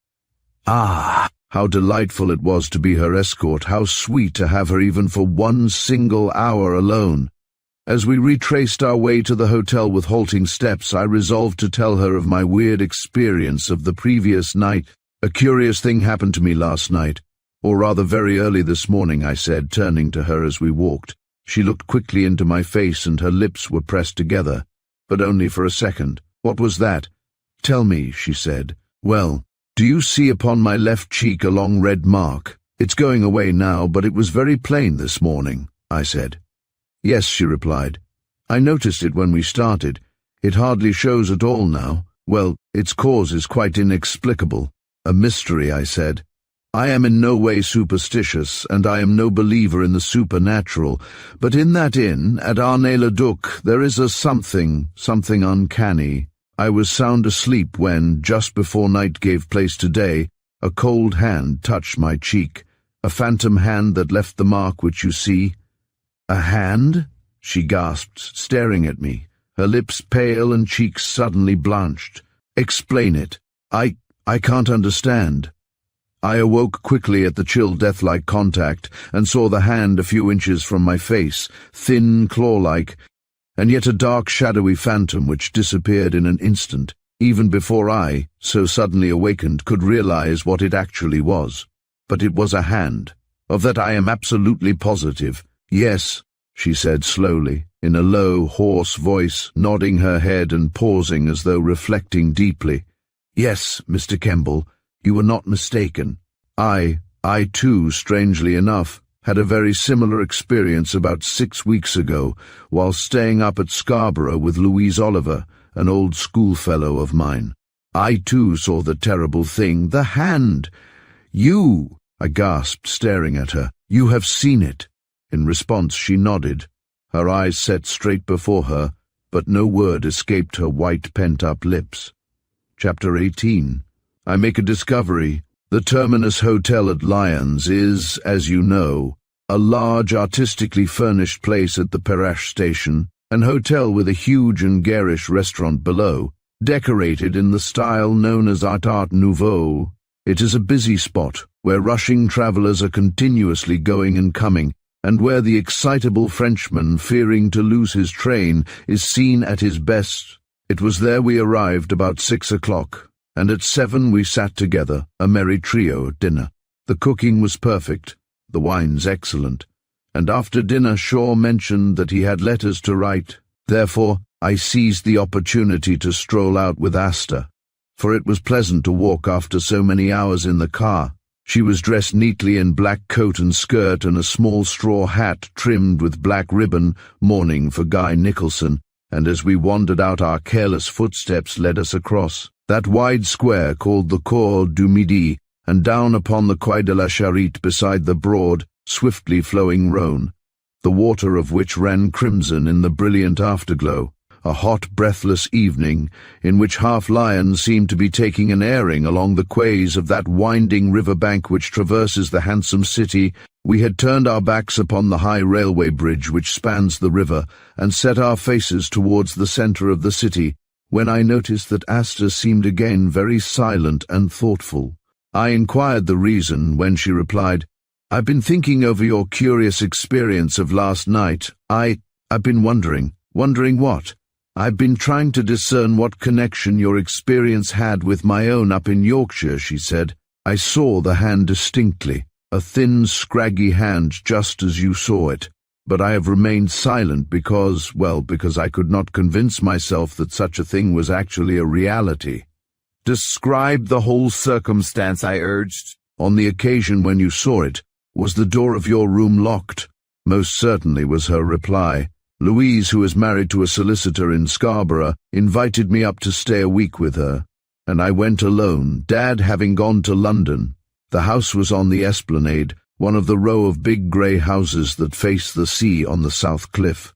Ah, how delightful it was to be her escort, how sweet to have her even for 1 single hour alone. As we retraced our way to the hotel with halting steps, I resolved to tell her of my weird experience of the previous night. "A curious thing happened to me last night, or rather very early this morning," I said, turning to her as we walked. She looked quickly into my face and her lips were pressed together, but only for a second. "What was that?" "Tell me," she said. "Well, Do you see upon my left cheek a long red mark? It's going away now, but it was very plain this morning, I said. Yes, she replied. I noticed it when we started. It hardly shows at all now. Well, its cause is quite inexplicable. A mystery, I said. I am in no way superstitious, and I am no believer in the supernatural, but in that inn at Arnay-le-Duc there is a something uncanny. I was sound asleep when, just before night gave place to day, a cold hand touched my cheek, a phantom hand that left the mark which you see. A hand? She gasped, staring at me, her lips pale and cheeks suddenly blanched. Explain it. I can't understand. I awoke quickly at the chill death-like contact and saw the hand a few inches from my face, thin, claw-like, and yet a dark, shadowy phantom which disappeared in an instant, even before I, so suddenly awakened, could realize what it actually was. But it was a hand. Of that I am absolutely positive. Yes, she said slowly, in a low, hoarse voice, nodding her head and pausing as though reflecting deeply. Yes, Mr. Kemble, you were not mistaken. I too, strangely enough, had a very similar experience about 6 weeks ago, while staying up at Scarborough with Louise Oliver, an old schoolfellow of mine. I too saw the terrible thing, the hand. You, I gasped, staring at her. You have seen it. In response she nodded, her eyes set straight before her, but no word escaped her white pent-up lips. Chapter 18. I make a discovery. The Terminus Hotel at Lyons is, as you know, a large artistically furnished place at the Perrache station, an hotel with a huge and garish restaurant below, decorated in the style known as Art Nouveau. It is a busy spot, where rushing travellers are continuously going and coming, and where the excitable Frenchman, fearing to lose his train, is seen at his best. It was there we arrived about 6 o'clock. And at 7 we sat together, a merry trio at dinner. The cooking was perfect, the wines excellent, and after dinner Shaw mentioned that he had letters to write. Therefore, I seized the opportunity to stroll out with Asta, for it was pleasant to walk after so many hours in the car. She was dressed neatly in black coat and skirt and a small straw hat trimmed with black ribbon, mourning for Guy Nicholson, and as we wandered out our careless footsteps led us across that wide square called the Cours du Midi, and down upon the Quai de la Charite beside the broad, swiftly flowing Rhône, the water of which ran crimson in the brilliant afterglow, a hot, breathless evening in which half Lyons seemed to be taking an airing along the quays of that winding river-bank which traverses the handsome city. We had turned our backs upon the high railway bridge which spans the river, and set our faces towards the centre of the city, when I noticed that Asta seemed again very silent and thoughtful. I inquired the reason, when she replied, I've been thinking over your curious experience of last night. I've been wondering. Wondering what? I've been trying to discern what connection your experience had with my own up in Yorkshire, she said. I saw the hand distinctly, a thin, scraggy hand just as you saw it. But I have remained silent because I could not convince myself that such a thing was actually a reality. Describe the whole circumstance, I urged. On the occasion when you saw it, was the door of your room locked? Most certainly, was her reply. Louise, who is married to a solicitor in Scarborough, invited me up to stay a week with her, and I went alone, Dad having gone to London. The house was on the Esplanade, one of the row of big grey houses that face the sea on the south cliff.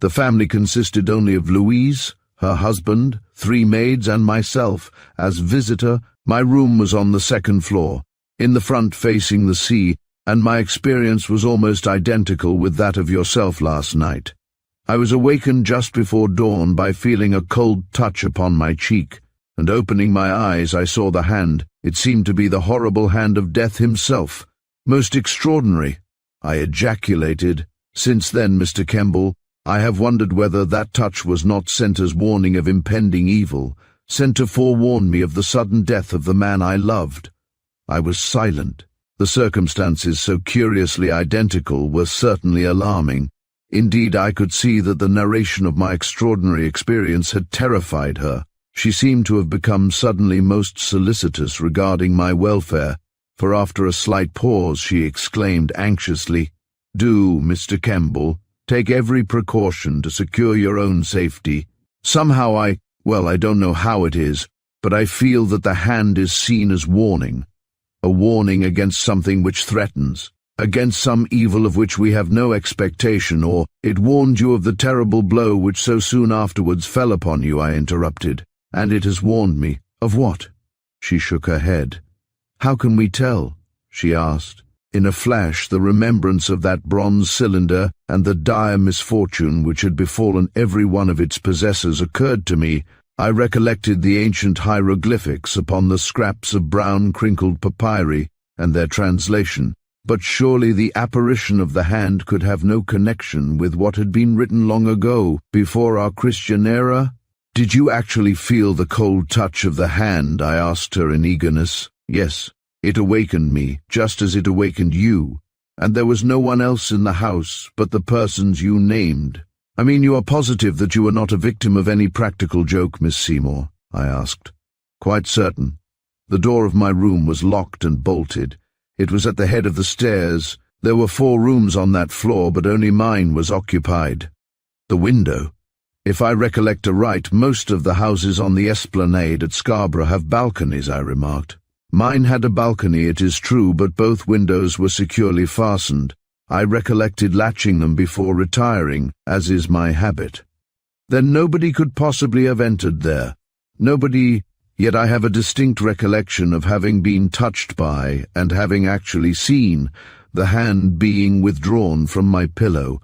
The family consisted only of Louise, her husband, 3 maids, and myself. As visitor, my room was on the 2nd floor, in the front facing the sea, and my experience was almost identical with that of yourself last night. I was awakened just before dawn by feeling a cold touch upon my cheek, and opening my eyes I saw the hand. It seemed to be the horrible hand of Death himself. Most extraordinary, I ejaculated. Since then, Mr. Kemble, I have wondered whether that touch was not sent as warning of impending evil, sent to forewarn me of the sudden death of the man I loved. I was silent. The circumstances, so curiously identical, were certainly alarming. Indeed, I could see that the narration of my extraordinary experience had terrified her. She seemed to have become suddenly most solicitous regarding my welfare, for after a slight pause she exclaimed anxiously, "Do, Mr. Kemble, take every precaution to secure your own safety. Somehow I don't know how it is, but I feel that the hand is seen as warning, a warning against something which threatens, against some evil of which we have no expectation, or it warned you of the terrible blow which so soon afterwards fell upon you," I interrupted. "And it has warned me. Of what?" She shook her head. "How can we tell?" she asked. In a flash the remembrance of that bronze cylinder and the dire misfortune which had befallen every one of its possessors occurred to me. I recollected the ancient hieroglyphics upon the scraps of brown crinkled papyri and their translation. But surely the apparition of the hand could have no connection with what had been written long ago, before our Christian era? "Did you actually feel the cold touch of the hand?" I asked her in eagerness. "Yes, it awakened me, just as it awakened you, and there was no one else in the house but the persons you named." "I mean, you are positive that you were not a victim of any practical joke, Miss Seymour?" I asked. "Quite certain. The door of my room was locked and bolted. It was at the head of the stairs. There were 4 rooms on that floor, but only mine was occupied." "The window? If I recollect aright, most of the houses on the esplanade at Scarborough have balconies," I remarked. "Mine had a balcony, it is true, but both windows were securely fastened. I recollected latching them before retiring, as is my habit." "Then nobody could possibly have entered there?" "Nobody, yet I have a distinct recollection of having been touched by, and having actually seen, the hand being withdrawn from my pillow.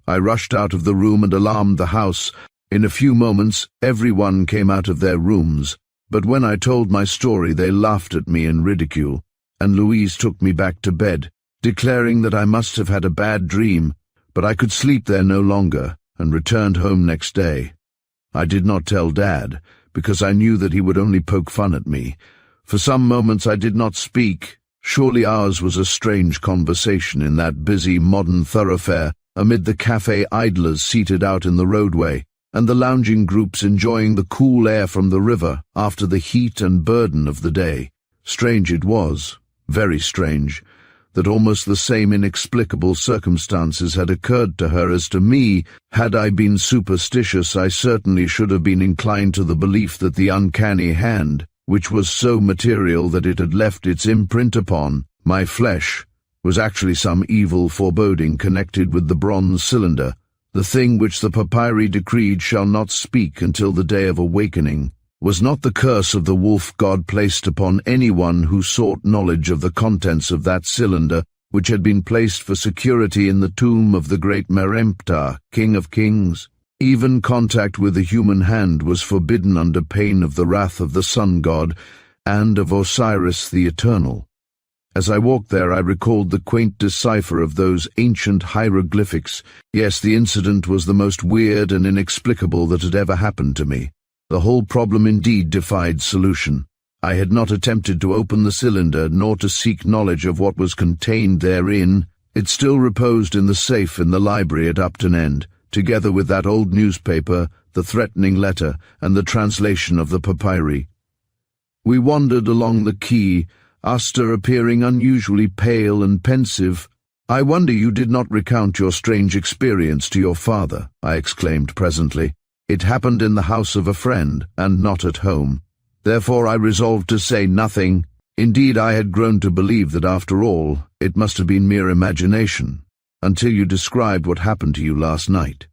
I rushed out of the room and alarmed the house. In a few moments everyone came out of their rooms, but when I told my story they laughed at me in ridicule, and Louise took me back to bed, declaring that I must have had a bad dream, but I could sleep there no longer, and returned home next day. I did not tell Dad, because I knew that he would only poke fun at me. For some moments I did not speak. Surely ours was a strange conversation in that busy modern thoroughfare, amid the cafe idlers seated out in the roadway, and the lounging groups enjoying the cool air from the river after the heat and burden of the day. Strange it was, very strange, that almost the same inexplicable circumstances had occurred to her as to me. Had I been superstitious, I certainly should have been inclined to the belief that the uncanny hand, which was so material that it had left its imprint upon my flesh, was actually some evil foreboding connected with the bronze cylinder, the thing which the papyri decreed shall not speak until the day of awakening. Was not the curse of the wolf god placed upon anyone who sought knowledge of the contents of that cylinder, which had been placed for security in the tomb of the great Meremptah, King of Kings? Even contact with the human hand was forbidden under pain of the wrath of the sun god and of Osiris the Eternal. As I walked there I recalled the quaint decipher of those ancient hieroglyphics. Yes, the incident was the most weird and inexplicable that had ever happened to me. The whole problem indeed defied solution. I had not attempted to open the cylinder, nor to seek knowledge of what was contained therein. It still reposed in the safe in the library at Upton End, together with that old newspaper, the threatening letter, and the translation of the papyri. We wandered along the quay, Asta appearing unusually pale and pensive. "I wonder you did not recount your strange experience to your father," I exclaimed presently. "It happened in the house of a friend, and not at home. Therefore I resolved to say nothing. Indeed, I had grown to believe that after all, it must have been mere imagination, until you described what happened to you last night.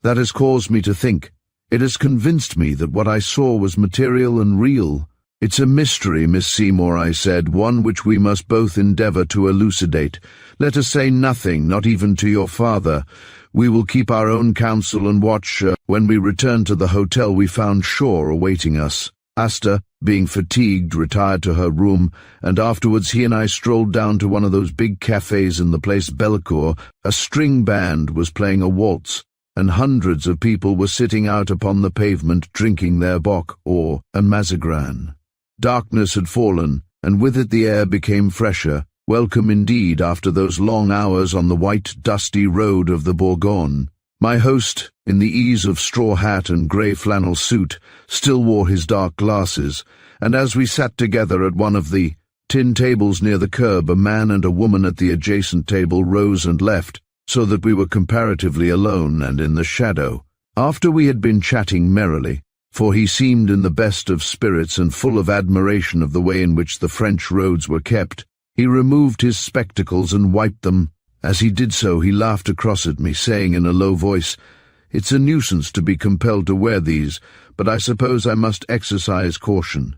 That has caused me to think. It has convinced me that what I saw was material and real. It's a mystery, Miss Seymour," I said, "one which we must both endeavour to elucidate. Let us say nothing, not even to your father. We will keep our own counsel and watch." When we returned to the hotel we found Shaw awaiting us. Asta, being fatigued, retired to her room, and afterwards he and I strolled down to one of those big cafes in the place Bellecour. A string band was playing a waltz, and hundreds of people were sitting out upon the pavement drinking their bock or a mazagran. Darkness had fallen, and with it the air became fresher, welcome indeed after those long hours on the white, dusty road of the Bourgogne. My host, in the ease of straw hat and grey flannel suit, still wore his dark glasses, and as we sat together at one of the tin tables near the curb, a man and a woman at the adjacent table rose and left, so that we were comparatively alone and in the shadow. After we had been chatting merrily, for he seemed in the best of spirits and full of admiration of the way in which the French roads were kept, he removed his spectacles and wiped them. As he did so, he laughed across at me, saying in a low voice, "It's a nuisance to be compelled to wear these, but I suppose I must exercise caution.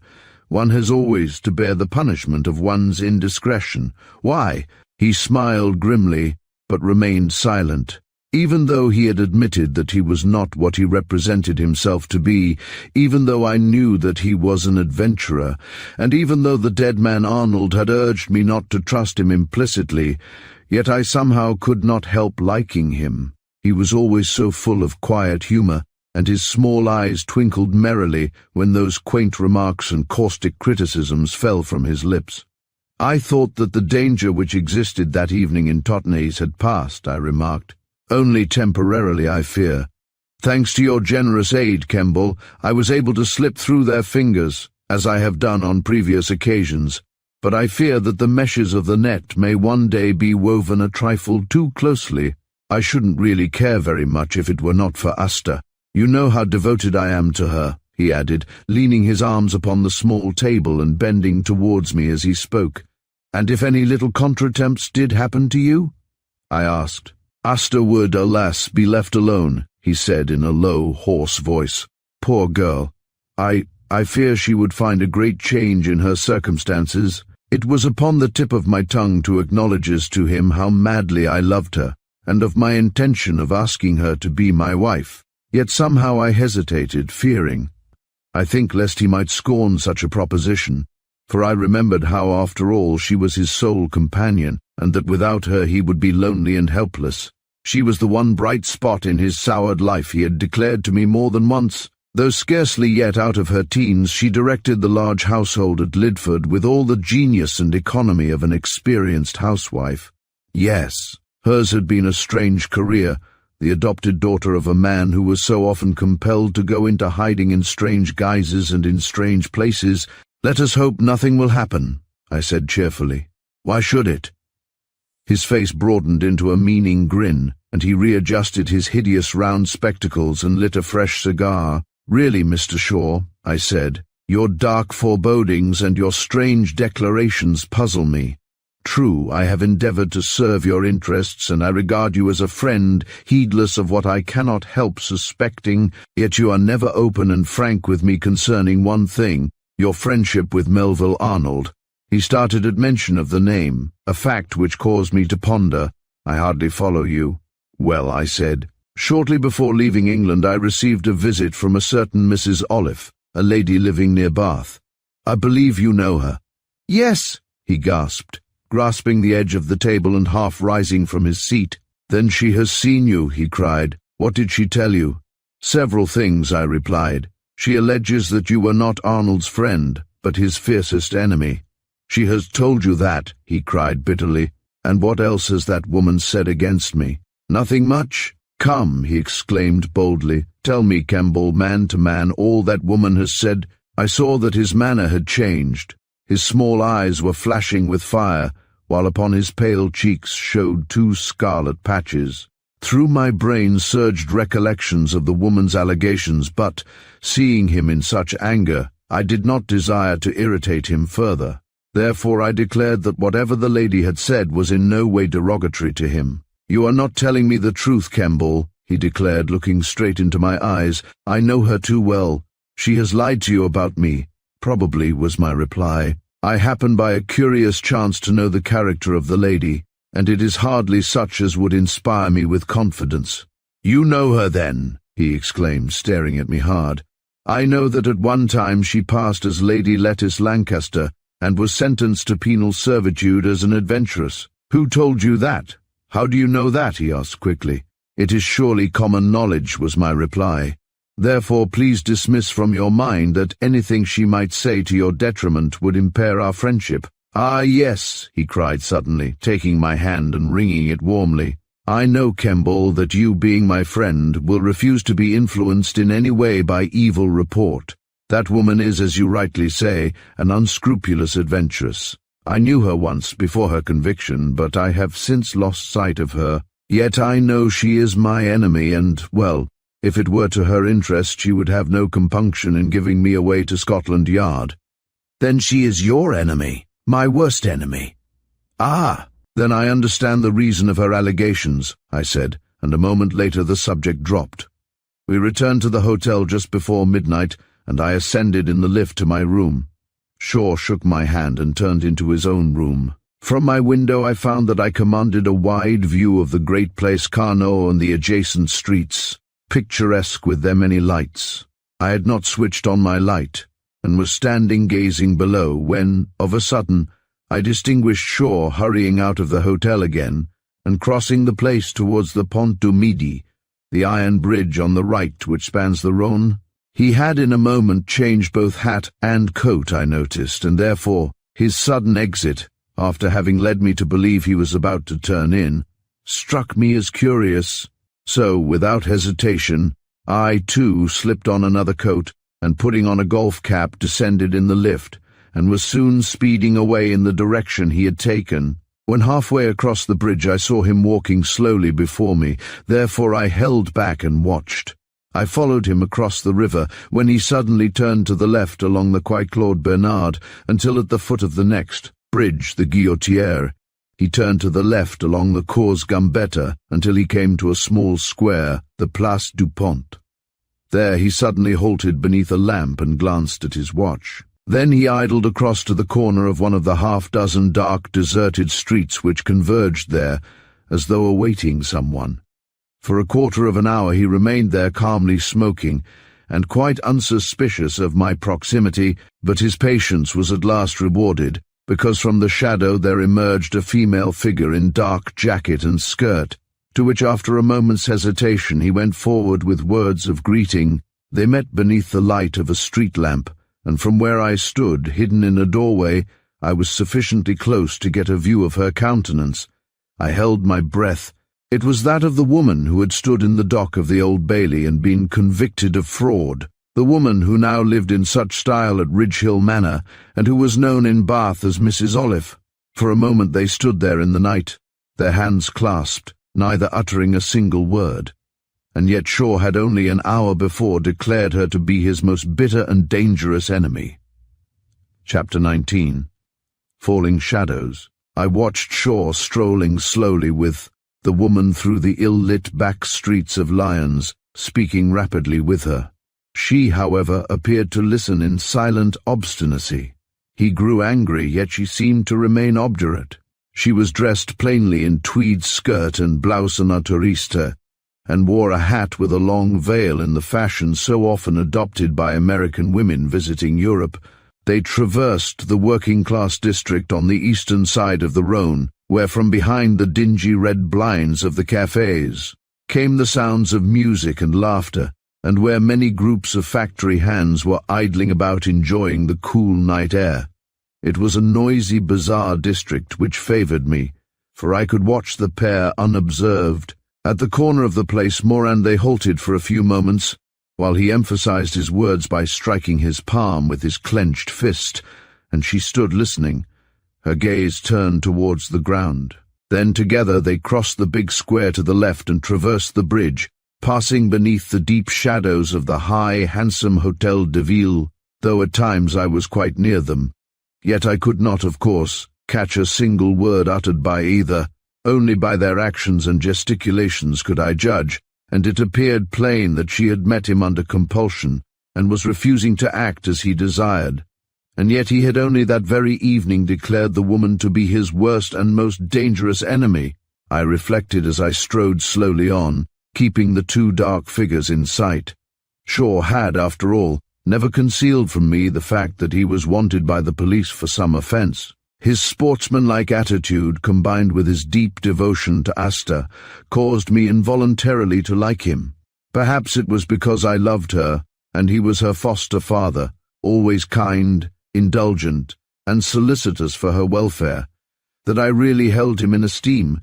One has always to bear the punishment of one's indiscretion. Why?" He smiled grimly, but remained silent. Even though he had admitted that he was not what he represented himself to be, even though I knew that he was an adventurer, and even though the dead man Arnold had urged me not to trust him implicitly, yet I somehow could not help liking him. He was always so full of quiet humour, and his small eyes twinkled merrily when those quaint remarks and caustic criticisms fell from his lips. "I thought that the danger which existed that evening in Totnes had passed," I remarked. "Only temporarily, I fear. Thanks to your generous aid, Kemble, I was able to slip through their fingers, as I have done on previous occasions, but I fear that the meshes of the net may one day be woven a trifle too closely. I shouldn't really care very much if it were not for Asta. You know how devoted I am to her," he added, leaning his arms upon the small table and bending towards me as he spoke. "And if any little contretemps did happen to you?" I asked. "Asta would, alas, be left alone," he said in a low, hoarse voice. "Poor girl. I fear she would find a great change in her circumstances." It was upon the tip of my tongue to acknowledge to him how madly I loved her, and of my intention of asking her to be my wife. Yet somehow I hesitated, fearing, I think, lest he might scorn such a proposition, for I remembered how, after all, she was his sole companion, and that without her he would be lonely and helpless. She was the one bright spot in his soured life, he had declared to me more than once. Though scarcely yet out of her teens, she directed the large household at Lidford with all the genius and economy of an experienced housewife. Yes, hers had been a strange career, the adopted daughter of a man who was so often compelled to go into hiding in strange guises and in strange places. "Let us hope nothing will happen," I said cheerfully. "Why should it?" His face broadened into a meaning grin, and he readjusted his hideous round spectacles and lit a fresh cigar. "Really, Mr. Shaw," I said, "your dark forebodings and your strange declarations puzzle me. True, I have endeavoured to serve your interests, and I regard you as a friend, heedless of what I cannot help suspecting, yet you are never open and frank with me concerning one thing, your friendship with Melville Arnold." He started at mention of the name, a fact which caused me to ponder. "I hardly follow you." "Well," I said, "shortly before leaving England I received a visit from a certain Mrs. Olive, a lady living near Bath. I believe you know her." "Yes," he gasped, grasping the edge of the table and half rising from his seat. "Then she has seen you," he cried. "What did she tell you?" "Several things," I replied. "She alleges that you were not Arnold's friend, but his fiercest enemy." "She has told you that," he cried bitterly. "And what else has that woman said against me?" "Nothing much." "Come," he exclaimed boldly, "tell me, Kemble, man to man, all that woman has said." I saw that his manner had changed. His small eyes were flashing with fire, while upon his pale cheeks showed 2 scarlet patches. Through my brain surged recollections of the woman's allegations, but, seeing him in such anger, I did not desire to irritate him further. Therefore I declared that whatever the lady had said was in no way derogatory to him. "You are not telling me the truth, Kemble," he declared, looking straight into my eyes. "I know her too well. She has lied to you about me." "Probably," was my reply. "I happen by a curious chance to know the character of the lady, and it is hardly such as would inspire me with confidence." "You know her, then?" he exclaimed, staring at me hard. "I know that at one time she passed as Lady Lettice Lancaster, and was sentenced to penal servitude as an adventuress." "Who told you that? How do you know that?" he asked quickly. "It is surely common knowledge," was my reply. "Therefore please dismiss from your mind that anything she might say to your detriment would impair our friendship." "Ah, yes," he cried suddenly, taking my hand and wringing it warmly. I know, Kemble, that you, being my friend, will refuse to be influenced in any way by evil report. That woman is, as you rightly say, an unscrupulous adventuress. I knew her once before her conviction, but I have since lost sight of her. Yet I know she is my enemy and, well, if it were to her interest, she would have no compunction in giving me away to Scotland Yard." "Then she is your enemy, my worst enemy." "Ah, then I understand the reason of her allegations," I said, and a moment later the subject dropped. We returned to the hotel just before midnight, and I ascended in the lift to my room. Shaw shook my hand and turned into his own room. From my window I found that I commanded a wide view of the great place Carnot and the adjacent streets, picturesque with their many lights. I had not switched on my light, and was standing gazing below when, of a sudden, I distinguished Shaw hurrying out of the hotel again and crossing the place towards the Pont du Midi, the iron bridge on the right which spans the Rhône. He had in a moment changed both hat and coat, I noticed, and therefore his sudden exit, after having led me to believe he was about to turn in, struck me as curious. So, without hesitation, I, too, slipped on another coat and, putting on a golf cap, descended in the lift, and was soon speeding away in the direction he had taken. When halfway across the bridge I saw him walking slowly before me, therefore I held back and watched. I followed him across the river, when he suddenly turned to the left along the Quai Claude Bernard, until at the foot of the next bridge, the Guillotière, he turned to the left along the Cours Gambetta until he came to a small square, the Place du Pont. There he suddenly halted beneath a lamp and glanced at his watch. Then he idled across to the corner of one of the half-dozen dark, deserted streets which converged there, as though awaiting someone. For a quarter of an hour he remained there calmly smoking, and quite unsuspicious of my proximity, but his patience was at last rewarded, because from the shadow there emerged a female figure in dark jacket and skirt, to which after a moment's hesitation he went forward with words of greeting. They met beneath the light of a street lamp, and from where I stood, hidden in a doorway, I was sufficiently close to get a view of her countenance. I held my breath. It was that of the woman who had stood in the dock of the Old Bailey and been convicted of fraud, the woman who now lived in such style at Ridgehill Manor, and who was known in Bath as Mrs. Olive. For a moment they stood there in the night, their hands clasped, neither uttering a single word. And yet Shaw had only an hour before declared her to be his most bitter and dangerous enemy. Chapter 19. Falling Shadows. I watched Shaw strolling slowly with the woman through the ill-lit back streets of Lyons, speaking rapidly with her. She, however, appeared to listen in silent obstinacy. He grew angry, yet she seemed to remain obdurate. She was dressed plainly in tweed skirt and blouse naturiste, and wore a hat with a long veil in the fashion so often adopted by American women visiting Europe. They traversed the working-class district on the eastern side of the Rhône, where from behind the dingy red blinds of the cafes came the sounds of music and laughter, and where many groups of factory hands were idling about enjoying the cool night air. It was a noisy, bizarre district which favoured me, for I could watch the pair unobserved. At the corner of the place Morandé halted for a few moments, while he emphasized his words by striking his palm with his clenched fist, and she stood listening, her gaze turned towards the ground. Then together they crossed the big square to the left and traversed the bridge, passing beneath the deep shadows of the high, handsome Hôtel de Ville, though at times I was quite near them. Yet I could not, of course, catch a single word uttered by either. Only by their actions and gesticulations could I judge, and it appeared plain that she had met him under compulsion, and was refusing to act as he desired. And yet he had only that very evening declared the woman to be his worst and most dangerous enemy. I reflected as I strode slowly on, keeping the two dark figures in sight. Shaw had, after all, never concealed from me the fact that he was wanted by the police for some offence. His sportsmanlike attitude, combined with his deep devotion to Asta, caused me involuntarily to like him. Perhaps it was because I loved her, and he was her foster father, always kind, indulgent, and solicitous for her welfare, that I really held him in esteem,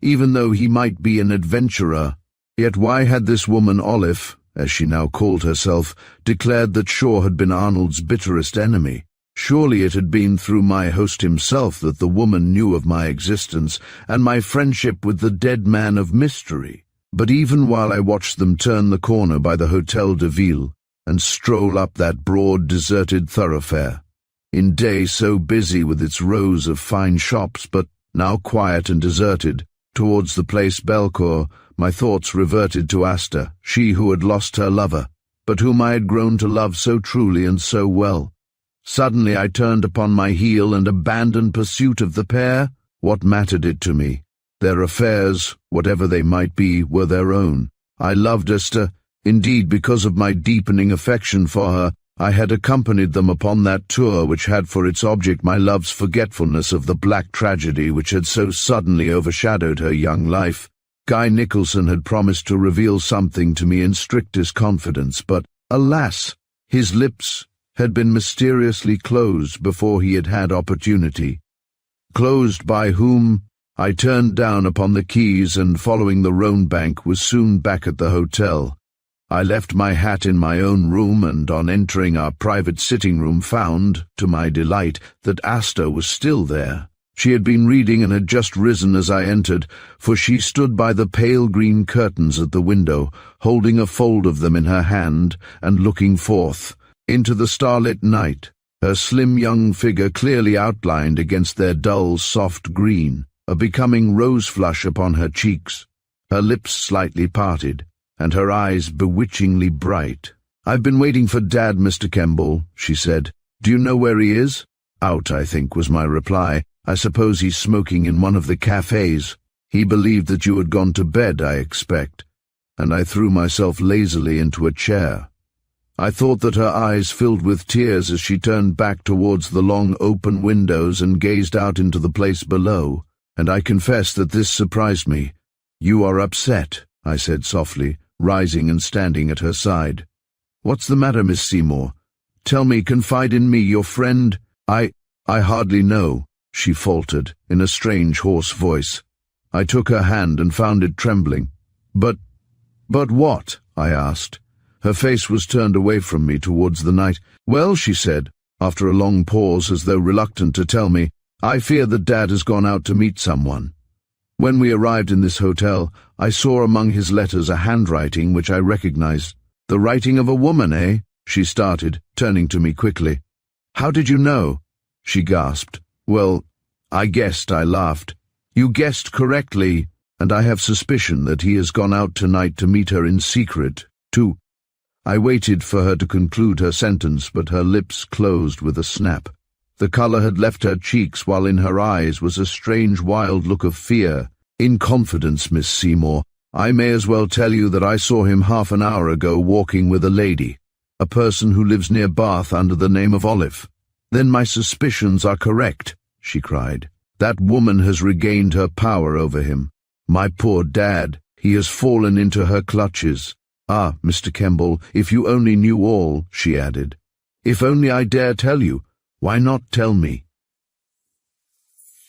even though he might be an adventurer. Yet why had this woman Olive, as she now called herself, declared that Shaw had been Arnold's bitterest enemy? Surely it had been through my host himself that the woman knew of my existence and my friendship with the dead man of mystery. But even while I watched them turn the corner by the Hôtel de Ville and stroll up that broad, deserted thoroughfare, in day so busy with its rows of fine shops, but now quiet and deserted, towards the Place Bellecour, my thoughts reverted to Asta, she who had lost her lover, but whom I had grown to love so truly and so well. Suddenly I turned upon my heel and abandoned pursuit of the pair. What mattered it to me? Their affairs, whatever they might be, were their own. I loved Asta. Indeed, because of my deepening affection for her, I had accompanied them upon that tour which had for its object my love's forgetfulness of the black tragedy which had so suddenly overshadowed her young life. Guy Nicholson had promised to reveal something to me in strictest confidence, but, alas, his lips had been mysteriously closed before he had had opportunity. Closed by whom? I turned down upon the quays and, following the Rhone bank, was soon back at the hotel. I left my hat in my own room and, on entering our private sitting-room, found, to my delight, that Asta was still there. She had been reading and had just risen as I entered, for she stood by the pale green curtains at the window, holding a fold of them in her hand and looking forth into the starlit night, her slim young figure clearly outlined against their dull, soft green, a becoming rose flush upon her cheeks, her lips slightly parted, and her eyes bewitchingly bright. "I've been waiting for Dad, Mr. Kemble," she said. "Do you know where he is?" "Out, I think," was my reply. "I suppose he's smoking in one of the cafes. He believed that you had gone to bed, I expect." And I threw myself lazily into a chair. I thought that her eyes filled with tears as she turned back towards the long open windows and gazed out into the place below, and I confess that this surprised me. "You are upset," I said softly, rising and standing at her side. "What's the matter, Miss Seymour? Tell me, confide in me, your friend—" I hardly know," she faltered, in a strange, hoarse voice. I took her hand and found it trembling. But what?" I asked. Her face was turned away from me towards the night. "Well," she said, after a long pause as though reluctant to tell me, "I fear that Dad has gone out to meet someone. When we arrived in this hotel, I saw among his letters a handwriting which I recognized. The writing of a woman, eh?" she started, turning to me quickly. "How did you know?" she gasped. "Well, I guessed," I laughed. "You guessed correctly, and I have suspicion that he has gone out tonight to meet her in secret, to—" I waited for her to conclude her sentence, but her lips closed with a snap. The colour had left her cheeks, while in her eyes was a strange, wild look of fear. "In confidence, Miss Seymour, I may as well tell you that I saw him half an hour ago walking with a lady, a person who lives near Bath under the name of Olive." "Then my suspicions are correct," she cried. "That woman has regained her power over him. My poor Dad, he has fallen into her clutches. Ah, Mr. Kemble, if you only knew all," she added. "If only I dare tell you. Why not tell me?"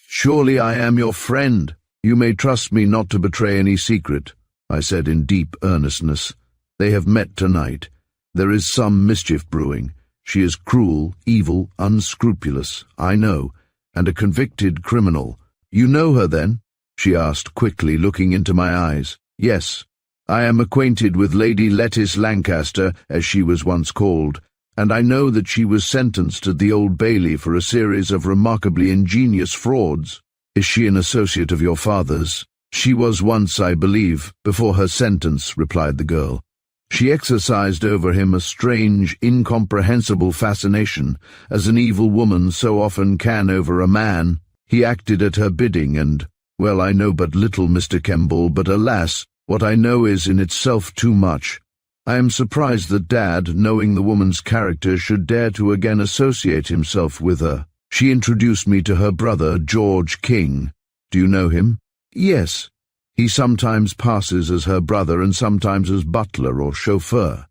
"Surely I am your friend. You may trust me not to betray any secret," I said in deep earnestness. "They have met tonight. There is some mischief brewing. She is cruel, evil, unscrupulous, I know, and a convicted criminal." "You know her, then?" she asked quickly, looking into my eyes. "Yes. I am acquainted with Lady Lettice Lancaster, as she was once called, and I know that she was sentenced at the Old Bailey for a series of remarkably ingenious frauds." "Is she an associate of your father's?" "She was once, I believe, before her sentence," replied the girl. "She exercised over him a strange, incomprehensible fascination, as an evil woman so often can over a man. He acted at her bidding, and, well, I know but little, Mr. Kemble, but alas, what I know is in itself too much. I am surprised that Dad, knowing the woman's character, should dare to again associate himself with her. She introduced me to her brother, George King. Do you know him?" "Yes. He sometimes passes as her brother and sometimes as butler or chauffeur.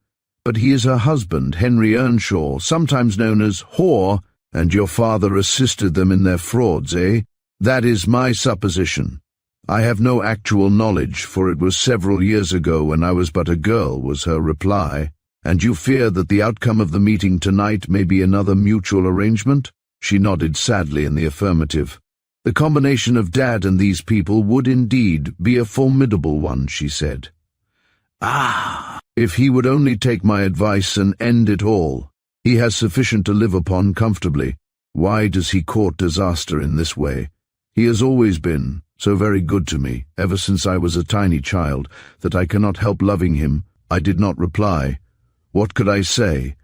But he is her husband, Henry Earnshaw, sometimes known as Whore, and your father assisted them in their frauds, eh?" "That is my supposition. "I have no actual knowledge, for it was several years ago when I was but a girl," was her reply. "And you fear that the outcome of the meeting tonight may be another mutual arrangement?" She nodded sadly in the affirmative. "The combination of Dad and these people would indeed be a formidable one," she said. "Ah, if he would only take my advice and end it all. He has sufficient to live upon comfortably. Why does he court disaster in this way? He has always been so very good to me, ever since I was a tiny child, that I cannot help loving him." I did not reply. What could I say?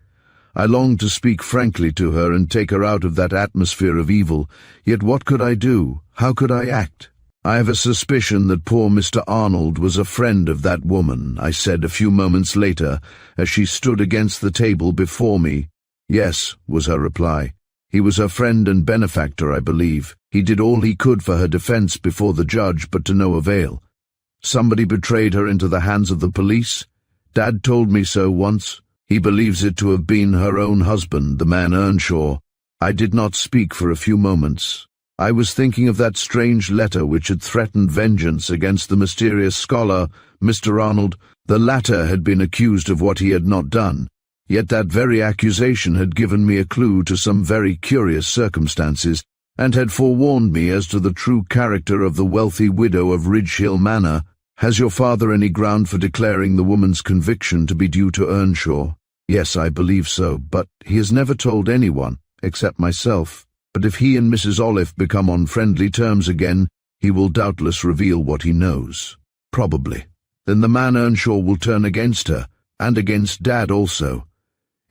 I longed to speak frankly to her and take her out of that atmosphere of evil, yet what could I do? How could I act? "I have a suspicion that poor Mr. Arnold was a friend of that woman," I said a few moments later, as she stood against the table before me. "Yes," was her reply. "He was her friend and benefactor, I believe. He did all he could for her defense before the judge, but to no avail. Somebody betrayed her into the hands of the police. Dad told me so once. He believes it to have been her own husband, the man Earnshaw." I did not speak for a few moments. I was thinking of that strange letter which had threatened vengeance against the mysterious scholar, Mr. Arnold. The latter had been accused of what he had not done, yet that very accusation had given me a clue to some very curious circumstances, and had forewarned me as to the true character of the wealthy widow of Ridge Hill Manor. "Has your father any ground for declaring the woman's conviction to be due to Earnshaw?" "Yes, I believe so, but he has never told anyone, except myself. But if he and Mrs. Olive become on friendly terms again, he will doubtless reveal what he knows." "Probably. Then the man Earnshaw will turn against her, and against Dad also.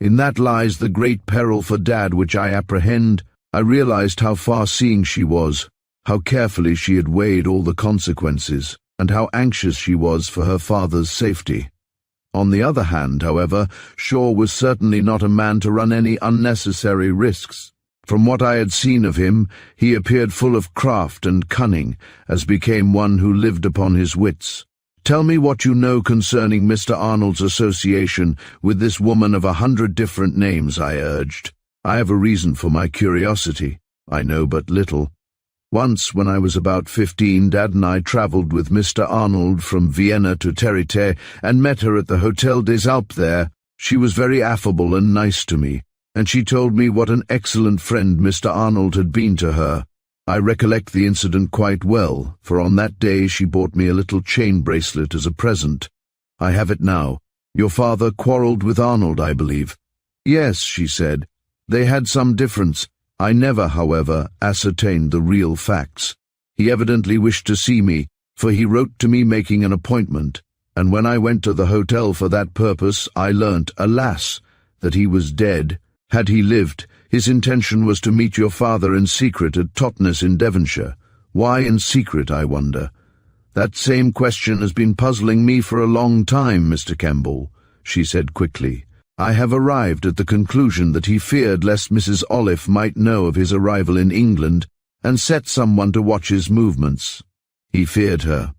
In that lies the great peril for Dad which I apprehend." I realized how far-seeing she was, how carefully she had weighed all the consequences, and how anxious she was for her father's safety. On the other hand, however, Shaw was certainly not a man to run any unnecessary risks. From what I had seen of him, he appeared full of craft and cunning, as became one who lived upon his wits. "Tell me what you know concerning Mr. Arnold's association with this woman of 100 different names," I urged. "I have a reason for my curiosity. I know but little. Once, when I was about 15, Dad and I travelled with Mr. Arnold from Vienna to Terité and met her at the Hotel des Alpes there. She was very affable and nice to me, and she told me what an excellent friend Mr. Arnold had been to her. I recollect the incident quite well, for on that day she bought me a little chain bracelet as a present. I have it now. Your father quarrelled with Arnold, I believe." "Yes," she said. "They had some difference. I never, however, ascertained the real facts. He evidently wished to see me, for he wrote to me making an appointment, and when I went to the hotel for that purpose, I learnt, alas, that he was dead. Had he lived, his intention was to meet your father in secret at Totnes in Devonshire. Why in secret, I wonder? That same question has been puzzling me for a long time, Mr. Kemble," she said quickly. "I have arrived at the conclusion that he feared lest Mrs. Olive might know of his arrival in England and set someone to watch his movements." "He feared her.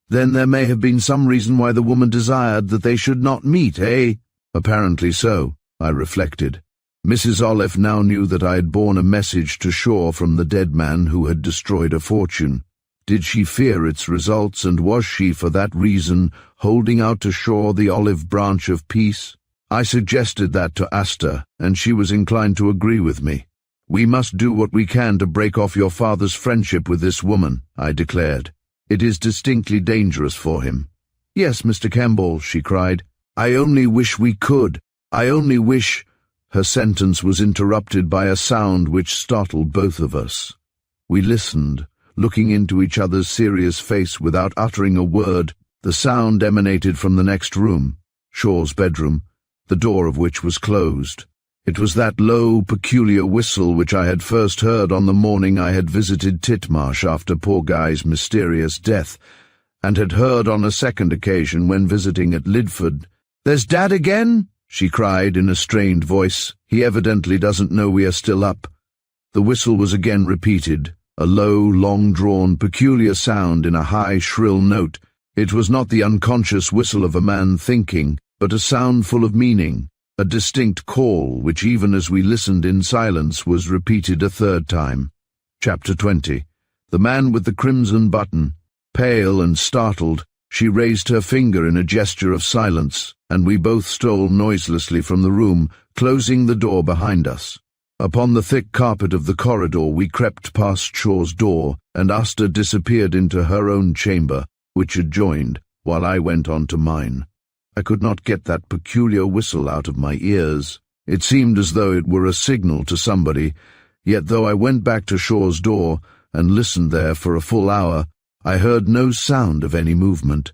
Then there may have been some reason why the woman desired that they should not meet, eh?" "Apparently so," I reflected. Mrs. Olive now knew that I had borne a message to Shaw from the dead man who had destroyed a fortune. Did she fear its results, and was she, for that reason, holding out to Shaw the olive branch of peace? I suggested that to Asta, and she was inclined to agree with me. "We must do what we can to break off your father's friendship with this woman," I declared. "It is distinctly dangerous for him." "Yes, Mr. Kemble," she cried. "I only wish we could. I only wish—" Her sentence was interrupted by a sound which startled both of us. We listened, looking into each other's serious face without uttering a word. The sound emanated from the next room, Shaw's bedroom, the door of which was closed. It was that low, peculiar whistle which I had first heard on the morning I had visited Titmarsh after poor Guy's mysterious death, and had heard on a second occasion when visiting at Lidford. "There's Dad again?" she cried in a strained voice. "He evidently doesn't know we are still up." The whistle was again repeated, a low, long-drawn, peculiar sound in a high, shrill note. It was not the unconscious whistle of a man thinking, but a sound full of meaning, a distinct call which, even as we listened in silence, was repeated a third time. Chapter 20. The Man with the Crimson Button. Pale and startled, she raised her finger in a gesture of silence, and we both stole noiselessly from the room, closing the door behind us. Upon the thick carpet of the corridor we crept past Shaw's door, and Asta disappeared into her own chamber, which adjoined, while I went on to mine. I could not get that peculiar whistle out of my ears. It seemed as though it were a signal to somebody, yet though I went back to Shaw's door and listened there for a full hour, I heard no sound of any movement.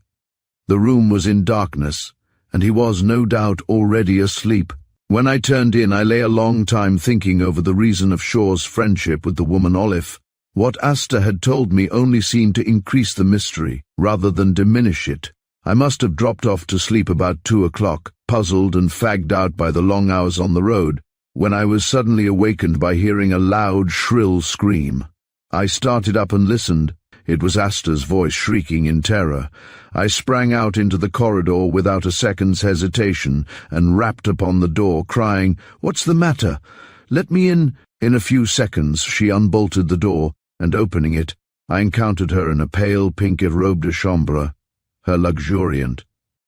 The room was in darkness, and he was no doubt already asleep. When I turned in, I lay a long time thinking over the reason of Shaw's friendship with the woman Olive. What Asta had told me only seemed to increase the mystery, rather than diminish it. I must have dropped off to sleep about 2 o'clock, puzzled and fagged out by the long hours on the road, when I was suddenly awakened by hearing a loud, shrill scream. I started up and listened. It was Asta's voice shrieking in terror. I sprang out into the corridor without a second's hesitation and rapped upon the door, crying, "What's the matter? Let me in." In a few seconds she unbolted the door, and opening it, I encountered her in a pale pink robe de chambre, her luxuriant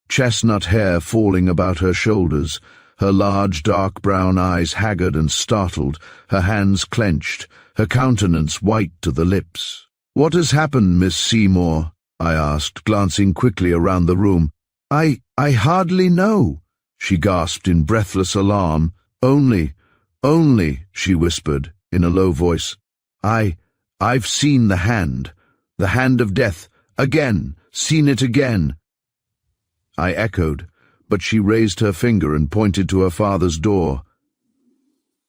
chestnut hair falling about her shoulders, her large dark brown eyes haggard and startled, her hands clenched, her countenance white to the lips. "What has happened, Miss Seymour?" I asked, glancing quickly around the room. I hardly know," she gasped in breathless alarm. Only, she whispered in a low voice. I've seen the hand of death, again, seen it again." I echoed, but she raised her finger and pointed to her father's door.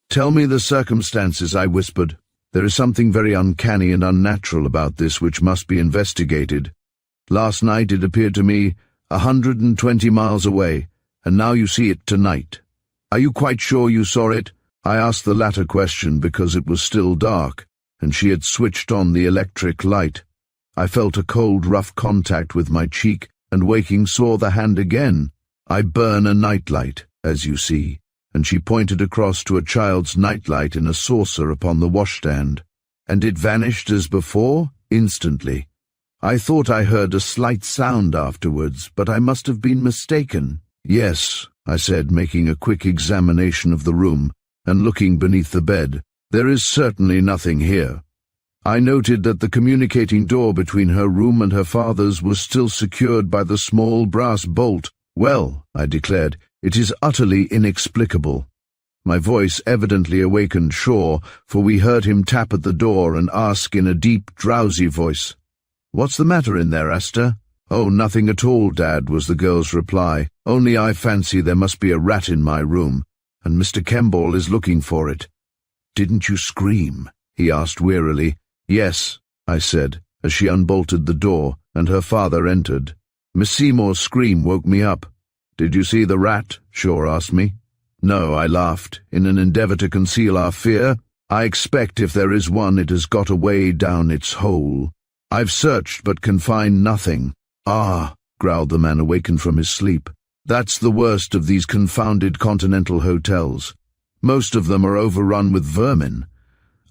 "Tell me the circumstances," I whispered. "There is something very uncanny and unnatural about this which must be investigated. Last night it appeared to me 120 miles away, and now you see it tonight. Are you quite sure you saw it?" I asked the latter question because it was still dark, and she had switched on the electric light. I felt a cold, rough contact with my cheek, and waking saw the hand again. "I burn a nightlight, as you see," and she pointed across to a child's nightlight in a saucer upon the washstand. "And it vanished as before, instantly. I thought I heard a slight sound afterwards, but I must have been mistaken." "Yes," I said, making a quick examination of the room, and looking beneath the bed. "There is certainly nothing here." I noted that the communicating door between her room and her father's was still secured by the small brass bolt. "Well," I declared, "it is utterly inexplicable." My voice evidently awakened Shaw, for we heard him tap at the door and ask in a deep, drowsy voice, "What's the matter in there, Asta?" "Oh, nothing at all, Dad," was the girl's reply. "Only I fancy there must be a rat in my room, and Mr. Kemble is looking for it." "Didn't you scream?" he asked wearily. "Yes," I said, as she unbolted the door, and her father entered. "Miss Seymour's scream woke me up." "Did you see the rat?" Shaw asked me. "No," I laughed, in an endeavour to conceal our fear. "I expect if there is one, it has got away down its hole. I've searched but can find nothing." "Ah," growled the man awakened from his sleep. "That's the worst of these confounded continental hotels. Most of them are overrun with vermin.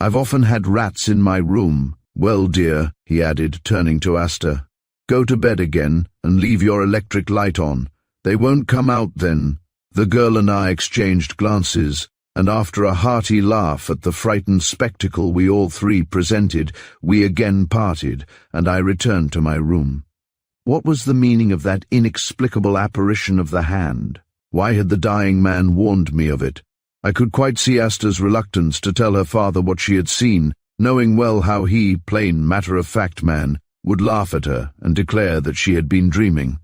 I've often had rats in my room. Well, dear," he added, turning to Asta, "go to bed again and leave your electric light on. They won't come out then." The girl and I exchanged glances, and after a hearty laugh at the frightened spectacle we all three presented, we again parted, and I returned to my room. What was the meaning of that inexplicable apparition of the hand? Why had the dying man warned me of it? I could quite see Asta's reluctance to tell her father what she had seen, knowing well how he, plain matter-of-fact man, would laugh at her and declare that she had been dreaming.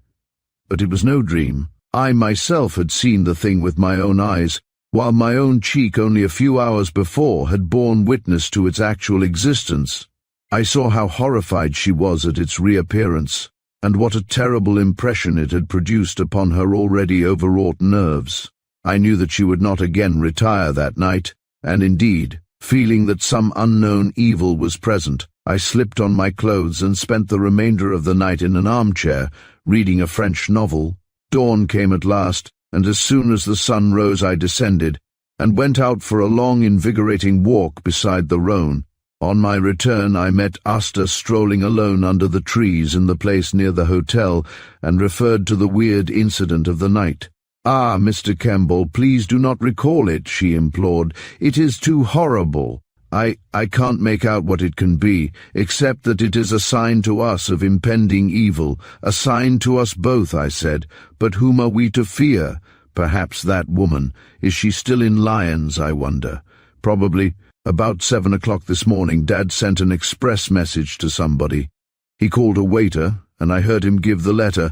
But it was no dream. I myself had seen the thing with my own eyes, while my own cheek only a few hours before had borne witness to its actual existence. I saw how horrified she was at its reappearance, and what a terrible impression it had produced upon her already overwrought nerves. I knew that she would not again retire that night, and indeed, feeling that some unknown evil was present, I slipped on my clothes and spent the remainder of the night in an armchair, reading a French novel. Dawn came at last, and as soon as the sun rose I descended, and went out for a long invigorating walk beside the Rhone. On my return I met Asta strolling alone under the trees in the place near the hotel and referred to the weird incident of the night. "Ah, Mr. Kemble, please do not recall it," she implored. "It is too horrible. I can't make out what it can be, except that it is a sign to us of impending evil, a sign to us both," I said. "But whom are we to fear? Perhaps that woman. Is she still in Lyons, I wonder? Probably. About 7 o'clock this morning, Dad sent an express message to somebody. He called a waiter, and I heard him give the letter,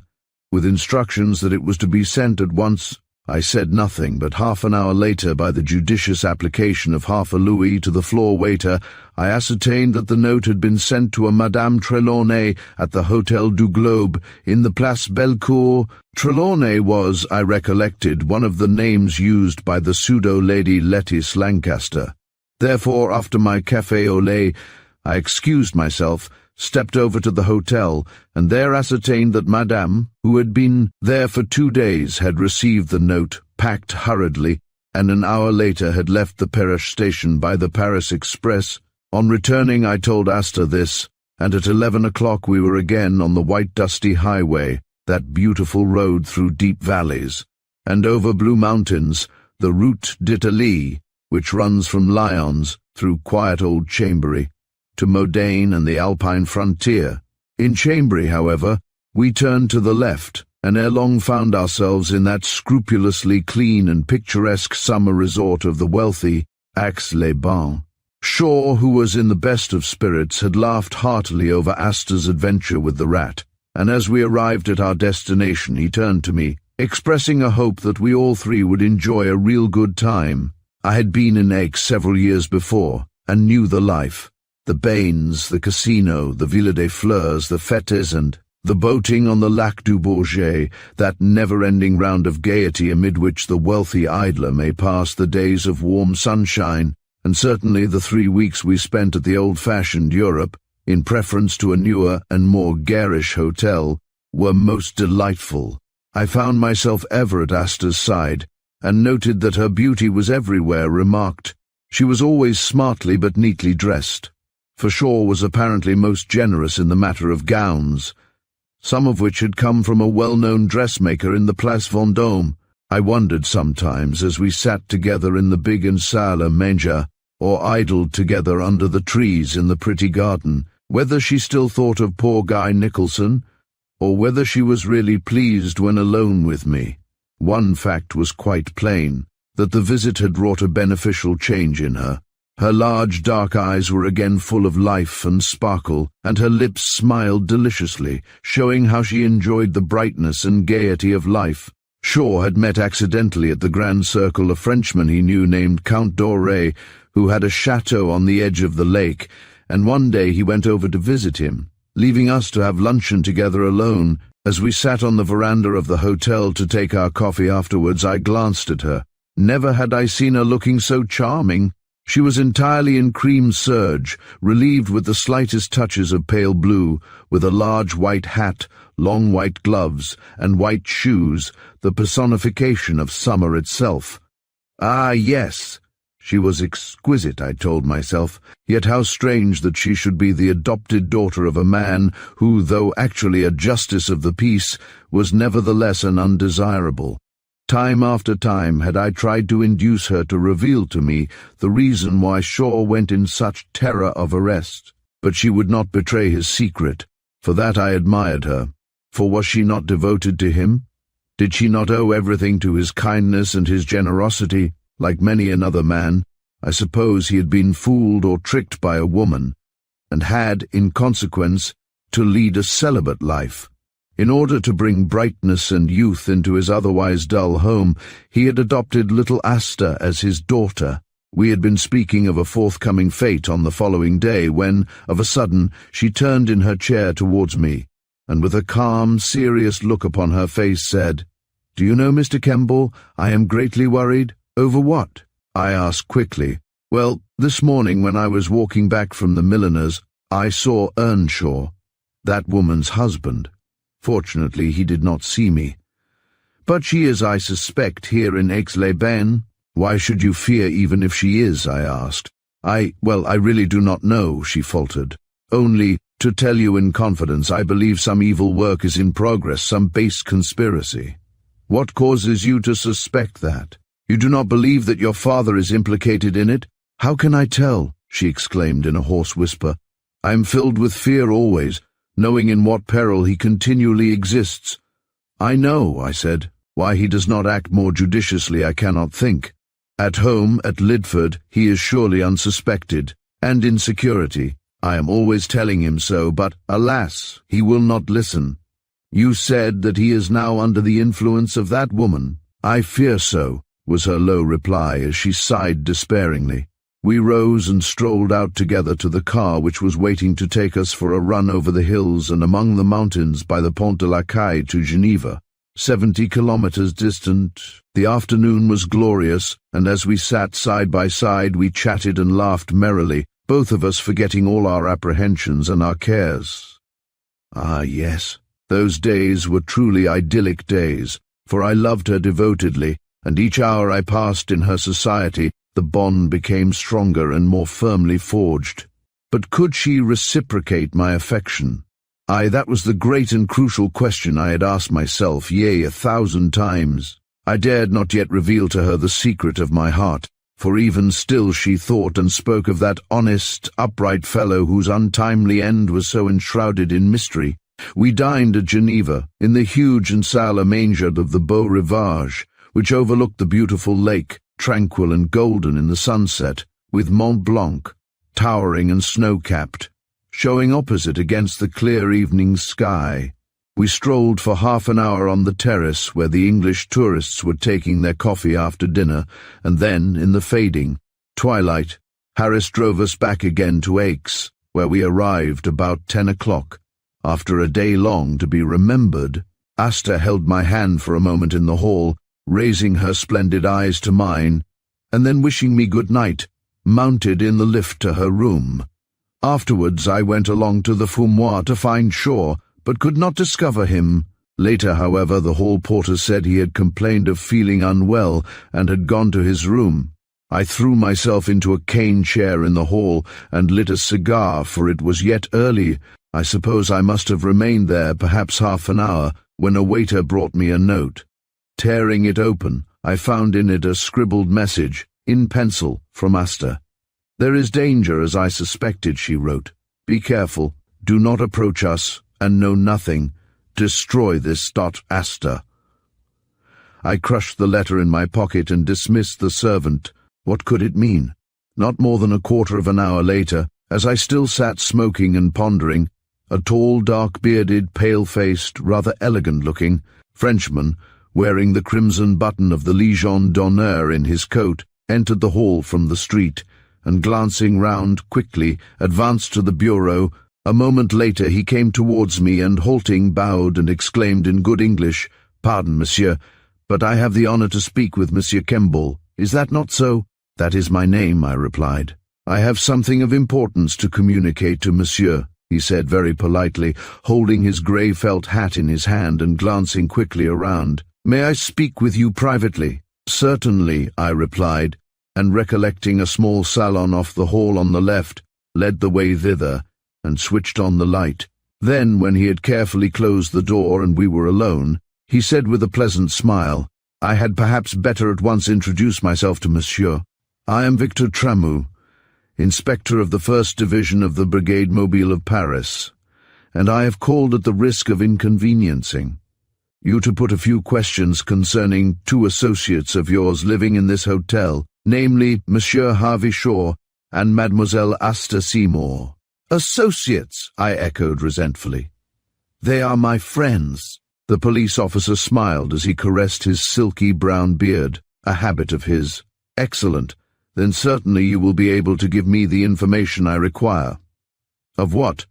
with instructions that it was to be sent at once. I said nothing, but half an hour later, by the judicious application of half a louis to the floor waiter, I ascertained that the note had been sent to a Madame Trelawney at the Hôtel du Globe in the Place Bellecour. Trelawney was, I recollected, one of the names used by the pseudo-lady Lettice Lancaster. Therefore, after my café au lait, I excused myself, stepped over to the hotel, and there ascertained that Madame, who had been there for 2 days, had received the note, packed hurriedly, and an hour later had left the Perriche station by the Paris Express. On returning, I told Asta this, and at 11 o'clock we were again on the white dusty highway, that beautiful road through deep valleys, and over blue mountains, the Route d'Italie, which runs from Lyons through quiet old Chambéry to Modane and the Alpine frontier. In Chambéry, however, we turned to the left, and ere long found ourselves in that scrupulously clean and picturesque summer resort of the wealthy Aix-les-Bains. Shaw, who was in the best of spirits, had laughed heartily over Asta's adventure with the rat, and as we arrived at our destination he turned to me, expressing a hope that we all three would enjoy a real good time. I had been in Aix several years before, and knew the life. The Bains, the casino, the Villa des Fleurs, the fêtes, and the boating on the Lac du Bourget, that never-ending round of gaiety amid which the wealthy idler may pass the days of warm sunshine, and certainly the 3 weeks we spent at the old-fashioned Europe, in preference to a newer and more garish hotel, were most delightful. I found myself ever at Asta's side, and noted that her beauty was everywhere remarked. She was always smartly but neatly dressed, for Shaw was apparently most generous in the matter of gowns, some of which had come from a well-known dressmaker in the Place Vendôme. I wondered sometimes, as we sat together in the big and salle à manger, or idled together under the trees in the pretty garden, whether she still thought of poor Guy Nicholson, or whether she was really pleased when alone with me. One fact was quite plain, that the visit had wrought a beneficial change in her. Her large dark eyes were again full of life and sparkle, and her lips smiled deliciously, showing how she enjoyed the brightness and gaiety of life. Shaw had met accidentally at the Grand Circle a Frenchman he knew named Count Doré, who had a chateau on the edge of the lake, and one day he went over to visit him, leaving us to have luncheon together alone. As we sat on the veranda of the hotel to take our coffee afterwards, I glanced at her. Never had I seen her looking so charming. She was entirely in cream serge, relieved with the slightest touches of pale blue, with a large white hat, long white gloves, and white shoes, the personification of summer itself. Ah, yes! She was exquisite, I told myself, yet how strange that she should be the adopted daughter of a man who, though actually a justice of the peace, was nevertheless an undesirable. Time after time had I tried to induce her to reveal to me the reason why Shaw went in such terror of arrest, but she would not betray his secret. For that I admired her. For was she not devoted to him? Did she not owe everything to his kindness and his generosity? Like many another man, I suppose he had been fooled or tricked by a woman, and had, in consequence, to lead a celibate life. In order to bring brightness and youth into his otherwise dull home, he had adopted little Asta as his daughter. We had been speaking of a forthcoming fete on the following day when, of a sudden, she turned in her chair towards me, and with a calm, serious look upon her face said, "Do you know, Mr. Kemble, I am greatly worried." "Over what?" I asked quickly. "Well, this morning when I was walking back from the milliner's, I saw Earnshaw, that woman's husband. Fortunately, he did not see me. But she is, I suspect, here in Aix-les-Bains." "Why should you fear even if she is?" I asked. Well, I really do not know, she faltered. Only, to tell you in confidence, I believe some evil work is in progress, some base conspiracy. What causes you to suspect that? You do not believe that your father is implicated in it? How can I tell? She exclaimed in a hoarse whisper. I am filled with fear always, knowing in what peril he continually exists. I know, I said. Why he does not act more judiciously I cannot think. At home, at Lidford, he is surely unsuspected, and in security. I am always telling him so, but, alas, he will not listen. You said that he is now under the influence of that woman. I fear so, was her low reply as she sighed despairingly. We rose and strolled out together to the car which was waiting to take us for a run over the hills and among the mountains by the Pont de la Caille to Geneva, 70 kilometers distant. The afternoon was glorious, and as we sat side by side we chatted and laughed merrily, both of us forgetting all our apprehensions and our cares. Ah, yes, those days were truly idyllic days, for I loved her devotedly, and each hour I passed in her society, the bond became stronger and more firmly forged. But could she reciprocate my affection? That was the great and crucial question I had asked myself, yea, 1,000 times. I dared not yet reveal to her the secret of my heart, for even still she thought and spoke of that honest, upright fellow whose untimely end was so enshrouded in mystery. We dined at Geneva, in the huge and salle à manger of the Beau Rivage, which overlooked the beautiful lake, tranquil and golden in the sunset, with Mont Blanc, towering and snow-capped, showing opposite against the clear evening sky. We strolled for half an hour on the terrace where the English tourists were taking their coffee after dinner, and then, in the fading twilight, Harris drove us back again to Aix, where we arrived about 10 o'clock. After a day long to be remembered, Asta held my hand for a moment in the hall, raising her splendid eyes to mine, and then wishing me good night, mounted in the lift to her room. Afterwards I went along to the fumoir to find Shaw, but could not discover him. Later, however, the hall porter said he had complained of feeling unwell and had gone to his room. I threw myself into a cane chair in the hall and lit a cigar, for it was yet early. I suppose I must have remained there perhaps half an hour, when a waiter brought me a note. Tearing it open, I found in it a scribbled message, in pencil, from Asta. There is danger, as I suspected, she wrote. Be careful, do not approach us, and know nothing. Destroy this. Asta. I crushed the letter in my pocket and dismissed the servant. What could it mean? Not more than a quarter of an hour later, as I still sat smoking and pondering, a tall, dark-bearded, pale-faced, rather elegant-looking Frenchman, wearing the crimson button of the Légion d'honneur in his coat, entered the hall from the street, and glancing round quickly, advanced to the bureau. A moment later he came towards me and, halting, bowed and exclaimed in good English, "Pardon, monsieur, but I have the honor to speak with Monsieur Kemble. Is that not so?" "That is my name," I replied. "I have something of importance to communicate to monsieur," he said very politely, holding his grey felt hat in his hand and glancing quickly around. "May I speak with you privately?" "Certainly," I replied, and recollecting a small salon off the hall on the left, led the way thither, and switched on the light. Then, when he had carefully closed the door and we were alone, he said with a pleasant smile, "I had perhaps better at once introduce myself to monsieur. I am Victor Tramu, Inspector of the 1st Division of the Brigade Mobile of Paris, and I have called at the risk of inconveniencing you to put a few questions concerning 2 associates of yours living in this hotel, namely Monsieur Harvey Shaw and Mademoiselle Asta Seymour." "Associates," I echoed resentfully. "They are my friends." The police officer smiled as he caressed his silky brown beard, a habit of his. "Excellent. Then certainly you will be able to give me the information I require." "Of what?"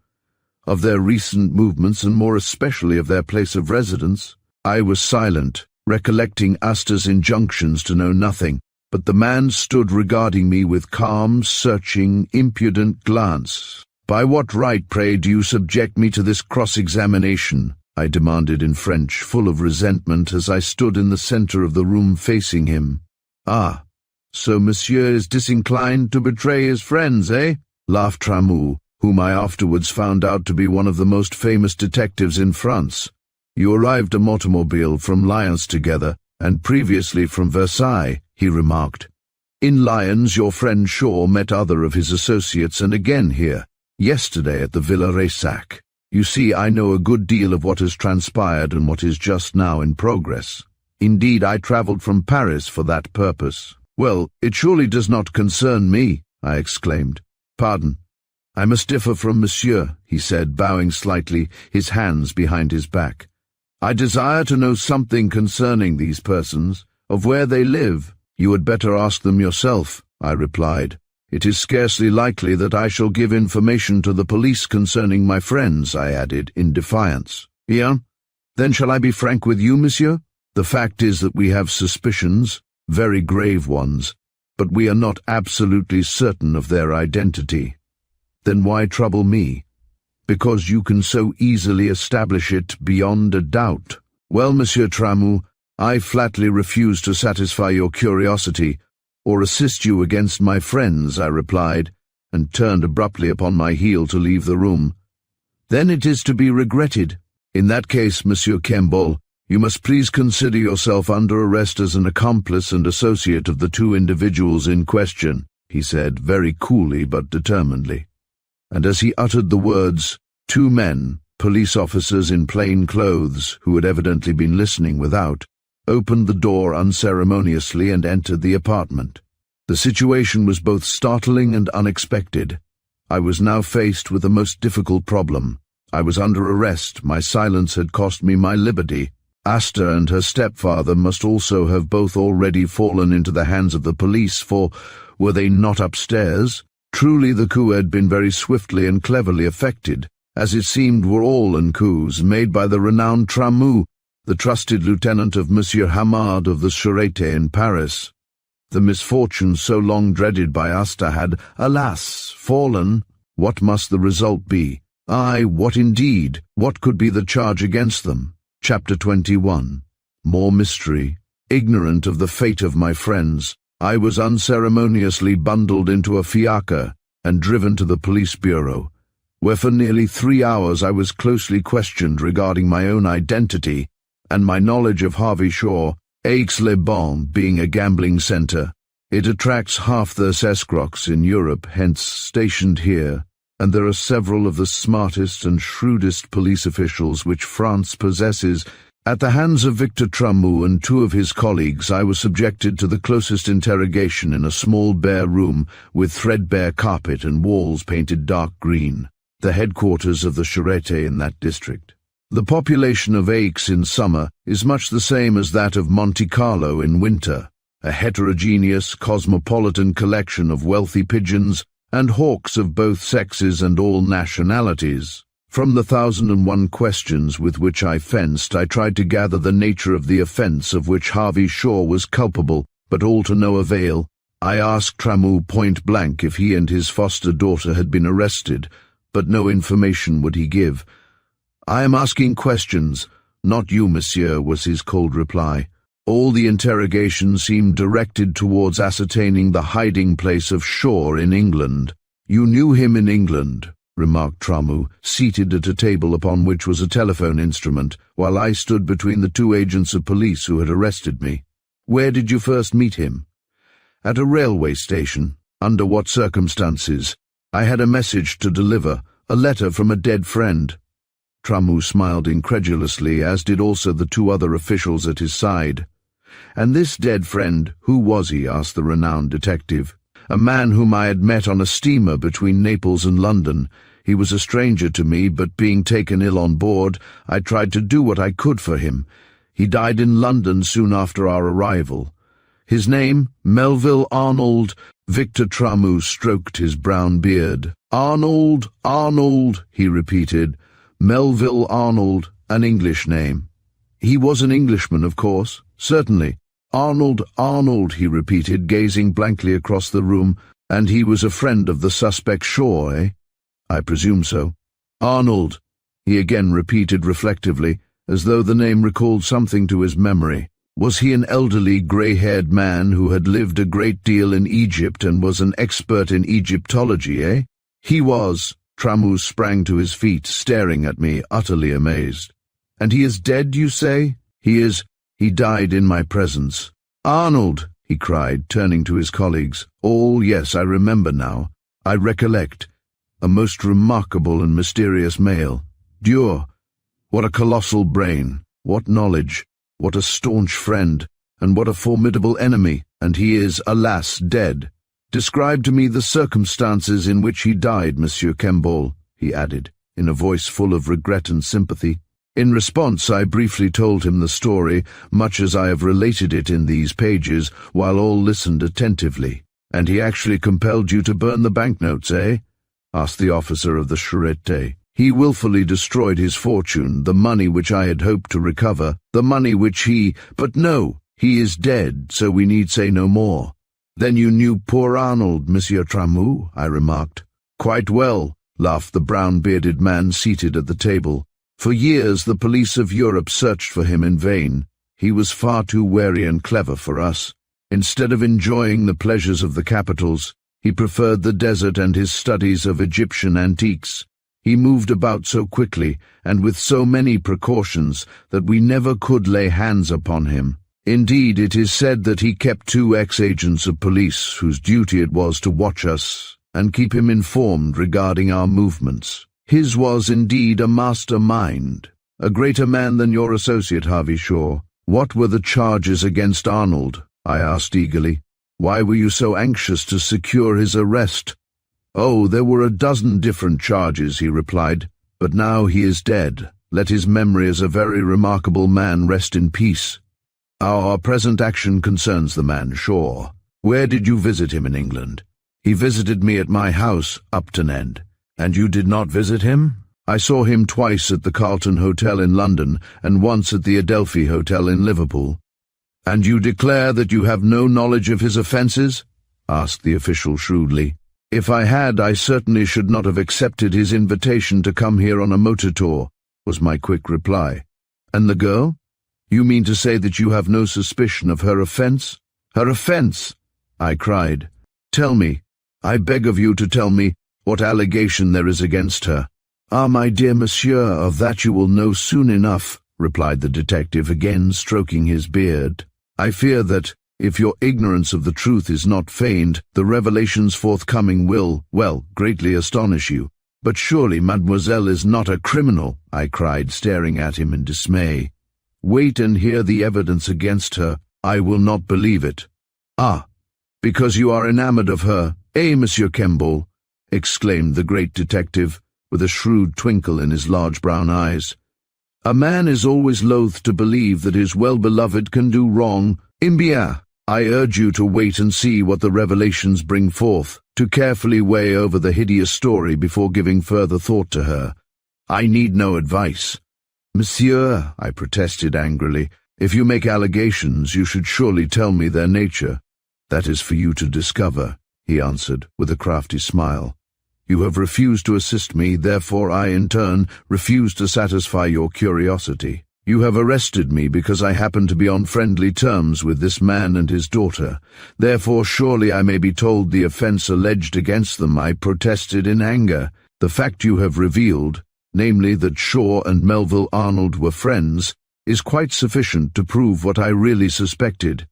"Of their recent movements, and more especially of their place of residence." I was silent, recollecting Asta's injunctions to know nothing, but the man stood regarding me with calm, searching, impudent glance. "By what right, pray, do you subject me to this cross-examination?" I demanded in French, full of resentment, as I stood in the center of the room facing him. "Ah, So monsieur is disinclined to betray his friends, eh? Laughed Tramou, whom I afterwards found out to be one of the most famous detectives in France. You arrived à Automobile from Lyons together, and previously from Versailles, he remarked. In Lyons your friend Shaw met other of his associates and again here, yesterday at the Villa Raysac. You see, I know a good deal of what has transpired and what is just now in progress. Indeed, I travelled from Paris for that purpose. Well, it surely does not concern me, I exclaimed. Pardon. I must differ from monsieur, he said, bowing slightly, his hands behind his back. I desire to know something concerning these persons, of where they live. You had better ask them yourself, I replied. It is scarcely likely that I shall give information to the police concerning my friends, I added, in defiance. Bien? Then shall I be frank with you, monsieur? The fact is that we have suspicions, very grave ones, but we are not absolutely certain of their identity. Then why trouble me? Because you can so easily establish it beyond a doubt. Well, Monsieur Tramou, I flatly refuse to satisfy your curiosity, or assist you against my friends, I replied, and turned abruptly upon my heel to leave the room. Then it is to be regretted. In that case, Monsieur Kemball, you must please consider yourself under arrest as an accomplice and associate of the two individuals in question, he said, very coolly but determinedly. And as he uttered the words, two men, police officers in plain clothes, who had evidently been listening without, opened the door unceremoniously and entered the apartment. The situation was both startling and unexpected. I was now faced with a most difficult problem. I was under arrest, my silence had cost me my liberty. Asta and her stepfather must also have both already fallen into the hands of the police, for were they not upstairs? Truly the coup had been very swiftly and cleverly effected, as it seemed were all coups made by the renowned Tramou, the trusted lieutenant of Monsieur Hamad of the Curated in Paris. The misfortune so long dreaded by Asta had, alas, fallen. What must the result be? Aye, what indeed? What could be the charge against them? Chapter 21. More mystery. Ignorant of the fate of my friends, I was unceremoniously bundled into a fiacre and driven to the police bureau, where for nearly 3 hours I was closely questioned regarding my own identity and my knowledge of Harvey Shaw, Aix-les-Bains being a gambling centre. It attracts half the escrocs in Europe, hence stationed here, and there are several of the smartest and shrewdest police officials which France possesses. At the hands of Victor Tramou and 2 of his colleagues I was subjected to the closest interrogation in a small bare room with threadbare carpet and walls painted dark green, the headquarters of the Curated in that district. The population of Aix in summer is much the same as that of Monte Carlo in winter, a heterogeneous, cosmopolitan collection of wealthy pigeons and hawks of both sexes and all nationalities. From the 1,001 questions with which I fenced, I tried to gather the nature of the offence of which Harvey Shaw was culpable, but all to no avail. I asked Tramou point-blank if he and his foster daughter had been arrested, but no information would he give. I am asking questions, not you, monsieur, was his cold reply. All the interrogation seemed directed towards ascertaining the hiding place of Shaw in England. You knew him in England, remarked Tramou, seated at a table upon which was a telephone instrument, while I stood between the 2 agents of police who had arrested me. Where did you first meet him? At a railway station. Under what circumstances? I had a message to deliver, a letter from a dead friend. Tramou smiled incredulously, as did also the 2 other officials at his side. And this dead friend, who was he? Asked the renowned detective. A man whom I had met on a steamer between Naples and London. He was a stranger to me, but being taken ill on board, I tried to do what I could for him. He died in London soon after our arrival. His name, Melville Arnold. Victor Tramou stroked his brown beard. Arnold, Arnold, he repeated. Melville Arnold, an English name. He was an Englishman, of course. Certainly. Arnold, Arnold, he repeated, gazing blankly across the room. And he was a friend of the suspect Shaw, eh? I presume so. Arnold, he again repeated reflectively, as though the name recalled something to his memory. Was he an elderly, grey-haired man who had lived a great deal in Egypt and was an expert in Egyptology, eh? He was. Tramou sprang to his feet, staring at me, utterly amazed. And he is dead, you say? He is. He died in my presence. Arnold, he cried, turning to his colleagues. All, yes, I remember now. I recollect. A most remarkable and mysterious male. Dieu, what a colossal brain, what knowledge, what a staunch friend, and what a formidable enemy, and he is, alas, dead. Describe to me the circumstances in which he died, Monsieur Kemball, he added, in a voice full of regret and sympathy. In response, I briefly told him the story, much as I have related it in these pages, while all listened attentively. And he actually compelled you to burn the banknotes, eh? Asked the officer of the Sûreté. He willfully destroyed his fortune, the money which I had hoped to recover, the money which he— But no, he is dead, so we need say no more. Then you knew poor Arnold, Monsieur Tramou, I remarked. Quite well, laughed the brown-bearded man seated at the table. For years the police of Europe searched for him in vain. He was far too wary and clever for us. Instead of enjoying the pleasures of the capitals, he preferred the desert and his studies of Egyptian antiques. He moved about so quickly, and with so many precautions, that we never could lay hands upon him. Indeed, it is said that he kept 2 ex-agents of police, whose duty it was to watch us and keep him informed regarding our movements. His was indeed a mastermind, a greater man than your associate Harvey Shaw. What were the charges against Arnold? I asked eagerly. Why were you so anxious to secure his arrest? Oh, there were a dozen different charges, he replied. But now he is dead. Let his memory as a very remarkable man rest in peace. Our present action concerns the man Shaw. Where did you visit him in England? He visited me at my house, Upton End. And you did not visit him? I saw him twice at the Carlton Hotel in London and once at the Adelphi Hotel in Liverpool. And you declare that you have no knowledge of his offences? Asked the official shrewdly. If I had, I certainly should not have accepted his invitation to come here on a motor tour, was my quick reply. And the girl? You mean to say that you have no suspicion of her offence? Her offence? I cried. Tell me, I beg of you to tell me, what allegation there is against her. Ah, my dear monsieur, of that you will know soon enough, replied the detective, again stroking his beard. I fear that, if your ignorance of the truth is not feigned, the revelations forthcoming will, well, greatly astonish you. But surely mademoiselle is not a criminal, I cried, staring at him in dismay. Wait and hear the evidence against her. I will not believe it. Ah, because you are enamored of her, eh, Monsieur Kemball? Exclaimed the great detective, with a shrewd twinkle in his large brown eyes. A man is always loath to believe that his well-beloved can do wrong. Bien, I urge you to wait and see what the revelations bring forth, to carefully weigh over the hideous story before giving further thought to her. I need no advice. Monsieur, I protested angrily, if you make allegations, you should surely tell me their nature. That is for you to discover, he answered, with a crafty smile. You have refused to assist me, therefore I, in turn, refuse to satisfy your curiosity. You have arrested me because I happen to be on friendly terms with this man and his daughter. Therefore surely I may be told the offence alleged against them. I protested in anger. The fact you have revealed, namely that Shaw and Melville Arnold were friends, is quite sufficient to prove what I really suspected.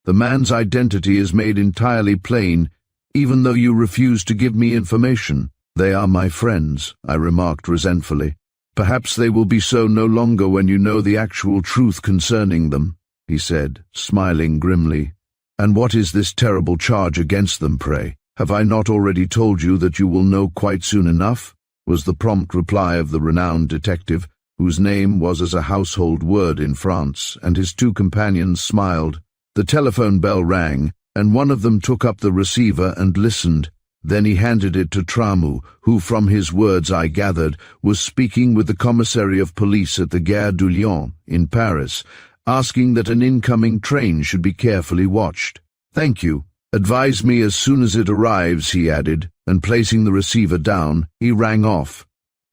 The man's identity is made entirely plain, even though you refuse to give me information. They are my friends, I remarked resentfully. Perhaps they will be so no longer when you know the actual truth concerning them, he said, smiling grimly. And what is this terrible charge against them, pray? Have I not already told you that you will know quite soon enough? Was the prompt reply of the renowned detective, whose name was as a household word in France, and his 2 companions smiled. The telephone bell rang, and one of them took up the receiver and listened. Then he handed it to Tramou, who, from his words I gathered, was speaking with the commissary of police at the Gare du Lion in Paris, asking that an incoming train should be carefully watched. Thank you. Advise me as soon as it arrives, he added, and placing the receiver down, he rang off.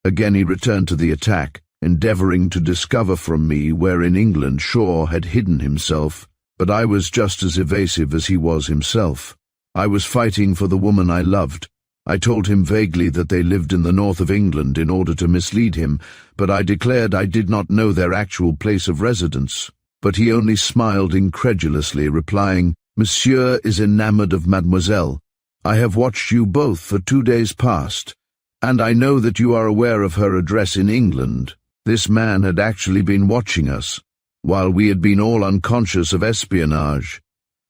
Again he returned to the attack, endeavoring to discover from me where in England Shaw had hidden himself, but I was just as evasive as he was himself. I was fighting for the woman I loved. I told him vaguely that they lived in the north of England in order to mislead him, but I declared I did not know their actual place of residence. But he only smiled incredulously, replying, "Monsieur is enamored of Mademoiselle. I have watched you both for 2 days past, and I know that you are aware of her address in England." This man had actually been watching us, while we had been all unconscious of espionage.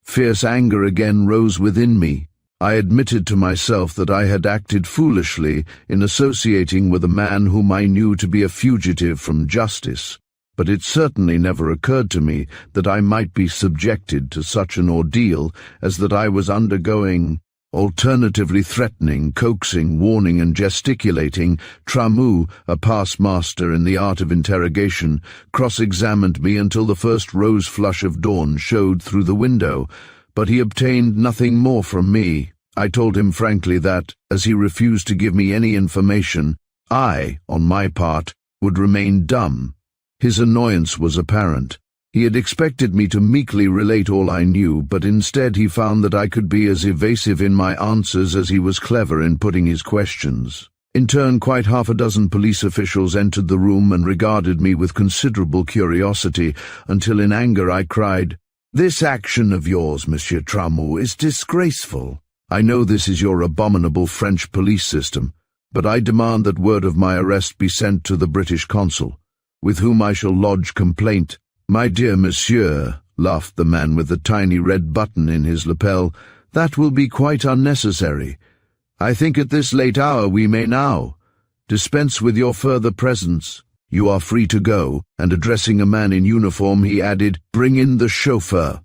Fierce anger again rose within me. I admitted to myself that I had acted foolishly in associating with a man whom I knew to be a fugitive from justice, but it certainly never occurred to me that I might be subjected to such an ordeal as that I was undergoing. Alternatively threatening, coaxing, warning, and gesticulating, Tramou, a past master in the art of interrogation, cross-examined me until the first rose flush of dawn showed through the window, but he obtained nothing more from me. I told him frankly that, as he refused to give me any information, I, on my part, would remain dumb. His annoyance was apparent. He had expected me to meekly relate all I knew, but instead he found that I could be as evasive in my answers as he was clever in putting his questions. In turn, quite half a dozen police officials entered the room and regarded me with considerable curiosity, until in anger I cried, "This action of yours, Monsieur Tramou, is disgraceful. I know this is your abominable French police system, but I demand that word of my arrest be sent to the British consul, with whom I shall lodge complaint." "My dear monsieur," laughed the man with the tiny red button in his lapel, "that will be quite unnecessary. I think at this late hour we may now dispense with your further presence. You are free to go," and addressing a man in uniform he added, "Bring in the chauffeur."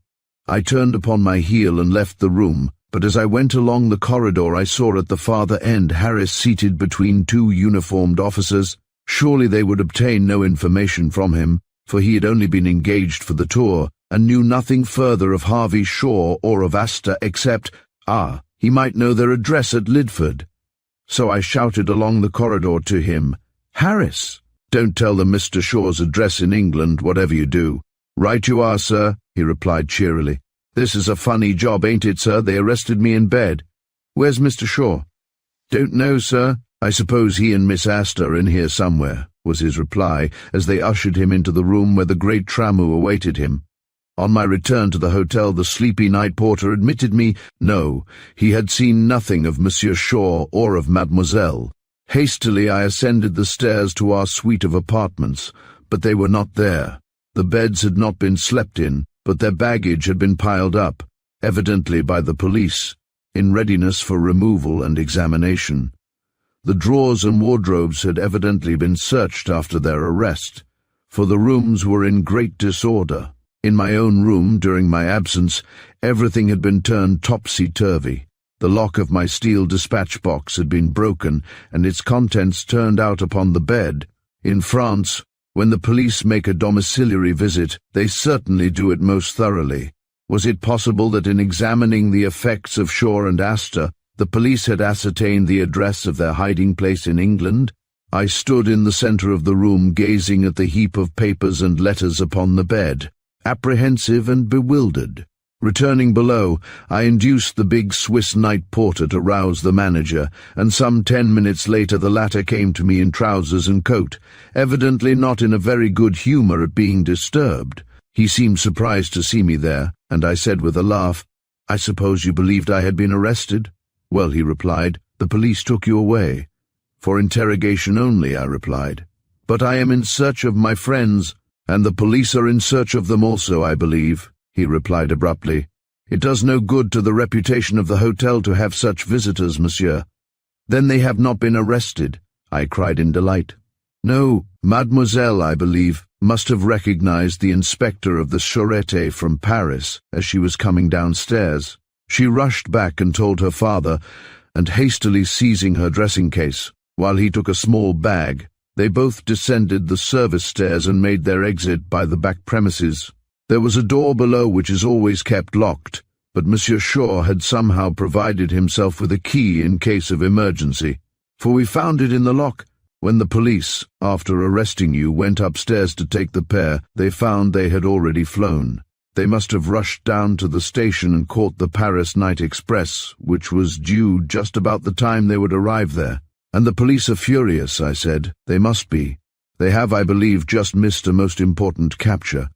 I turned upon my heel and left the room, but as I went along the corridor I saw at the farther end Harris seated between 2 uniformed officers. Surely they would obtain no information from him, for he had only been engaged for the tour, and knew nothing further of Harvey Shaw or of Astor except, he might know their address at Lidford. So I shouted along the corridor to him, "Harris, don't tell them Mr. Shaw's address in England, whatever you do." "Right you are, sir," he replied cheerily. "This is a funny job, ain't it, sir? They arrested me in bed." "Where's Mr. Shaw?" "Don't know, sir. I suppose he and Miss Astor are in here somewhere," was his reply, as they ushered him into the room where the great Tramou awaited him. On my return to the hotel, the sleepy night porter admitted me, no, he had seen nothing of Monsieur Shaw or of Mademoiselle. Hastily I ascended the stairs to our suite of apartments, but they were not there. The beds had not been slept in, but their baggage had been piled up, evidently by the police, in readiness for removal and examination. The drawers and wardrobes had evidently been searched after their arrest, for the rooms were in great disorder. In my own room, during my absence, everything had been turned topsy-turvy. The lock of my steel dispatch box had been broken, and its contents turned out upon the bed. In France, when the police make a domiciliary visit, they certainly do it most thoroughly. Was it possible that in examining the effects of Shaw and Astor, the police had ascertained the address of their hiding place in England? I stood in the center of the room gazing at the heap of papers and letters upon the bed, apprehensive and bewildered. Returning below, I induced the big Swiss night porter to rouse the manager, and some 10 minutes later the latter came to me in trousers and coat, evidently not in a very good humor at being disturbed. He seemed surprised to see me there, and I said with a laugh, "I suppose you believed I had been arrested?" "Well," he replied, "the police took you away." "For interrogation only," I replied. "But I am in search of my friends." "And the police are in search of them also, I believe," he replied abruptly. "It does no good to the reputation of the hotel to have such visitors, monsieur." "Then they have not been arrested?" I cried in delight. "No, Mademoiselle, I believe, must have recognized the inspector of the Sûreté from Paris as she was coming downstairs. She rushed back and told her father, and hastily seizing her dressing case, while he took a small bag, they both descended the service stairs and made their exit by the back premises. There was a door below which is always kept locked, but Monsieur Shaw had somehow provided himself with a key in case of emergency, for we found it in the lock. When the police, after arresting you, went upstairs to take the pair, they found they had already flown. They must have rushed down to the station and caught the Paris night express, which was due just about the time they would arrive there. And the police are furious, I said. They must be. They have, I believe, just missed a most important capture.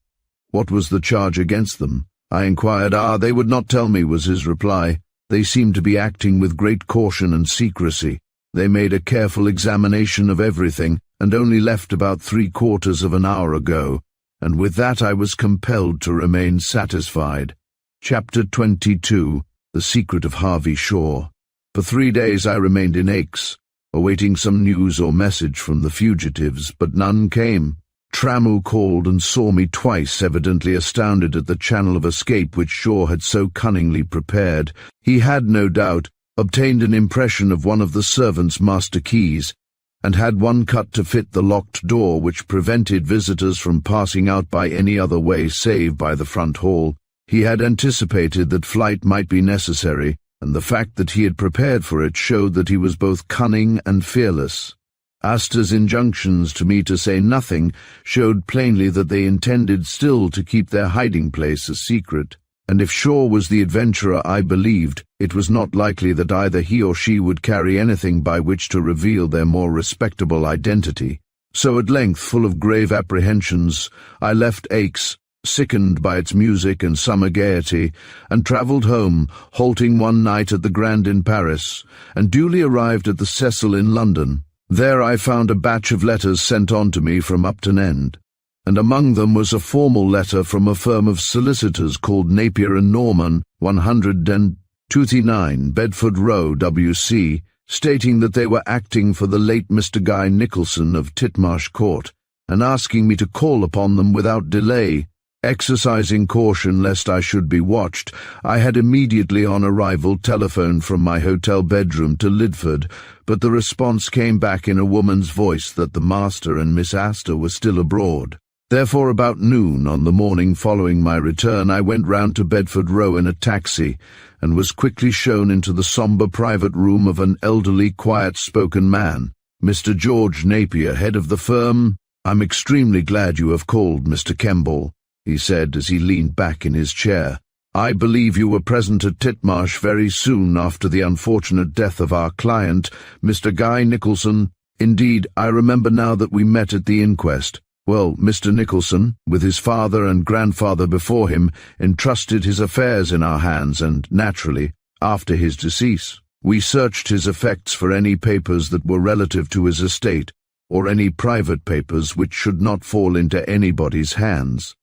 What was the charge against them? I inquired. They would not tell me, was his reply. They seemed to be acting with great caution and secrecy. They made a careful examination of everything, and only left about 3/4 of an hour ago, and with that I was compelled to remain satisfied. Chapter 22. The Secret of Harvey Shaw. For 3 days I remained in Aix, awaiting some news or message from the fugitives, but none came. Tramu called and saw me twice, evidently astounded at the channel of escape which Shaw had so cunningly prepared. He had, no doubt, obtained an impression of one of the servants' master keys, and had one cut to fit the locked door which prevented visitors from passing out by any other way save by the front hall. He had anticipated that flight might be necessary, and the fact that he had prepared for it showed that he was both cunning and fearless. Asta's injunctions to me to say nothing showed plainly that they intended still to keep their hiding-place a secret, and if Shaw was the adventurer I believed, it was not likely that either he or she would carry anything by which to reveal their more respectable identity. So at length, full of grave apprehensions, I left Aix, sickened by its music and summer gaiety, and travelled home, halting one night at the Grand in Paris, and duly arrived at the Cecil in London. There I found a batch of letters sent on to me from Upton End, and among them was a formal letter from a firm of solicitors called Napier and Norman, 129 Bedford Row, W.C., stating that they were acting for the late Mr. Guy Nicholson of Titmarsh Court, and asking me to call upon them without delay. Exercising caution lest I should be watched, I had immediately on arrival telephoned from my hotel bedroom to Lidford, but the response came back in a woman's voice that the master and Miss Asta were still abroad. Therefore, about noon on the morning following my return, I went round to Bedford Row in a taxi, and was quickly shown into the sombre private room of an elderly, quiet-spoken man, Mr. George Napier, head of the firm. "I'm extremely glad you have called, Mr. Kemble," he said as he leaned back in his chair. "I believe you were present at Titmarsh very soon after the unfortunate death of our client, Mr. Guy Nicholson. Indeed, I remember now that we met at the inquest. Well, Mr. Nicholson, with his father and grandfather before him, entrusted his affairs in our hands, and, naturally, after his decease, we searched his effects for any papers that were relative to his estate, or any private papers which should not fall into anybody's hands.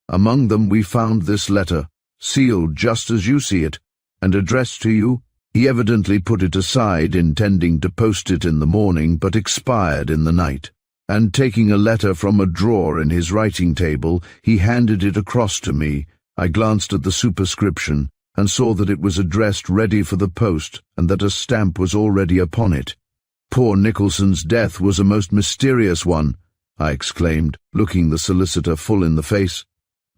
Among them we found this letter, sealed just as you see it, and addressed to you. He evidently put it aside, intending to post it in the morning, but expired in the night. And taking a letter from a drawer in his writing table, he handed it across to me. I glanced at the superscription, and saw that it was addressed ready for the post, and that a stamp was already upon it. Poor Nicholson's death was a most mysterious one, I exclaimed, looking the solicitor full in the face.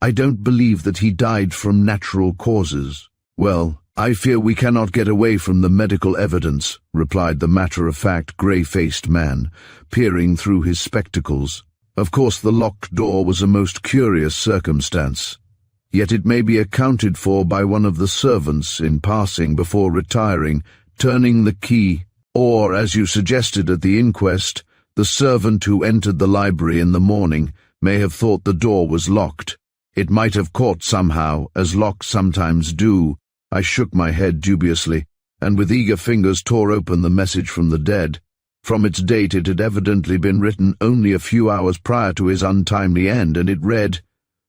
I don't believe that he died from natural causes. Well, I fear we cannot get away from the medical evidence, replied the matter-of-fact, grey-faced man, peering through his spectacles. Of course the locked door was a most curious circumstance. Yet it may be accounted for by one of the servants, in passing before retiring, turning the key, or, as you suggested at the inquest, the servant who entered the library in the morning may have thought the door was locked. It might have caught somehow, as locks sometimes do. I shook my head dubiously, and with eager fingers tore open the message from the dead. From its date it had evidently been written only a few hours prior to his untimely end, and it read,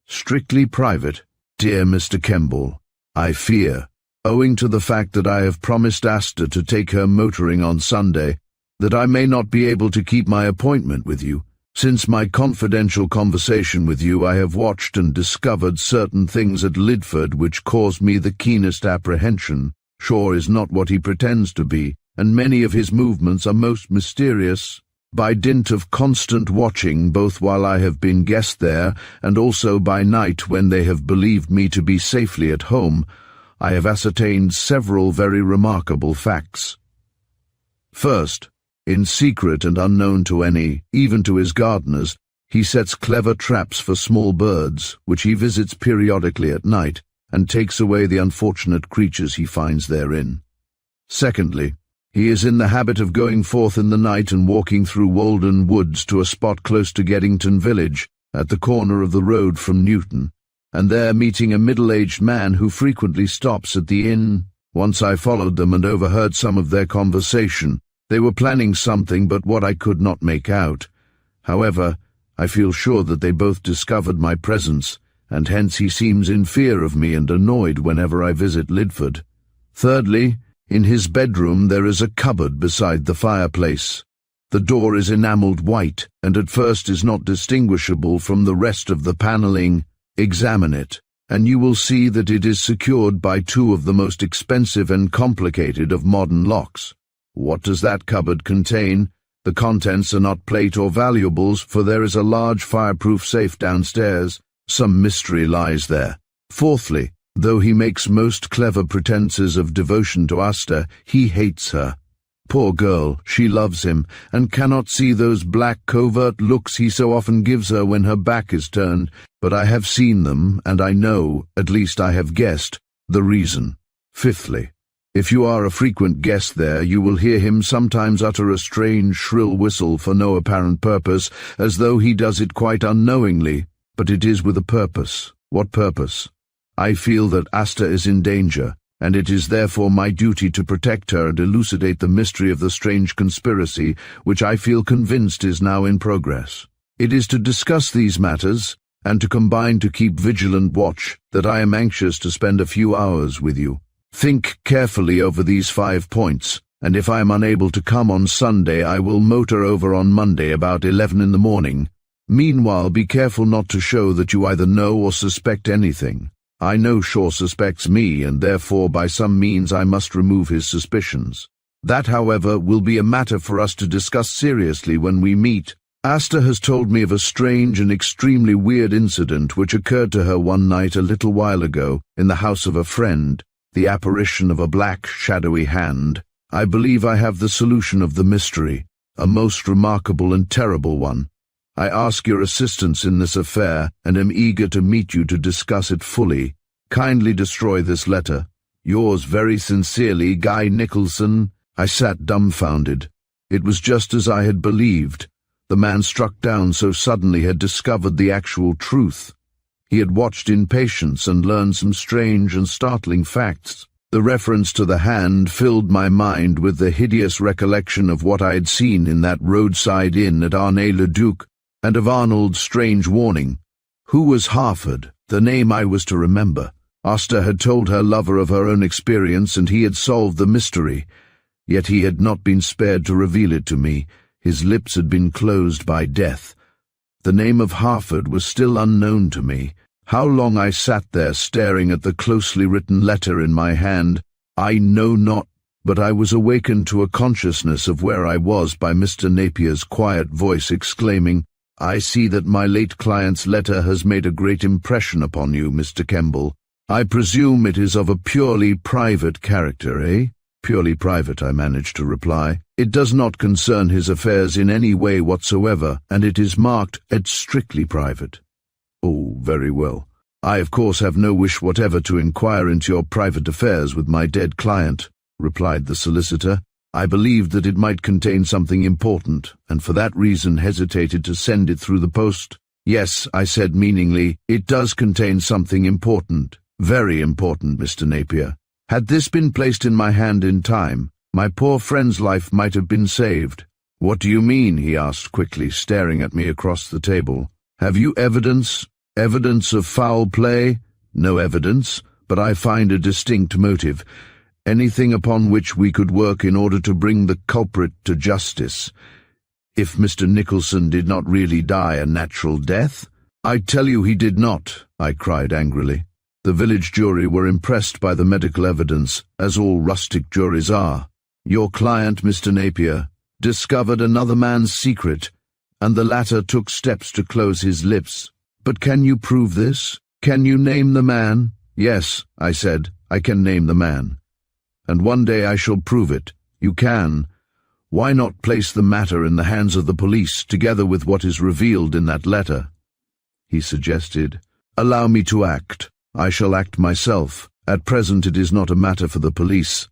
"Strictly private. Dear Mr. Kemble, I fear, owing to the fact that I have promised Asta to take her motoring on Sunday, that I may not be able to keep my appointment with you. Since my confidential conversation with you, I have watched and discovered certain things at Lidford which caused me the keenest apprehension. Shaw is not what he pretends to be, and many of his movements are most mysterious. By dint of constant watching, both while I have been guest there and also by night when they have believed me to be safely at home, I have ascertained several very remarkable facts. First, In secret and unknown to any, even to his gardeners, he sets clever traps for small birds, which he visits periodically at night, and takes away the unfortunate creatures he finds therein. Secondly, he is in the habit of going forth in the night and walking through Walden Woods to a spot close to Geddington village, at the corner of the road from Newton, and there meeting a middle-aged man who frequently stops at the inn. Once I followed them and overheard some of their conversation. They were planning something, but what I could not make out. However, I feel sure that they both discovered my presence, and hence he seems in fear of me and annoyed whenever I visit Lidford. Thirdly, in his bedroom there is a cupboard beside the fireplace. The door is enamelled white, and at first is not distinguishable from the rest of the panelling. Examine it, and you will see that it is secured by two of the most expensive and complicated of modern locks. What does that cupboard contain? The contents are not plate or valuables, for there is a large fireproof safe downstairs. Some mystery lies there. Fourthly, though he makes most clever pretenses of devotion to Asta, he hates her. Poor girl, she loves him, and cannot see those black covert looks he so often gives her when her back is turned, but I have seen them, and I know, at least I have guessed, the reason. Fifthly, if you are a frequent guest there, you will hear him sometimes utter a strange, shrill whistle for no apparent purpose, as though he does it quite unknowingly, but it is with a purpose. What purpose? I feel that Asta is in danger, and it is therefore my duty to protect her and elucidate the mystery of the strange conspiracy which I feel convinced is now in progress. It is to discuss these matters, and to combine to keep vigilant watch, that I am anxious to spend a few hours with you. Think carefully over these 5 points, and if I am unable to come on Sunday, I will motor over on Monday about 11 in the morning. Meanwhile, be careful not to show that you either know or suspect anything. I know Shaw suspects me, and therefore by some means I must remove his suspicions. That, however, will be a matter for us to discuss seriously when we meet. Asta has told me of a strange and extremely weird incident which occurred to her one night a little while ago in the house of a friend, the apparition of a black, shadowy hand. I believe I have the solution of the mystery, a most remarkable and terrible one. I ask your assistance in this affair, and am eager to meet you to discuss it fully. Kindly destroy this letter. Yours very sincerely, Guy Nicholson. I sat dumbfounded. It was just as I had believed. The man struck down so suddenly had discovered the actual truth. He had watched in patience and learned some strange and startling facts. The reference to the hand filled my mind with the hideous recollection of what I had seen in that roadside inn at Arnay-le-Duc, and of Arnold's strange warning. Who was Harford, the name I was to remember? Asta had told her lover of her own experience, and he had solved the mystery. Yet he had not been spared to reveal it to me. His lips had been closed by death. The name of Harford was still unknown to me. How long I sat there staring at the closely written letter in my hand, I know not, but I was awakened to a consciousness of where I was by Mr. Napier's quiet voice exclaiming, "I see that my late client's letter has made a great impression upon you, Mr. Kemble. I presume it is of a purely private character, eh?" "Purely private," I managed to reply. "It does not concern his affairs in any way whatsoever, and it is marked as strictly private." "Oh, very well. I, of course, have no wish whatever to inquire into your private affairs with my dead client," replied the solicitor. "I believed that it might contain something important, and for that reason hesitated to send it through the post." "Yes," I said meaningly, "it does contain something important. Very important, Mr. Napier. Had this been placed in my hand in time, my poor friend's life might have been saved." "What do you mean?" he asked quickly, staring at me across the table. "Have you evidence? Evidence of foul play?" "No evidence, but I find a distinct motive. Anything upon which we could work in order to bring the culprit to justice. If Mr. Nicholson did not really die a natural death?" "I tell you he did not," I cried angrily. The village jury were impressed by the medical evidence, as all rustic juries are. "Your client, Mr. Napier, discovered another man's secret, and the latter took steps to close his lips. But can you prove this? Can you name the man?" "Yes," I said, "I can name the man. And one day I shall prove it." "You can? Why not place the matter in the hands of the police, together with what is revealed in that letter?" He suggested, "Allow me to act. I shall act myself. At present it is not a matter for the police.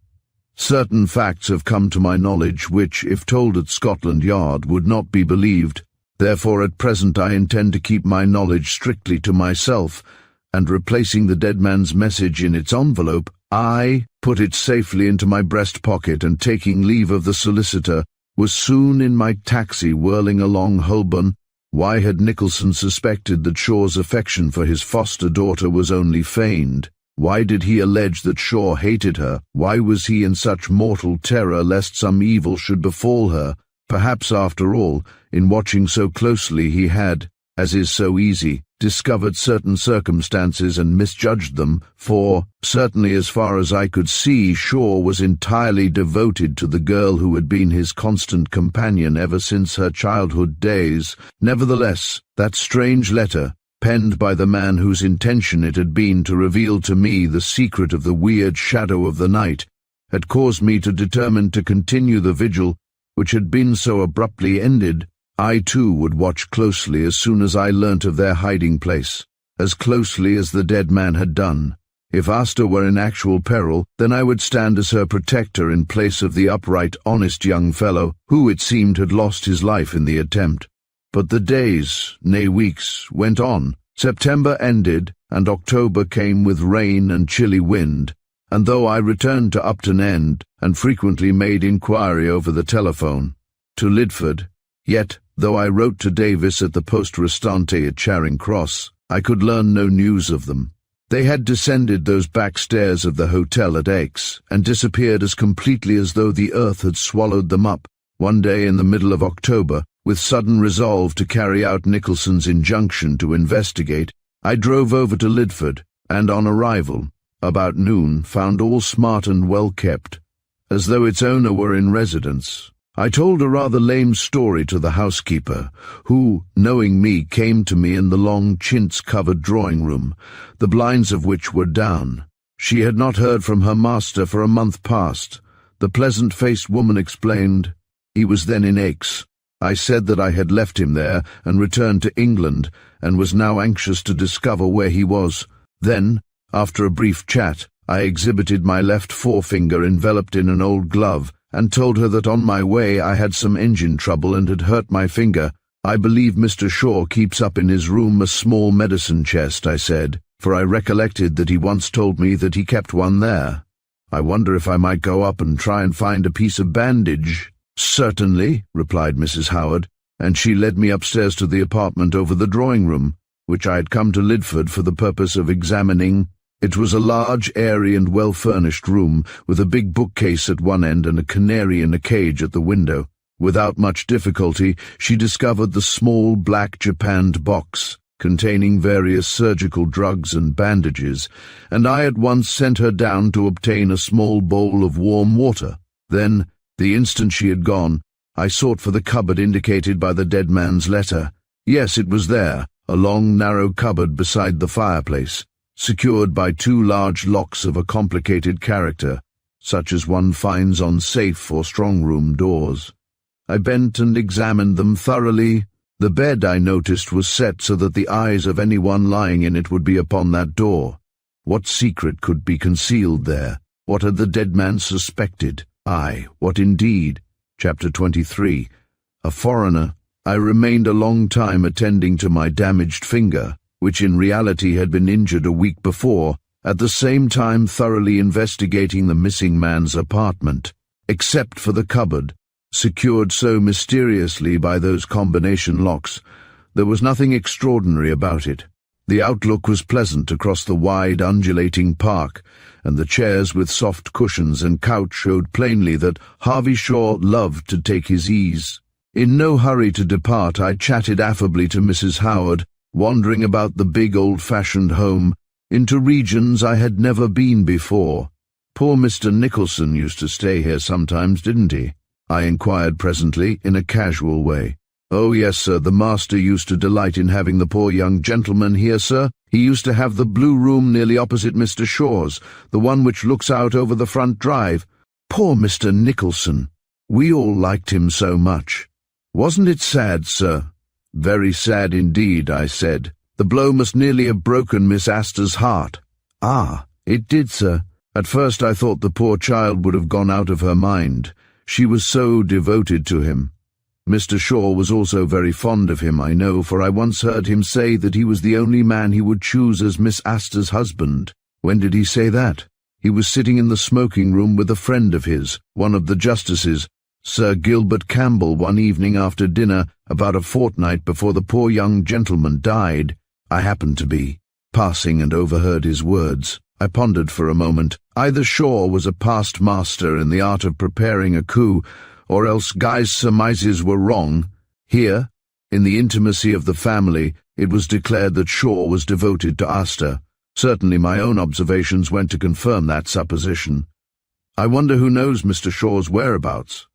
Certain facts have come to my knowledge which, if told at Scotland Yard, would not be believed. Therefore at present I intend to keep my knowledge strictly to myself, and replacing the dead man's message in its envelope, I put it safely into my breast pocket, and taking leave of the solicitor, was soon in my taxi whirling along Holborn. Why had Nicholson suspected that Shaw's affection for his foster daughter was only feigned? Why did he allege that Shaw hated her? Why was he in such mortal terror lest some evil should befall her? Perhaps, after all, in watching so closely he had, as is so easy, discovered certain circumstances and misjudged them, for, certainly as far as I could see, Shaw was entirely devoted to the girl who had been his constant companion ever since her childhood days. Nevertheless, that strange letter, penned by the man whose intention it had been to reveal to me the secret of the weird shadow of the night, had caused me to determine to continue the vigil, which had been so abruptly ended. I too would watch closely as soon as I learnt of their hiding place, as closely as the dead man had done. If Asta were in actual peril, then I would stand as her protector in place of the upright, honest young fellow, who it seemed had lost his life in the attempt. But the days, nay weeks, went on. September ended, and October came with rain and chilly wind, and though I returned to Upton End, and frequently made inquiry over the telephone to Lidford, yet, though I wrote to Davis at the poste restante at Charing Cross, I could learn no news of them. They had descended those back stairs of the hotel at Aix, and disappeared as completely as though the earth had swallowed them up. One day in the middle of October, with sudden resolve to carry out Nicholson's injunction to investigate, I drove over to Lidford, and on arrival, about noon, found all smart and well kept, as though its owner were in residence. I told a rather lame story to the housekeeper, who, knowing me, came to me in the long chintz-covered drawing-room, the blinds of which were down. She had not heard from her master for a month past. The pleasant-faced woman explained, he was then in Aix. I said that I had left him there and returned to England, and was now anxious to discover where he was. Then, after a brief chat, I exhibited my left forefinger enveloped in an old glove, and told her that on my way I had some engine trouble and had hurt my finger. I believe Mr. Shaw keeps up in his room a small medicine chest, I said, for I recollected that he once told me that he kept one there. I wonder if I might go up and try and find a piece of bandage. "Certainly," replied Mrs. Howard, and she led me upstairs to the apartment over the drawing-room, which I had come to Lidford for the purpose of examining. It was a large, airy and well-furnished room, with a big bookcase at one end and a canary in a cage at the window. Without much difficulty, she discovered the small, black japanned box, containing various surgical drugs and bandages, and I at once sent her down to obtain a small bowl of warm water. Then, the instant she had gone, I sought for the cupboard indicated by the dead man's letter. Yes, it was there, a long, narrow cupboard beside the fireplace, secured by two large locks of a complicated character, such as one finds on safe or strong-room doors. I bent and examined them thoroughly. The bed, I noticed, was set so that the eyes of anyone lying in it would be upon that door. What secret could be concealed there? What had the dead man suspected? Aye, what indeed? Chapter 23. A foreigner. I remained a long time attending to my damaged finger, which in reality had been injured a week before, at the same time thoroughly investigating the missing man's apartment. Except for the cupboard, secured so mysteriously by those combination locks, there was nothing extraordinary about it. The outlook was pleasant across the wide, undulating park, and the chairs with soft cushions and couch showed plainly that Harvey Shaw loved to take his ease. In no hurry to depart, I chatted affably to Mrs. Howard, wandering about the big old-fashioned home, into regions I had never been before. "Poor Mr. Nicholson used to stay here sometimes, didn't he?" I inquired presently, in a casual way. "Oh, yes, sir, the master used to delight in having the poor young gentleman here, sir. He used to have the blue room nearly opposite Mr. Shaw's, the one which looks out over the front drive." "Poor Mr. Nicholson!" We all liked him so much. Wasn't it sad, sir? Very sad indeed, I said. The blow must nearly have broken Miss Astor's heart. Ah, it did, sir. At first I thought the poor child would have gone out of her mind. She was so devoted to him. Mr. Shaw was also very fond of him, I know, for I once heard him say that he was the only man he would choose as Miss Astor's husband. When did he say that? He was sitting in the smoking room with a friend of his, one of the justices, Sir Gilbert Campbell, one evening after dinner, about a fortnight before the poor young gentleman died. I happened to be passing and overheard his words. I pondered for a moment. Either Shaw was a past master in the art of preparing a coup, or else Guy's surmises were wrong. Here, in the intimacy of the family, it was declared that Shaw was devoted to Astor. Certainly my own observations went to confirm that supposition. I wonder who knows Mr. Shaw's whereabouts?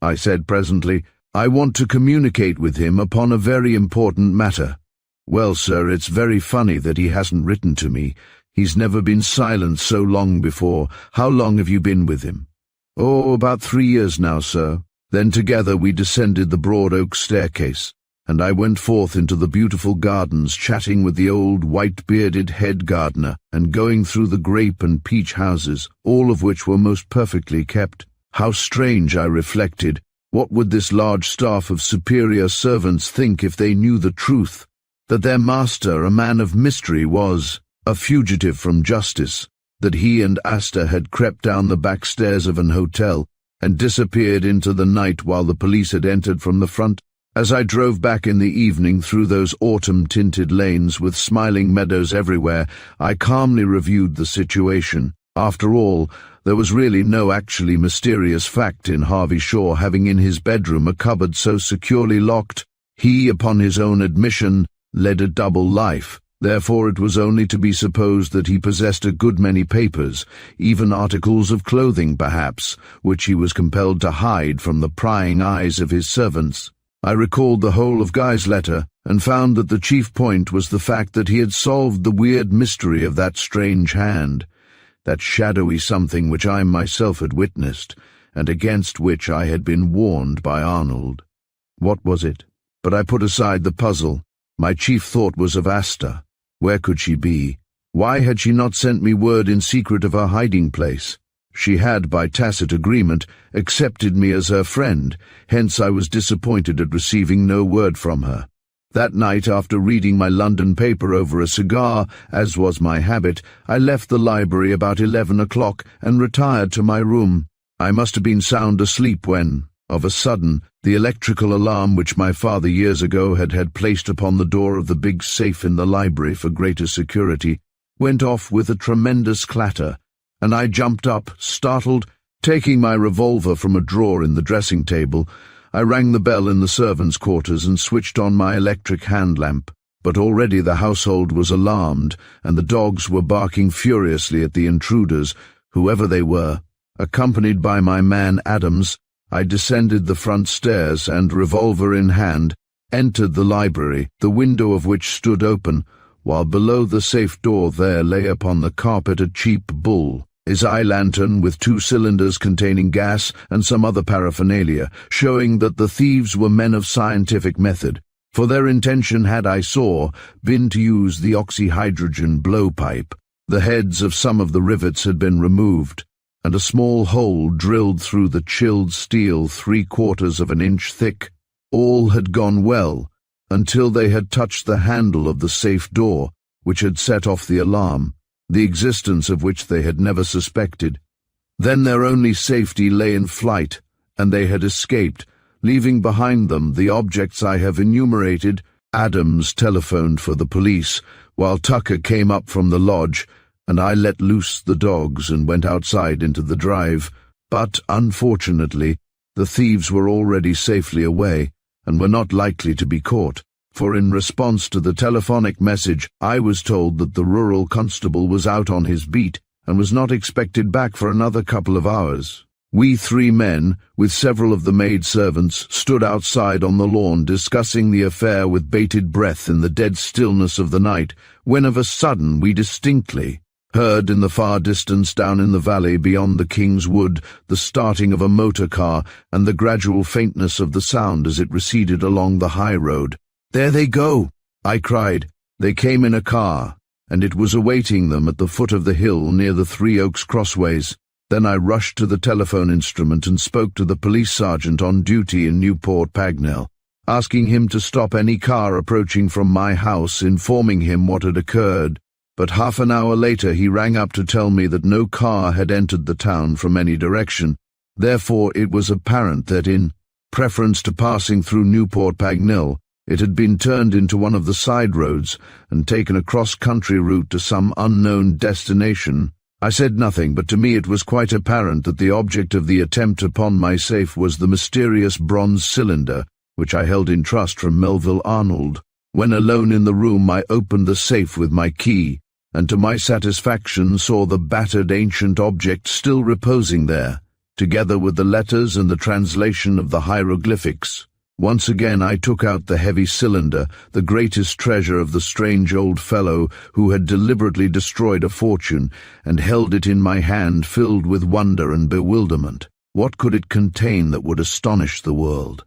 I said presently. I want to communicate with him upon a very important matter. Well, sir, it's very funny that he hasn't written to me. He's never been silent so long before. How long have you been with him? Oh, about 3 years now, sir. Then together we descended the broad oak staircase, and I went forth into the beautiful gardens, chatting with the old white-bearded head gardener, and going through the grape and peach houses, all of which were most perfectly kept. How strange, I reflected. What would this large staff of superior servants think if they knew the truth, that their master, a man of mystery, was a fugitive from justice, that he and Astor had crept down the back stairs of an hotel and disappeared into the night while the police had entered from the front? As I drove back in the evening through those autumn-tinted lanes with smiling meadows everywhere, I calmly reviewed the situation. After all, there was really no actually mysterious fact in Harvey Shaw having in his bedroom a cupboard so securely locked. He, upon his own admission, led a double life. Therefore it was only to be supposed that he possessed a good many papers, even articles of clothing perhaps, which he was compelled to hide from the prying eyes of his servants. I recalled the whole of Guy's letter, and found that the chief point was the fact that he had solved the weird mystery of that strange hand, that shadowy something which I myself had witnessed, and against which I had been warned by Arnold. What was it? But I put aside the puzzle. My chief thought was of Astor. Where could she be? Why had she not sent me word in secret of her hiding place? She had, by tacit agreement, accepted me as her friend, hence I was disappointed at receiving no word from her. That night, after reading my London paper over a cigar, as was my habit, I left the library about 11 o'clock and retired to my room. I must have been sound asleep when, of a sudden, the electrical alarm which my father years ago had placed upon the door of the big safe in the library for greater security went off with a tremendous clatter, and I jumped up, startled. Taking my revolver from a drawer in the dressing table, I rang the bell in the servants' quarters and switched on my electric hand lamp. But already the household was alarmed, and the dogs were barking furiously at the intruders, whoever they were. Accompanied by my man Adams, I descended the front stairs and, revolver in hand, entered the library, the window of which stood open, while below the safe door there lay upon the carpet a cheap bull, his eye-lantern with 2 cylinders containing gas and some other paraphernalia, showing that the thieves were men of scientific method, for their intention had, I saw, been to use the oxyhydrogen blowpipe. The heads of some of the rivets had been removed, and a small hole drilled through the chilled steel 3/4 of an inch thick. All had gone well, until they had touched the handle of the safe door, which had set off the alarm, the existence of which they had never suspected. Then their only safety lay in flight, and they had escaped, leaving behind them the objects I have enumerated. Adams telephoned for the police, while Tucker came up from the lodge, and I let loose the dogs and went outside into the drive. But, unfortunately, the thieves were already safely away, and were not likely to be caught, for in response to the telephonic message I was told that the rural constable was out on his beat and was not expected back for another couple of hours. We 3 men, with several of the maid-servants, stood outside on the lawn discussing the affair with bated breath in the dead stillness of the night, when of a sudden we distinctly, Heard in the far distance down in the valley beyond the King's Wood the starting of a motor car and the gradual faintness of the sound as it receded along the high road. "There they go!" I cried. They came in a car, and it was awaiting them at the foot of the hill near the Three Oaks crossways. Then I rushed to the telephone instrument and spoke to the police sergeant on duty in Newport Pagnell, asking him to stop any car approaching from my house, informing him what had occurred. But half an hour later he rang up to tell me that no car had entered the town from any direction. Therefore it was apparent that in preference to passing through Newport Pagnell, it had been turned into one of the side roads and taken a cross-country route to some unknown destination. I said nothing, but to me it was quite apparent that the object of the attempt upon my safe was the mysterious bronze cylinder, which I held in trust from Melville Arnold. When alone in the room I opened the safe with my key, and to my satisfaction saw the battered ancient object still reposing there, together with the letters and the translation of the hieroglyphics. Once again I took out the heavy cylinder, the greatest treasure of the strange old fellow who had deliberately destroyed a fortune, and held it in my hand filled with wonder and bewilderment. What could it contain that would astonish the world?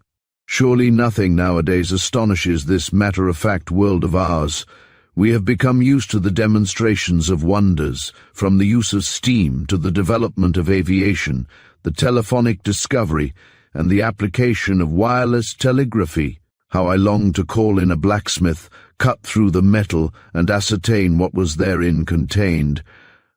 Surely nothing nowadays astonishes this matter-of-fact world of ours. We have become used to the demonstrations of wonders, from the use of steam to the development of aviation, the telephonic discovery, and the application of wireless telegraphy. How I longed to call in a blacksmith, cut through the metal, and ascertain what was therein contained.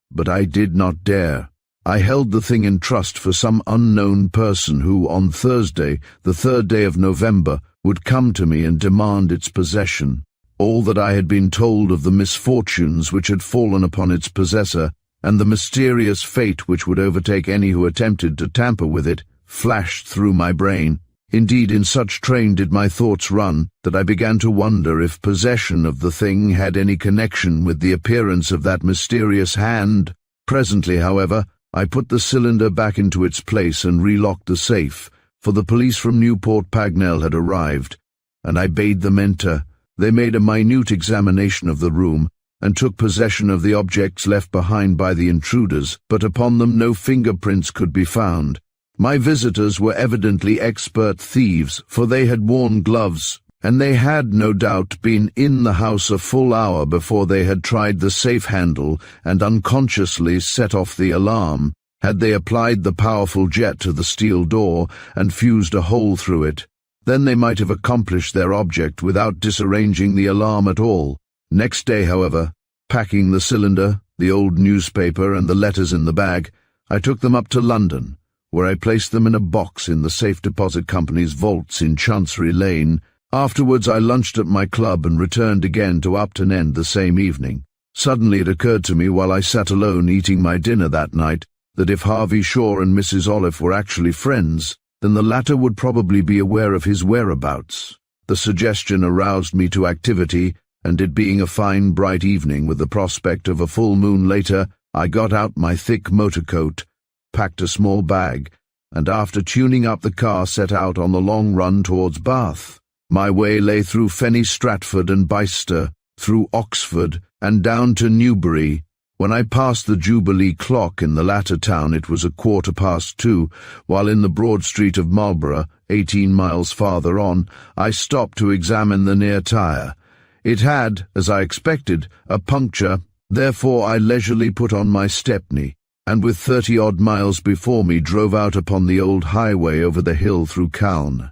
But I did not dare. I held the thing in trust for some unknown person who, on Thursday, the 3rd day of November, would come to me and demand its possession. All that I had been told of the misfortunes which had fallen upon its possessor, and the mysterious fate which would overtake any who attempted to tamper with it, flashed through my brain. Indeed, in such train did my thoughts run, that I began to wonder if possession of the thing had any connection with the appearance of that mysterious hand. Presently, however, I put the cylinder back into its place and relocked the safe, for the police from Newport Pagnell had arrived, and I bade them enter. They made a minute examination of the room, and took possession of the objects left behind by the intruders, but upon them no fingerprints could be found. My visitors were evidently expert thieves, for they had worn gloves, and they had, no doubt, been in the house a full hour before they had tried the safe handle and unconsciously set off the alarm. Had they applied the powerful jet to the steel door and fused a hole through it, then they might have accomplished their object without disarranging the alarm at all. Next day, however, packing the cylinder, the old newspaper, and the letters in the bag, I took them up to London, where I placed them in a box in the Safe Deposit Company's vaults in Chancery Lane. Afterwards I lunched at my club and returned again to Upton End the same evening. Suddenly it occurred to me while I sat alone eating my dinner that night that if Harvey Shaw and Mrs. Olive were actually friends, then the latter would probably be aware of his whereabouts. The suggestion aroused me to activity, and it being a fine bright evening with the prospect of a full moon later, I got out my thick motor coat, packed a small bag, and after tuning up the car set out on the long run towards Bath. My way lay through Fenny Stratford and Bicester, through Oxford, and down to Newbury. When I passed the Jubilee clock in the latter town it was 2:15, while in the broad street of Marlborough, 18 miles farther on, I stopped to examine the near tyre. It had, as I expected, a puncture. Therefore I leisurely put on my stepney, and with 30-odd miles before me drove out upon the old highway over the hill through Calne,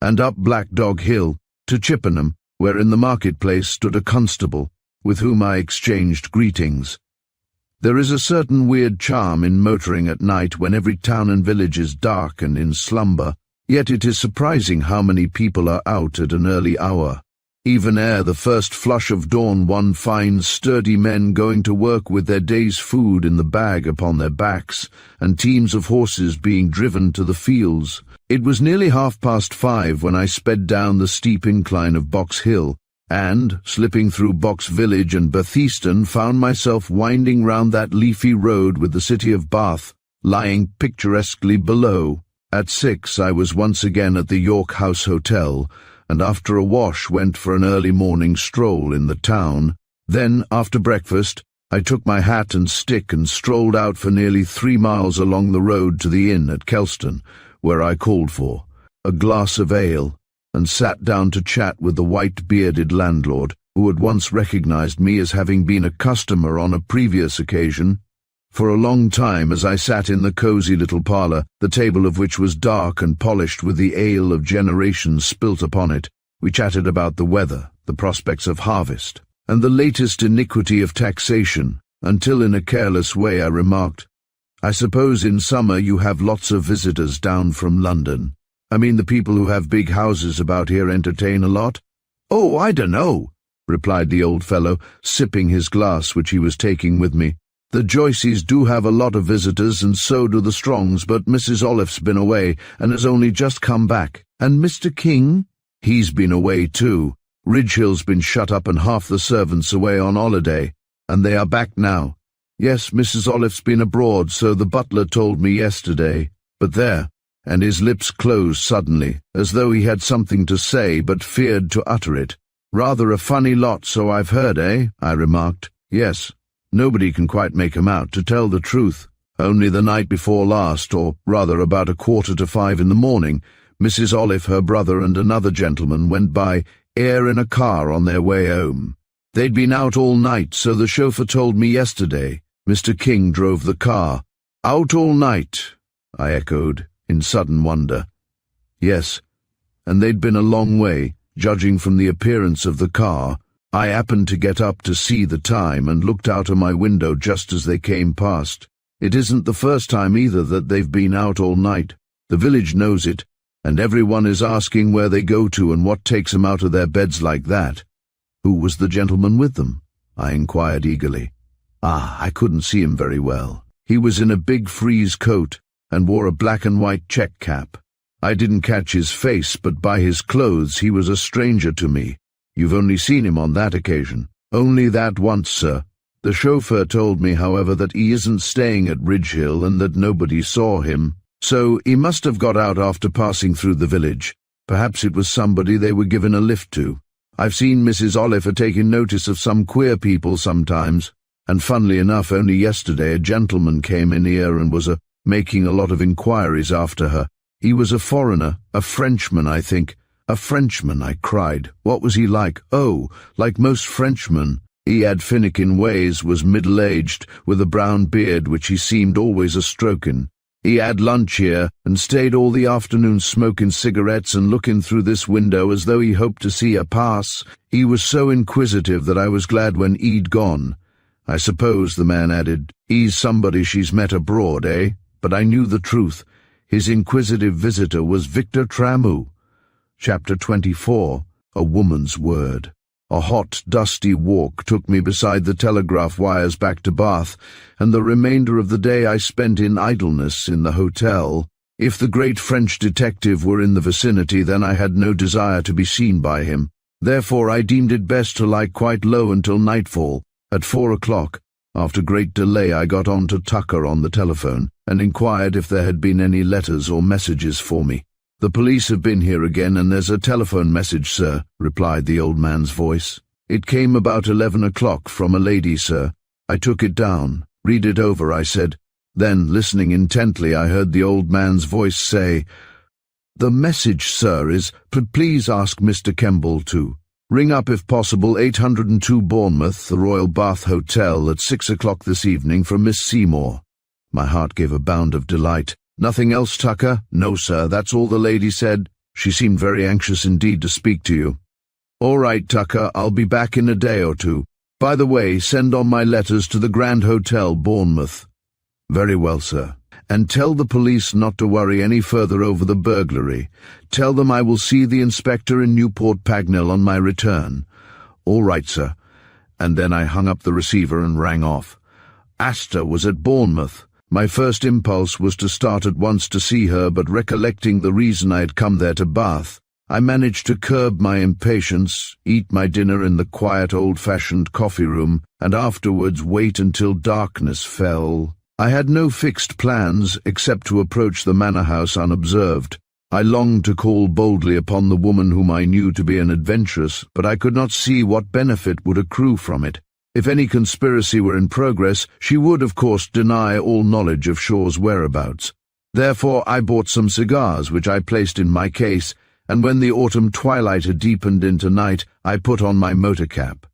and up Black Dog Hill, to Chippenham, where in the marketplace stood a constable, with whom I exchanged greetings. There is a certain weird charm in motoring at night when every town and village is dark and in slumber, yet it is surprising how many people are out at an early hour. Even ere the first flush of dawn one finds sturdy men going to work with their day's food in the bag upon their backs, and teams of horses being driven to the fields. It was nearly 5:30 when I sped down the steep incline of Box Hill, and, slipping through Box Village and Batheaston, found myself winding round that leafy road with the city of Bath lying picturesquely below. At 6 I was once again at the York House Hotel, and after a wash went for an early morning stroll in the town. Then, after breakfast, I took my hat and stick and strolled out for nearly 3 miles along the road to the inn at Kelston, where I called for a glass of ale and sat down to chat with the white-bearded landlord, who had once recognized me as having been a customer on a previous occasion. For a long time, as I sat in the cosy little parlour, the table of which was dark and polished with the ale of generations spilt upon it, we chatted about the weather, the prospects of harvest, and the latest iniquity of taxation, until in a careless way I remarked, "I suppose in summer you have lots of visitors down from London. I mean the people who have big houses about here entertain a lot?" "Oh, I dunno," replied the old fellow, sipping his glass which he was taking with me. "The Joyces do have a lot of visitors, and so do the Strongs, but Mrs. Olive's been away, and has only just come back. And Mr. King? He's been away too. Ridgehill's been shut up and half the servants away on holiday, and they are back now. Yes, Mrs. Olive's been abroad, so the butler told me yesterday. But there," and his lips closed suddenly, as though he had something to say but feared to utter it. "Rather a funny lot, so I've heard, eh?" I remarked. "Yes. Nobody can quite make 'em out, to tell the truth. Only the night before last, or rather about 4:45 in the morning, Mrs. Olive, her brother, and another gentleman went by air in a car on their way home. They'd been out all night, so the chauffeur told me yesterday. Mr. King drove the car." "Out all night?" I echoed, in sudden wonder. "Yes, and they'd been a long way, judging from the appearance of the car. I happened to get up to see the time and looked out of my window just as they came past. It isn't the first time either that they've been out all night. The village knows it, and everyone is asking where they go to and what takes 'em out of their beds like that." "Who was the gentleman with them?" I inquired eagerly. I couldn't see him very well. He was in a big frieze coat and wore a black and white check cap. I didn't catch his face, but by his clothes he was a stranger to me. "You've only seen him on that occasion?" "Only that once, sir. The chauffeur told me, however, that he isn't staying at Ridgehill and that nobody saw him. So he must have got out after passing through the village. Perhaps it was somebody they were given a lift to. I've seen Mrs. Olive taking notice of some queer people sometimes, and funnily enough only yesterday a gentleman came in here and was making a lot of inquiries after her. He was a foreigner, a Frenchman, I think." "A Frenchman," I cried. "What was he like?" "Oh, like most Frenchmen. He had finicking ways, was middle-aged, with a brown beard which he seemed always a-stroking. He had lunch here, and stayed all the afternoon smoking cigarettes and looking through this window as though he hoped to see her pass. He was so inquisitive that I was glad when he'd gone. I suppose," the man added, "he's somebody she's met abroad, eh?" But I knew the truth. His inquisitive visitor was Victor Tramou. Chapter 24. A Woman's Word. A hot, dusty walk took me beside the telegraph wires back to Bath, and the remainder of the day I spent in idleness in the hotel. If the great French detective were in the vicinity, then I had no desire to be seen by him. Therefore I deemed it best to lie quite low until nightfall. At 4 o'clock, after great delay, I got on to Tucker on the telephone, and inquired if there had been any letters or messages for me. "The police have been here again, and there's a telephone message, sir," replied the old man's voice. "It came about 11 o'clock from a lady, sir. I took it down. 'Read it over,' I said. Then, listening intently, I heard the old man's voice say, 'The message, sir, is, please ask Mr. Kemble to ring up if possible 802 Bournemouth, the Royal Bath Hotel, at 6 o'clock this evening for Miss Seymour.' My heart gave a bound of delight. "Nothing else, Tucker?" "No, sir, that's all the lady said. She seemed very anxious indeed to speak to you." "All right, Tucker, I'll be back in a day or two. By the way, send on my letters to the Grand Hotel, Bournemouth." "Very well, sir. And tell the police not to worry any further over the burglary. Tell them I will see the inspector in Newport Pagnell on my return." "All right, sir." And then I hung up the receiver and rang off. Asta was at Bournemouth. My first impulse was to start at once to see her, but recollecting the reason I had come there to Bath, I managed to curb my impatience, eat my dinner in the quiet old-fashioned coffee-room, and afterwards wait until darkness fell. I had no fixed plans except to approach the manor-house unobserved. I longed to call boldly upon the woman whom I knew to be an adventuress, but I could not see what benefit would accrue from it. If any conspiracy were in progress, she would, of course, deny all knowledge of Shaw's whereabouts. Therefore, I bought some cigars, which I placed in my case, and when the autumn twilight had deepened into night, I put on my motor cap,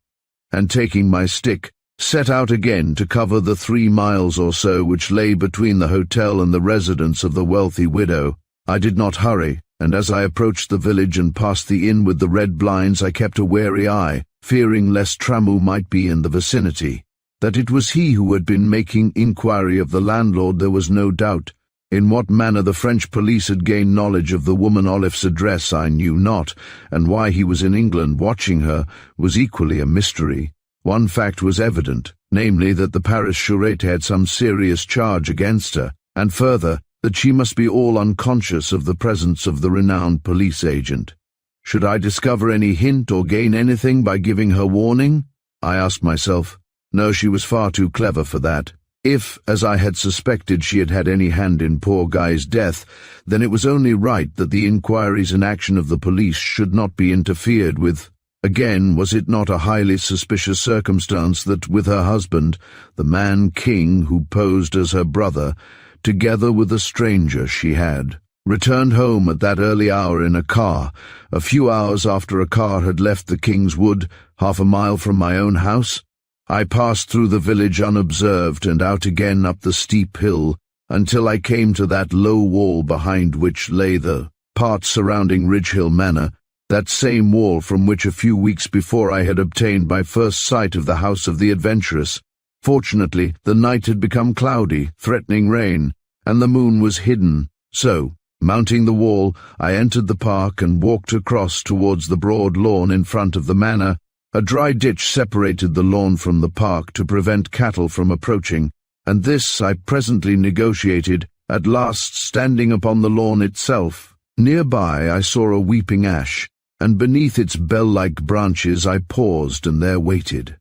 and taking my stick, set out again to cover the 3 miles or so which lay between the hotel and the residence of the wealthy widow. I did not hurry, and as I approached the village and passed the inn with the red blinds, I kept a wary eye, fearing lest Tramu might be in the vicinity. That it was he who had been making inquiry of the landlord there was no doubt. In what manner the French police had gained knowledge of the woman Olive's address I knew not, and why he was in England watching her was equally a mystery. One fact was evident, namely that the Paris Sûreté had some serious charge against her, and further, that she must be all unconscious of the presence of the renowned police agent. Should I discover any hint or gain anything by giving her warning? I asked myself. No, she was far too clever for that. If, as I had suspected, she had had any hand in poor Guy's death, then it was only right that the inquiries and action of the police should not be interfered with. Again, was it not a highly suspicious circumstance that with her husband, the man King who posed as her brother, together with a stranger she had returned home at that early hour in a car, a few hours after a car had left the King's Wood, 1/2 mile from my own house? I passed through the village unobserved and out again up the steep hill until I came to that low wall behind which lay the part surrounding Ridgehill Manor, that same wall from which a few weeks before I had obtained my first sight of the house of the adventuress. Fortunately, the night had become cloudy, threatening rain, and the moon was hidden, so, mounting the wall, I entered the park and walked across towards the broad lawn in front of the manor. A dry ditch separated the lawn from the park to prevent cattle from approaching, and this I presently negotiated, at last standing upon the lawn itself. Nearby I saw a weeping ash, and beneath its bell-like branches I paused and there waited.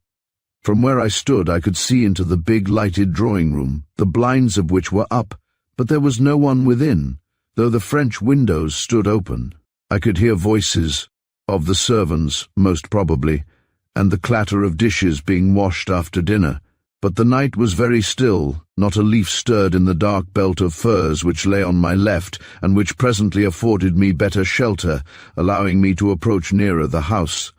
From where I stood I could see into the big lighted drawing-room, the blinds of which were up, but there was no one within, though the French windows stood open. I could hear voices, of the servants, most probably, and the clatter of dishes being washed after dinner, but the night was very still, not a leaf stirred in the dark belt of firs which lay on my left, and which presently afforded me better shelter, allowing me to approach nearer the house.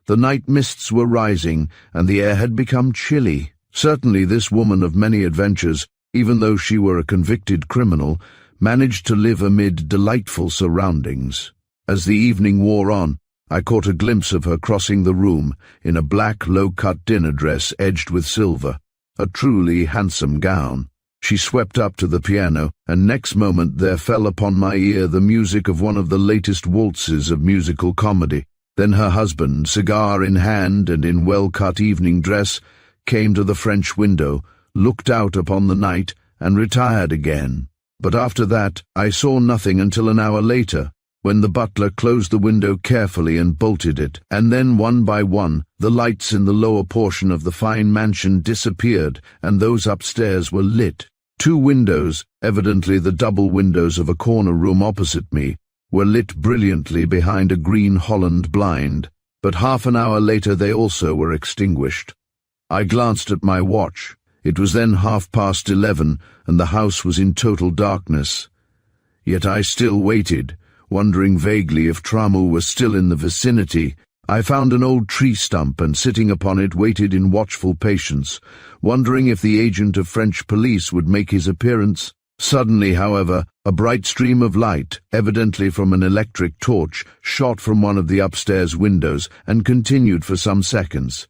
The night mists were rising, and the air had become chilly. Certainly this woman of many adventures, even though she were a convicted criminal, managed to live amid delightful surroundings. As the evening wore on, I caught a glimpse of her crossing the room in a black low-cut dinner dress edged with silver, a truly handsome gown. She swept up to the piano, and next moment there fell upon my ear the music of one of the latest waltzes of musical comedy. Then her husband, cigar in hand and in well-cut evening dress, came to the French window, looked out upon the night, and retired again. But after that I saw nothing until an hour later, when the butler closed the window carefully and bolted it, and then one by one the lights in the lower portion of the fine mansion disappeared, and those upstairs were lit. 2 windows, evidently the double windows of a corner room opposite me, were lit brilliantly behind a green Holland blind, but half an hour later they also were extinguished. I glanced at my watch. It was then 11:30, and the house was in total darkness. Yet I still waited, wondering vaguely if Tramu was still in the vicinity. I found an old tree stump and sitting upon it waited in watchful patience, wondering if the agent of French police would make his appearance. Suddenly, however, a bright stream of light, evidently from an electric torch, shot from one of the upstairs windows and continued for some seconds.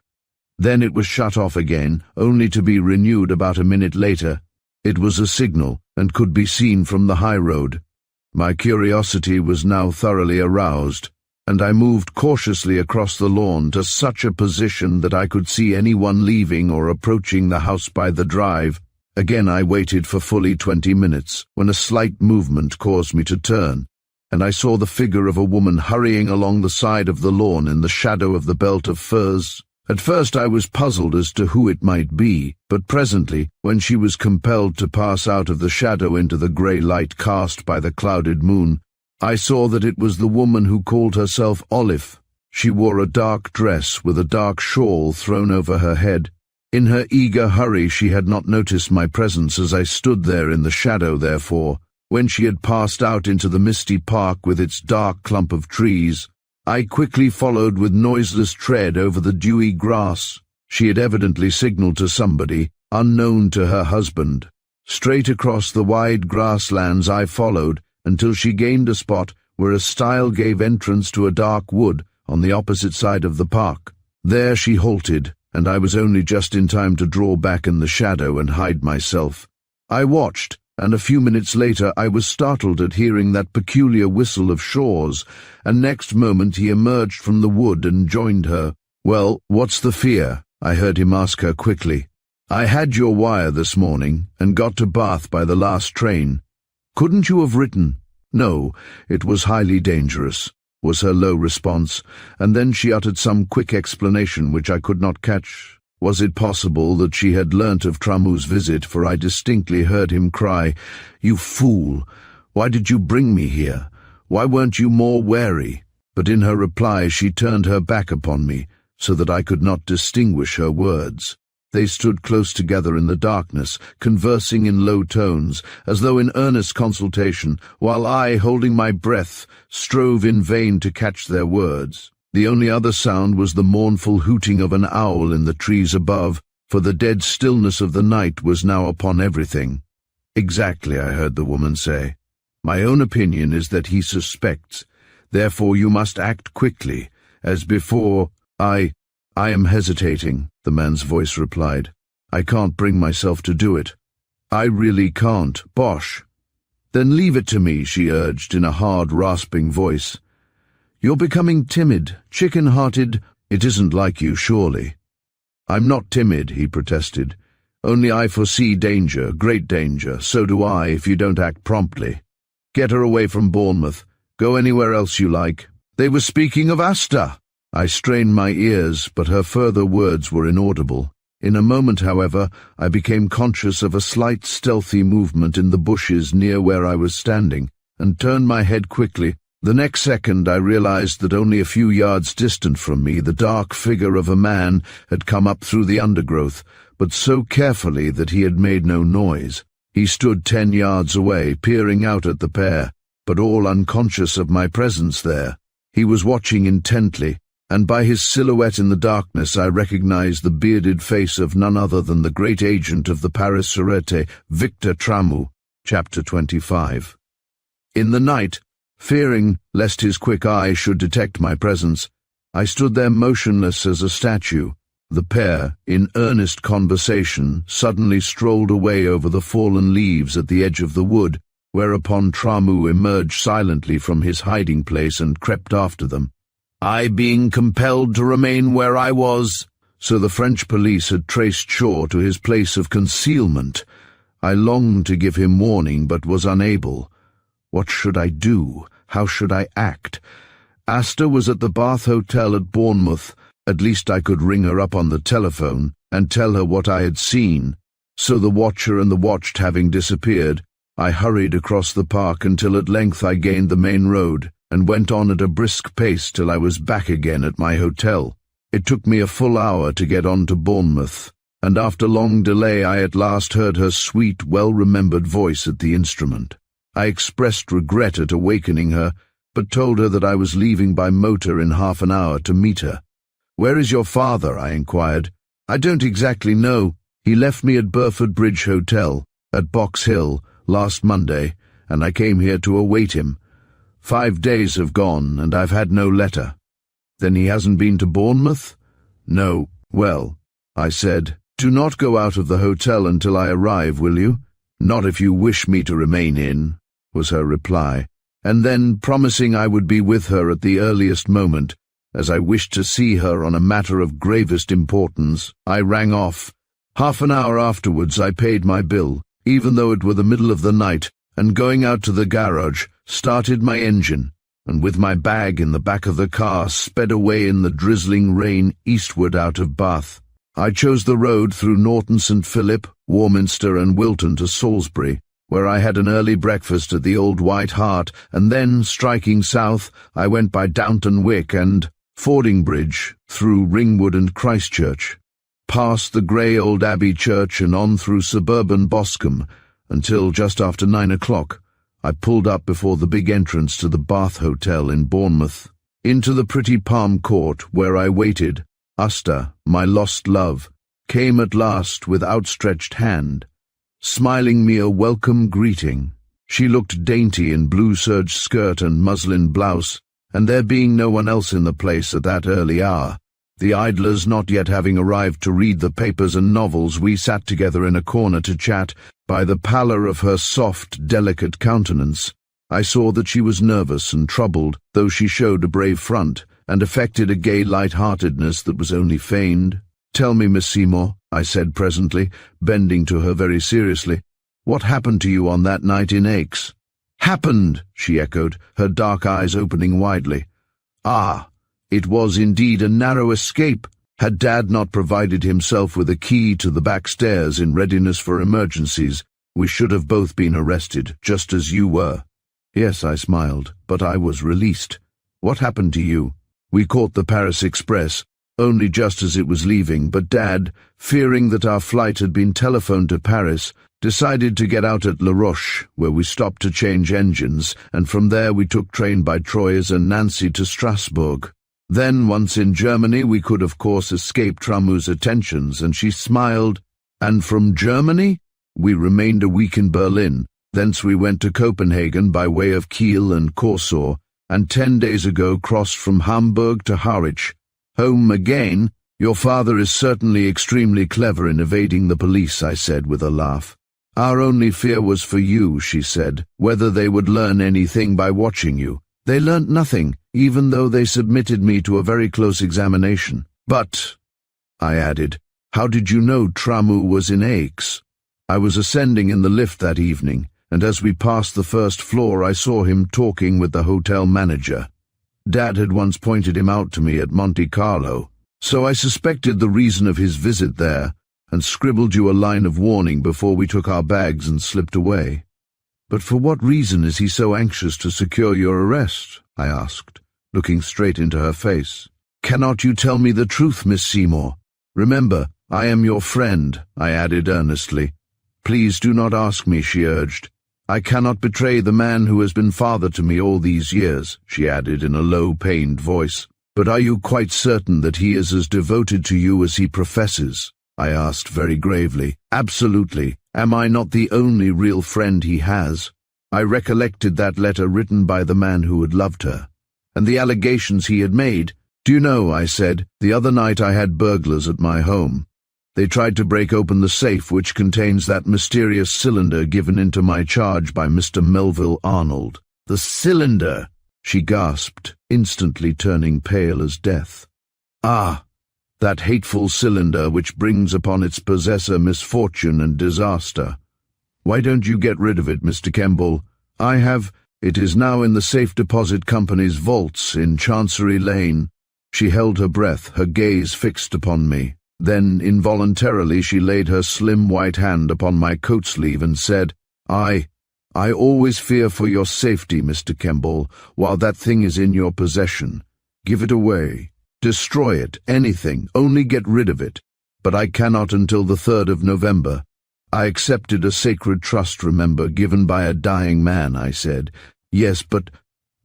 Then it was shut off again, only to be renewed about a minute later. It was a signal, and could be seen from the high road. My curiosity was now thoroughly aroused, and I moved cautiously across the lawn to such a position that I could see anyone leaving or approaching the house by the drive. Again I waited for fully 20 minutes, when a slight movement caused me to turn, and I saw the figure of a woman hurrying along the side of the lawn in the shadow of the belt of firs. At first I was puzzled as to who it might be, but presently, when she was compelled to pass out of the shadow into the grey light cast by the clouded moon, I saw that it was the woman who called herself Olive. She wore a dark dress with a dark shawl thrown over her head, In her eager hurry she had not noticed my presence as I stood there in the shadow. Therefore, when she had passed out into the misty park with its dark clump of trees, I quickly followed with noiseless tread over the dewy grass. She had evidently signaled to somebody, unknown to her husband. Straight across the wide grasslands I followed until she gained a spot where a stile gave entrance to a dark wood on the opposite side of the park. There she halted, and I was only just in time to draw back in the shadow and hide myself. I watched, and a few minutes later I was startled at hearing that peculiar whistle of Shaw's, and next moment he emerged from the wood and joined her. "Well, what's the fear?" I heard him ask her quickly. "I had your wire this morning, and got to Bath by the last train. Couldn't you have written?" "No, it was highly dangerous," was her low response, and then she uttered some quick explanation which I could not catch. Was it possible that she had learnt of Tramou's visit, for I distinctly heard him cry, "You fool! Why did you bring me here? Why weren't you more wary?" But in her reply she turned her back upon me, so that I could not distinguish her words. They stood close together in the darkness, conversing in low tones, as though in earnest consultation, while I, holding my breath, strove in vain to catch their words. The only other sound was the mournful hooting of an owl in the trees above, for the dead stillness of the night was now upon everything. "Exactly," I heard the woman say. "My own opinion is that he suspects. Therefore you must act quickly, as before. I am hesitating," the man's voice replied. "I can't bring myself to do it. I really can't. Bosh." "Then leave it to me," she urged in a hard, rasping voice. "You're becoming timid, chicken-hearted. It isn't like you, surely." "I'm not timid," he protested. "Only I foresee danger, great danger. So do I, if you don't act promptly. Get her away from Bournemouth. Go anywhere else you like." "They were speaking of Asta." I strained my ears, but her further words were inaudible. In a moment, however, I became conscious of a slight stealthy movement in the bushes near where I was standing, and turned my head quickly. The next second I realized that only a few yards distant from me the dark figure of a man had come up through the undergrowth, but so carefully that he had made no noise. He stood 10 yards away, peering out at the pair, but all unconscious of my presence there. He was watching intently, and by his silhouette in the darkness I recognized the bearded face of none other than the great agent of the Paris Sûreté, Victor Tramou. Chapter 25. In the night, fearing lest his quick eye should detect my presence, I stood there motionless as a statue. The pair, in earnest conversation, suddenly strolled away over the fallen leaves at the edge of the wood, whereupon Tramou emerged silently from his hiding place and crept after them. I being compelled to remain where I was. So the French police had traced Shaw to his place of concealment. I longed to give him warning, but was unable. What should I do? How should I act? Asta was at the Bath Hotel at Bournemouth. At least I could ring her up on the telephone and tell her what I had seen. So the watcher and the watched having disappeared, I hurried across the park until at length I gained the main road, and went on at a brisk pace till I was back again at my hotel. It took me a full hour to get on to Bournemouth, and after long delay I at last heard her sweet, well-remembered voice at the instrument. I expressed regret at awakening her, but told her that I was leaving by motor in half an hour to meet her. "Where is your father?" I inquired. "I don't exactly know. He left me at Burford Bridge Hotel, at Box Hill, last Monday, and I came here to await him. 5 days have gone, and I've had no letter." "Then he hasn't been to Bournemouth?" "No." "Well," I said, "do not go out of the hotel until I arrive, will you?" "Not if you wish me to remain in," was her reply, and then, promising I would be with her at the earliest moment, as I wished to see her on a matter of gravest importance, I rang off. Half an hour afterwards I paid my bill, even though it were the middle of the night, and going out to the garage, started my engine, and with my bag in the back of the car sped away in the drizzling rain eastward out of Bath. I chose the road through Norton St. Philip, Warminster and Wilton to Salisbury, where I had an early breakfast at the Old White Hart, and then, striking south, I went by Downton Wick and Fordingbridge through Ringwood and Christchurch. past the grey old abbey church and on through suburban Boscombe, until just after 9 o'clock, I pulled up before the big entrance to the Bath Hotel in Bournemouth. Into the pretty palm court where I waited, Usta, my lost love, came at last with outstretched hand, smiling me a welcome greeting. She looked dainty in blue serge skirt and muslin blouse, and there being no one else in the place at that early hour, the idlers not yet having arrived to read the papers and novels, we sat together in a corner to chat. By the pallor of her soft, delicate countenance, I saw that she was nervous and troubled, though she showed a brave front, and affected a gay light-heartedness that was only feigned. "Tell me, Miss Seymour," I said presently, bending to her very seriously, "what happened to you on that night in Aix?" "Happened," she echoed, her dark eyes opening widely. "Ah, it was indeed a narrow escape. Had Dad not provided himself with a key to the back stairs in readiness for emergencies, we should have both been arrested, just as you were." "Yes," I smiled, "but I was released. What happened to you?" "We caught the Paris express, only just as it was leaving, but Dad, fearing that our flight had been telephoned to Paris, decided to get out at La Roche, where we stopped to change engines, and from there we took train by Troyes and Nancy to Strasbourg. Then, once in Germany, we could of course escape Tramou's attentions," and she smiled. "And from Germany? We remained a week in Berlin. Thence we went to Copenhagen by way of Kiel and Corsair, and 10 days ago crossed from Hamburg to Harwich. Home again? Your father is certainly extremely clever in evading the police," I said with a laugh. "Our only fear was for you," she said, "whether they would learn anything by watching you. They learnt nothing, even though they submitted me to a very close examination. But," I added, "how did you know Tramou was in Aix?" "I was ascending in the lift that evening, and as we passed the first floor I saw him talking with the hotel manager. Dad had once pointed him out to me at Monte Carlo, so I suspected the reason of his visit there, and scribbled you a line of warning before we took our bags and slipped away." "But for what reason is he so anxious to secure your arrest?" I asked, looking straight into her face. "Cannot you tell me the truth, Miss Seymour? Remember, I am your friend," I added earnestly. "Please do not ask me," she urged. "I cannot betray the man who has been father to me all these years," she added in a low, pained voice. "But are you quite certain that he is as devoted to you as he professes?" I asked very gravely. "Absolutely. Am I not the only real friend he has?" I recollected that letter written by the man who had loved her, and the allegations he had made. "Do you know," I said, "the other night I had burglars at my home. They tried to break open the safe which contains that mysterious cylinder given into my charge by Mr. Melville Arnold." "The cylinder!" she gasped, instantly turning pale as death. "Ah, that hateful cylinder which brings upon its possessor misfortune and disaster. Why don't you get rid of it, Mr. Kemble? I have. It is now in the Safe Deposit Company's vaults in Chancery Lane." She held her breath, her gaze fixed upon me. Then, involuntarily, she laid her slim white hand upon my coat sleeve and said, I always fear for your safety, Mr. Kemble, while that thing is in your possession. Give it away. Destroy it, anything, only get rid of it. But I cannot until the 3rd of November. I accepted a sacred trust, remember, given by a dying man," I said. "Yes, but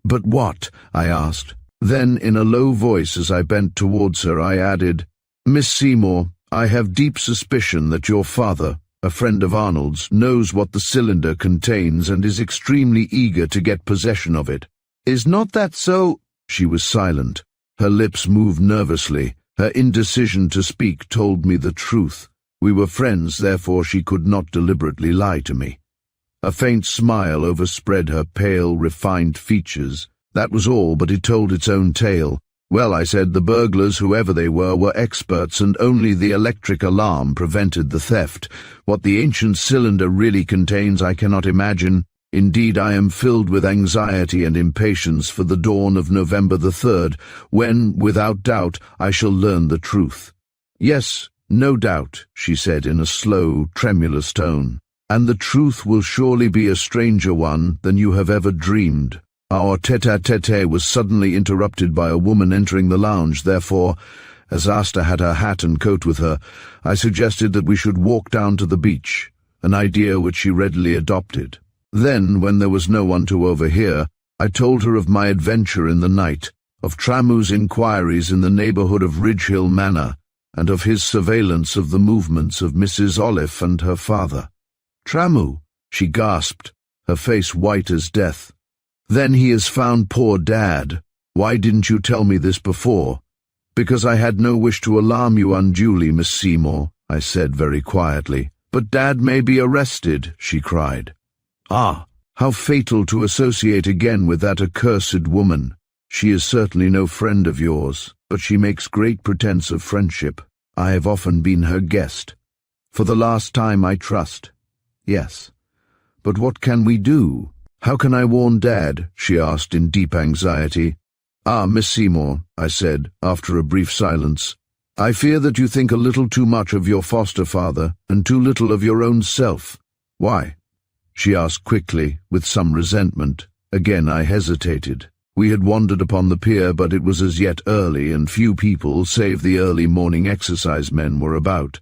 what?" I asked. Then, in a low voice as I bent towards her, I added, "Miss Seymour, I have deep suspicion that your father, a friend of Arnold's, knows what the cylinder contains and is extremely eager to get possession of it. Is not that so?" She was silent. Her lips moved nervously. Her indecision to speak told me the truth. We were friends, therefore she could not deliberately lie to me. A faint smile overspread her pale, refined features. That was all, but it told its own tale. "Well," I said, "the burglars, whoever they were experts, and only the electric alarm prevented the theft. What the ancient cylinder really contains I cannot imagine. Indeed, I am filled with anxiety and impatience for the dawn of November the 3rd, when, without doubt, I shall learn the truth." "Yes, no doubt," she said in a slow, tremulous tone. "And the truth will surely be a stranger one than you have ever dreamed." Our tete-a-tete was suddenly interrupted by a woman entering the lounge, therefore, As Asta had her hat and coat with her, I suggested that we should walk down to the beach, an idea which she readily adopted. Then, when there was no one to overhear, I told her of my adventure in the night, of Tramu's inquiries in the neighbourhood of Ridgehill Manor, and of his surveillance of the movements of Mrs. Olive and her father. "Tramu," she gasped, her face white as death. "Then he has found poor Dad. Why didn't you tell me this before?" "Because I had no wish to alarm you unduly, Miss Seymour," I said very quietly. "But Dad may be arrested," she cried. "Ah, how fatal to associate again with that accursed woman. She is certainly no friend of yours, but she makes great pretence of friendship. I have often been her guest. For the last time, I trust." "Yes. But what can we do? How can I warn Dad?" she asked in deep anxiety. "Ah, Miss Seymour," I said, after a brief silence, "I fear that you think a little too much of your foster father and too little of your own self." "Why?" she asked quickly, with some resentment. Again I hesitated. We had wandered upon the pier, but it was as yet early, and few people, save the early morning exercise men, were about.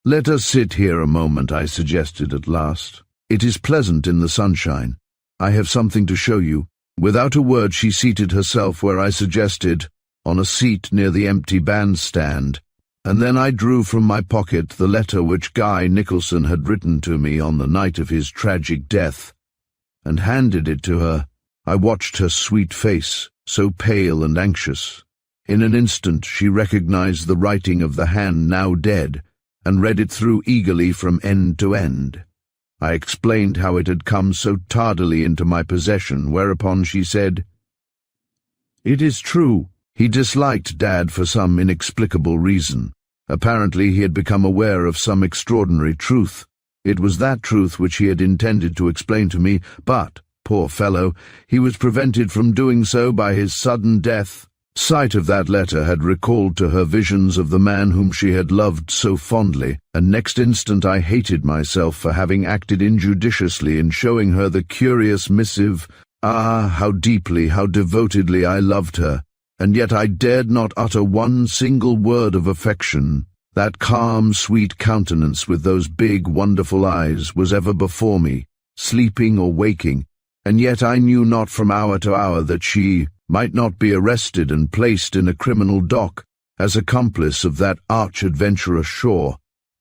"Let us sit here a moment," I suggested at last. "It is pleasant in the sunshine. I have something to show you." Without a word she seated herself where I suggested, on a seat near the empty bandstand, and then I drew from my pocket the letter which Guy Nicholson had written to me on the night of his tragic death, and handed it to her. I watched her sweet face, so pale and anxious. In an instant she recognized the writing of the hand now dead, and read it through eagerly from end to end. I explained how it had come so tardily into my possession, whereupon she said, "It is true. He disliked Dad for some inexplicable reason. Apparently he had become aware of some extraordinary truth. It was that truth which he had intended to explain to me, but, poor fellow, he was prevented from doing so by his sudden death." Sight of that letter had recalled to her visions of the man whom she had loved so fondly, and next instant I hated myself for having acted injudiciously in showing her the curious missive. Ah, how deeply, how devotedly I loved her, and yet I dared not utter one single word of affection. That calm, sweet countenance with those big, wonderful eyes was ever before me, sleeping or waking, and yet I knew not from hour to hour that she might not be arrested and placed in a criminal dock as accomplice of that arch-adventurer Shaw,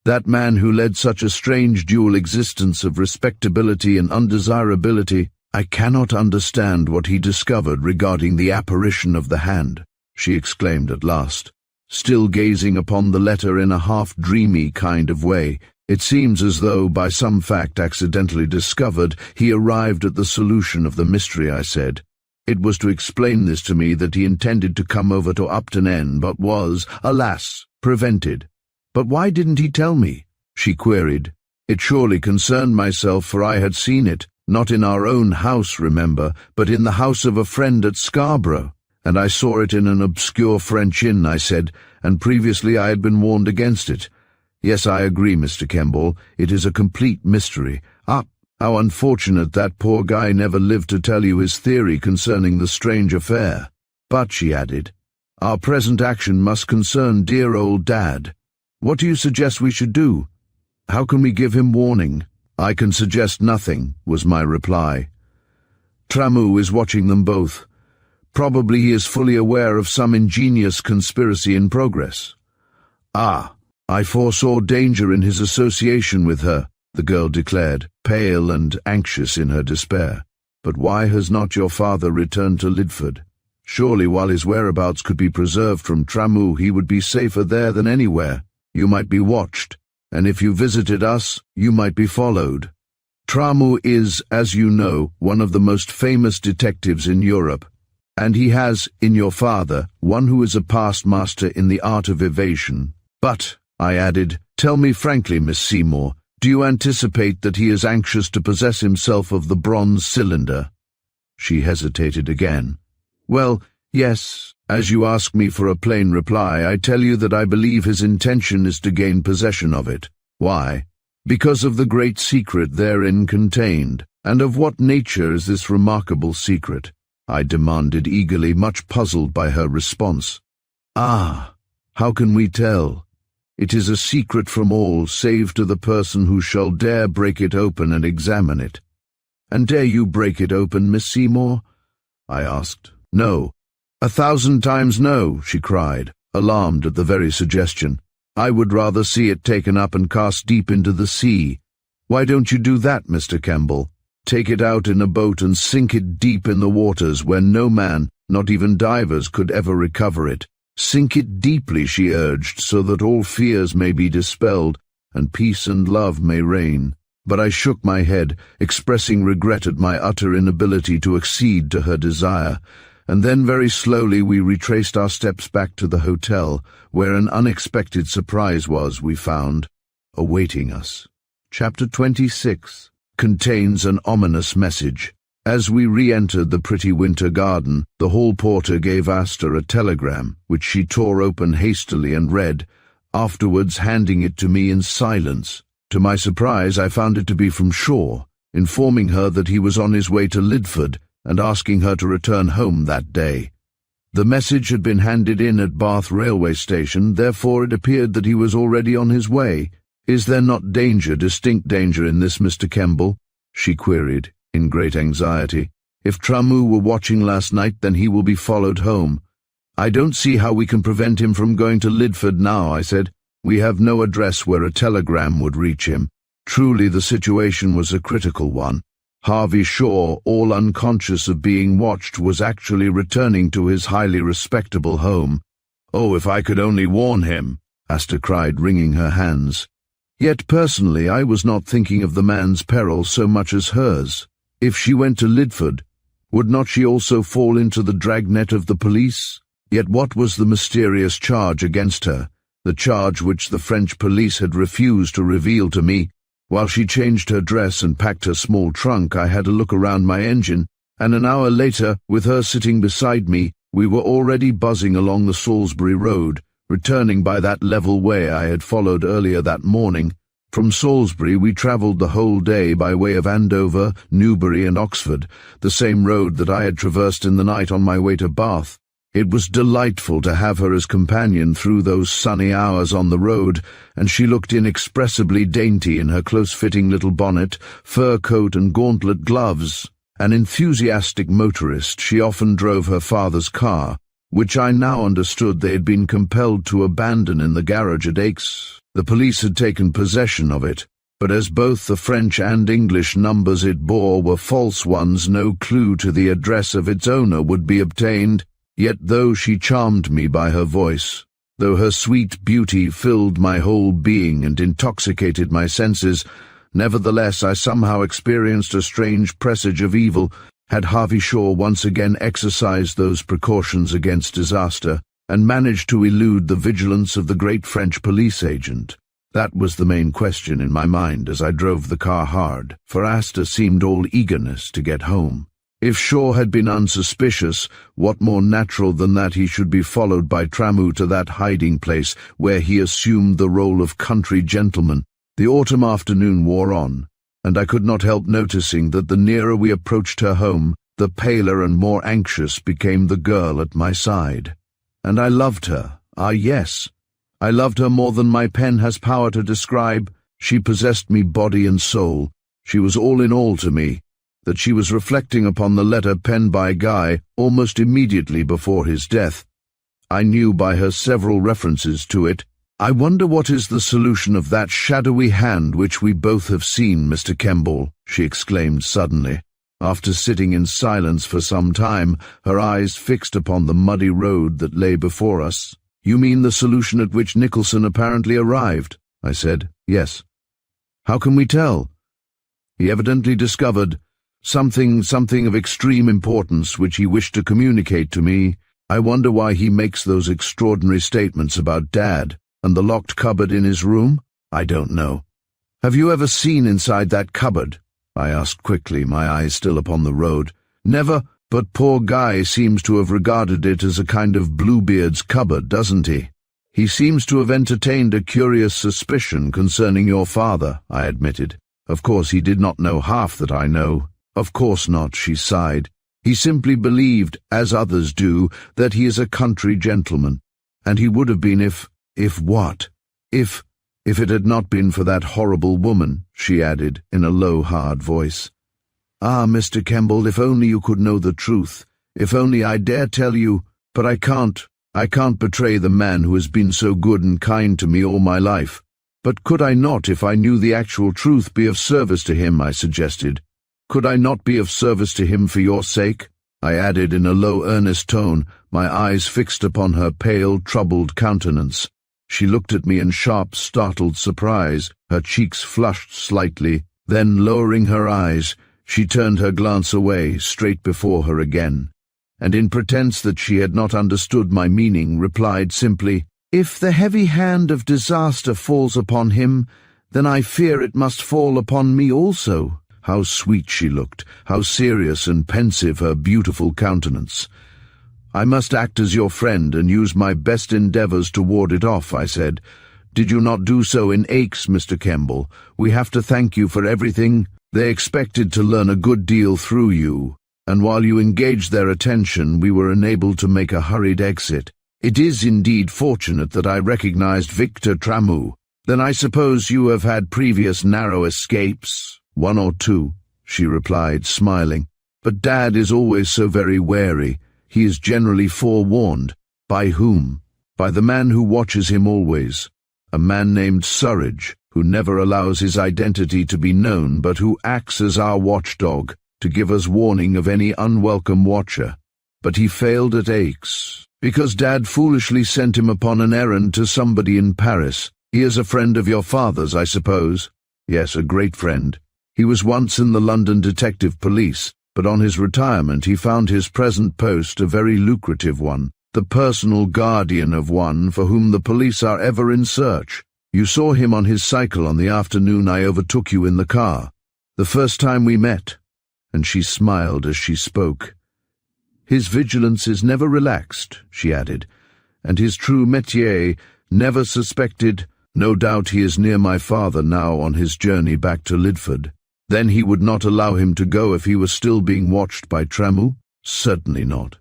that man who led such a strange dual existence of respectability and undesirability. "I cannot understand what he discovered regarding the apparition of the hand," she exclaimed at last, still gazing upon the letter in a half-dreamy kind of way. "It seems as though, by some fact accidentally discovered, he arrived at the solution of the mystery," I said. "It was to explain this to me that he intended to come over to Upton End, but was, alas, prevented." "But why didn't he tell me?" she queried. "It surely concerned myself, for I had seen it, not in our own house, remember, but in the house of a friend at Scarborough. And I saw it in an obscure French inn," I said, "and previously I had been warned against it. Yes, I agree, Mr. Kemble, it is a complete mystery. Ah, how unfortunate that poor Guy never lived to tell you his theory concerning the strange affair. But," she added, "our present action must concern dear old Dad. What do you suggest we should do? How can we give him warning?" "I can suggest nothing," was my reply. "Tramu is watching them both. Probably he is fully aware of some ingenious conspiracy in progress." "Ah, I foresaw danger in his association with her," the girl declared, pale and anxious in her despair. "But why has not your father returned to Lidford? Surely while his whereabouts could be preserved from Tramu, he would be safer there than anywhere. You might be watched, and if you visited us, you might be followed. Tramu is, as you know, one of the most famous detectives in Europe, and he has, in your father, one who is a past master in the art of evasion. But," I added, "tell me frankly, Miss Seymour, do you anticipate that he is anxious to possess himself of the bronze cylinder?" She hesitated again. "Well, yes. As you ask me for a plain reply, I tell you that I believe his intention is to gain possession of it. Why? Because of the great secret therein contained. And of what nature is this remarkable secret?" I demanded eagerly, much puzzled by her response. "Ah, How can we tell? It is a secret from all, save to the person who shall dare break it open and examine it. And dare you break it open, Miss Seymour? I asked. No. 1,000 times no, she cried, alarmed at the very suggestion. I would rather see it taken up and cast deep into the sea. Why don't you do that, Mr. Kemble? Take it out in a boat and sink it deep in the waters where no man, not even divers, could ever recover it. Sink it deeply, she urged, so that all fears may be dispelled and peace and love may reign. But I shook my head, expressing regret at my utter inability to accede to her desire, and then very slowly we retraced our steps back to the hotel, where an unexpected surprise was, we found, awaiting us. Chapter 26 contains an ominous message. As we re-entered the pretty winter garden, the hall porter gave Asta a telegram, which she tore open hastily and read, afterwards handing it to me in silence. To my surprise, I found it to be from Shaw, informing her that he was on his way to Lidford and asking her to return home that day. The message had been handed in at Bath railway station, therefore it appeared that he was already on his way. Is there not danger, distinct danger in this, Mr. Kemble? She queried, in great anxiety. If Tramu were watching last night, then he will be followed home. I don't see how we can prevent him from going to Lidford now, I said. We have no address where a telegram would reach him. Truly the situation was a critical one. Harvey Shaw, all unconscious of being watched, was actually returning to his highly respectable home. Oh, if I could only warn him, Asta cried, wringing her hands. Yet personally I was not thinking of the man's peril so much as hers. If she went to Lidford, would not she also fall into the dragnet of the police? Yet what was the mysterious charge against her, the charge which the French police had refused to reveal to me? While she changed her dress and packed her small trunk, I had a look around my engine, and an hour later, with her sitting beside me, we were already buzzing along the Salisbury Road, returning by that level way I had followed earlier that morning. From Salisbury we travelled the whole day by way of Andover, Newbury and Oxford, the same road that I had traversed in the night on my way to Bath. It was delightful to have her as companion through those sunny hours on the road, and she looked inexpressibly dainty in her close-fitting little bonnet, fur coat and gauntlet gloves. An enthusiastic motorist, she often drove her father's car, which I now understood they had been compelled to abandon in the garage at Aix. The police had taken possession of it, but as both the French and English numbers it bore were false ones, no clue to the address of its owner would be obtained. Yet though she charmed me by her voice, though her sweet beauty filled my whole being and intoxicated my senses, nevertheless I somehow experienced a strange presage of evil. Had Harvey Shaw once again exercised those precautions against disaster, and managed to elude the vigilance of the great French police agent? That was the main question in my mind as I drove the car hard, for Asta seemed all eagerness to get home. If Shaw had been unsuspicious, what more natural than that he should be followed by Tramu to that hiding place where he assumed the role of country gentleman? The autumn afternoon wore on, and I could not help noticing that the nearer we approached her home, the paler and more anxious became the girl at my side. And I loved her. Ah, yes. I loved her more than my pen has power to describe. She possessed me body and soul. She was all in all to me. That she was reflecting upon the letter penned by Guy almost immediately before his death. I knew by her several references to it. I wonder what is the solution of that shadowy hand which we both have seen, Mr. Kemble, she exclaimed suddenly, after sitting in silence for some time, her eyes fixed upon the muddy road that lay before us. You mean the solution at which Nicholson apparently arrived? I said. Yes. How can we tell? He evidently discovered something of extreme importance which he wished to communicate to me. I wonder why he makes those extraordinary statements about Dad and the locked cupboard in his room. I don't know. Have you ever seen inside that cupboard? I asked quickly, my eyes still upon the road. Never, but poor Guy seems to have regarded it as a kind of Bluebeard's cupboard, doesn't he? He seems to have entertained a curious suspicion concerning your father, I admitted. Of course he did not know half that I know. Of course not, she sighed. He simply believed, as others do, that he is a country gentleman, And he would have been if what? If it had not been for that horrible woman, she added in a low, hard voice. Ah, Mr. Kemble, if only you could know the truth. If only I dare tell you, but I can't. I can't betray the man who has been so good and kind to me all my life. But could I not, if I knew the actual truth, be of service to him, I suggested. Could I not be of service to him for your sake? I added in a low, earnest tone, my eyes fixed upon her pale, troubled countenance. She looked at me in sharp, startled surprise, her cheeks flushed slightly. Then, lowering her eyes, she turned her glance away, straight before her again, and in pretense that she had not understood my meaning, replied simply, "If the heavy hand of disaster falls upon him, then I fear it must fall upon me also." How sweet she looked, how serious and pensive her beautiful countenance. "I must act as your friend and use my best endeavours to ward it off," I said. "Did you not do so in Aix, Mr. Kemble? We have to thank you for everything. They expected to learn a good deal through you, and while you engaged their attention, we were enabled to make a hurried exit. It is indeed fortunate that I recognized Victor Tramu. Then I suppose you have had previous narrow escapes?" "1 or 2, she replied, smiling. "But Dad is always so very wary. He is generally forewarned." "By whom?" "By the man who watches him always. A man named Surridge, who never allows his identity to be known, but who acts as our watchdog, to give us warning of any unwelcome watcher. But he failed at Aix, because Dad foolishly sent him upon an errand to somebody in Paris. He is a friend of your father's, I suppose?" "Yes, a great friend. He was once in the London Detective Police, but on his retirement he found his present post a very lucrative one, the personal guardian of one for whom the police are ever in search. You saw him on his cycle on the afternoon I overtook you in the car, the first time we met," and she smiled as she spoke. "His vigilance is never relaxed," she added, "and his true métier never suspected. No doubt he is near my father now on his journey back to Lidford." "Then he would not allow him to go if he was still being watched by Tramu?" "Certainly not."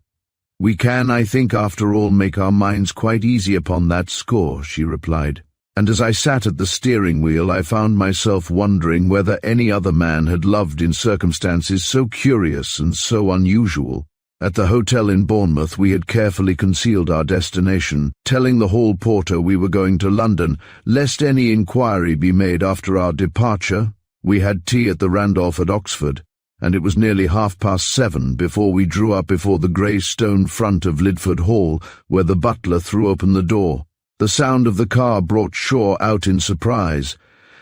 "We can, I think, after all, make our minds quite easy upon that score," she replied. And as I sat at the steering wheel, I found myself wondering whether any other man had loved in circumstances so curious and so unusual. At the hotel in Bournemouth we had carefully concealed our destination, telling the hall porter we were going to London, lest any inquiry be made after our departure. We had tea at the Randolph at Oxford, and it was nearly 7:30 before we drew up before the grey stone front of Lidford Hall, where the butler threw open the door. The sound of the car brought Shaw out in surprise,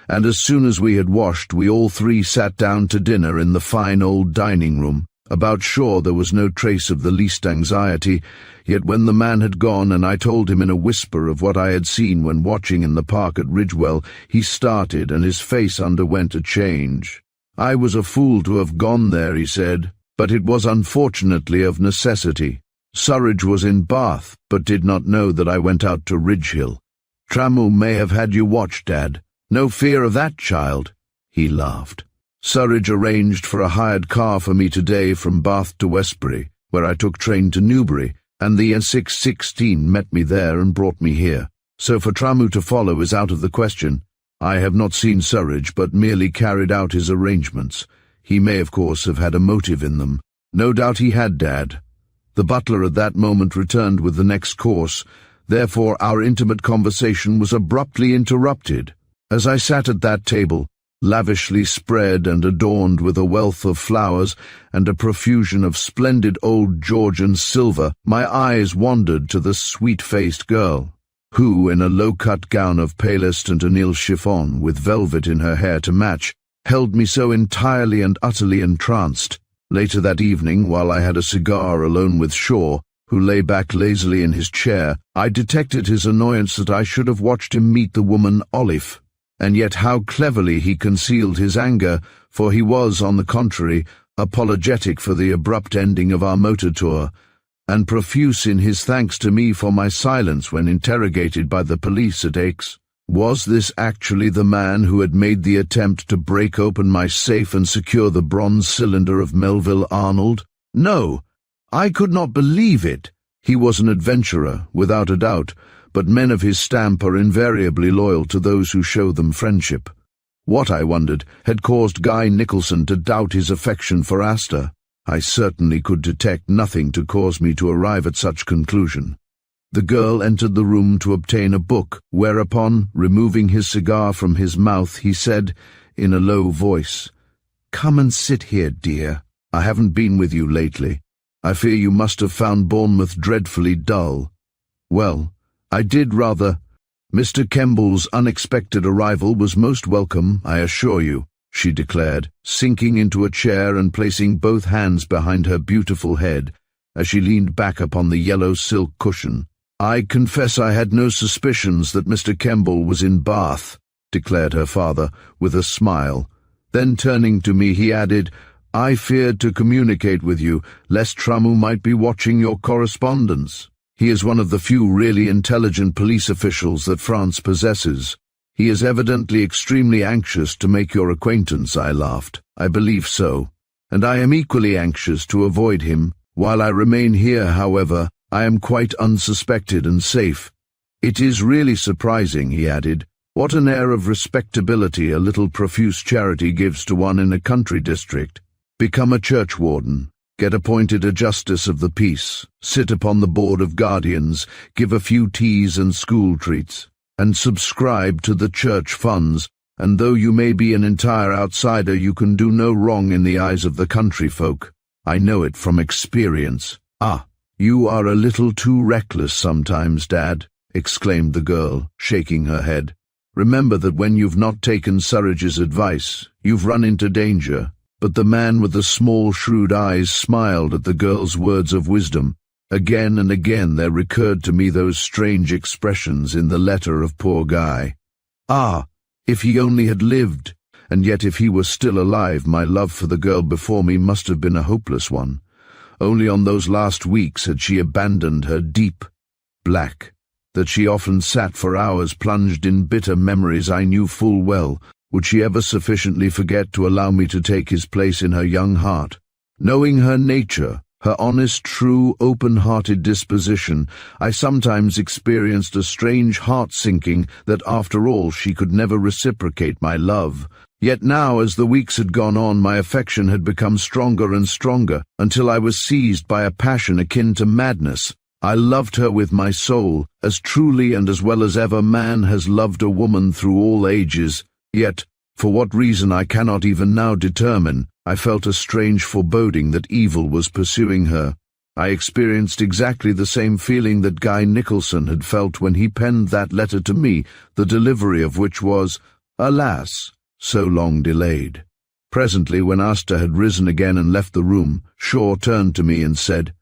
and as soon as we had washed, we all three sat down to dinner in the fine old dining-room. About Shaw there was no trace of the least anxiety, yet when the man had gone and I told him in a whisper of what I had seen when watching in the park at Ridgewell, he started and his face underwent a change. "I was a fool to have gone there," he said, "but it was unfortunately of necessity. Surridge was in Bath, but did not know that I went out to Ridgehill. Tramu may have had you watched, Dad. No fear of that, child." He laughed. "Surridge arranged for a hired car for me today from Bath to Westbury, where I took train to Newbury, and the N616 met me there and brought me here. So for Tramu to follow is out of the question. I have not seen Surridge, but merely carried out his arrangements. He may, of course, have had a motive in them." "No doubt he had, Dad." The butler at that moment returned with the next course. Therefore our intimate conversation was abruptly interrupted. As I sat at that table, lavishly spread and adorned with a wealth of flowers and a profusion of splendid old Georgian silver, my eyes wandered to the sweet-faced girl, who, in a low-cut gown of palest and anil chiffon, with velvet in her hair to match, held me so entirely and utterly entranced. Later that evening, while I had a cigar alone with Shaw, who lay back lazily in his chair, I detected his annoyance that I should have watched him meet the woman Olive. And yet how cleverly he concealed his anger, for he was, on the contrary, apologetic for the abrupt ending of our motor tour, and profuse in his thanks to me for my silence when interrogated by the police at Aix. Was this actually the man who had made the attempt to break open my safe and secure the bronze cylinder of Melville Arnold? No, I could not believe it. He was an adventurer, without a doubt, but men of his stamp are invariably loyal to those who show them friendship. What, I wondered, had caused Guy Nicholson to doubt his affection for Asta? I certainly could detect nothing to cause me to arrive at such conclusion. The girl entered the room to obtain a book, whereupon, removing his cigar from his mouth, he said, in a low voice, "Come and sit here, dear. I haven't been with you lately. I fear you must have found Bournemouth dreadfully dull." "Well, I did rather." "Mr. Kemble's unexpected arrival was most welcome, I assure you," she declared, sinking into a chair and placing both hands behind her beautiful head as she leaned back upon the yellow silk cushion. "I confess I had no suspicions that Mr. Kemble was in Bath," declared her father, with a smile. Then turning to me, he added, "I feared to communicate with you, lest Tramu might be watching your correspondence. He is one of the few really intelligent police officials that France possesses. He is evidently extremely anxious to make your acquaintance," I laughed. "I believe so. And I am equally anxious to avoid him. While I remain here, however, I am quite unsuspected and safe. It is really surprising," he added, "what an air of respectability a little profuse charity gives to one in a country district. Become a churchwarden, get appointed a justice of the peace, sit upon the board of guardians, give a few teas and school treats, and subscribe to the church funds, and though you may be an entire outsider, you can do no wrong in the eyes of the country folk. I know it from experience." "Ah, you are a little too reckless sometimes, Dad," exclaimed the girl, shaking her head. "Remember that when you've not taken Surridge's advice, you've run into danger." But the man with the small, shrewd eyes smiled at the girl's words of wisdom. Again and again there recurred to me those strange expressions in the letter of poor Guy. Ah, if he only had lived! And yet if he were still alive, my love for the girl before me must have been a hopeless one. Only on those last weeks had she abandoned her deep black, that she often sat for hours plunged in bitter memories I knew full well. Would she ever sufficiently forget to allow me to take his place in her young heart? Knowing her nature, her honest, true, open-hearted disposition, I sometimes experienced a strange heart-sinking that after all she could never reciprocate my love. Yet now, as the weeks had gone on, my affection had become stronger and stronger, until I was seized by a passion akin to madness. I loved her with my soul, as truly and as well as ever man has loved a woman through all ages. Yet, for what reason I cannot even now determine, I felt a strange foreboding that evil was pursuing her. I experienced exactly the same feeling that Guy Nicholson had felt when he penned that letter to me, the delivery of which was, alas, so long delayed. Presently, when Asta had risen again and left the room, Shaw turned to me and said,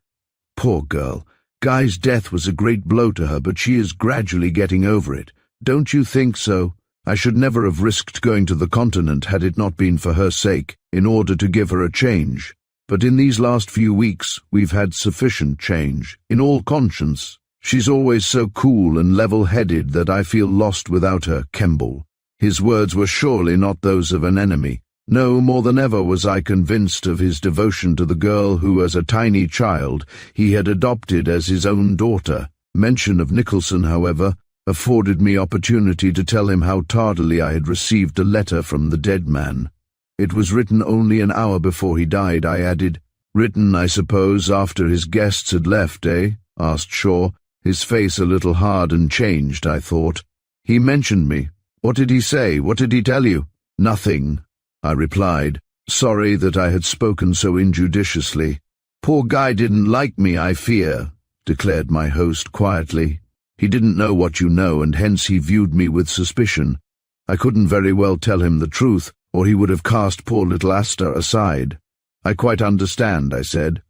"Poor girl, Guy's death was a great blow to her, but she is gradually getting over it. Don't you think so? I should never have risked going to the continent had it not been for her sake, in order to give her a change. But in these last few weeks we've had sufficient change, in all conscience. She's always so cool and level-headed that I feel lost without her, Kemble." His words were surely not those of an enemy. No, more than ever was I convinced of his devotion to the girl who, as a tiny child, he had adopted as his own daughter. Mention of Nicholson, however, afforded me opportunity to tell him how tardily I had received a letter from the dead man. "It was written only an hour before he died," I added. "Written, I suppose, after his guests had left, eh?" asked Shaw, his face a little hard and changed, I thought. "He mentioned me. What did he say? What did he tell you?" "Nothing," I replied, sorry that I had spoken so injudiciously. "Poor Guy didn't like me, I fear," declared my host quietly. "He didn't know what you know, and hence he viewed me with suspicion. I couldn't very well tell him the truth, or he would have cast poor little Asta aside." "I quite understand," I said.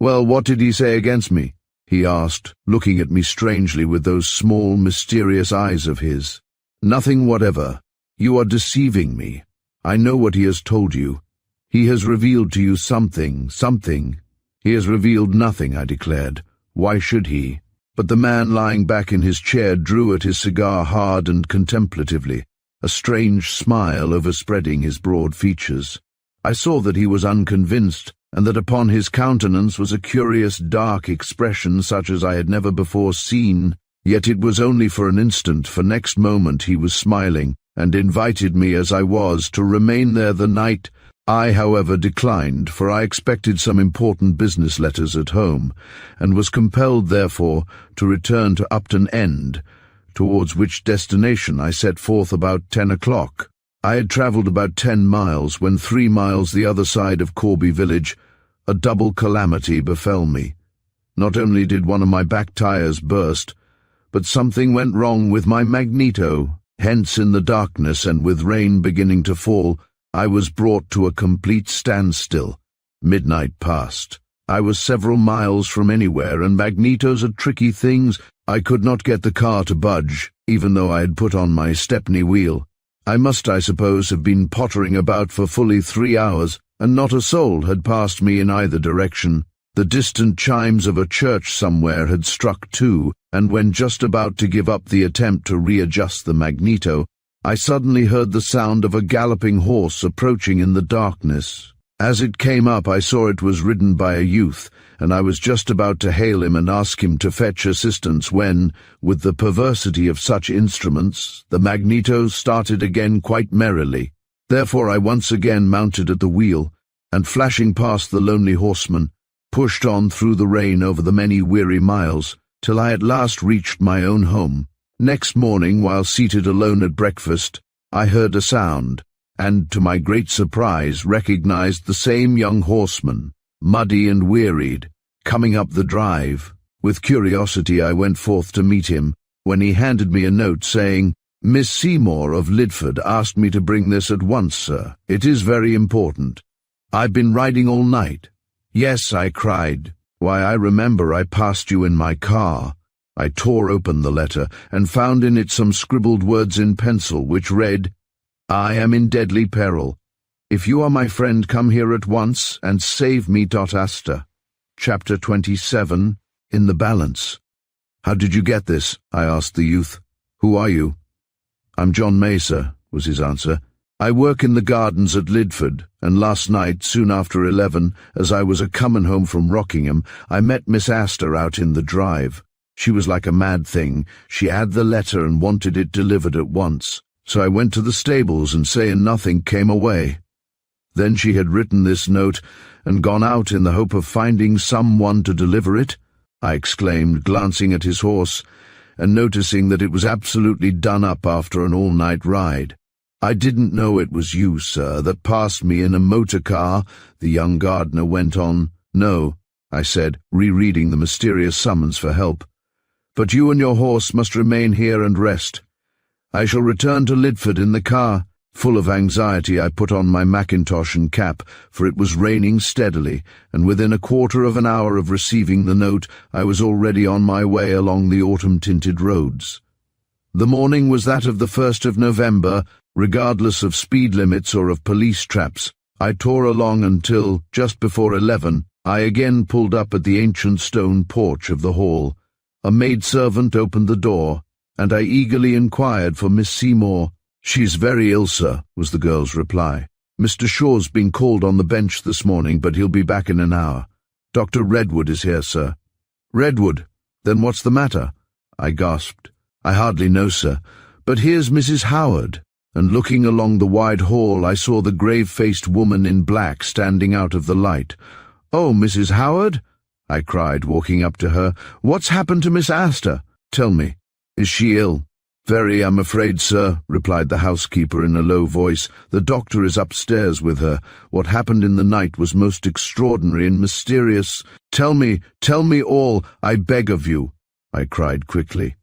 "Well, what did he say against me?" he asked, looking at me strangely with those small, mysterious eyes of his. "Nothing whatever. You are deceiving me. I know what he has told you. He has revealed to you something. He has revealed nothing," I declared. "Why should he?" But the man lying back in his chair drew at his cigar hard and contemplatively, a strange smile overspreading his broad features. I saw that he was unconvinced, and that upon his countenance was a curious dark expression such as I had never before seen. Yet it was only for an instant, for next moment he was smiling, and invited me as I was to remain there the night. I, however, declined, for I expected some important business letters at home, and was compelled, therefore, to return to Upton End, towards which destination I set forth about 10 o'clock. I had travelled about 10 miles, when 3 miles the other side of Corby village, a double calamity befell me. Not only did one of my back tyres burst, but something went wrong with my magneto. Hence, in the darkness and with rain beginning to fall, I was brought to a complete standstill. Midnight passed. I was several miles from anywhere, and magnetos are tricky things. I could not get the car to budge, even though I had put on my Stepney wheel. I must, I suppose, have been pottering about for fully 3 hours, and not a soul had passed me in either direction. The distant chimes of a church somewhere had struck 2, and when just about to give up the attempt to readjust the magneto, I suddenly heard the sound of a galloping horse approaching in the darkness. As it came up, I saw it was ridden by a youth, and I was just about to hail him and ask him to fetch assistance when, with the perversity of such instruments, the magneto started again quite merrily. Therefore I once again mounted at the wheel, and flashing past the lonely horseman, pushed on through the rain over the many weary miles, till I at last reached my own home. Next morning, while seated alone at breakfast, I heard a sound, and, to my great surprise, recognized the same young horseman, muddy and wearied, coming up the drive. With curiosity I went forth to meet him, when he handed me a note saying, "Miss Seymour of Lidford asked me to bring this at once, sir. It is very important. I've been riding all night." "Yes," I cried. "Why, I remember I passed you in my car." I tore open the letter, and found in it some scribbled words in pencil, which read, "I am in deadly peril. If you are my friend, come here at once, and save me. Asta." Chapter 27, In the Balance. "How did you get this?" I asked the youth. "Who are you?" "I'm John May, sir," was his answer. "I work in the gardens at Lidford, and last night, soon after 11, as I was a-comin' home from Rockingham, I met Miss Astor out in the drive. She was like a mad thing. She had the letter and wanted it delivered at once. So I went to the stables and, saying nothing, came away. Then she had written this note and gone out in the hope of finding someone to deliver it," I exclaimed, glancing at his horse and noticing that it was absolutely done up after an all-night ride. "I didn't know it was you, sir, that passed me in a motor car," the young gardener went on. "No," I said, rereading the mysterious summons for help. "But you and your horse must remain here and rest. I shall return to Lidford in the car." Full of anxiety, I put on my mackintosh and cap, for it was raining steadily, and within a quarter of an hour of receiving the note, I was already on my way along the autumn-tinted roads. The morning was that of the 1st of November, regardless of speed limits or of police traps. I tore along until, just before 11, I again pulled up at the ancient stone porch of the hall. A maidservant opened the door, and I eagerly inquired for Miss Seymour. "She's very ill, sir," was the girl's reply. "Mr. Shaw's been called on the bench this morning, but he'll be back in an hour. Dr. Redwood is here, sir." "Redwood? Then what's the matter?" I gasped. "I hardly know, sir, but here's Mrs. Howard." And looking along the wide hall, I saw the grave-faced woman in black standing out of the light. "Oh, Mrs. Howard?" I cried, walking up to her. "What's happened to Miss Astor? Tell me. Is she ill?" "Very, I'm afraid, sir," replied the housekeeper in a low voice. "The doctor is upstairs with her. What happened in the night was most extraordinary and mysterious." Tell me all, I beg of you," I cried quickly.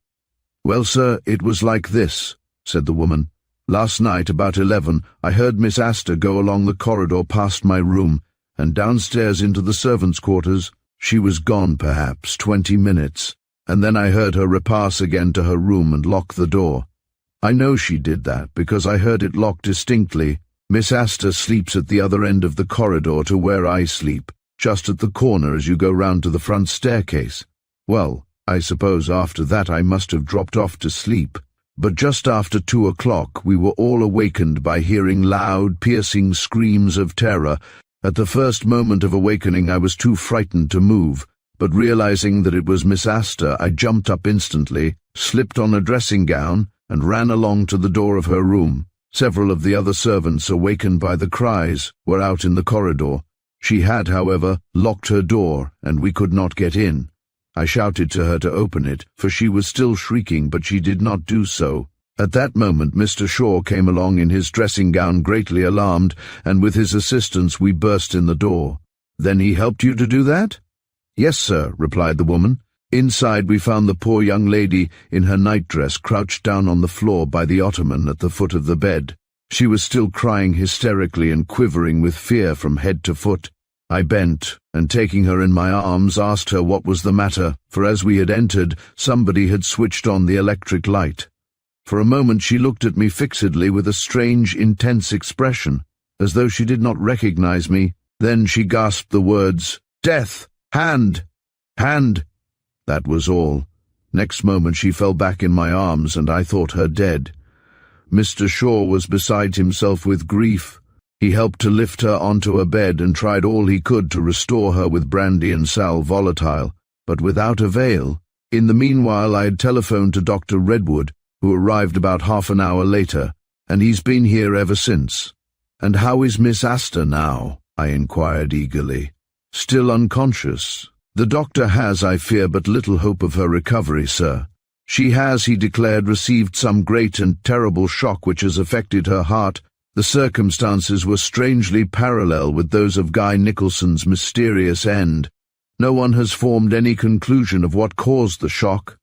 "Well, sir, it was like this," said the woman. "Last night, about 11, I heard Miss Astor go along the corridor past my room, and downstairs into the servants' quarters. She was gone perhaps 20 minutes, and then I heard her repass again to her room and lock the door. I know she did that, because I heard it locked distinctly. Miss Astor sleeps at the other end of the corridor to where I sleep, just at the corner as you go round to the front staircase. Well, I suppose after that I must have dropped off to sleep, but just after 2 o'clock we were all awakened by hearing loud, piercing screams of terror, At the first moment of awakening I was too frightened to move, but realizing that it was Miss Astor, I jumped up instantly, slipped on a dressing gown, and ran along to the door of her room. Several of the other servants, awakened by the cries, were out in the corridor. She had, however, locked her door, and we could not get in. I shouted to her to open it, for she was still shrieking, but she did not do so. At that moment Mr. Shaw came along in his dressing gown, greatly alarmed, and with his assistance we burst in the door. "Then he helped you to do that?" "Yes, sir," replied the woman. Inside we found the poor young lady in her nightdress crouched down on the floor by the ottoman at the foot of the bed. She was still crying hysterically and quivering with fear from head to foot. I bent, and taking her in my arms asked her what was the matter, for as we had entered, somebody had switched on the electric light. For a moment she looked at me fixedly with a strange, intense expression, as though she did not recognize me. Then she gasped the words, "Death! Hand! Hand!" That was all. Next moment she fell back in my arms, and I thought her dead. Mr. Shaw was beside himself with grief. He helped to lift her onto a bed and tried all he could to restore her with brandy and sal volatile, but without avail. In the meanwhile I had telephoned to Dr. Redwood, who arrived about half an hour later, and he's been here ever since. "And how is Miss Astor now?" I inquired eagerly. "Still unconscious. The doctor has, I fear, but little hope of her recovery, sir. She has, he declared, received some great and terrible shock which has affected her heart. The circumstances were strangely parallel with those of Guy Nicholson's mysterious end. No one has formed any conclusion of what caused the shock."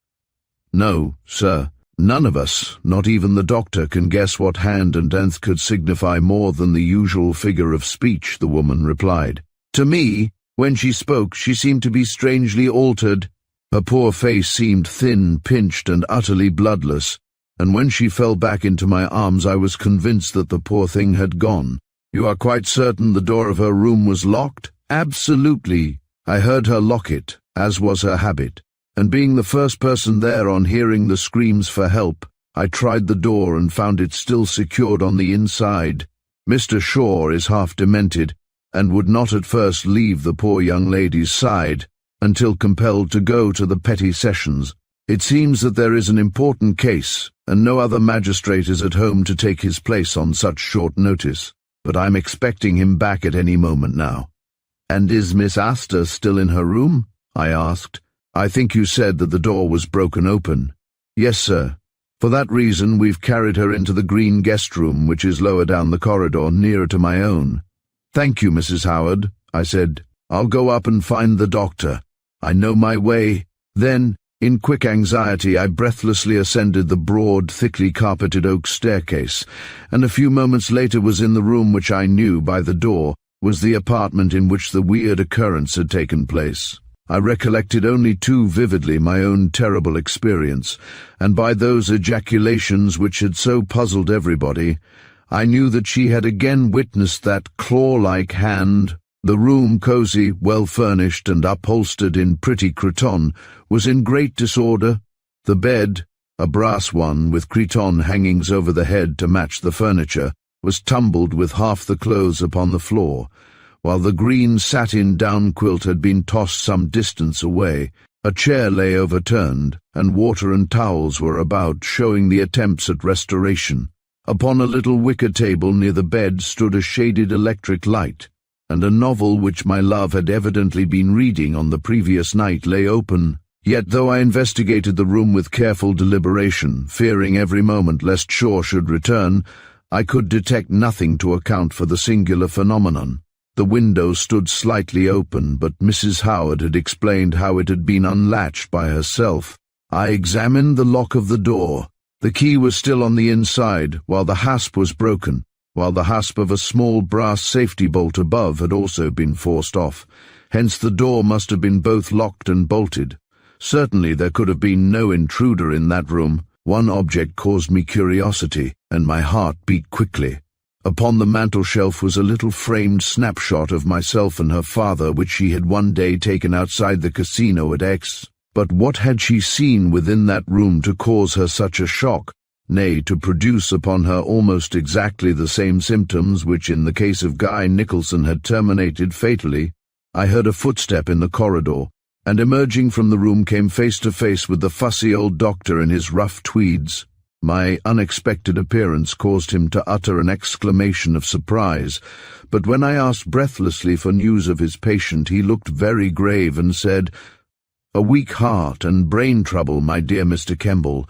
"No, sir. None of us, not even the doctor, can guess what hand and nth could signify more than the usual figure of speech," the woman replied. "To me, when she spoke, she seemed to be strangely altered. Her poor face seemed thin, pinched, and utterly bloodless, and when she fell back into my arms I was convinced that the poor thing had gone." "You are quite certain the door of her room was locked?" "Absolutely. I heard her lock it, as was her habit, and being the first person there on hearing the screams for help, I tried the door and found it still secured on the inside. Mr. Shaw is half demented, and would not at first leave the poor young lady's side, until compelled to go to the petty sessions. It seems that there is an important case, and no other magistrate is at home to take his place on such short notice, but I'm expecting him back at any moment now." "And is Miss Astor still in her room?" I asked. "I think you said that the door was broken open." "Yes, sir. For that reason we've carried her into the green guest room, which is lower down the corridor, nearer to my own." "Thank you, Mrs. Howard," I said. "I'll go up and find the doctor. I know my way." Then, in quick anxiety, I breathlessly ascended the broad, thickly carpeted oak staircase, and a few moments later was in the room which I knew by the door was the apartment in which the weird occurrence had taken place. I recollected only too vividly my own terrible experience, and by those ejaculations which had so puzzled everybody, I knew that she had again witnessed that claw-like hand. The room, cosy, well-furnished, and upholstered in pretty cretonne, was in great disorder. The bed, a brass one with cretonne hangings over the head to match the furniture, was tumbled with half the clothes upon the floor, while the green satin down quilt had been tossed some distance away. A chair lay overturned, and water and towels were about, showing the attempts at restoration. Upon a little wicker table near the bed stood a shaded electric light, and a novel which my love had evidently been reading on the previous night lay open. Yet though I investigated the room with careful deliberation, fearing every moment lest Shaw should return, I could detect nothing to account for the singular phenomenon. The window stood slightly open, but Mrs. Howard had explained how it had been unlatched by herself. I examined the lock of the door. The key was still on the inside, while the hasp was broken, while the hasp of a small brass safety bolt above had also been forced off. Hence the door must have been both locked and bolted. Certainly there could have been no intruder in that room. One object caused me curiosity, and my heart beat quickly. Upon the mantel-shelf was a little framed snapshot of myself and her father, which she had one day taken outside the casino at Aix. But what had she seen within that room to cause her such a shock? nay, to produce upon her almost exactly the same symptoms which in the case of Guy Nicholson had terminated fatally, I heard a footstep in the corridor, and emerging from the room came face to face with the fussy old doctor in his rough tweeds. My unexpected appearance caused him to utter an exclamation of surprise, but when I asked breathlessly for news of his patient, he looked very grave and said, "A weak heart and brain trouble, my dear Mr. Kemble.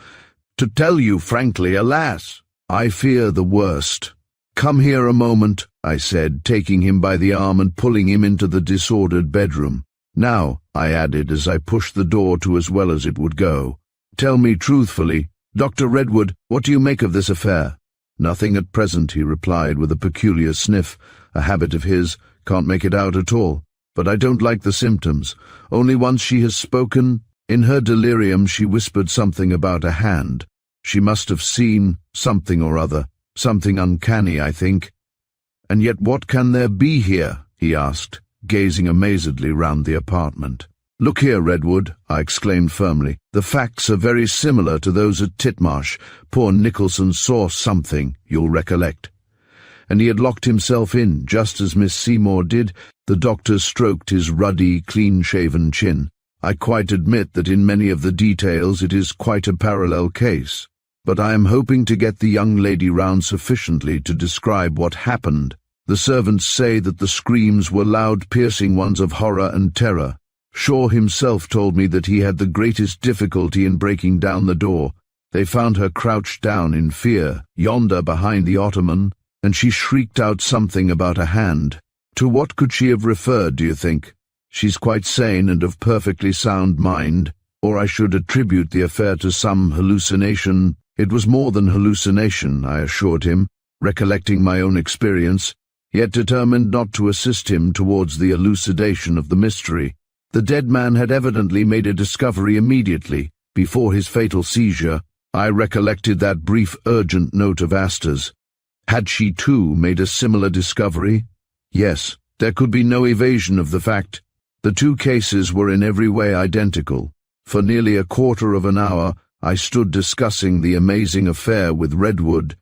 To tell you frankly, alas, I fear the worst." "Come here a moment," I said, taking him by the arm and pulling him into the disordered bedroom. "Now," I added as I pushed the door to as well as it would go, "tell me truthfully, Dr. Redwood, what do you make of this affair?" "Nothing at present," he replied with a peculiar sniff, a habit of his, "can't make it out at all. But I don't like the symptoms. Only once she has spoken. In her delirium she whispered something about a hand. She must have seen something or other, something uncanny, I think." "And yet what can there be here?" he asked, gazing amazedly round the apartment. "Look here, Redwood," I exclaimed firmly. "The facts are very similar to those at Titmarsh. Poor Nicholson saw something, you'll recollect. And he had locked himself in, just as Miss Seymour did." The doctor stroked his ruddy, clean-shaven chin. "I quite admit that in many of the details it is quite a parallel case. But I am hoping to get the young lady round sufficiently to describe what happened. The servants say that the screams were loud, piercing ones of horror and terror. Shaw himself told me that he had the greatest difficulty in breaking down the door. They found her crouched down in fear, yonder behind the ottoman, and she shrieked out something about a hand. To what could she have referred, do you think? She's quite sane and of perfectly sound mind, or I should attribute the affair to some hallucination." "It was more than hallucination," I assured him, recollecting my own experience, yet determined not to assist him towards the elucidation of the mystery. The dead man had evidently made a discovery immediately, before his fatal seizure. I recollected that brief urgent note of Asta's. Had she, too, made a similar discovery? Yes, there could be no evasion of the fact. The two cases were in every way identical. For nearly a quarter of an hour I stood discussing the amazing affair with Redwood.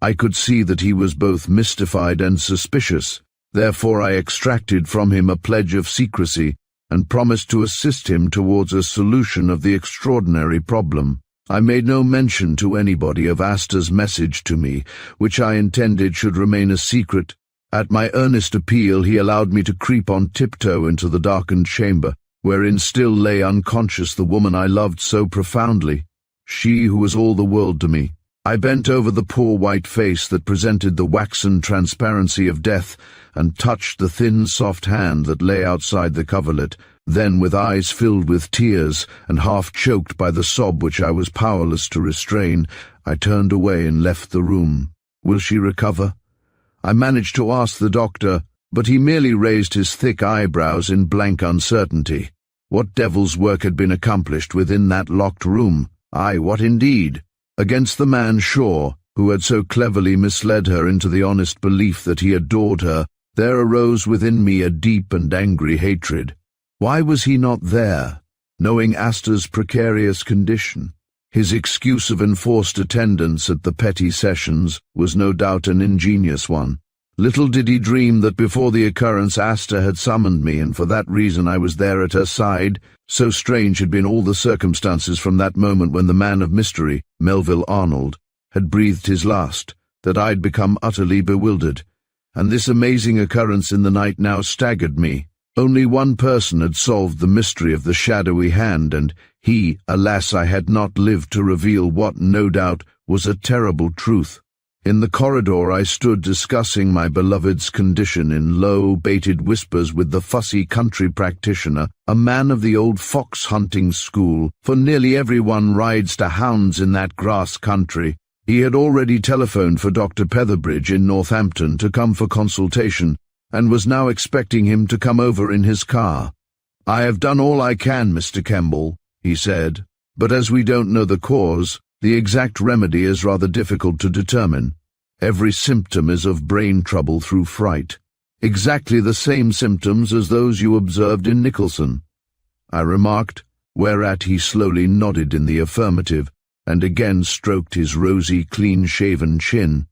I could see that he was both mystified and suspicious. Therefore I extracted from him a pledge of secrecy and promised to assist him towards a solution of the extraordinary problem. I made no mention to anybody of Asta's message to me, which I intended should remain a secret. At my earnest appeal he allowed me to creep on tiptoe into the darkened chamber, wherein still lay unconscious the woman I loved so profoundly, she who was all the world to me. I bent over the poor white face that presented the waxen transparency of death, and touched the thin, soft hand that lay outside the coverlet. Then, with eyes filled with tears, and half choked by the sob which I was powerless to restrain, I turned away and left the room. Will she recover? I managed to ask the doctor, but he merely raised his thick eyebrows in blank uncertainty. What devil's work had been accomplished within that locked room? Aye, what indeed? Against the man Shaw, who had so cleverly misled her into the honest belief that he adored her, there arose within me a deep and angry hatred. Why was he not there, knowing Asta's precarious condition? His excuse of enforced attendance at the petty sessions was no doubt an ingenious one. Little did he dream that before the occurrence Asta had summoned me, and for that reason I was there at her side. So strange had been all the circumstances from that moment when the man of mystery, Melville Arnold, had breathed his last, that I'd become utterly bewildered. And this amazing occurrence in the night now staggered me. Only one person had solved the mystery of the shadowy hand, and he, alas, I had not lived to reveal what, no doubt, was a terrible truth. In the corridor I stood discussing my beloved's condition in low, bated whispers with the fussy country practitioner, a man of the old fox-hunting school, for nearly everyone rides to hounds in that grass country. He had already telephoned for Dr. Petherbridge in Northampton to come for consultation, and was now expecting him to come over in his car. "I have done all I can, Mr. Kemble," he said, "but as we don't know the cause, the exact remedy is rather difficult to determine. Every symptom is of brain trouble through fright. Exactly the same symptoms as those you observed in Nicholson," I remarked, whereat he slowly nodded in the affirmative. and again stroked his rosy, clean-shaven chin.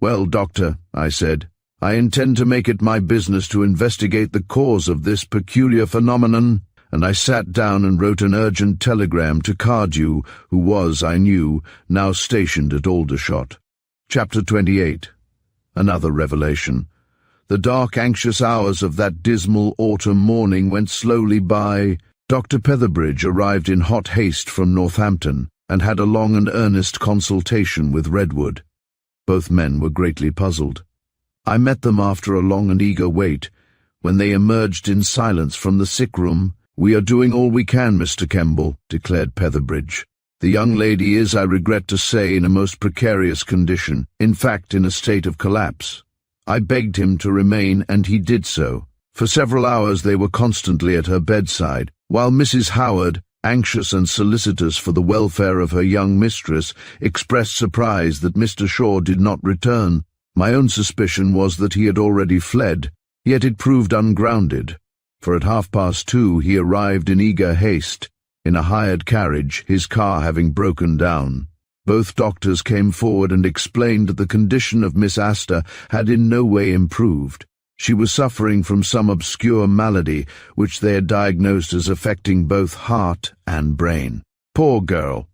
"Well, Doctor," I said, "I intend to make it my business to investigate the cause of this peculiar phenomenon," and I sat down and wrote an urgent telegram to Cardew, who was, I knew, now stationed at Aldershot. Chapter 28. Another revelation. The dark, anxious hours of that dismal autumn morning went slowly by. Dr. Petherbridge arrived in hot haste from Northampton, and had a long and earnest consultation with Redwood. Both men were greatly puzzled. I met them after a long and eager wait, when they emerged in silence from the sick-room. "We are doing all we can, Mr. Kemble," declared Petherbridge. "The young lady is, I regret to say, in a most precarious condition, in fact in a state of collapse." I begged him to remain, and he did so. For several hours they were constantly at her bedside, while Mrs. Howard, anxious and solicitous for the welfare of her young mistress, expressed surprise that Mr. Shaw did not return. My own suspicion was that he had already fled, yet it proved ungrounded, for at 2:30 he arrived in eager haste, in a hired carriage, his car having broken down. Both doctors came forward and explained that the condition of Miss Astor had in no way improved. She was suffering from some obscure malady, which they had diagnosed as affecting both heart and brain. "Poor girl,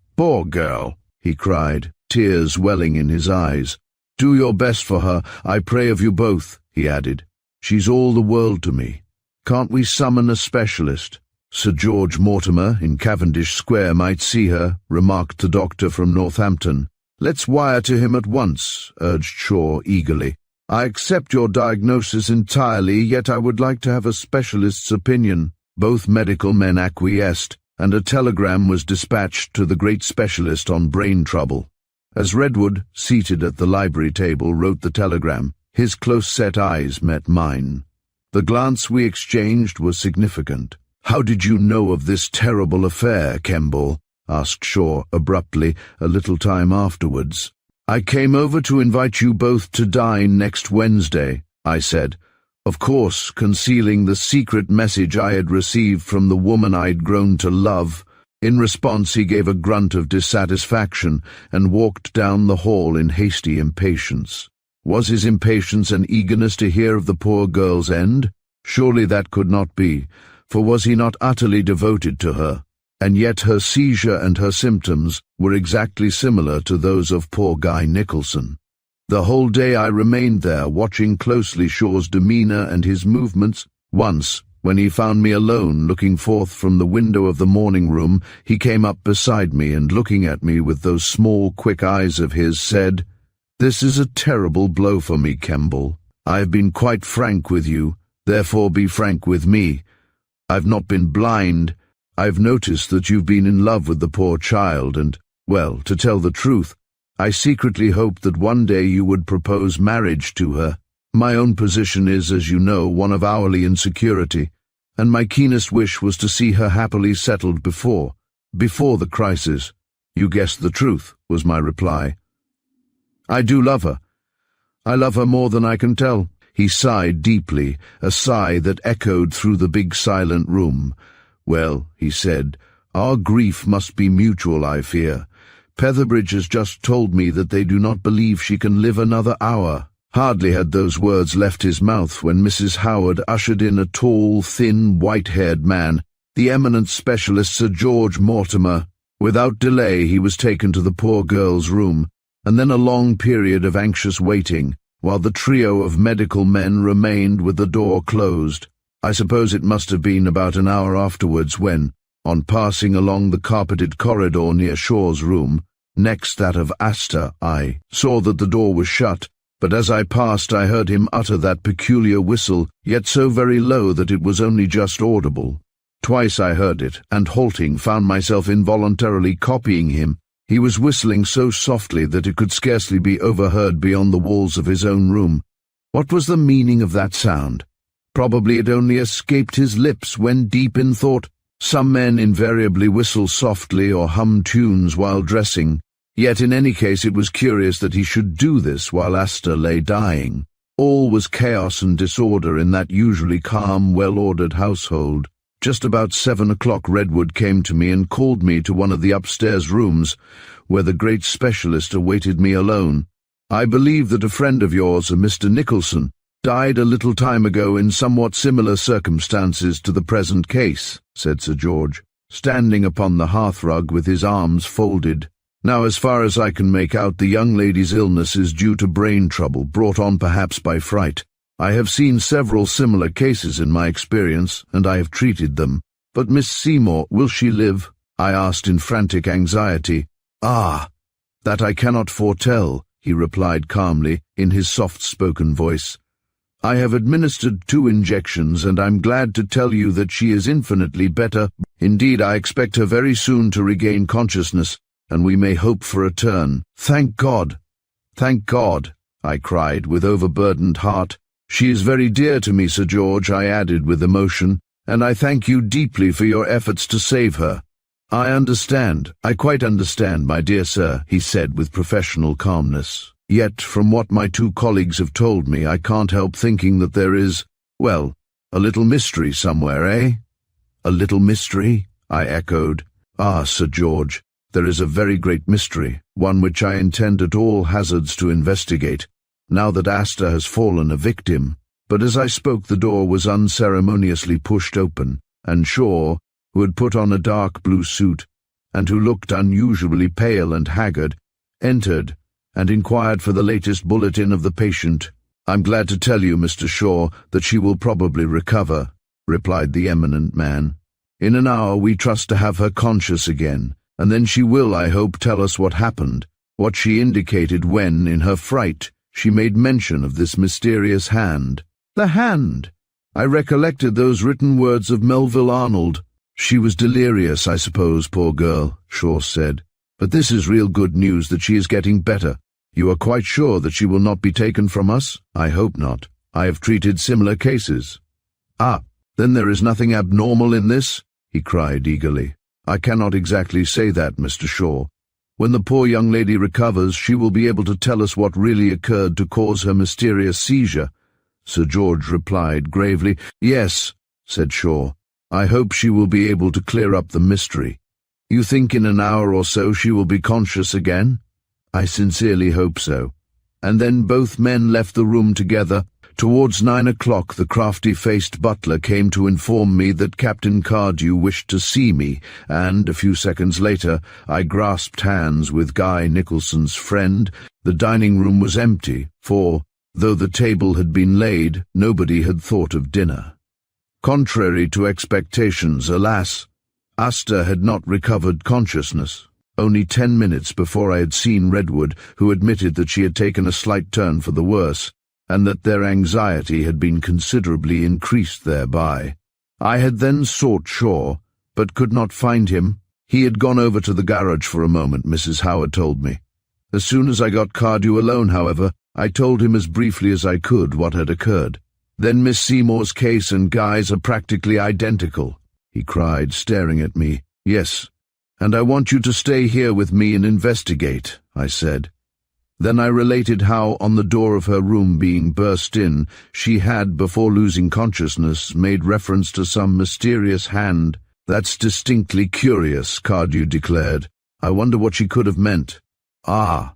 he cried, tears welling in his eyes. "Do your best for her, I pray of you both," he added. "She's all the world to me. Can't we summon a specialist? Sir George Mortimer in Cavendish Square might see her," remarked the doctor from Northampton. "Let's wire to him at once," urged Shaw eagerly. "I accept your diagnosis entirely, yet I would like to have a specialist's opinion." Both medical men acquiesced, and a telegram was dispatched to the great specialist on brain trouble. As Redwood, seated at the library table, wrote the telegram, his close-set eyes met mine. The glance we exchanged was significant. "How did you know of this terrible affair, Kemble?" asked Shaw abruptly, a little time afterwards. "I came over to invite you both to dine next Wednesday," I said, of course concealing the secret message I had received from the woman I'd grown to love. In response he gave a grunt of dissatisfaction and walked down the hall in hasty impatience. Was his impatience an eagerness to hear of the poor girl's end? Surely that could not be, for was he not utterly devoted to her? And yet her seizure and her symptoms were exactly similar to those of poor Guy Nicholson. The whole day I remained there, watching closely Shaw's demeanour and his movements. Once, when he found me alone looking forth from the window of the morning room, he came up beside me and, looking at me with those small, quick eyes of his, said, "This is a terrible blow for me, Kemble. I have been quite frank with you, therefore be frank with me. I've not been blind. I've noticed that you've been in love with the poor child, and, well, to tell the truth, I secretly hoped that one day you would propose marriage to her. My own position is, as you know, one of hourly insecurity, and my keenest wish was to see her happily settled before the crisis." "You guessed the truth," was my reply. "I do love her. I love her more than I can tell." He sighed deeply, a sigh that echoed through the big silent room. "Well," he said, "our grief must be mutual, I fear. Petherbridge has just told me that they do not believe she can live another hour." Hardly had those words left his mouth when Mrs. Howard ushered in a tall, thin, white-haired man, the eminent specialist Sir George Mortimer. Without delay he was taken to the poor girl's room, and then a long period of anxious waiting, while the trio of medical men remained with the door closed. I suppose it must have been about an hour afterwards when, on passing along the carpeted corridor near Shaw's room, next that of Astor, I saw that the door was shut, but as I passed I heard him utter that peculiar whistle, yet so very low that it was only just audible. Twice I heard it, and halting, found myself involuntarily copying him. He was whistling so softly that it could scarcely be overheard beyond the walls of his own room. What was the meaning of that sound? Probably it only escaped his lips when deep in thought. Some men invariably whistle softly or hum tunes while dressing, yet in any case it was curious that he should do this while Astor lay dying. All was chaos and disorder in that usually calm, well-ordered household. Just about 7 o'clock Redwood came to me and called me to one of the upstairs rooms, where the great specialist awaited me alone. "I believe that a friend of yours, a Mr. Nicholson, died a little time ago in somewhat similar circumstances to the present case," said Sir George, standing upon the hearthrug with his arms folded. "Now, as far as I can make out, the young lady's illness is due to brain trouble, brought on perhaps by fright. I have seen several similar cases in my experience, and I have treated them. But Miss Seymour, will she live?" I asked in frantic anxiety. "Ah, that I cannot foretell," he replied calmly, in his soft-spoken voice. "I have administered 2 injections, and I'm glad to tell you that she is infinitely better. Indeed, I expect her very soon to regain consciousness, and we may hope for a turn." "Thank God! Thank God!" I cried with overburdened heart. "She is very dear to me, Sir George," I added with emotion, "and I thank you deeply for your efforts to save her." "I understand. I quite understand, my dear sir," he said with professional calmness. "Yet, from what my 2 colleagues have told me, I can't help thinking that there is, well, a little mystery somewhere, eh?" "A little mystery?" I echoed. "Ah, Sir George, there is a very great mystery, one which I intend at all hazards to investigate, now that Asta has fallen a victim." But as I spoke, the door was unceremoniously pushed open, and Shaw, who had put on a dark blue suit, and who looked unusually pale and haggard, entered, and inquired for the latest bulletin of the patient. "I'm glad to tell you, Mr. Shaw, that she will probably recover," replied the eminent man. "In an hour we trust to have her conscious again, and then she will, I hope, tell us what happened, what she indicated when, in her fright, she made mention of this mysterious hand." "The hand!" I recollected those written words of Melville Arnold. "She was delirious, I suppose, poor girl," Shaw said. "But this is real good news that she is getting better. You are quite sure that she will not be taken from us?" "I hope not. I have treated similar cases." "Ah, then there is nothing abnormal in this?" he cried eagerly. "I cannot exactly say that, Mr. Shaw. When the poor young lady recovers, she will be able to tell us what really occurred to cause her mysterious seizure." Sir George replied gravely. "Yes," said Shaw. "I hope she will be able to clear up the mystery." "You think in an hour or so she will be conscious again?" "I sincerely hope so." And then both men left the room together. Towards 9 o'clock the crafty-faced butler came to inform me that Captain Cardew wished to see me, and, a few seconds later, I grasped hands with Guy Nicholson's friend. The dining room was empty, for, though the table had been laid, nobody had thought of dinner. Contrary to expectations, alas, Asta had not recovered consciousness. Only 10 minutes before I had seen Redwood, who admitted that she had taken a slight turn for the worse, and that their anxiety had been considerably increased thereby. I had then sought Shaw, but could not find him. He had gone over to the garage for a moment, Mrs. Howard told me. As soon as I got Cardew alone, however, I told him as briefly as I could what had occurred. "Then Miss Seymour's case and Guy's are practically identical," he cried, staring at me. "Yes, and I want you to stay here with me and investigate," I said. Then I related how, on the door of her room being burst in, she had, before losing consciousness, made reference to some mysterious hand. "That's distinctly curious," Cardew declared. "I wonder what she could have meant." "Ah,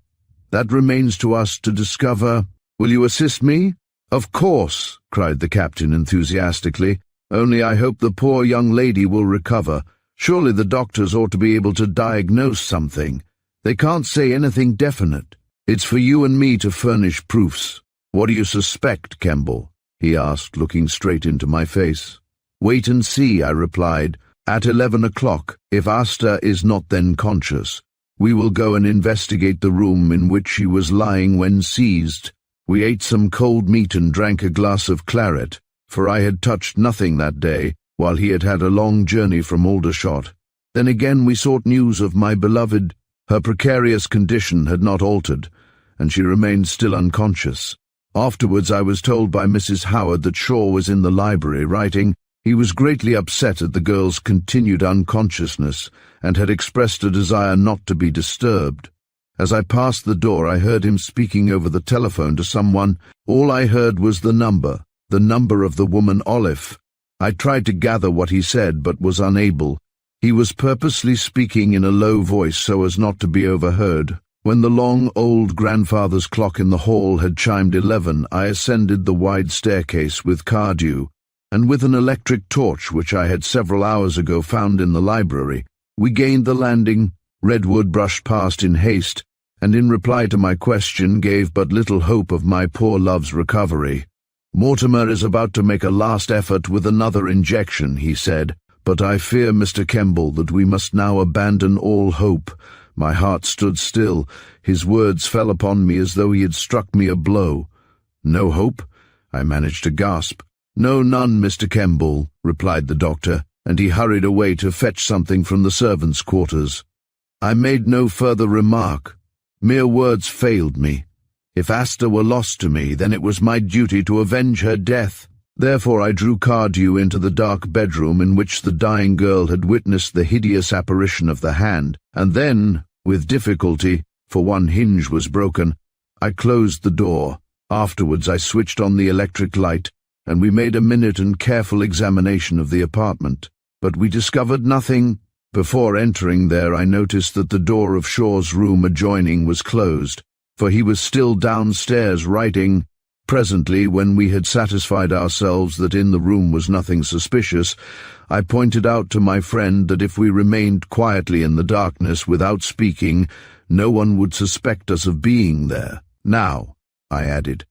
that remains to us to discover. Will you assist me?" "Of course," cried the captain enthusiastically. "Only I hope the poor young lady will recover. Surely the doctors ought to be able to diagnose something. They can't say anything definite. It's for you and me to furnish proofs. What do you suspect, Kemble?" he asked, looking straight into my face. "Wait and see," I replied. "At 11 o'clock, if Asta is not then conscious, we will go and investigate the room in which she was lying when seized." We ate some cold meat and drank a glass of claret, for I had touched nothing that day, while he had had a long journey from Aldershot. Then again we sought news of my beloved. Her precarious condition had not altered, and she remained still unconscious. Afterwards I was told by Mrs. Howard that Shaw was in the library writing. He was greatly upset at the girl's continued unconsciousness, and had expressed a desire not to be disturbed. As I passed the door I heard him speaking over the telephone to someone. All I heard was the number of the woman Olive. I tried to gather what he said, but was unable. He was purposely speaking in a low voice so as not to be overheard. When the long, old grandfather's clock in the hall had chimed 11, I ascended the wide staircase with Queux, and with an electric torch which I had several hours ago found in the library, we gained the landing. Redwood brushed past in haste, and in reply to my question gave but little hope of my poor love's recovery. "Mortimer is about to make a last effort with another injection," he said, "but I fear, Mr. Kemble, that we must now abandon all hope." My heart stood still. His words fell upon me as though he had struck me a blow. "No hope?" I managed to gasp. "No, none, Mr. Kemble," replied the doctor, and he hurried away to fetch something from the servants' quarters. I made no further remark. Mere words failed me. If Asta were lost to me, then it was my duty to avenge her death. Therefore I drew Queux into the dark bedroom in which the dying girl had witnessed the hideous apparition of the hand, and then, with difficulty, for one hinge was broken, I closed the door. Afterwards I switched on the electric light, and we made a minute and careful examination of the apartment. But we discovered nothing. Before entering there I noticed that the door of Shaw's room adjoining was closed, for he was still downstairs writing. Presently, when we had satisfied ourselves that in the room was nothing suspicious, I pointed out to my friend that if we remained quietly in the darkness without speaking, no one would suspect us of being there. "Now," I added,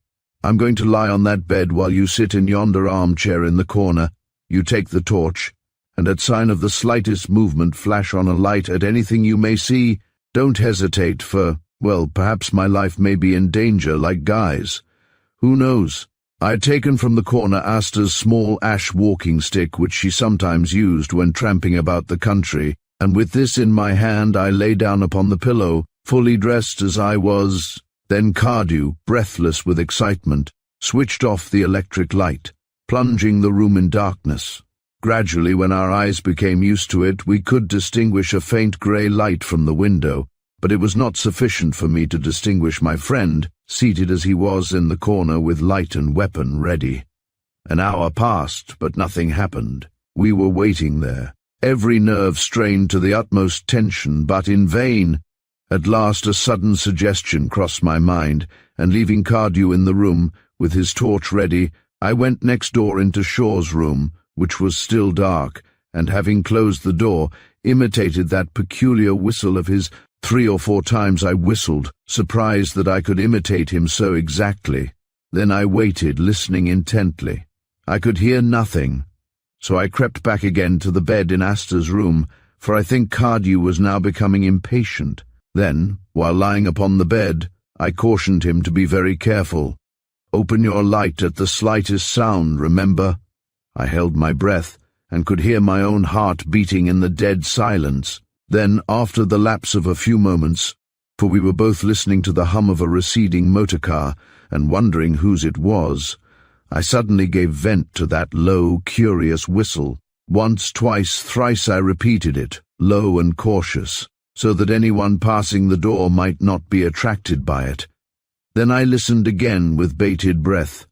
"I'm going to lie on that bed while you sit in yonder armchair in the corner. You take the torch, and at sign of the slightest movement flash on a light at anything you may see. Don't hesitate, for, well, perhaps my life may be in danger like Guy's. Who knows?" I had taken from the corner Asta's small ash walking stick which she sometimes used when tramping about the country, and with this in my hand I lay down upon the pillow, fully dressed as I was. Then Queux, breathless with excitement, switched off the electric light, plunging the room in darkness. Gradually, when our eyes became used to it, we could distinguish a faint grey light from the window, but it was not sufficient for me to distinguish my friend, seated as he was in the corner with light and weapon ready. An hour passed, but nothing happened. We were waiting there, every nerve strained to the utmost tension, but in vain. At last a sudden suggestion crossed my mind, and leaving Queux in the room, with his torch ready, I went next door into Shaw's room, which was still dark, and having closed the door, imitated that peculiar whistle of his. 3 or 4 times I whistled, surprised that I could imitate him so exactly. Then I waited, listening intently. I could hear nothing, so I crept back again to the bed in Asta's room, for I think Queux was now becoming impatient. Then, while lying upon the bed, I cautioned him to be very careful. "Open your light at the slightest sound, remember." I held my breath, and could hear my own heart beating in the dead silence. Then, after the lapse of a few moments, for we were both listening to the hum of a receding motor-car and wondering whose it was, I suddenly gave vent to that low, curious whistle. Once, twice, thrice I repeated it, low and cautious, so that anyone passing the door might not be attracted by it. Then I listened again with bated breath.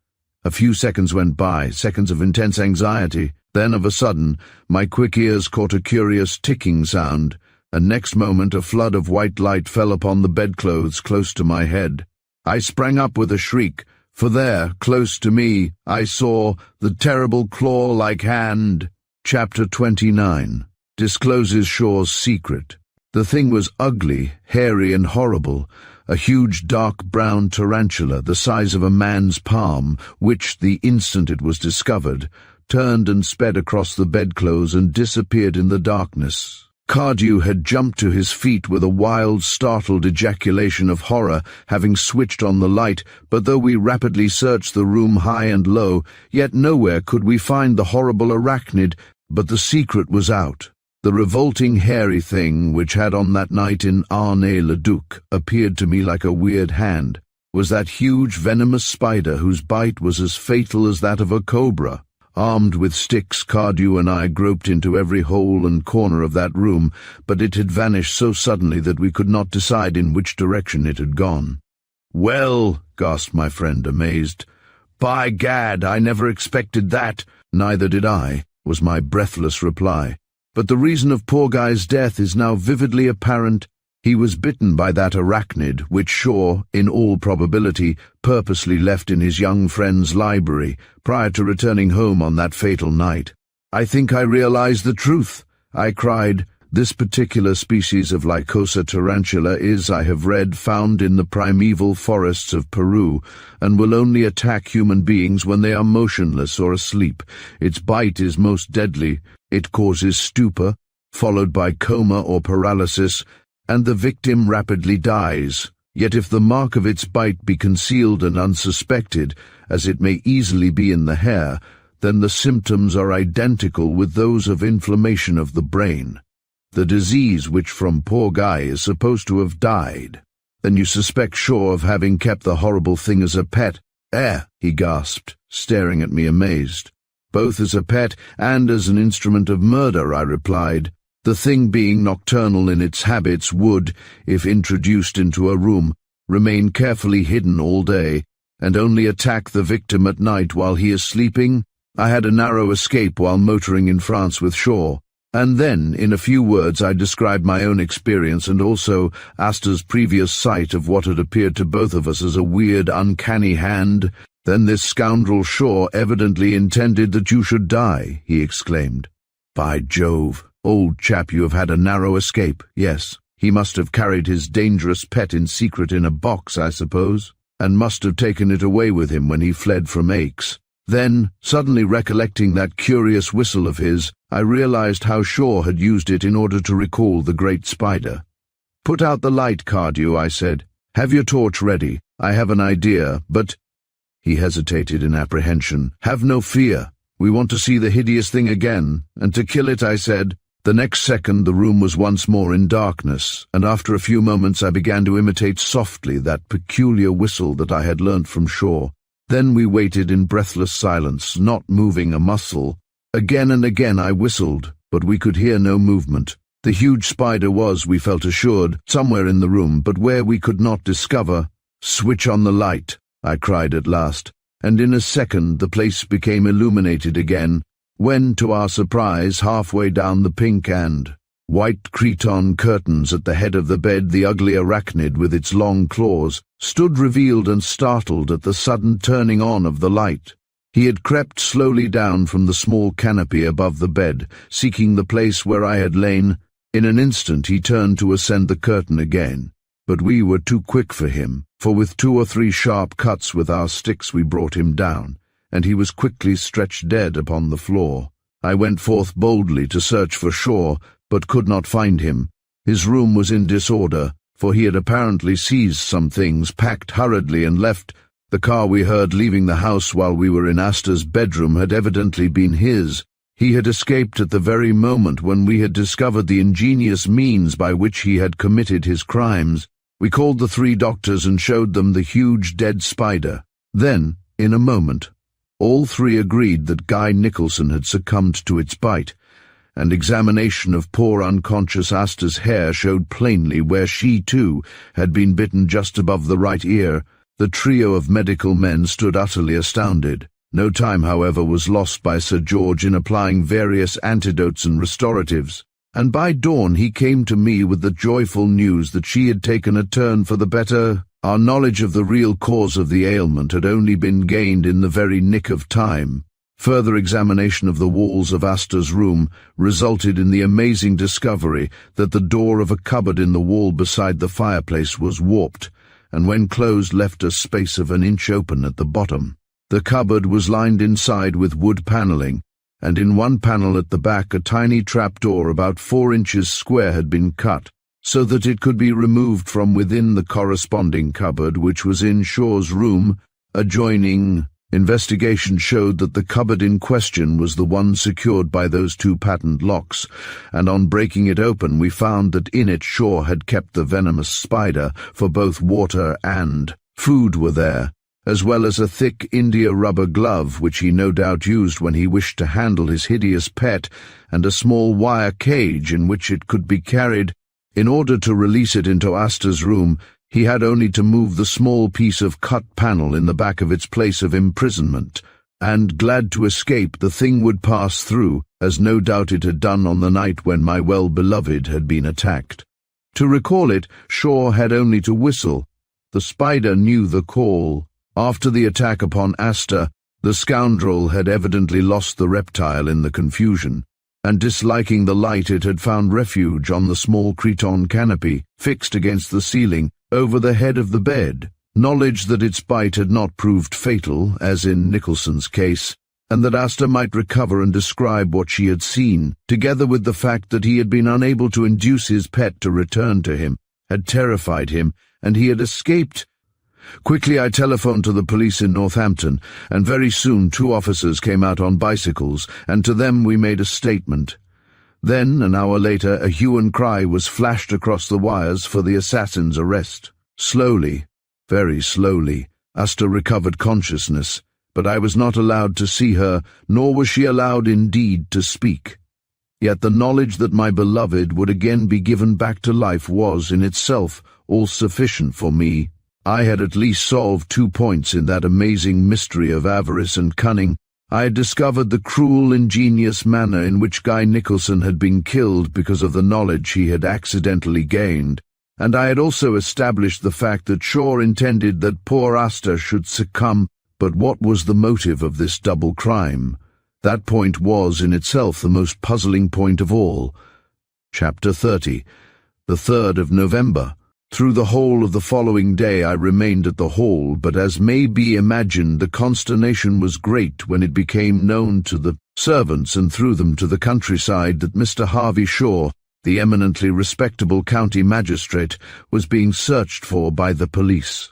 A few seconds went by, seconds of intense anxiety. Then, of a sudden, my quick ears caught a curious ticking sound, and next moment a flood of white light fell upon the bedclothes close to my head. I sprang up with a shriek, for there, close to me, I saw the terrible claw-like hand. Chapter 29 discloses Shaw's secret. The thing was ugly, hairy, and horrible, a huge dark brown tarantula the size of a man's palm, which, the instant it was discovered, turned and sped across the bedclothes and disappeared in the darkness. Queux had jumped to his feet with a wild, startled ejaculation of horror, having switched on the light, but though we rapidly searched the room high and low, yet nowhere could we find the horrible arachnid. But the secret was out. The revolting hairy thing which had on that night in Arnay-le-Duc appeared to me like a weird hand was that huge venomous spider whose bite was as fatal as that of a cobra. Armed with sticks, Queux and I groped into every hole and corner of that room, but it had vanished so suddenly that we could not decide in which direction it had gone. "Well," gasped my friend, amazed, "By gad, I never expected that." "Neither did I," was my breathless reply. "But the reason of poor Guy's death is now vividly apparent. He was bitten by that arachnid, which Shaw, in all probability, purposely left in his young friend's library prior to returning home on that fatal night." "I think I realize the truth," I cried. "This particular species of Lycosa tarantula is, I have read, found in the primeval forests of Peru, and will only attack human beings when they are motionless or asleep. Its bite is most deadly. It causes stupor, followed by coma or paralysis, and the victim rapidly dies. Yet if the mark of its bite be concealed and unsuspected, as it may easily be in the hair, then the symptoms are identical with those of inflammation of the brain, the disease which from poor Guy is supposed to have died." "Then you suspect Shaw of having kept the horrible thing as a pet?" He gasped, staring at me amazed. "Both as a pet and as an instrument of murder," I replied. "The thing, being nocturnal in its habits, would, if introduced into a room, remain carefully hidden all day, and only attack the victim at night while he is sleeping. I had a narrow escape while motoring in France with Shaw." And then, in a few words, I described my own experience and also Asta's previous sight of what had appeared to both of us as a weird, uncanny hand. "Then this scoundrel Shaw evidently intended that you should die," he exclaimed. "By Jove, old chap, you have had a narrow escape. Yes, he must have carried his dangerous pet in secret in a box, I suppose, and must have taken it away with him when he fled from Aix." Then, suddenly recollecting that curious whistle of his, I realized how Shaw had used it in order to recall the great spider. "Put out the light, Cardew," I said. "Have your torch ready. I have an idea, but—" He hesitated in apprehension. "Have no fear. We want to see the hideous thing again, and to kill it," I said. The next second the room was once more in darkness, and after a few moments I began to imitate softly that peculiar whistle that I had learnt from Shaw. Then we waited in breathless silence, not moving a muscle. Again and again I whistled, but we could hear no movement. The huge spider was, we felt assured, somewhere in the room, but where we could not discover. "Switch on the light," I cried at last, and in a second the place became illuminated again, when, to our surprise, halfway down the pink and white cretonne curtains at the head of the bed, the ugly arachnid with its long claws stood revealed and startled at the sudden turning on of the light. He had crept slowly down from the small canopy above the bed, seeking the place where I had lain. In an instant he turned to ascend the curtain again, but we were too quick for him, for with 2 or 3 sharp cuts with our sticks we brought him down, and he was quickly stretched dead upon the floor. I went forth boldly to search for Shaw, but could not find him. His room was in disorder, for he had apparently seized some things, packed hurriedly, and left. The car we heard leaving the house while we were in Asta's bedroom had evidently been his. He had escaped at the very moment when we had discovered the ingenious means by which he had committed his crimes. We called the 3 doctors and showed them the huge dead spider. Then, in a moment, all 3 agreed that Guy Nicholson had succumbed to its bite, and examination of poor unconscious Asta's hair showed plainly where she, too, had been bitten just above the right ear. The trio of medical men stood utterly astounded. No time, however, was lost by Sir George in applying various antidotes and restoratives, and by dawn he came to me with the joyful news that she had taken a turn for the better. Our knowledge of the real cause of the ailment had only been gained in the very nick of time. Further examination of the walls of Asta's room resulted in the amazing discovery that the door of a cupboard in the wall beside the fireplace was warped, and when closed left a space of 1 inch open at the bottom. The cupboard was lined inside with wood panelling, and in one panel at the back a tiny trapdoor about 4 inches square had been cut, so that it could be removed from within the corresponding cupboard, which was in Shaw's room adjoining. Investigation showed that the cupboard in question was the one secured by those 2 patent locks, and on breaking it open we found that in it Shaw had kept the venomous spider, for both water and food were there, as well as a thick india-rubber glove which he no doubt used when he wished to handle his hideous pet, and a small wire cage in which it could be carried. In order to release it into Asta's room, He had only to move the small piece of cut panel in the back of its place of imprisonment, and, glad to escape, the thing would pass through, as no doubt it had done on the night when my well-beloved had been attacked. To recall it, Shaw had only to whistle. The spider knew the call. After the attack upon Asta, the scoundrel had evidently lost the reptile in the confusion, and disliking the light it had found refuge on the small cretonne canopy, fixed against the ceiling, over the head of the bed. Knowledge that its bite had not proved fatal, as in Nicholson's case, and that Asta might recover and describe what she had seen, together with the fact that he had been unable to induce his pet to return to him, had terrified him, and he had escaped. Quickly I telephoned to the police in Northampton, and very soon 2 officers came out on bicycles, and to them we made a statement. Then, an hour later, a hue and cry was flashed across the wires for the assassin's arrest. Slowly, very slowly, Asta recovered consciousness, but I was not allowed to see her, nor was she allowed indeed to speak. Yet the knowledge that my beloved would again be given back to life was, in itself, all sufficient for me. I had at least solved 2 points in that amazing mystery of avarice and cunning. I had discovered the cruel, ingenious manner in which Guy Nicholson had been killed because of the knowledge he had accidentally gained, and I had also established the fact that Shaw intended that poor Asta should succumb. But what was the motive of this double crime? That point was, in itself, the most puzzling point of all. Chapter 30. The 3rd of November. Through the whole of the following day I remained at the Hall, but as may be imagined, the consternation was great when it became known to the servants and through them to the countryside that Mr. Harvey Shaw, the eminently respectable county magistrate, was being searched for by the police.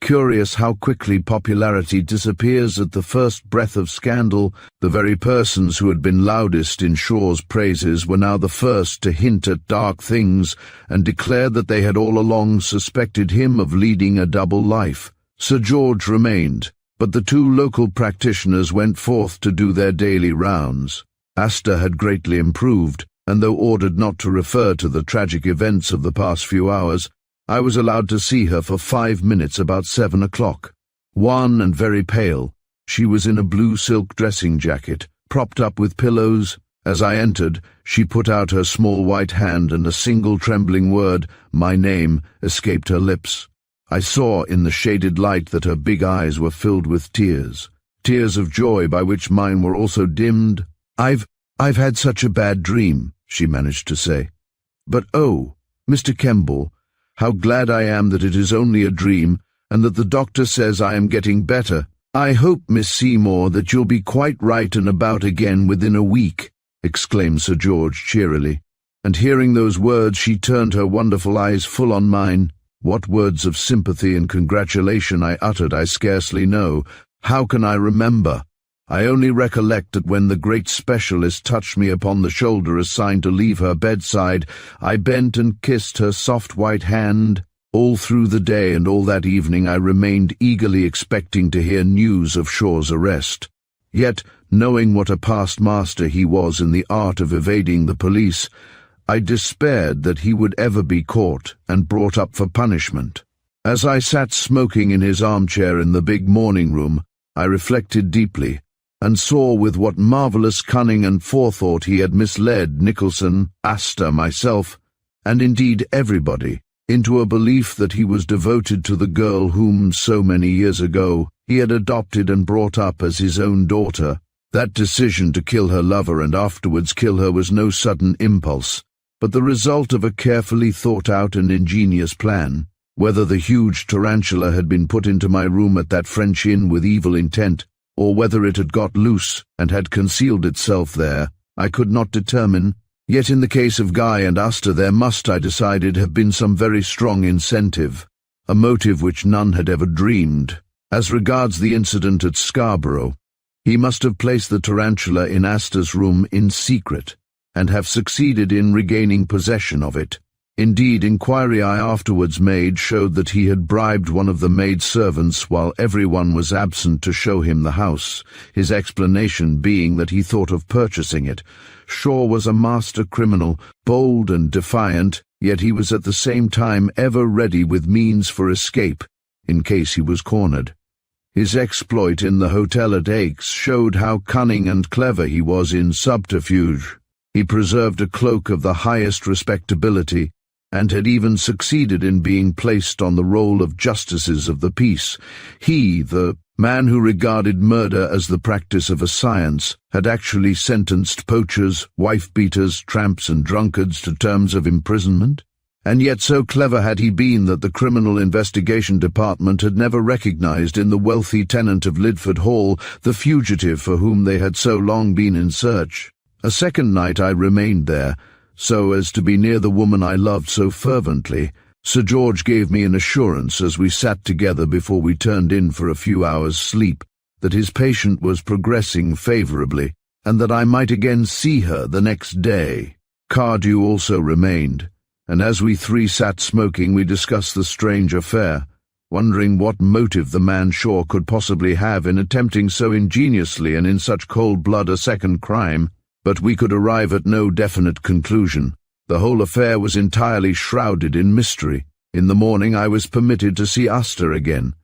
Curious how quickly popularity disappears at the first breath of scandal. The very persons who had been loudest in Shaw's praises were now the first to hint at dark things and declare that they had all along suspected him of leading a double life. Sir George remained, but the 2 local practitioners went forth to do their daily rounds. Asta had greatly improved, and though ordered not to refer to the tragic events of the past few hours, I was allowed to see her for 5 minutes about 7 o'clock. Wan and very pale, she was in a blue silk dressing jacket, propped up with pillows. As I entered, she put out her small white hand, and a single trembling word, my name, escaped her lips. I saw in the shaded light that her big eyes were filled with tears of joy by which mine were also dimmed. I've had such a bad dream," she managed to say. "But oh, Mr. Kemble, how glad I am that it is only a dream, and that the doctor says I am getting better. I hope, Miss Seymour, that you'll be quite right and about again within a week," exclaimed Sir George cheerily. And hearing those words, she turned her wonderful eyes full on mine. What words of sympathy and congratulation I uttered I scarcely know. How can I remember? I only recollect that when the great specialist touched me upon the shoulder as sign to leave her bedside, I bent and kissed her soft white hand. All through the day and all that evening I remained eagerly expecting to hear news of Shaw's arrest. Yet, knowing what a past master he was in the art of evading the police, I despaired that he would ever be caught and brought up for punishment. As I sat smoking in his armchair in the big morning-room, I reflected deeply, and saw with what marvellous cunning and forethought he had misled Nicholson, Asta, myself, and indeed everybody, into a belief that he was devoted to the girl whom, so many years ago, he had adopted and brought up as his own daughter. That decision to kill her lover and afterwards kill her was no sudden impulse, but the result of a carefully thought-out and ingenious plan. Whether the huge tarantula had been put into my room at that French inn with evil intent, or whether it had got loose and had concealed itself there, I could not determine. Yet in the case of Guy and Asta there must, I decided, have been some very strong incentive, a motive which none had ever dreamed. As regards the incident at Scarborough, he must have placed the tarantula in Asta's room in secret, and have succeeded in regaining possession of it. Indeed, inquiry I afterwards made showed that he had bribed one of the maid-servants while everyone was absent to show him the house, his explanation being that he thought of purchasing it. Shaw was a master criminal, bold and defiant, yet he was at the same time ever ready with means for escape, in case he was cornered. His exploit in the hotel at Aix showed how cunning and clever he was in subterfuge. He preserved a cloak of the highest respectability, and had even succeeded in being placed on the roll of justices of the peace. He, the man who regarded murder as the practice of a science, had actually sentenced poachers, wife-beaters, tramps and drunkards to terms of imprisonment. And yet so clever had he been that the Criminal Investigation Department had never recognized in the wealthy tenant of Lidford Hall the fugitive for whom they had so long been in search. A second night I remained there, so as to be near the woman I loved so fervently. Sir George gave me an assurance as we sat together before we turned in for a few hours' sleep, that his patient was progressing favourably, and that I might again see her the next day. Cardew also remained, and as we three sat smoking we discussed the strange affair, wondering what motive the man Shaw could possibly have in attempting so ingeniously and in such cold blood a second crime. But we could arrive at no definite conclusion. The whole affair was entirely shrouded in mystery. In the morning I was permitted to see Asta again.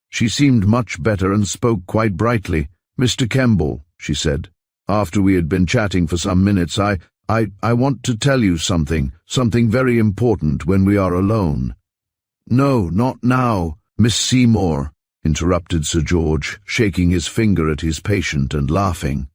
She seemed much better and spoke quite brightly. "Mr. Kemble," she said, after we had been chatting for some minutes, I want to tell you something very important when we are alone." "No, not now, Miss Seymour," interrupted Sir George, shaking his finger at his patient and laughing.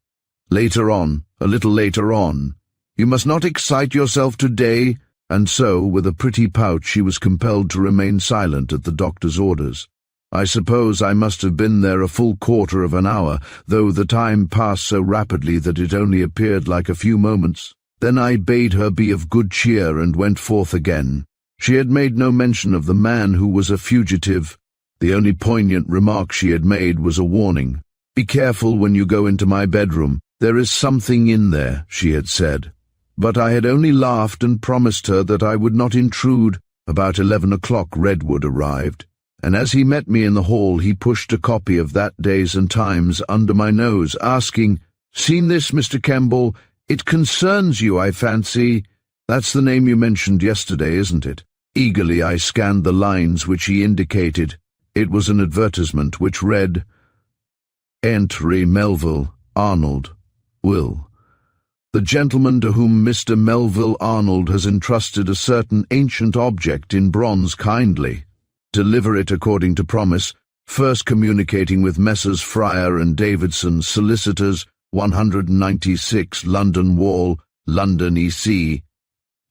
"Later on, a little later on. You must not excite yourself today." And so, with a pretty pout, she was compelled to remain silent at the doctor's orders. I suppose I must have been there a full quarter of an hour, though the time passed so rapidly that it only appeared like a few moments. Then I bade her be of good cheer and went forth again. She had made no mention of the man who was a fugitive. The only poignant remark she had made was a warning. "Be careful when you go into my bedroom. There is something in there," she had said. But I had only laughed and promised her that I would not intrude. About 11 o'clock Redwood arrived, and as he met me in the hall he pushed a copy of that Days and Times under my nose, asking, "Seen this, Mr. Kemble? It concerns you, I fancy. That's the name you mentioned yesterday, isn't it?" Eagerly I scanned the lines which he indicated. It was an advertisement which read, "Entry Melville Arnold will. The gentleman to whom Mr. Melville Arnold has entrusted a certain ancient object in bronze kindly deliver it according to promise, first communicating with Messrs. Fryer and Davidson, solicitors, 196 London Wall, London, E.C."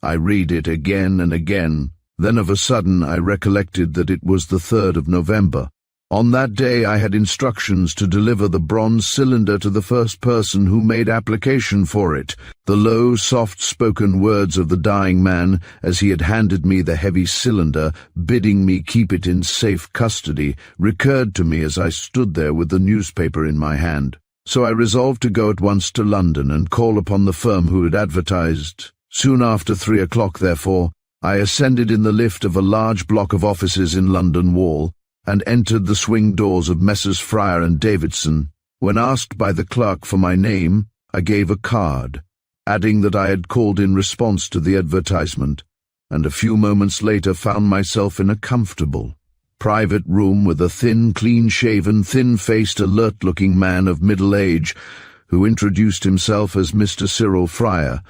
I read it again and again. Then of a sudden I recollected that it was the 3rd of November. On that day I had instructions to deliver the bronze cylinder to the first person who made application for it. The low, soft-spoken words of the dying man, as he had handed me the heavy cylinder, bidding me keep it in safe custody, recurred to me as I stood there with the newspaper in my hand. So I resolved to go at once to London and call upon the firm who had advertised. Soon after 3 o'clock, therefore, I ascended in the lift of a large block of offices in London Wall, and entered the swing doors of Messrs. Fryer and Davidson. When asked by the clerk for my name, I gave a card, adding that I had called in response to the advertisement, and a few moments later found myself in a comfortable, private room with a thin, clean-shaven, thin-faced, alert-looking man of middle age, who introduced himself as Mr. Cyril Fryer,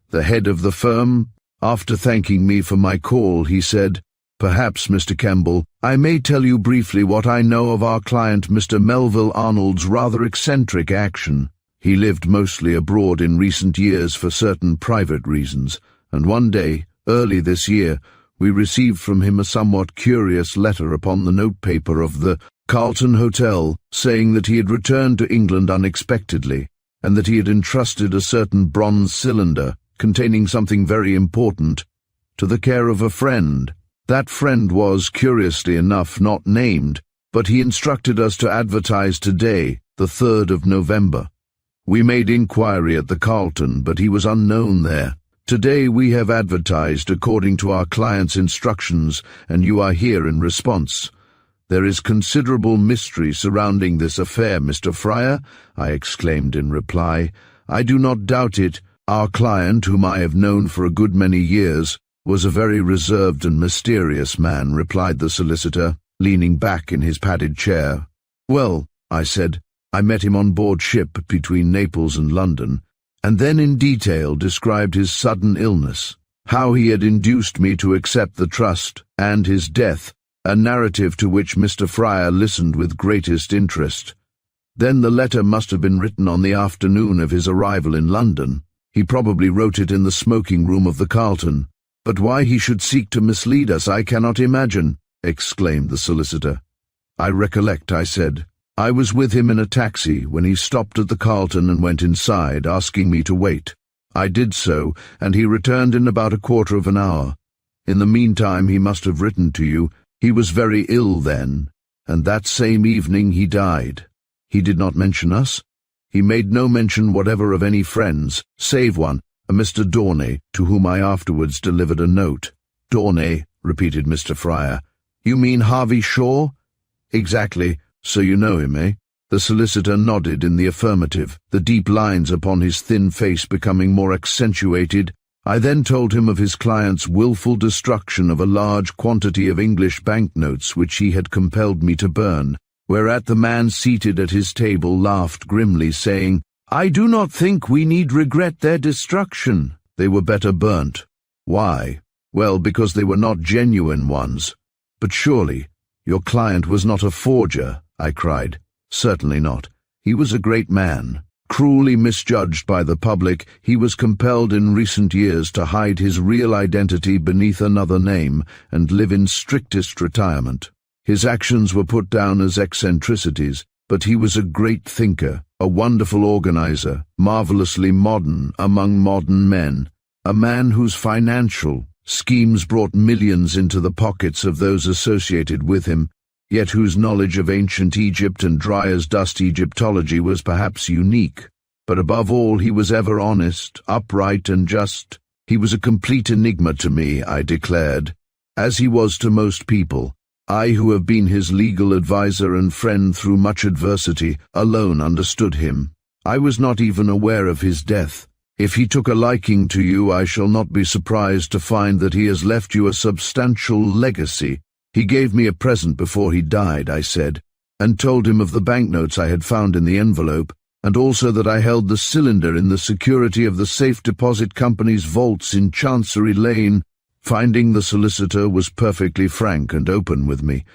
the head of the firm. After thanking me for my call, he said, "Perhaps, Mr. Kemble, I may tell you briefly what I know of our client Mr. Melville Arnold's rather eccentric action. He lived mostly abroad in recent years for certain private reasons, and one day, early this year, we received from him a somewhat curious letter upon the notepaper of the Carlton Hotel, saying that he had returned to England unexpectedly, and that he had entrusted a certain bronze cylinder, containing something very important, to the care of a friend. That friend was, curiously enough, not named, but he instructed us to advertise today, the 3rd of November. We made inquiry at the Carlton, but he was unknown there. Today we have advertised according to our client's instructions, and you are here in response. There is considerable mystery surrounding this affair, Mr. Fryer," I exclaimed in reply. "I do not doubt it. Our client, whom I have known for a good many years, "Was a very reserved and mysterious man," replied the solicitor, leaning back in his padded chair. "Well," I said, "I met him on board ship between Naples and London, and then in detail described his sudden illness, how he had induced me to accept the trust, and his death, a narrative to which Mr. Fryer listened with greatest interest. Then the letter must have been written on the afternoon of his arrival in London. He probably wrote it in the smoking room of the Carlton. But why he should seek to mislead us I cannot imagine," exclaimed the solicitor. "I recollect," I said. "I was with him in a taxi when he stopped at the Carlton and went inside, asking me to wait. I did so, and he returned in about a quarter of an hour. In the meantime he must have written to you. He was very ill then, and that same evening he died. He did not mention us. He made no mention whatever of any friends, save one, a Mr. Dawnay, to whom I afterwards delivered a note." "Dawnay," repeated Mr. Fryer. "You mean Harvey Shaw?" "Exactly. So you know him, eh?" The solicitor nodded in the affirmative, the deep lines upon his thin face becoming more accentuated. I then told him of his client's willful destruction of a large quantity of English banknotes which he had compelled me to burn, whereat the man seated at his table laughed grimly, saying, "I do not think we need regret their destruction. They were better burnt." "Why?" "Well, because they were not genuine ones." "But surely your client was not a forger?" I cried. "Certainly not. He was a great man. Cruelly misjudged by the public, he was compelled in recent years to hide his real identity beneath another name and live in strictest retirement. His actions were put down as eccentricities, but he was a great thinker, a wonderful organizer, marvelously modern among modern men, a man whose financial schemes brought millions into the pockets of those associated with him, yet whose knowledge of ancient Egypt and dry-as-dust Egyptology was perhaps unique. But above all, he was ever honest, upright, and just. He was a complete enigma to me, I declared, as he was to most people. I, who have been his legal adviser and friend through much adversity, alone understood him. I was not even aware of his death. If he took a liking to you, I shall not be surprised to find that he has left you a substantial legacy. He gave me a present before he died," I said, and told him of the banknotes I had found in the envelope, and also that I held the cylinder in the security of the Safe Deposit Company's vaults in Chancery Lane. Finding the solicitor was perfectly frank and open with me,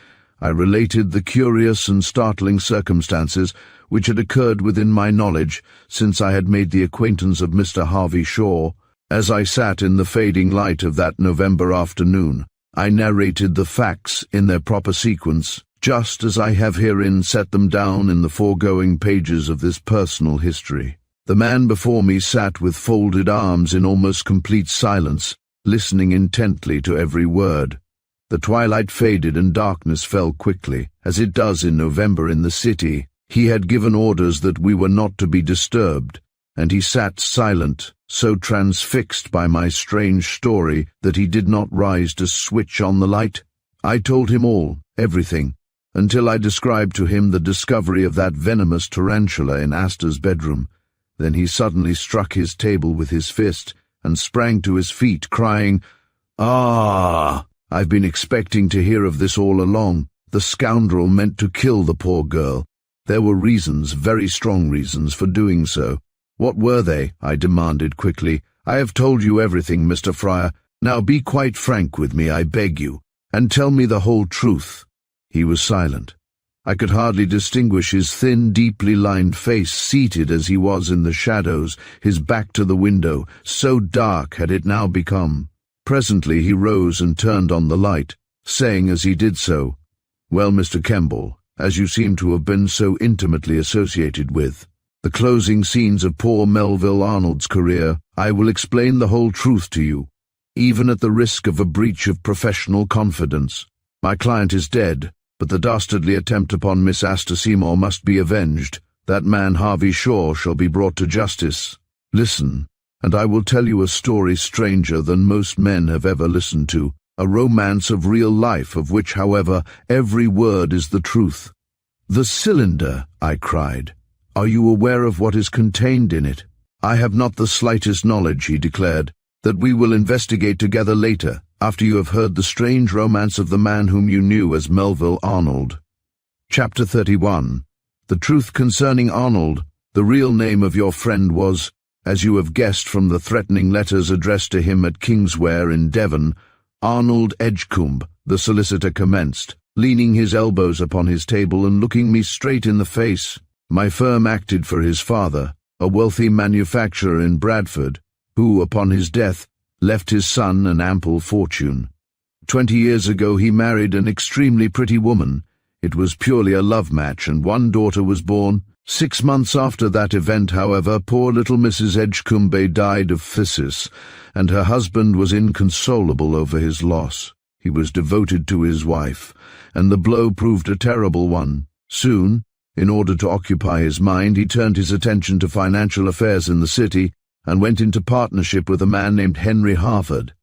I related the curious and startling circumstances which had occurred within my knowledge since I had made the acquaintance of Mr. Harvey Shaw. As I sat in the fading light of that November afternoon, I narrated the facts in their proper sequence, just as I have herein set them down in the foregoing pages of this personal history. The man before me sat with folded arms in almost complete silence, listening intently to every word. The twilight faded and darkness fell quickly, as it does in November in the city. He had given orders that we were not to be disturbed, and he sat silent, so transfixed by my strange story that he did not rise to switch on the light. I told him all, everything, until I described to him the discovery of that venomous tarantula in Asta's bedroom. Then he suddenly struck his table with his fist and sprang to his feet, crying, "Ah! I've been expecting to hear of this all along. The scoundrel meant to kill the poor girl. There were reasons, very strong reasons, for doing so." "What were they?" I demanded quickly. "I have told you everything, Mr. Fryer. Now be quite frank with me, I beg you, and tell me the whole truth." He was silent. I could hardly distinguish his thin, deeply lined face, seated as he was in the shadows, his back to the window, so dark had it now become. Presently he rose and turned on the light, saying as he did so, "Well, Mr. Kemble, as you seem to have been so intimately associated with the closing scenes of poor Melville Arnold's career, I will explain the whole truth to you, even at the risk of a breach of professional confidence. My client is dead, but the dastardly attempt upon Miss Asta Seymour must be avenged. That man Harvey Shaw shall be brought to justice. Listen, and I will tell you a story stranger than most men have ever listened to, a romance of real life of which, however, every word is the truth." "The cylinder," I cried. "Are you aware of what is contained in it?" "I have not the slightest knowledge," he declared. that we will investigate together later, after you have heard the strange romance of the man whom you knew as Melville Arnold. Chapter 31. The truth concerning Arnold. The real name of your friend was, as you have guessed from the threatening letters addressed to him at Kingsware in Devon, Arnold Edgecombe, the solicitor commenced, leaning his elbows upon his table and looking me straight in the face. My firm acted for his father, a wealthy manufacturer in Bradford, who, upon his death, left his son an ample fortune. 20 years ago he married an extremely pretty woman. It was purely a love match, and one daughter was born. 6 months after that event, however, poor little Mrs. Edgecombe died of phthisis, and her husband was inconsolable over his loss. He was devoted to his wife, and the blow proved a terrible one. Soon, in order to occupy his mind, he turned his attention to financial affairs in the city, and went into partnership with a man named Henry Harford.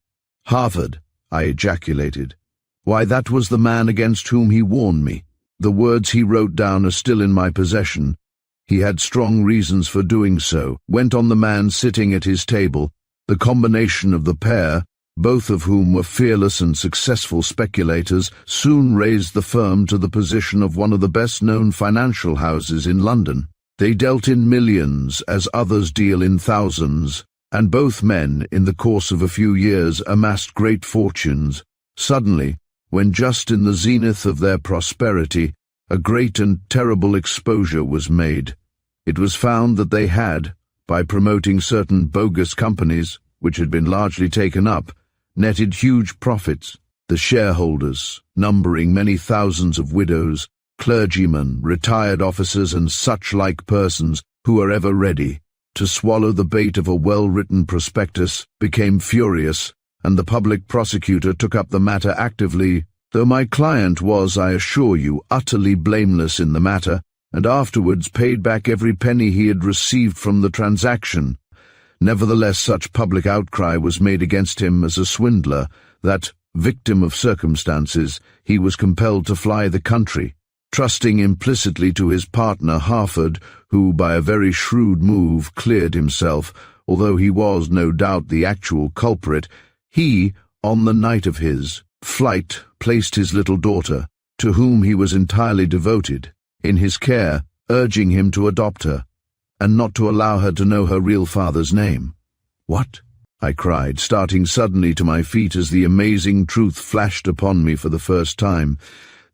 Harford, I ejaculated. Why, that was the man against whom he warned me. The words he wrote down are still in my possession. He had strong reasons for doing so, went on the man sitting at his table. The combination of the pair, both of whom were fearless and successful speculators, soon raised the firm to the position of one of the best-known financial houses in London. They dealt in millions, as others deal in thousands, and both men, in the course of a few years, amassed great fortunes. Suddenly, when just in the zenith of their prosperity, a great and terrible exposure was made. It was found that they had, by promoting certain bogus companies, which had been largely taken up, netted huge profits. The shareholders, numbering many thousands of widows, clergymen, retired officers, and such-like persons who are ever ready to swallow the bait of a well-written prospectus, became furious, and the public prosecutor took up the matter actively, though my client was, I assure you, utterly blameless in the matter, and afterwards paid back every penny he had received from the transaction. Nevertheless, such public outcry was made against him as a swindler that, victim of circumstances, he was compelled to fly the country. Trusting implicitly to his partner Harford, who by a very shrewd move cleared himself, although he was no doubt the actual culprit, he, on the night of his flight, placed his little daughter, to whom he was entirely devoted, in his care, urging him to adopt her, and not to allow her to know her real father's name. "What?" I cried, starting suddenly to my feet as the amazing truth flashed upon me for the first time.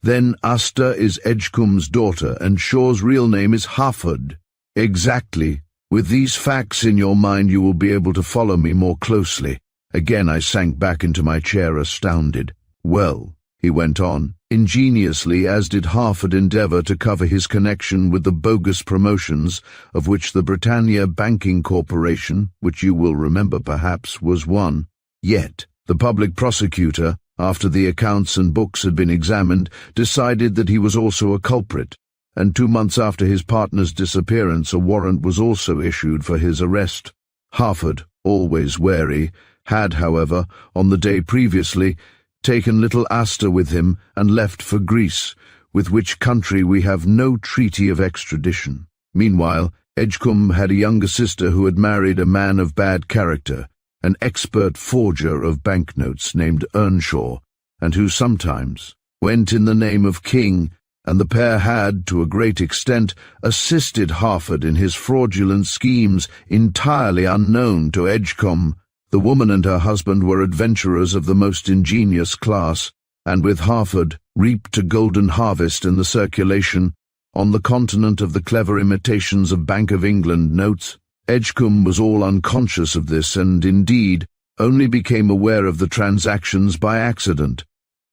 "Then Asta is Edgecombe's daughter, and Shaw's real name is Harford." "Exactly. With these facts in your mind you will be able to follow me more closely." Again I sank back into my chair, astounded. "Well," he went on, ingeniously, as did Harford endeavour to cover his connection with the bogus promotions, of which the Britannia Banking Corporation, which you will remember perhaps, was one. Yet, the public prosecutor, after the accounts and books had been examined, decided that he was also a culprit, and 2 months after his partner's disappearance a warrant was also issued for his arrest. Harford, always wary, had, however, on the day previously, taken little Asta with him and left for Greece, with which country we have no treaty of extradition. Meanwhile, Edgecombe had a younger sister who had married a man of bad character, an expert forger of banknotes named Earnshaw, and who sometimes went in the name of King, and the pair had, to a great extent, assisted Harford in his fraudulent schemes entirely unknown to Edgecombe. The woman and her husband were adventurers of the most ingenious class, and with Harford reaped a golden harvest in the circulation, on the continent, of the clever imitations of Bank of England notes. Edgecombe was all unconscious of this, and indeed only became aware of the transactions by accident.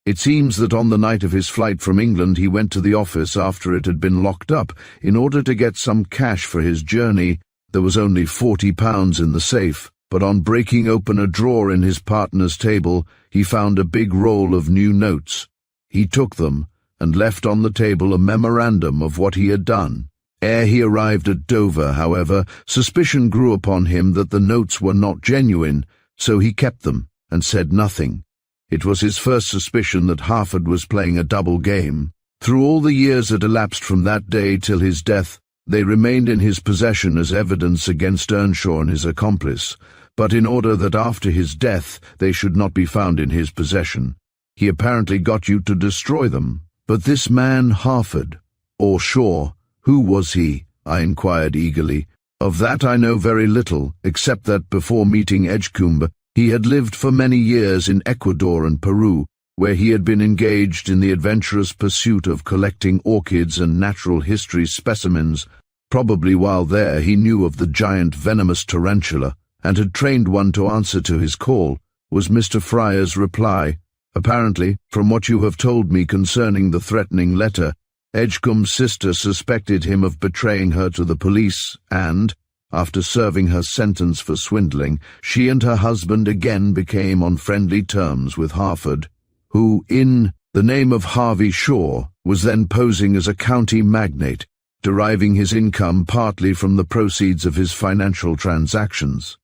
It seems that on the night of his flight from England he went to the office after it had been locked up in order to get some cash for his journey. There was only £40 in the safe, but on breaking open a drawer in his partner's table he found a big roll of new notes. He took them and left on the table a memorandum of what he had done. Ere he arrived at Dover, however, suspicion grew upon him that the notes were not genuine, so he kept them and said nothing. It was his first suspicion that Harford was playing a double game. Through all the years that elapsed from that day till his death, they remained in his possession as evidence against Earnshaw and his accomplice, but in order that after his death they should not be found in his possession. He apparently got you to destroy them. But this man Harford, or Shaw, who was he? I inquired eagerly. Of that I know very little, except that before meeting Edgecumbe, he had lived for many years in Ecuador and Peru, where he had been engaged in the adventurous pursuit of collecting orchids and natural history specimens. Probably while there he knew of the giant venomous tarantula, and had trained one to answer to his call, was Mr. Fryer's reply. Apparently, from what you have told me concerning the threatening letter, Edgecumbe's sister suspected him of betraying her to the police, and, after serving her sentence for swindling, she and her husband again became on friendly terms with Harford, who, in the name of Harvey Shaw, was then posing as a county magnate, deriving his income partly from the proceeds of his financial transactions,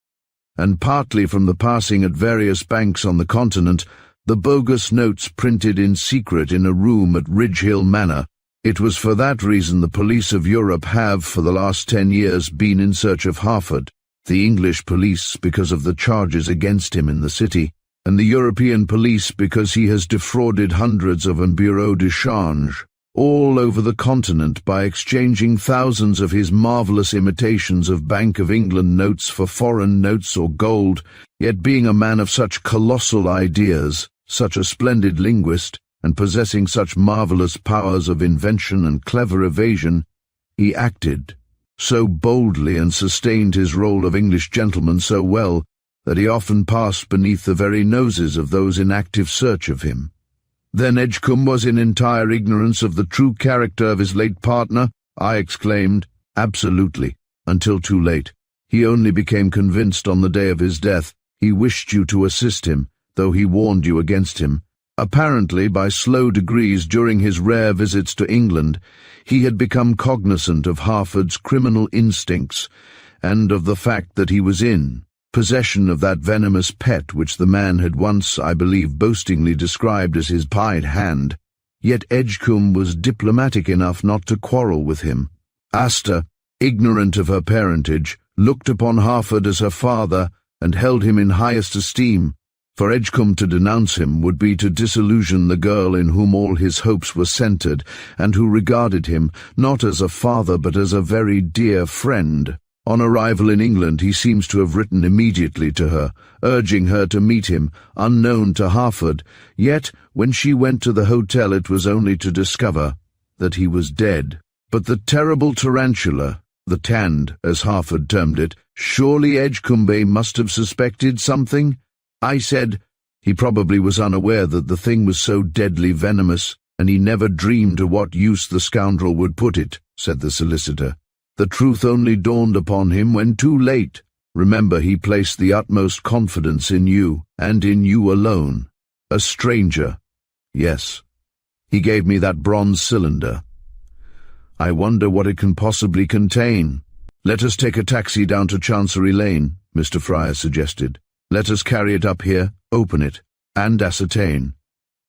and partly from the passing at various banks on the continent the bogus notes printed in secret in a room at Ridge Hill Manor. It was for that reason the police of Europe have, for the last 10 years, been in search of Harford, the English police because of the charges against him in the city, and the European police because he has defrauded hundreds of an bureau de change all over the continent by exchanging thousands of his marvellous imitations of Bank of England notes for foreign notes or gold. Yet being a man of such colossal ideas, such a splendid linguist, and possessing such marvellous powers of invention and clever evasion, he acted so boldly and sustained his role of English gentleman so well that he often passed beneath the very noses of those in active search of him. Then Edgecumbe was in entire ignorance of the true character of his late partner? I exclaimed. Absolutely, until too late. He only became convinced on the day of his death. He wished you to assist him, though he warned you against him. Apparently, by slow degrees during his rare visits to England, he had become cognizant of Harford's criminal instincts, and of the fact that he was in possession of that venomous pet which the man had once, I believe, boastingly described as his pied hand. Yet Edgecumbe was diplomatic enough not to quarrel with him. Asta, ignorant of her parentage, looked upon Harford as her father and held him in highest esteem. For Edgecumbe to denounce him would be to disillusion the girl in whom all his hopes were centred, and who regarded him not as a father but as a very dear friend. On arrival in England he seems to have written immediately to her, urging her to meet him, unknown to Harford, yet when she went to the hotel it was only to discover that he was dead. But the terrible tarantula, the tand, as Harford termed it, surely Edgecumbe must have suspected something? I said he probably was unaware that the thing was so deadly venomous, and he never dreamed to what use the scoundrel would put it, said the solicitor. The truth only dawned upon him when too late. Remember, he placed the utmost confidence in you, and in you alone. A stranger. Yes. He gave me that bronze cylinder. I wonder what it can possibly contain. Let us take a taxi down to Chancery Lane, Mr. Fryer suggested. Let us carry it up here, open it, and ascertain.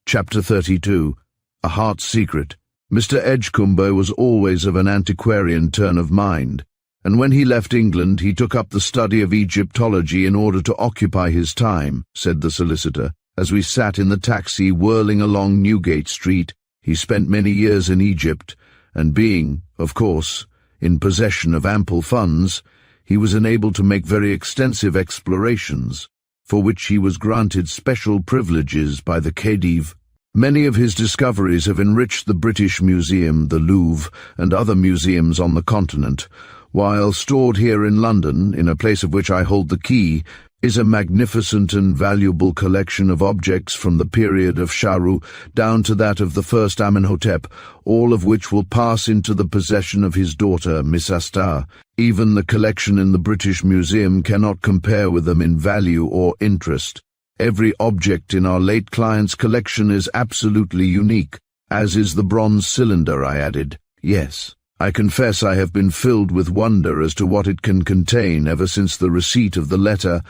Chapter 32. A Heart's Secret. Mr. Edgecumbe was always of an antiquarian turn of mind, and when he left England he took up the study of Egyptology in order to occupy his time, said the solicitor, as we sat in the taxi whirling along Newgate Street. He spent many years in Egypt, and being, of course, in possession of ample funds, he was enabled to make very extensive explorations, for which he was granted special privileges by the Khedive. Many of his discoveries have enriched the British Museum, the Louvre, and other museums on the continent, while stored here in London, in a place of which I hold the key, is a magnificent and valuable collection of objects from the period of Shahrukh down to that of the first Amenhotep, all of which will pass into the possession of his daughter, Miss Asta. Even the collection in the British Museum cannot compare with them in value or interest. Every object in our late client's collection is absolutely unique, as is the bronze cylinder, I added. Yes, I confess I have been filled with wonder as to what it can contain ever since the receipt of the letter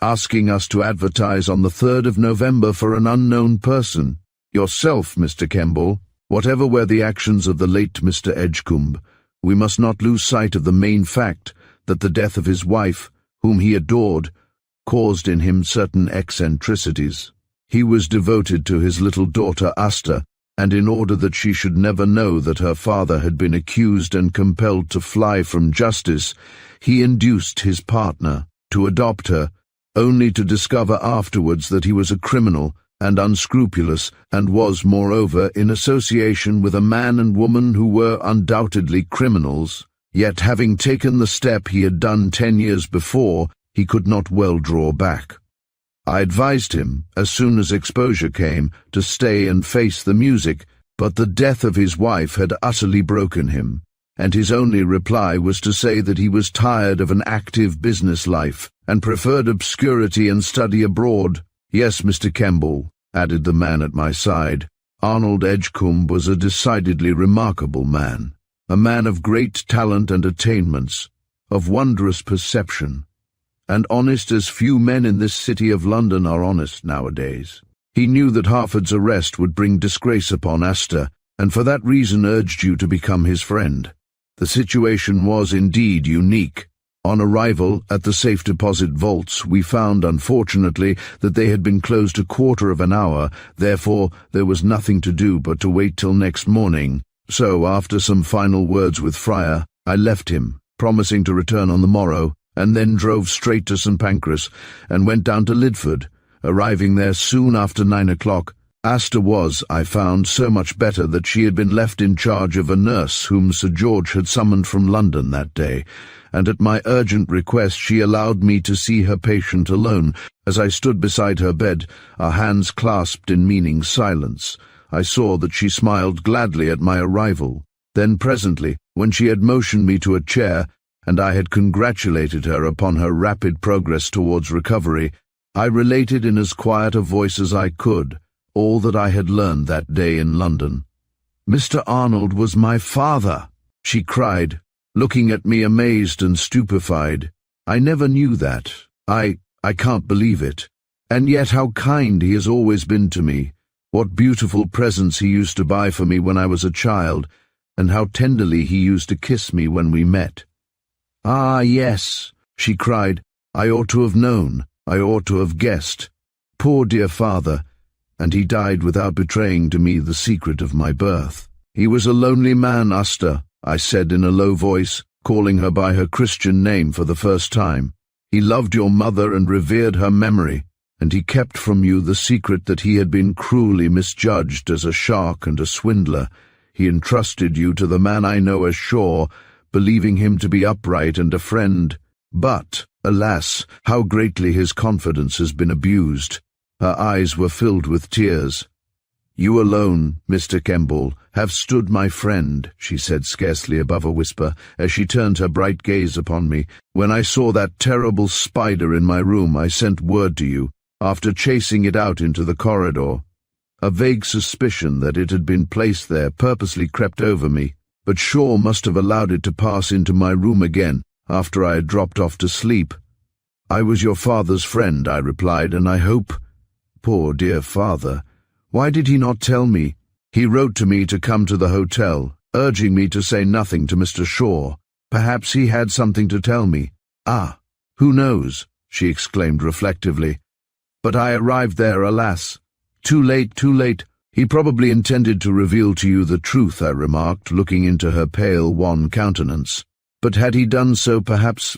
asking us to advertise on the 3rd of November for an unknown person. Yourself, Mr. Kemble. Whatever were the actions of the late Mr. Edgecumbe, we must not lose sight of the main fact that the death of his wife, whom he adored, caused in him certain eccentricities. He was devoted to his little daughter Asta, and in order that she should never know that her father had been accused and compelled to fly from justice, he induced his partner to adopt her, only to discover afterwards that he was a criminal and unscrupulous, and was, moreover, in association with a man and woman who were undoubtedly criminals. Yet, having taken the step he had done 10 years before, he could not well draw back. I advised him, as soon as exposure came, to stay and face the music, but the death of his wife had utterly broken him, and his only reply was to say that he was tired of an active business life, and preferred obscurity and study abroad. Yes, Mr. Kemble, added the man at my side, Arnold Edgecombe was a decidedly remarkable man, a man of great talent and attainments, of wondrous perception, and honest as few men in this city of London are honest nowadays. He knew that Harford's arrest would bring disgrace upon Asta, and for that reason urged you to become his friend. The situation was indeed unique. On arrival at the safe deposit vaults, we found, unfortunately, that they had been closed a quarter of an hour, therefore there was nothing to do but to wait till next morning. So, after some final words with Fryer, I left him, promising to return on the morrow, and then drove straight to St. Pancras, and went down to Lidford, arriving there soon after 9 o'clock. Asta was, I found, so much better that she had been left in charge of a nurse whom Sir George had summoned from London that day, and at my urgent request she allowed me to see her patient alone. As I stood beside her bed, our hands clasped in meaning silence, I saw that she smiled gladly at my arrival. Then presently, when she had motioned me to a chair, and I had congratulated her upon her rapid progress towards recovery, I related in as quiet a voice as I could all that I had learned that day in London. "Mr. Arnold was my father," she cried, looking at me amazed and stupefied. "I never knew that. I can't believe it. And yet how kind he has always been to me. What beautiful presents he used to buy for me when I was a child, and how tenderly he used to kiss me when we met." "Ah, yes," she cried. "I ought to have known. I ought to have guessed. Poor dear father, and he died without betraying to me the secret of my birth." "He was a lonely man, Asta," I said in a low voice, calling her by her Christian name for the first time. "He loved your mother and revered her memory, and he kept from you the secret that he had been cruelly misjudged as a shark and a swindler. He entrusted you to the man I know as Shaw, believing him to be upright and a friend. But, alas, how greatly his confidence has been abused." Her eyes were filled with tears. "You alone, Mr. Kemble, have stood my friend," she said scarcely above a whisper, as she turned her bright gaze upon me. "When I saw that terrible spider in my room, I sent word to you, after chasing it out into the corridor. A vague suspicion that it had been placed there purposely crept over me, but Shaw must have allowed it to pass into my room again, after I had dropped off to sleep. 'I was your father's friend,' I replied, 'and I hope—' Poor dear father, why did he not tell me? He wrote to me to come to the hotel, urging me to say nothing to Mr. Shaw. Perhaps he had something to tell me. Ah, who knows?" she exclaimed reflectively. "But I arrived there, alas. Too late, too late. He probably intended to reveal to you the truth," I remarked, looking into her pale, wan countenance. "But had he done so, perhaps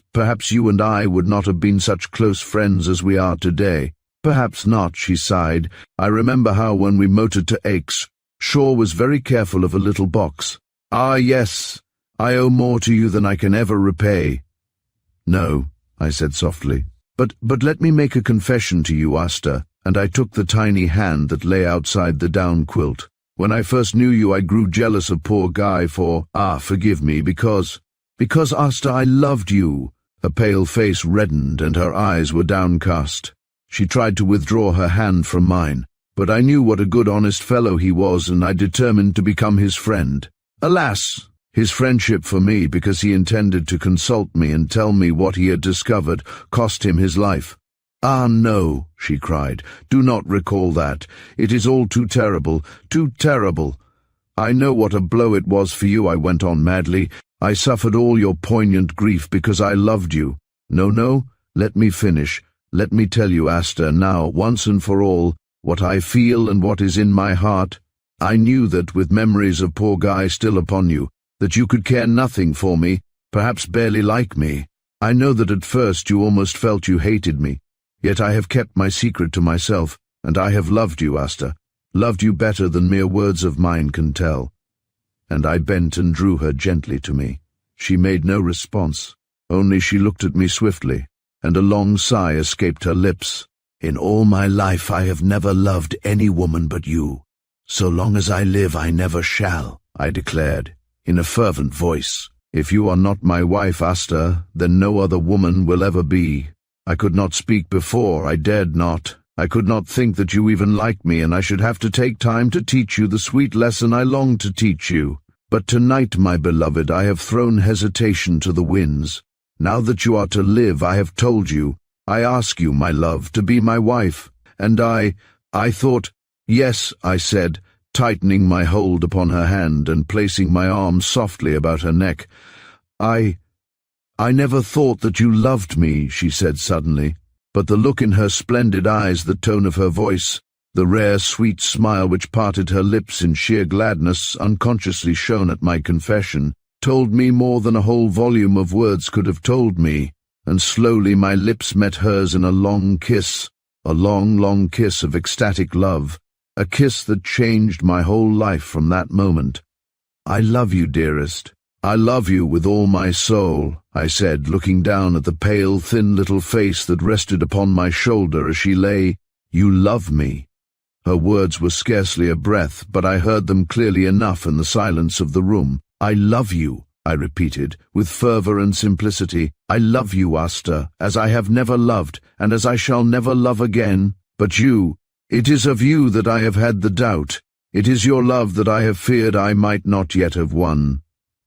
you and I would not have been such close friends as we are today." "Perhaps not," she sighed. "I remember how, when we motored to Aix, Shaw was very careful of a little box. Ah, yes, I owe more to you than I can ever repay." "No," I said softly. But let me make a confession to you, Asta," and I took the tiny hand that lay outside the down quilt. "When I first knew you, I grew jealous of poor Guy forgive me, because, Asta, I loved you." Her pale face reddened and her eyes were downcast. She tried to withdraw her hand from mine, but I knew what a good honest fellow he was, and I determined to become his friend. Alas! His friendship for me, because he intended to consult me and tell me what he had discovered, cost him his life. "Ah, no," she cried, "do not recall that. It is all too terrible, too terrible." "I know what a blow it was for you," I went on madly. "I suffered all your poignant grief because I loved you. No, let me finish. Let me tell you, Asta, now, once and for all, what I feel and what is in my heart. I knew that, with memories of poor Guy still upon you, that you could care nothing for me, perhaps barely like me. I know that at first you almost felt you hated me, yet I have kept my secret to myself, and I have loved you, Asta, loved you better than mere words of mine can tell. And I bent and drew her gently to me. She made no response, only she looked at me swiftly, and a long sigh escaped her lips. In all my life I have never loved any woman but you. So long as I live I never shall, I declared, in a fervent voice. If you are not my wife, Asta, then no other woman will ever be. I could not speak before, I dared not. I could not think that you even liked me, and I should have to take time to teach you the sweet lesson I longed to teach you. But tonight, my beloved, I have thrown hesitation to the winds. Now that you are to live, I have told you. I ask you, my love, to be my wife. And I thought, yes, I said, tightening my hold upon her hand and placing my arm softly about her neck. I never thought that you loved me, she said suddenly, but the look in her splendid eyes, the tone of her voice, the rare sweet smile which parted her lips in sheer gladness, unconsciously shown at my confession, told me more than a whole volume of words could have told me, and slowly my lips met hers in a long kiss, a long, long kiss of ecstatic love, a kiss that changed my whole life from that moment. I love you, dearest. I love you with all my soul, I said, looking down at the pale, thin little face that rested upon my shoulder as she lay. You love me. Her words were scarcely a breath, but I heard them clearly enough in the silence of the room. I love you, I repeated, with fervor and simplicity. I love you, Asta, as I have never loved, and as I shall never love again. But you, it is of you that I have had the doubt. It is your love that I have feared I might not yet have won.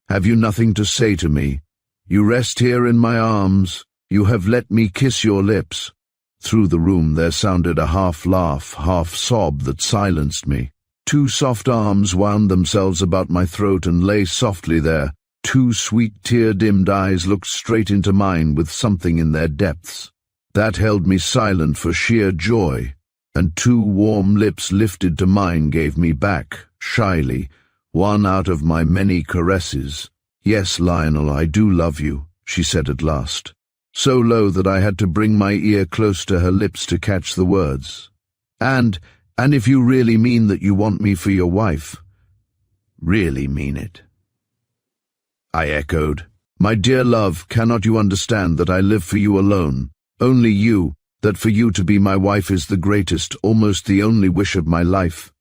Have you nothing to say to me? You rest here in my arms. You have let me kiss your lips. Through the room there sounded a half-laugh, half-sob that silenced me. Two soft arms wound themselves about my throat and lay softly there. Two sweet tear-dimmed eyes looked straight into mine with something in their depths. That held me silent for sheer joy, and two warm lips lifted to mine gave me back, shyly, one out of my many caresses. Yes, Lionel, I do love you, she said at last, so low that I had to bring my ear close to her lips to catch the words. And if you really mean that you want me for your wife, really mean it. I echoed. My dear love, cannot you understand that I live for you alone, only you, that for you to be my wife is the greatest, almost the only wish of my life?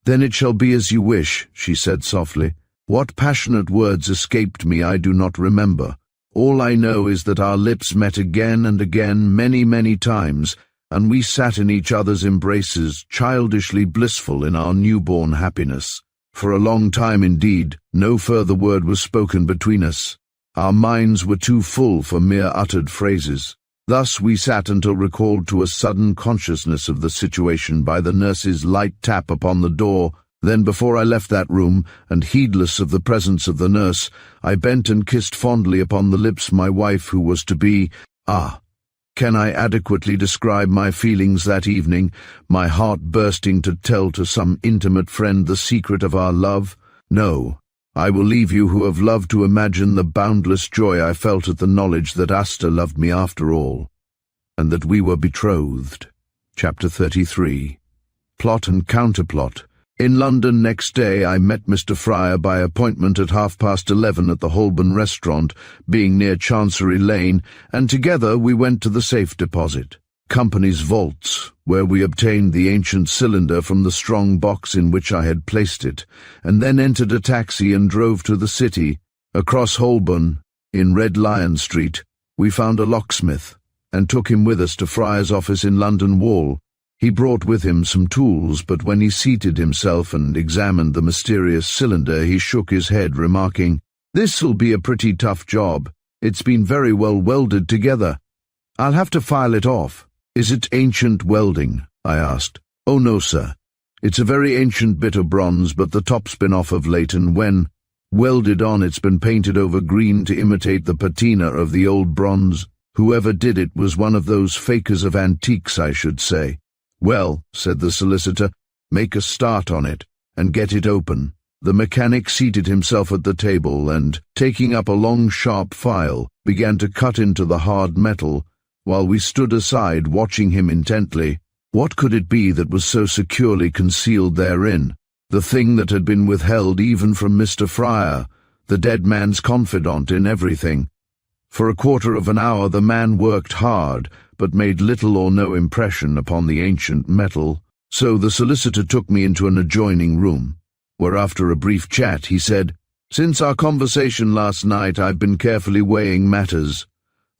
Then it shall be as you wish, she said softly. What passionate words escaped me I do not remember. All I know is that our lips met again and again, many, many times, and we sat in each other's embraces, childishly blissful in our newborn happiness. For a long time indeed, no further word was spoken between us. Our minds were too full for mere uttered phrases. Thus we sat until recalled to a sudden consciousness of the situation by the nurse's light tap upon the door. Then, before I left that room, and heedless of the presence of the nurse, I bent and kissed fondly upon the lips my wife who was to be. Can I adequately describe my feelings that evening, my heart bursting to tell to some intimate friend the secret of our love? No. I will leave you who have loved to imagine the boundless joy I felt at the knowledge that Asta loved me after all, and that we were betrothed. Chapter 33. Plot and Counterplot. In London next day I met Mr. Fryer by appointment at 11:30 at the Holborn restaurant, being near Chancery Lane, and together we went to the safe deposit, Company's vaults, where we obtained the ancient cylinder from the strong box in which I had placed it, and then entered a taxi and drove to the city. Across Holborn, in Red Lion Street, we found a locksmith, and took him with us to Fryer's office in London Wall. He brought with him some tools, but when he seated himself and examined the mysterious cylinder, he shook his head, remarking, "This'll be a pretty tough job. It's been very well welded together. I'll have to file it off." "Is it ancient welding?" I asked. "Oh, no, sir. It's a very ancient bit of bronze, but the top's been off of late, and when welded on it's been painted over green to imitate the patina of the old bronze." Whoever did it was one of those fakers of antiques, I should say. Well, said the solicitor, make a start on it, and get it open. The mechanic seated himself at the table and, taking up a long sharp file, began to cut into the hard metal, while we stood aside watching him intently. What could it be that was so securely concealed therein? The thing that had been withheld even from Mr. Fryer, the dead man's confidant in everything. For a quarter of an hour the man worked hard, but made little or no impression upon the ancient metal, so the solicitor took me into an adjoining room, where after a brief chat he said, "Since our conversation last night I've been carefully weighing matters.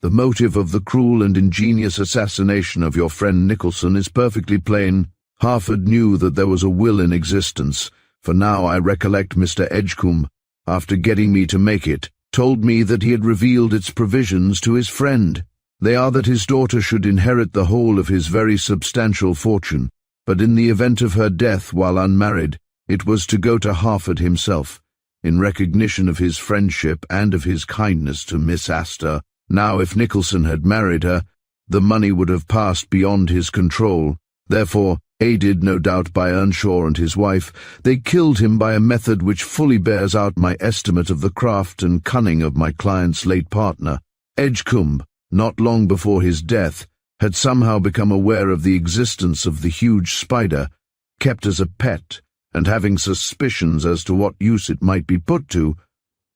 The motive of the cruel and ingenious assassination of your friend Nicholson is perfectly plain. Harford knew that there was a will in existence, for now I recollect Mr. Edgecombe, after getting me to make it, told me that he had revealed its provisions to his friend. They are that his daughter should inherit the whole of his very substantial fortune, but in the event of her death while unmarried, it was to go to Harford himself, in recognition of his friendship and of his kindness to Miss Astor. Now, if Nicholson had married her, the money would have passed beyond his control. Therefore, aided no doubt by Earnshaw and his wife, they killed him by a method which fully bears out my estimate of the craft and cunning of my client's late partner. Edgecombe, not long before his death, had somehow become aware of the existence of the huge spider, kept as a pet, and having suspicions as to what use it might be put to,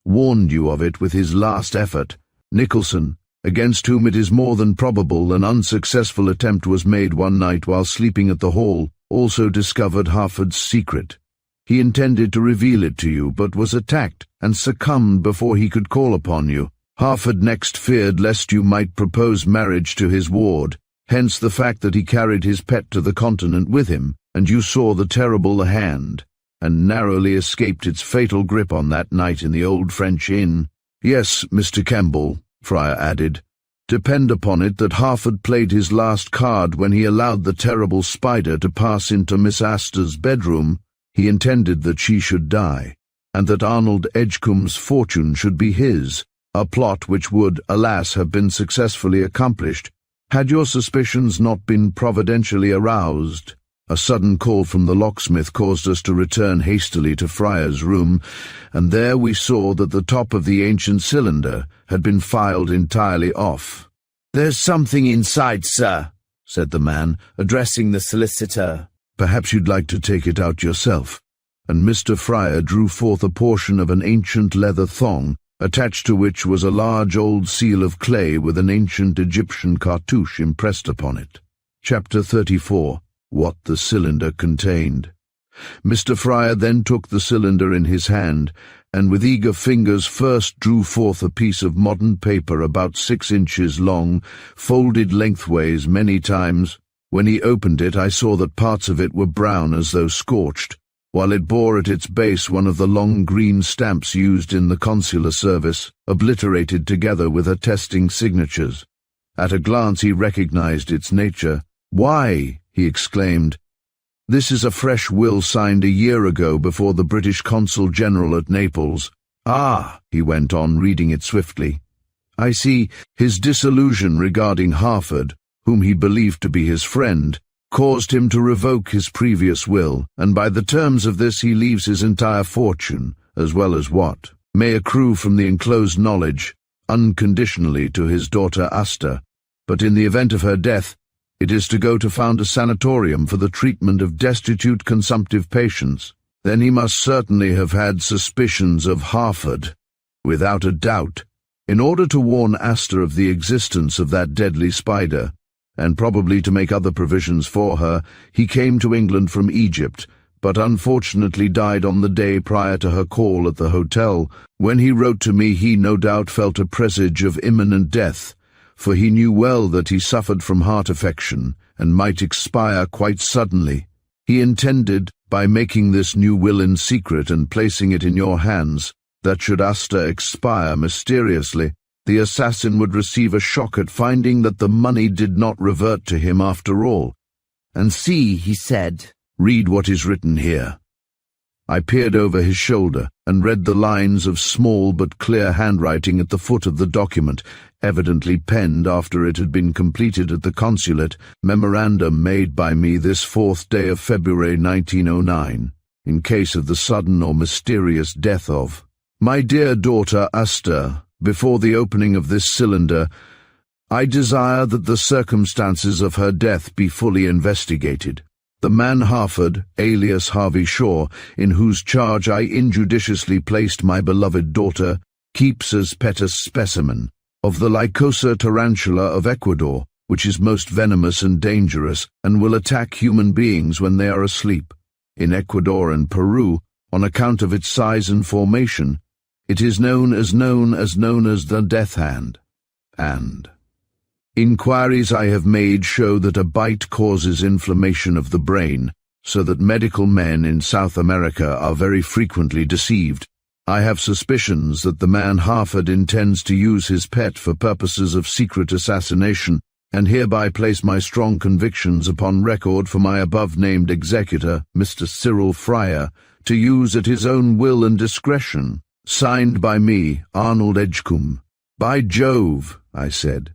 warned you of it with his last effort. Nicholson, against whom it is more than probable an unsuccessful attempt was made one night while sleeping at the Hall, also discovered Harford's secret. He intended to reveal it to you, but was attacked and succumbed before he could call upon you. Harford next feared lest you might propose marriage to his ward, hence the fact that he carried his pet to the Continent with him, and you saw the terrible hand, and narrowly escaped its fatal grip on that night in the old French inn. Yes, Mr. Kemble, Fryer added, depend upon it that Harford played his last card when he allowed the terrible spider to pass into Miss Astor's bedroom. He intended that she should die, and that Arnold Edgecombe's fortune should be his, a plot which would, alas, have been successfully accomplished, had your suspicions not been providentially aroused. A sudden call from the locksmith caused us to return hastily to Fryer's room, and there we saw that the top of the ancient cylinder had been filed entirely off. "There's something inside, sir," said the man, addressing the solicitor. "Perhaps you'd like to take it out yourself." And Mr. Fryer drew forth a portion of an ancient leather thong, attached to which was a large old seal of clay with an ancient Egyptian cartouche impressed upon it. Chapter 34. What the cylinder contained. Mr. Fryer then took the cylinder in his hand, and with eager fingers first drew forth a piece of modern paper about 6 inches long, folded lengthways many times. When he opened it, I saw that parts of it were brown as though scorched, while it bore at its base one of the long green stamps used in the consular service, obliterated together with attesting signatures. At a glance he recognized its nature. "Why!" he exclaimed. "This is a fresh will signed a year ago before the British Consul General at Naples. Ah," he went on, reading it swiftly, "I see. His disillusion regarding Harford, whom he believed to be his friend, caused him to revoke his previous will, and by the terms of this he leaves his entire fortune, as well as what may accrue from the enclosed knowledge, unconditionally to his daughter Astor, but in the event of her death, it is to go to found a sanatorium for the treatment of destitute consumptive patients. Then he must certainly have had suspicions of Harford, without a doubt. In order to warn Astor of the existence of that deadly spider, and probably to make other provisions for her, he came to England from Egypt, but unfortunately died on the day prior to her call at the hotel. When he wrote to me, he no doubt felt a presage of imminent death, for he knew well that he suffered from heart affection and might expire quite suddenly. He intended, by making this new will in secret and placing it in your hands, that should Astor expire mysteriously, the assassin would receive a shock at finding that the money did not revert to him after all. "And see," he said, "read what is written here." I peered over his shoulder and read the lines of small but clear handwriting at the foot of the document, evidently penned after it had been completed at the consulate. Memorandum made by me this 4th day of February 1909, in case of the sudden or mysterious death of my dear daughter Asta. Before the opening of this cylinder, I desire that the circumstances of her death be fully investigated. The man Harford, alias Harvey Shaw, in whose charge I injudiciously placed my beloved daughter, keeps as pet a specimen of the Lycosa tarantula of Ecuador, which is most venomous and dangerous, and will attack human beings when they are asleep. In Ecuador and Peru, on account of its size and formation, it is known as the death hand. And inquiries I have made show that a bite causes inflammation of the brain, so that medical men in South America are very frequently deceived. I have suspicions that the man Harford intends to use his pet for purposes of secret assassination, and hereby place my strong convictions upon record for my above-named executor, Mr. Cyril Fryer, to use at his own will and discretion. Signed by me, Arnold Edgecombe. By Jove, I said.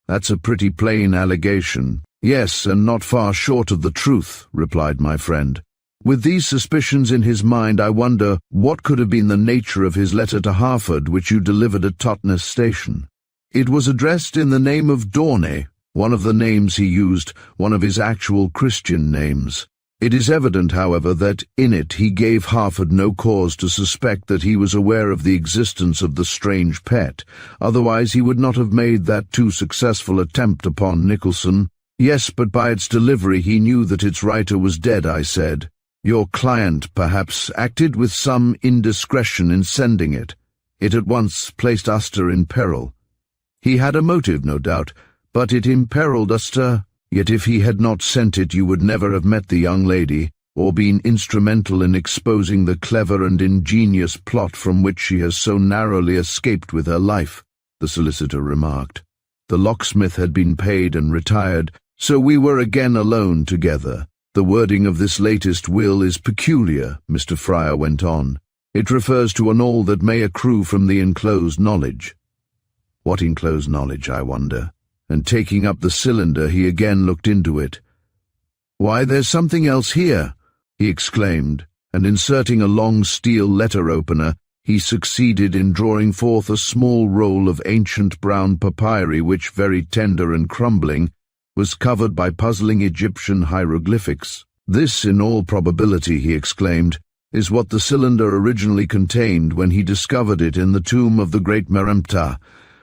That's a pretty plain allegation. Yes, and not far short of the truth, replied my friend. With these suspicions in his mind, I wonder what could have been the nature of his letter to Harford, which you delivered at Totnes Station. It was addressed in the name of Dorney, one of the names he used, one of his actual Christian names. It is evident, however, that in it he gave Harford no cause to suspect that he was aware of the existence of the strange pet, otherwise he would not have made that too successful attempt upon Nicholson. Yes, but by its delivery he knew that its writer was dead, I said. Your client, perhaps, acted with some indiscretion in sending it. It at once placed Asta in peril. He had a motive, no doubt, but it imperiled Asta. Yet if he had not sent it, you would never have met the young lady, or been instrumental in exposing the clever and ingenious plot from which she has so narrowly escaped with her life, the solicitor remarked. The locksmith had been paid and retired, so we were again alone together. The wording of this latest will is peculiar, Mr. Fryer went on. It refers to an all that may accrue from the enclosed knowledge. What enclosed knowledge, I wonder? And taking up the cylinder, he again looked into it. "Why, there's something else here," he exclaimed, and inserting a long steel letter opener, he succeeded in drawing forth a small roll of ancient brown papyri which, very tender and crumbling, was covered by puzzling Egyptian hieroglyphics. "This, in all probability," he exclaimed, "is what the cylinder originally contained when he discovered it in the tomb of the great Meremptah.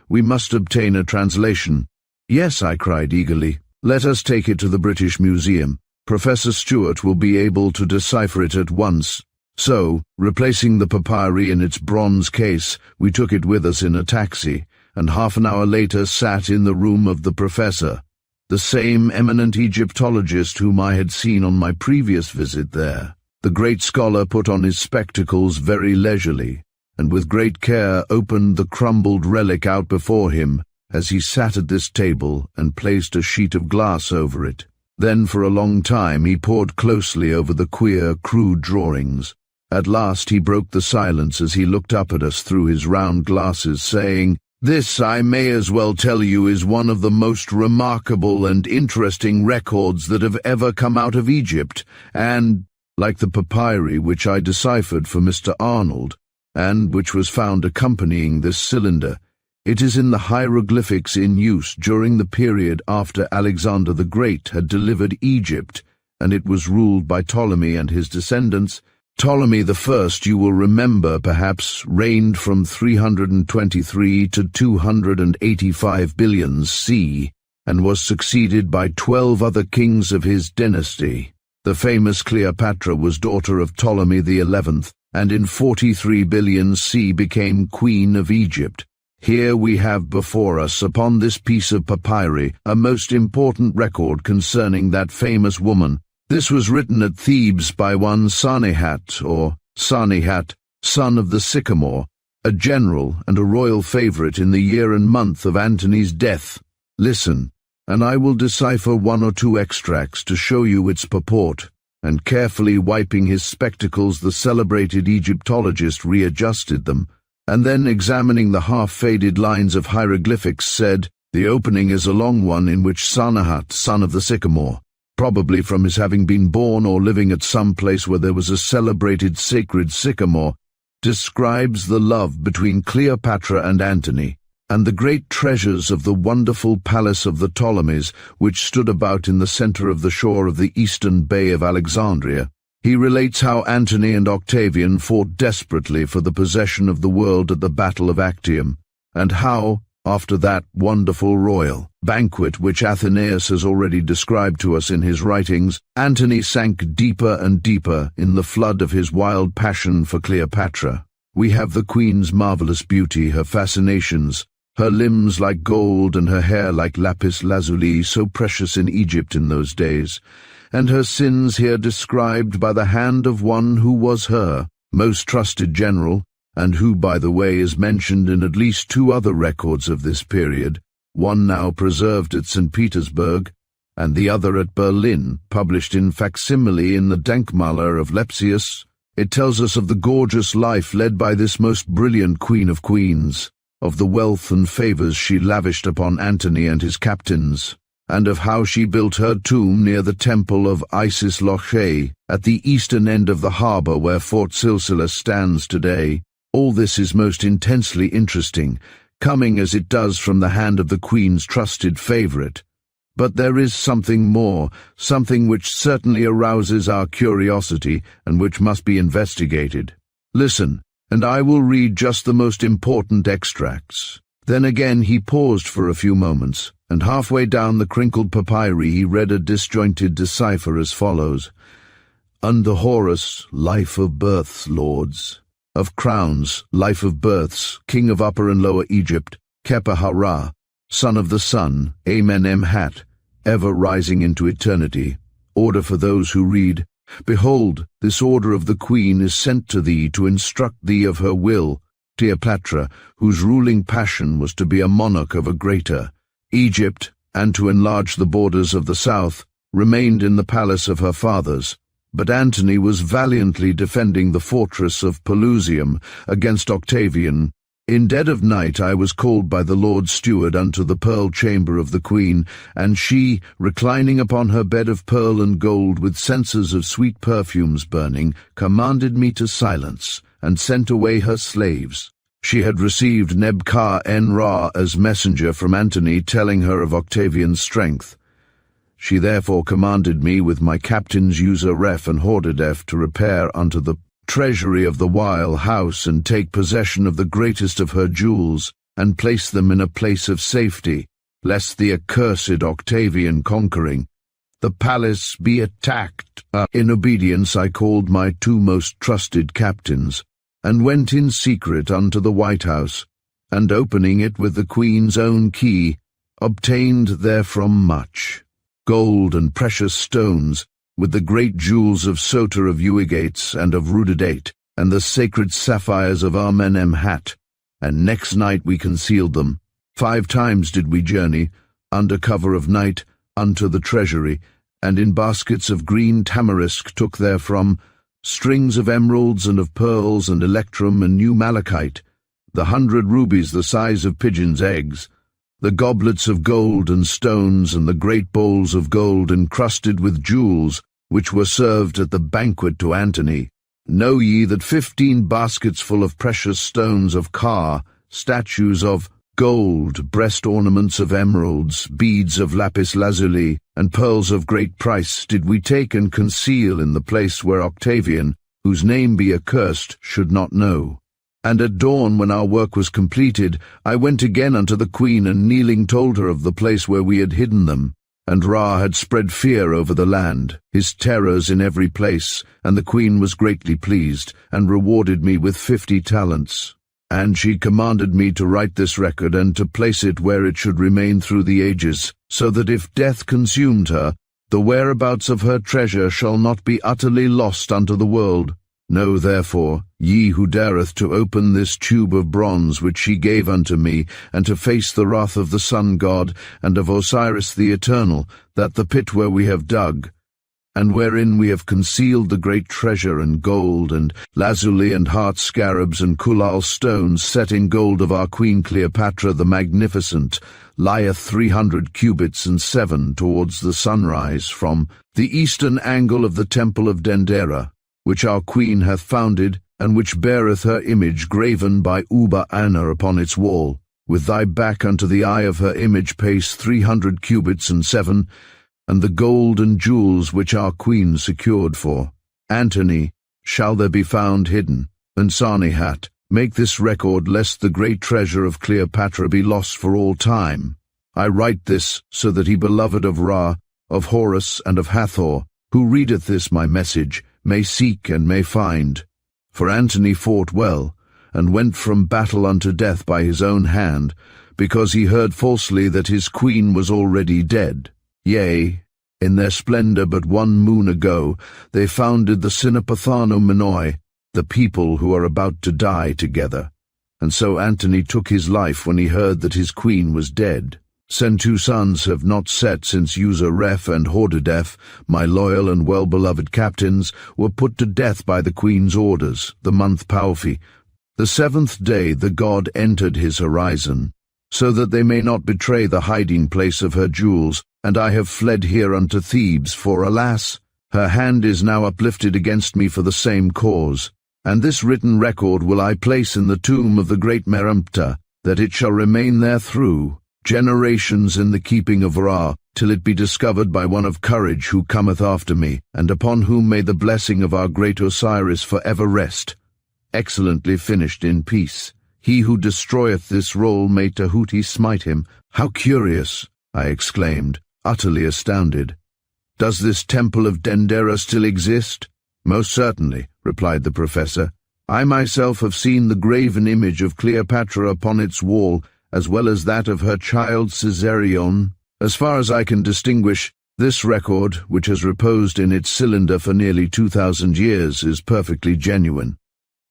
We must obtain a translation." "Yes," I cried eagerly. "Let us take it to the British Museum. Professor Stewart will be able to decipher it at once." So, replacing the papyri in its bronze case, we took it with us in a taxi, and half an hour later sat in the room of the professor, the same eminent Egyptologist whom I had seen on my previous visit there. The great scholar put on his spectacles very leisurely, and with great care opened the crumbled relic out before him, as he sat at this table and placed a sheet of glass over it. Then for a long time he pored closely over the queer, crude drawings. At last he broke the silence as he looked up at us through his round glasses, saying, "This, I may as well tell you, is one of the most remarkable and interesting records that have ever come out of Egypt, and, like the papyri which I deciphered for Mr. Arnold, and which was found accompanying this cylinder, it is in the hieroglyphics in use during the period after Alexander the Great had delivered Egypt, and it was ruled by Ptolemy and his descendants. Ptolemy the First, you will remember, perhaps, reigned from 323 to 285 billion C, and was succeeded by 12 other kings of his dynasty. The famous Cleopatra was daughter of Ptolemy the 11th, and in 43 billion C became Queen of Egypt. Here we have before us, upon this piece of papyri, a most important record concerning that famous woman. This was written at Thebes by one Sanehat, or Sanehat, son of the Sycamore, a general and a royal favorite in the year and month of Antony's death. Listen, and I will decipher one or two extracts to show you its purport, and carefully wiping his spectacles, the celebrated Egyptologist readjusted them, and then, examining the half-faded lines of hieroglyphics, said, "The opening is a long one in which Sanahat, son of the sycamore, probably from his having been born or living at some place where there was a celebrated sacred sycamore, describes the love between Cleopatra and Antony, and the great treasures of the wonderful palace of the Ptolemies, which stood about in the center of the shore of the eastern bay of Alexandria. He relates how Antony and Octavian fought desperately for the possession of the world at the Battle of Actium, and how, after that wonderful royal banquet which Athenaeus has already described to us in his writings, Antony sank deeper and deeper in the flood of his wild passion for Cleopatra. We have the queen's marvelous beauty, her fascinations, her limbs like gold and her hair like lapis lazuli, so precious in Egypt in those days, and her sins here described by the hand of one who was her most trusted general, and who, by the way, is mentioned in at least 2 other records of this period, one now preserved at St. Petersburg, and the other at Berlin, published in facsimile in the Denkmaler of Lepsius. It tells us of the gorgeous life led by this most brilliant queen of queens, of the wealth and favors she lavished upon Antony and his captains, and of how she built her tomb near the temple of Isis Loche, at the eastern end of the harbor where Fort Silsila stands today. All this is most intensely interesting, coming as it does from the hand of the Queen's trusted favorite. But there is something more, something which certainly arouses our curiosity and which must be investigated. Listen, and I will read just the most important extracts. Then again he paused for a few moments, and halfway down the crinkled papyri he read a disjointed decipher as follows: "Under Horus, life of births, lords. Of crowns, life of births, king of Upper and Lower Egypt, Kepa-Hara, son of the sun, Amenemhat, ever rising into eternity. Order for those who read. Behold, this order of the queen is sent to thee to instruct thee of her will, Cleopatra, whose ruling passion was to be a monarch of a greater Egypt, and to enlarge the borders of the south, remained in the palace of her fathers. But Antony was valiantly defending the fortress of Pelusium against Octavian. In dead of night I was called by the Lord Steward unto the pearl chamber of the queen, and she, reclining upon her bed of pearl and gold with censers of sweet perfumes burning, commanded me to silence, and sent away her slaves. She had received Neb-Ka-en-Ra as messenger from Antony, telling her of Octavian's strength. She therefore commanded me with my captains User-Ref and Hordedef to repair unto the treasury of the Weil house and take possession of the greatest of her jewels, and place them in a place of safety, lest the accursed Octavian conquering the palace be attacked. In obedience I called my 2 most trusted captains, and went in secret unto the White House, and opening it with the queen's own key, obtained therefrom much gold and precious stones, with the great jewels of Soter of Eugates and of Rudidate, and the sacred sapphires of Amenemhat, and next night we concealed them. 5 times did we journey, under cover of night, unto the treasury, and in baskets of green tamarisk took therefrom strings of emeralds and of pearls and electrum and new malachite, the 100 rubies the size of pigeons' eggs, the goblets of gold and stones, and the great bowls of gold encrusted with jewels, which were served at the banquet to Antony. Know ye that 15 baskets full of precious stones of Ka, statues of gold, breast ornaments of emeralds, beads of lapis lazuli, and pearls of great price did we take and conceal in the place where Octavian, whose name be accursed, should not know. And at dawn, when our work was completed, I went again unto the queen, and kneeling told her of the place where we had hidden them. And Ra had spread fear over the land, his terrors in every place, and the queen was greatly pleased, and rewarded me with 50 talents. And she commanded me to write this record, and to place it where it should remain through the ages, so that if death consumed her, the whereabouts of her treasure shall not be utterly lost unto the world. Know therefore, ye who dareth to open this tube of bronze which she gave unto me, and to face the wrath of the sun god, and of Osiris the Eternal, that the pit where we have dug, and wherein we have concealed the great treasure and gold and lazuli and heart scarabs and kulal stones set in gold of our Queen Cleopatra the Magnificent, lieth 300 cubits and 7 towards the sunrise from the eastern angle of the temple of Dendera, which our Queen hath founded, and which beareth her image graven by Uba Anna upon its wall, with thy back unto the eye of her image pace 300 cubits and 7, and the gold and jewels which our Queen secured for. Antony, shall there be found hidden, and Sarnehat, make this record lest the great treasure of Cleopatra be lost for all time. I write this so that he beloved of Ra, of Horus, and of Hathor, who readeth this my message, may seek and may find. For Antony fought well, and went from battle unto death by his own hand, because he heard falsely that his queen was already dead. Yea, in their splendor but 1 moon ago, they founded the Synopathano-Menoi, the people who are about to die together. And so Antony took his life when he heard that his queen was dead. Sen 2 suns have not set since User-Ref and Hordedef, my loyal and well-beloved captains, were put to death by the queen's orders, the month Paufi. The 7th day the god entered his horizon, so that they may not betray the hiding place of her jewels, and I have fled here unto Thebes, for alas, her hand is now uplifted against me for the same cause. And this written record will I place in the tomb of the great Merempta, that it shall remain there through generations in the keeping of Ra, till it be discovered by one of courage who cometh after me, and upon whom may the blessing of our great Osiris for ever rest. Excellently finished in peace. He who destroyeth this roll may Tahuti smite him. How curious! I exclaimed, utterly astounded. Does this temple of Dendera still exist? Most certainly, replied the professor. I myself have seen the graven image of Cleopatra upon its wall, as well as that of her child Caesarion. As far as I can distinguish, this record, which has reposed in its cylinder for nearly 2,000 years, is perfectly genuine.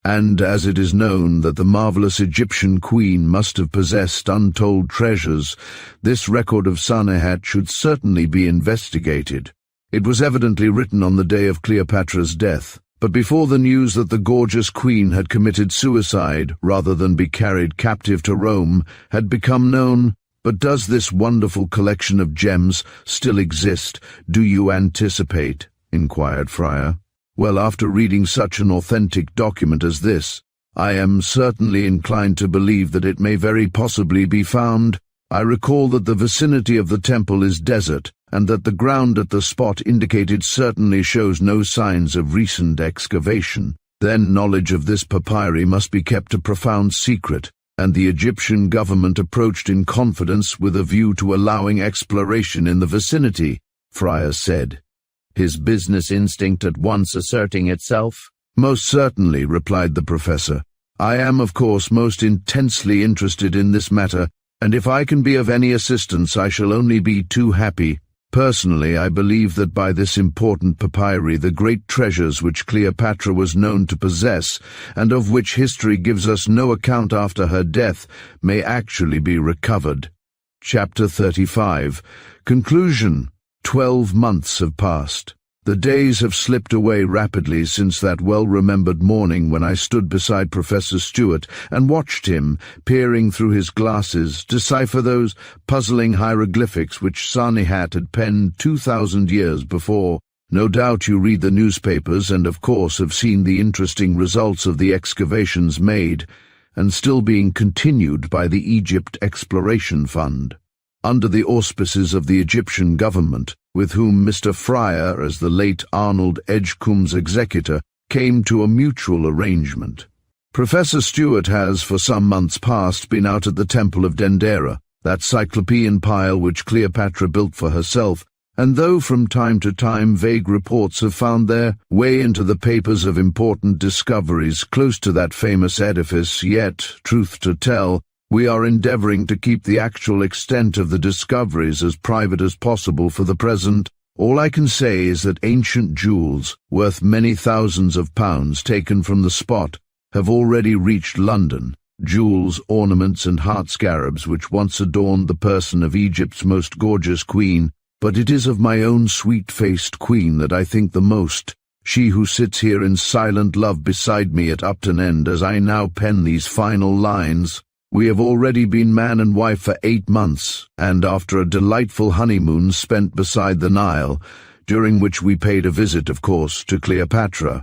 And as it is known that the marvelous Egyptian queen must have possessed untold treasures, this record of Sanehat should certainly be investigated. It was evidently written on the day of Cleopatra's death, but before the news that the gorgeous queen had committed suicide rather than be carried captive to Rome had become known. But does this wonderful collection of gems still exist, do you anticipate? Inquired Friar. Well, after reading such an authentic document as this, I am certainly inclined to believe that it may very possibly be found. I recall that the vicinity of the temple is desert, and that the ground at the spot indicated certainly shows no signs of recent excavation. Then knowledge of this papyri must be kept a profound secret, and the Egyptian government approached in confidence with a view to allowing exploration in the vicinity, Friar said, his business instinct at once asserting itself. Most certainly, replied the professor. I am, of course, most intensely interested in this matter, and if I can be of any assistance I shall only be too happy. Personally, I believe that by this important papyri the great treasures which Cleopatra was known to possess, and of which history gives us no account after her death, may actually be recovered. Chapter 35. Conclusion. 12 months have passed. The days have slipped away rapidly since that well-remembered morning when I stood beside Professor Stewart and watched him, peering through his glasses, decipher those puzzling hieroglyphics which Sanehat had penned 2,000 years before. No doubt you read the newspapers and of course have seen the interesting results of the excavations made, and still being continued by the Egypt Exploration Fund, under the auspices of the Egyptian government, with whom Mr. Friar, as the late Arnold Edgecombe's executor, came to a mutual arrangement. Professor Stewart has, for some months past, been out at the Temple of Dendera, that Cyclopean pile which Cleopatra built for herself, and though from time to time vague reports have found their way into the papers of important discoveries close to that famous edifice, yet, truth to tell, we are endeavoring to keep the actual extent of the discoveries as private as possible for the present. All I can say is that ancient jewels, worth many thousands of pounds taken from the spot, have already reached London. Jewels, ornaments, and heart scarabs which once adorned the person of Egypt's most gorgeous queen but it is of my own sweet-faced queen that I think the most, she who sits here in silent love beside me at Upton End as I now pen these final lines. We have already been man and wife for 8 months, and after a delightful honeymoon spent beside the Nile, during which we paid a visit, of course, to Cleopatra's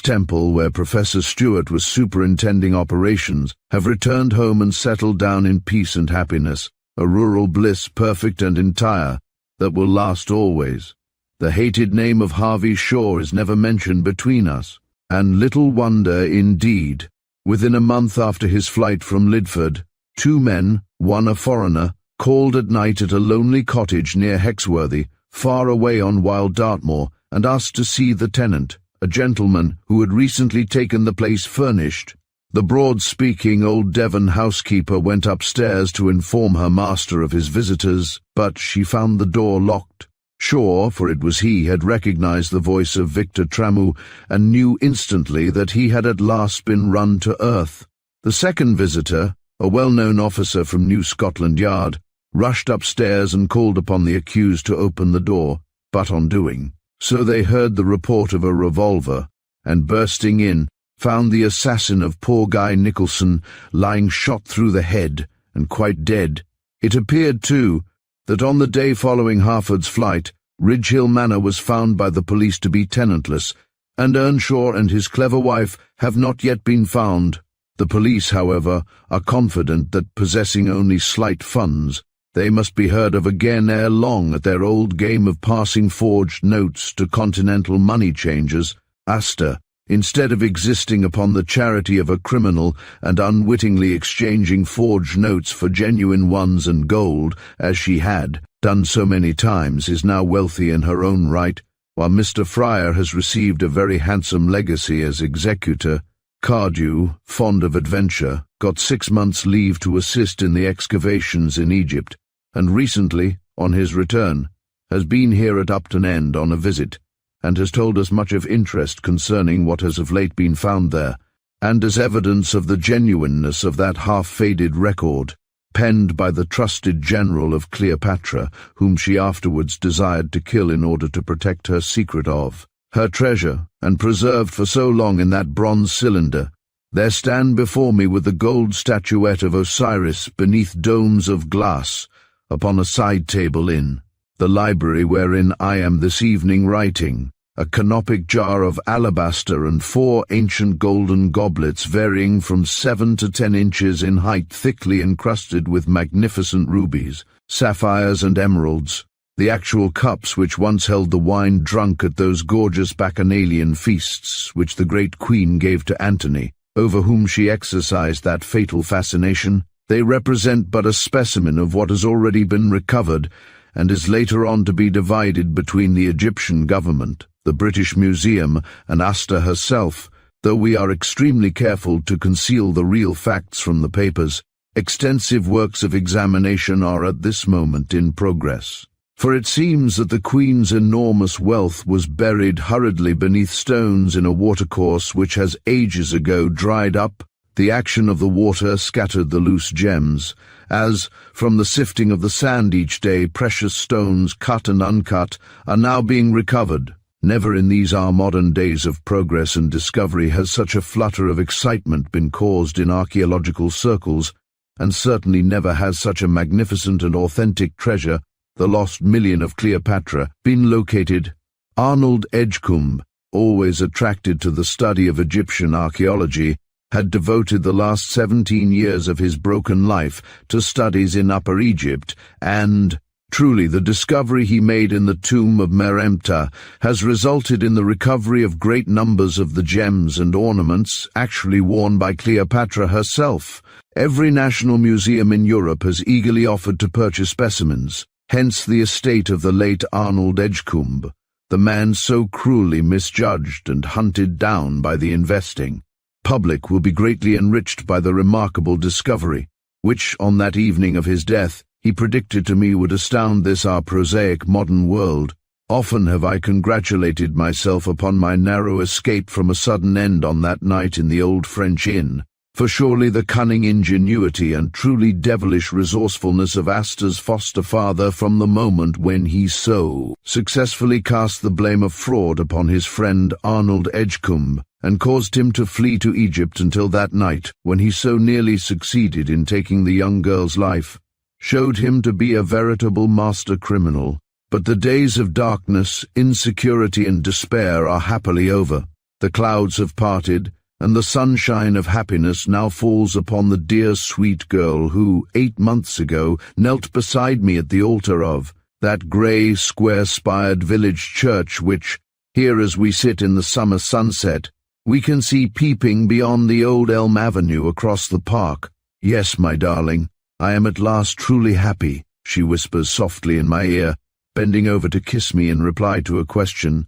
temple where Professor Stewart was superintending operations, have returned home and settled down in peace and happiness, a rural bliss perfect and entire, that will last always. The hated name of Harvey Shaw is never mentioned between us, and little wonder indeed. Within a month after his flight from Lidford, 2 men, one a foreigner, called at night at a lonely cottage near Hexworthy, far away on Wild Dartmoor, and asked to see the tenant, a gentleman who had recently taken the place furnished. The broad-speaking old Devon housekeeper went upstairs to inform her master of his visitors, but she found the door locked. Shaw, for it was he, had recognized the voice of Victor Tramu, and knew instantly that he had at last been run to earth. The second visitor, a well-known officer from New Scotland Yard, rushed upstairs and called upon the accused to open the door, but on doing so they heard the report of a revolver, and bursting in, found the assassin of poor Guy Nicholson lying shot through the head and quite dead. It appeared, too, that on the day following Harford's flight, Ridgehill Manor was found by the police to be tenantless, and Earnshaw and his clever wife have not yet been found. The police, however, are confident that, possessing only slight funds, they must be heard of again ere long at their old game of passing forged notes to continental money changers. Asta, instead of existing upon the charity of a criminal and unwittingly exchanging forged notes for genuine ones and gold, as she had done so many times, is now wealthy in her own right, while Mr. Fryer has received a very handsome legacy as executor. Cardew, fond of adventure, got 6 months' leave to assist in the excavations in Egypt, and recently, on his return, has been here at Upton End on a visit, and has told us much of interest concerning what has of late been found there, and as evidence of the genuineness of that half-faded record, penned by the trusted general of Cleopatra, whom she afterwards desired to kill in order to protect her secret of her treasure, and preserved for so long in that bronze cylinder. There stand before me with the gold statuette of Osiris beneath domes of glass, upon a side table in the library wherein I am this evening writing, a canopic jar of alabaster and 4 ancient golden goblets varying from 7 to 10 inches in height, thickly encrusted with magnificent rubies, sapphires and emeralds, the actual cups which once held the wine drunk at those gorgeous bacchanalian feasts which the great queen gave to Antony, over whom she exercised that fatal fascination. They represent but a specimen of what has already been recovered, and is later on to be divided between the Egyptian government, the British Museum, and Asta herself. Though we are extremely careful to conceal the real facts from the papers, extensive works of examination are at this moment in progress. For it seems that the Queen's enormous wealth was buried hurriedly beneath stones in a watercourse which has ages ago dried up. The action of the water scattered the loose gems, as, from the sifting of the sand each day, precious stones, cut and uncut, are now being recovered. Never in these our modern days of progress and discovery has such a flutter of excitement been caused in archaeological circles, and certainly never has such a magnificent and authentic treasure, the lost million of Cleopatra, been located. Arnold Edgecombe, always attracted to the study of Egyptian archaeology, had devoted the last 17 years of his broken life to studies in Upper Egypt, and, truly, the discovery he made in the tomb of Meremptah has resulted in the recovery of great numbers of the gems and ornaments actually worn by Cleopatra herself. Every national museum in Europe has eagerly offered to purchase specimens, hence the estate of the late Arnold Edgecombe, the man so cruelly misjudged and hunted down by the investing public will be greatly enriched by the remarkable discovery, which, on that evening of his death, he predicted to me would astound this our prosaic modern world. Often have I congratulated myself upon my narrow escape from a sudden end on that night in the old French inn, For surely the cunning ingenuity and truly devilish resourcefulness of Asta's foster father from the moment when he so successfully cast the blame of fraud upon his friend Arnold Edgecombe and caused him to flee to Egypt until that night when he so nearly succeeded in taking the young girl's life, showed him to be a veritable master criminal. But the days of darkness, insecurity and despair are happily over. The clouds have parted, and the sunshine of happiness now falls upon the dear sweet girl who, 8 months ago, knelt beside me at the altar of that grey, square-spired village church which, here as we sit in the summer sunset, we can see peeping beyond the old elm avenue across the park. Yes, my darling, I am at last truly happy, she whispers softly in my ear, bending over to kiss me in reply to a question.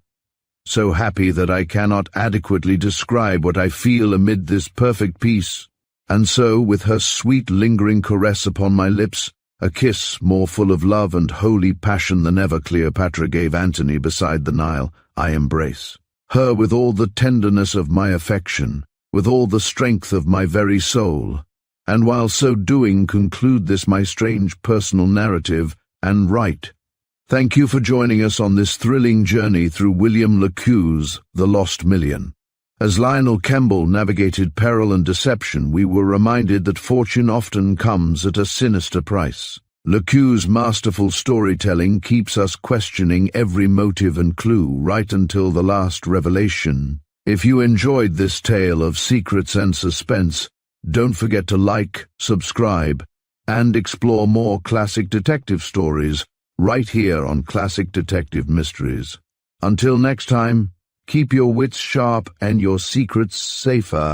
So happy that I cannot adequately describe what I feel amid this perfect peace. And so, with her sweet lingering caress upon my lips, a kiss more full of love and holy passion than ever Cleopatra gave Antony beside the Nile, I embrace her with all the tenderness of my affection, with all the strength of my very soul, and while so doing conclude this my strange personal narrative, and write. Thank you for joining us on this thrilling journey through William le Queux's The Lost Million. As Lionel Kemble navigated peril and deception, we were reminded that fortune often comes at a sinister price. Le Queux's masterful storytelling keeps us questioning every motive and clue right until the last revelation. If you enjoyed this tale of secrets and suspense, don't forget to like, subscribe, and explore more classic detective stories right here on Classic Detective Mysteries. Until next time, keep your wits sharp and your secrets safer.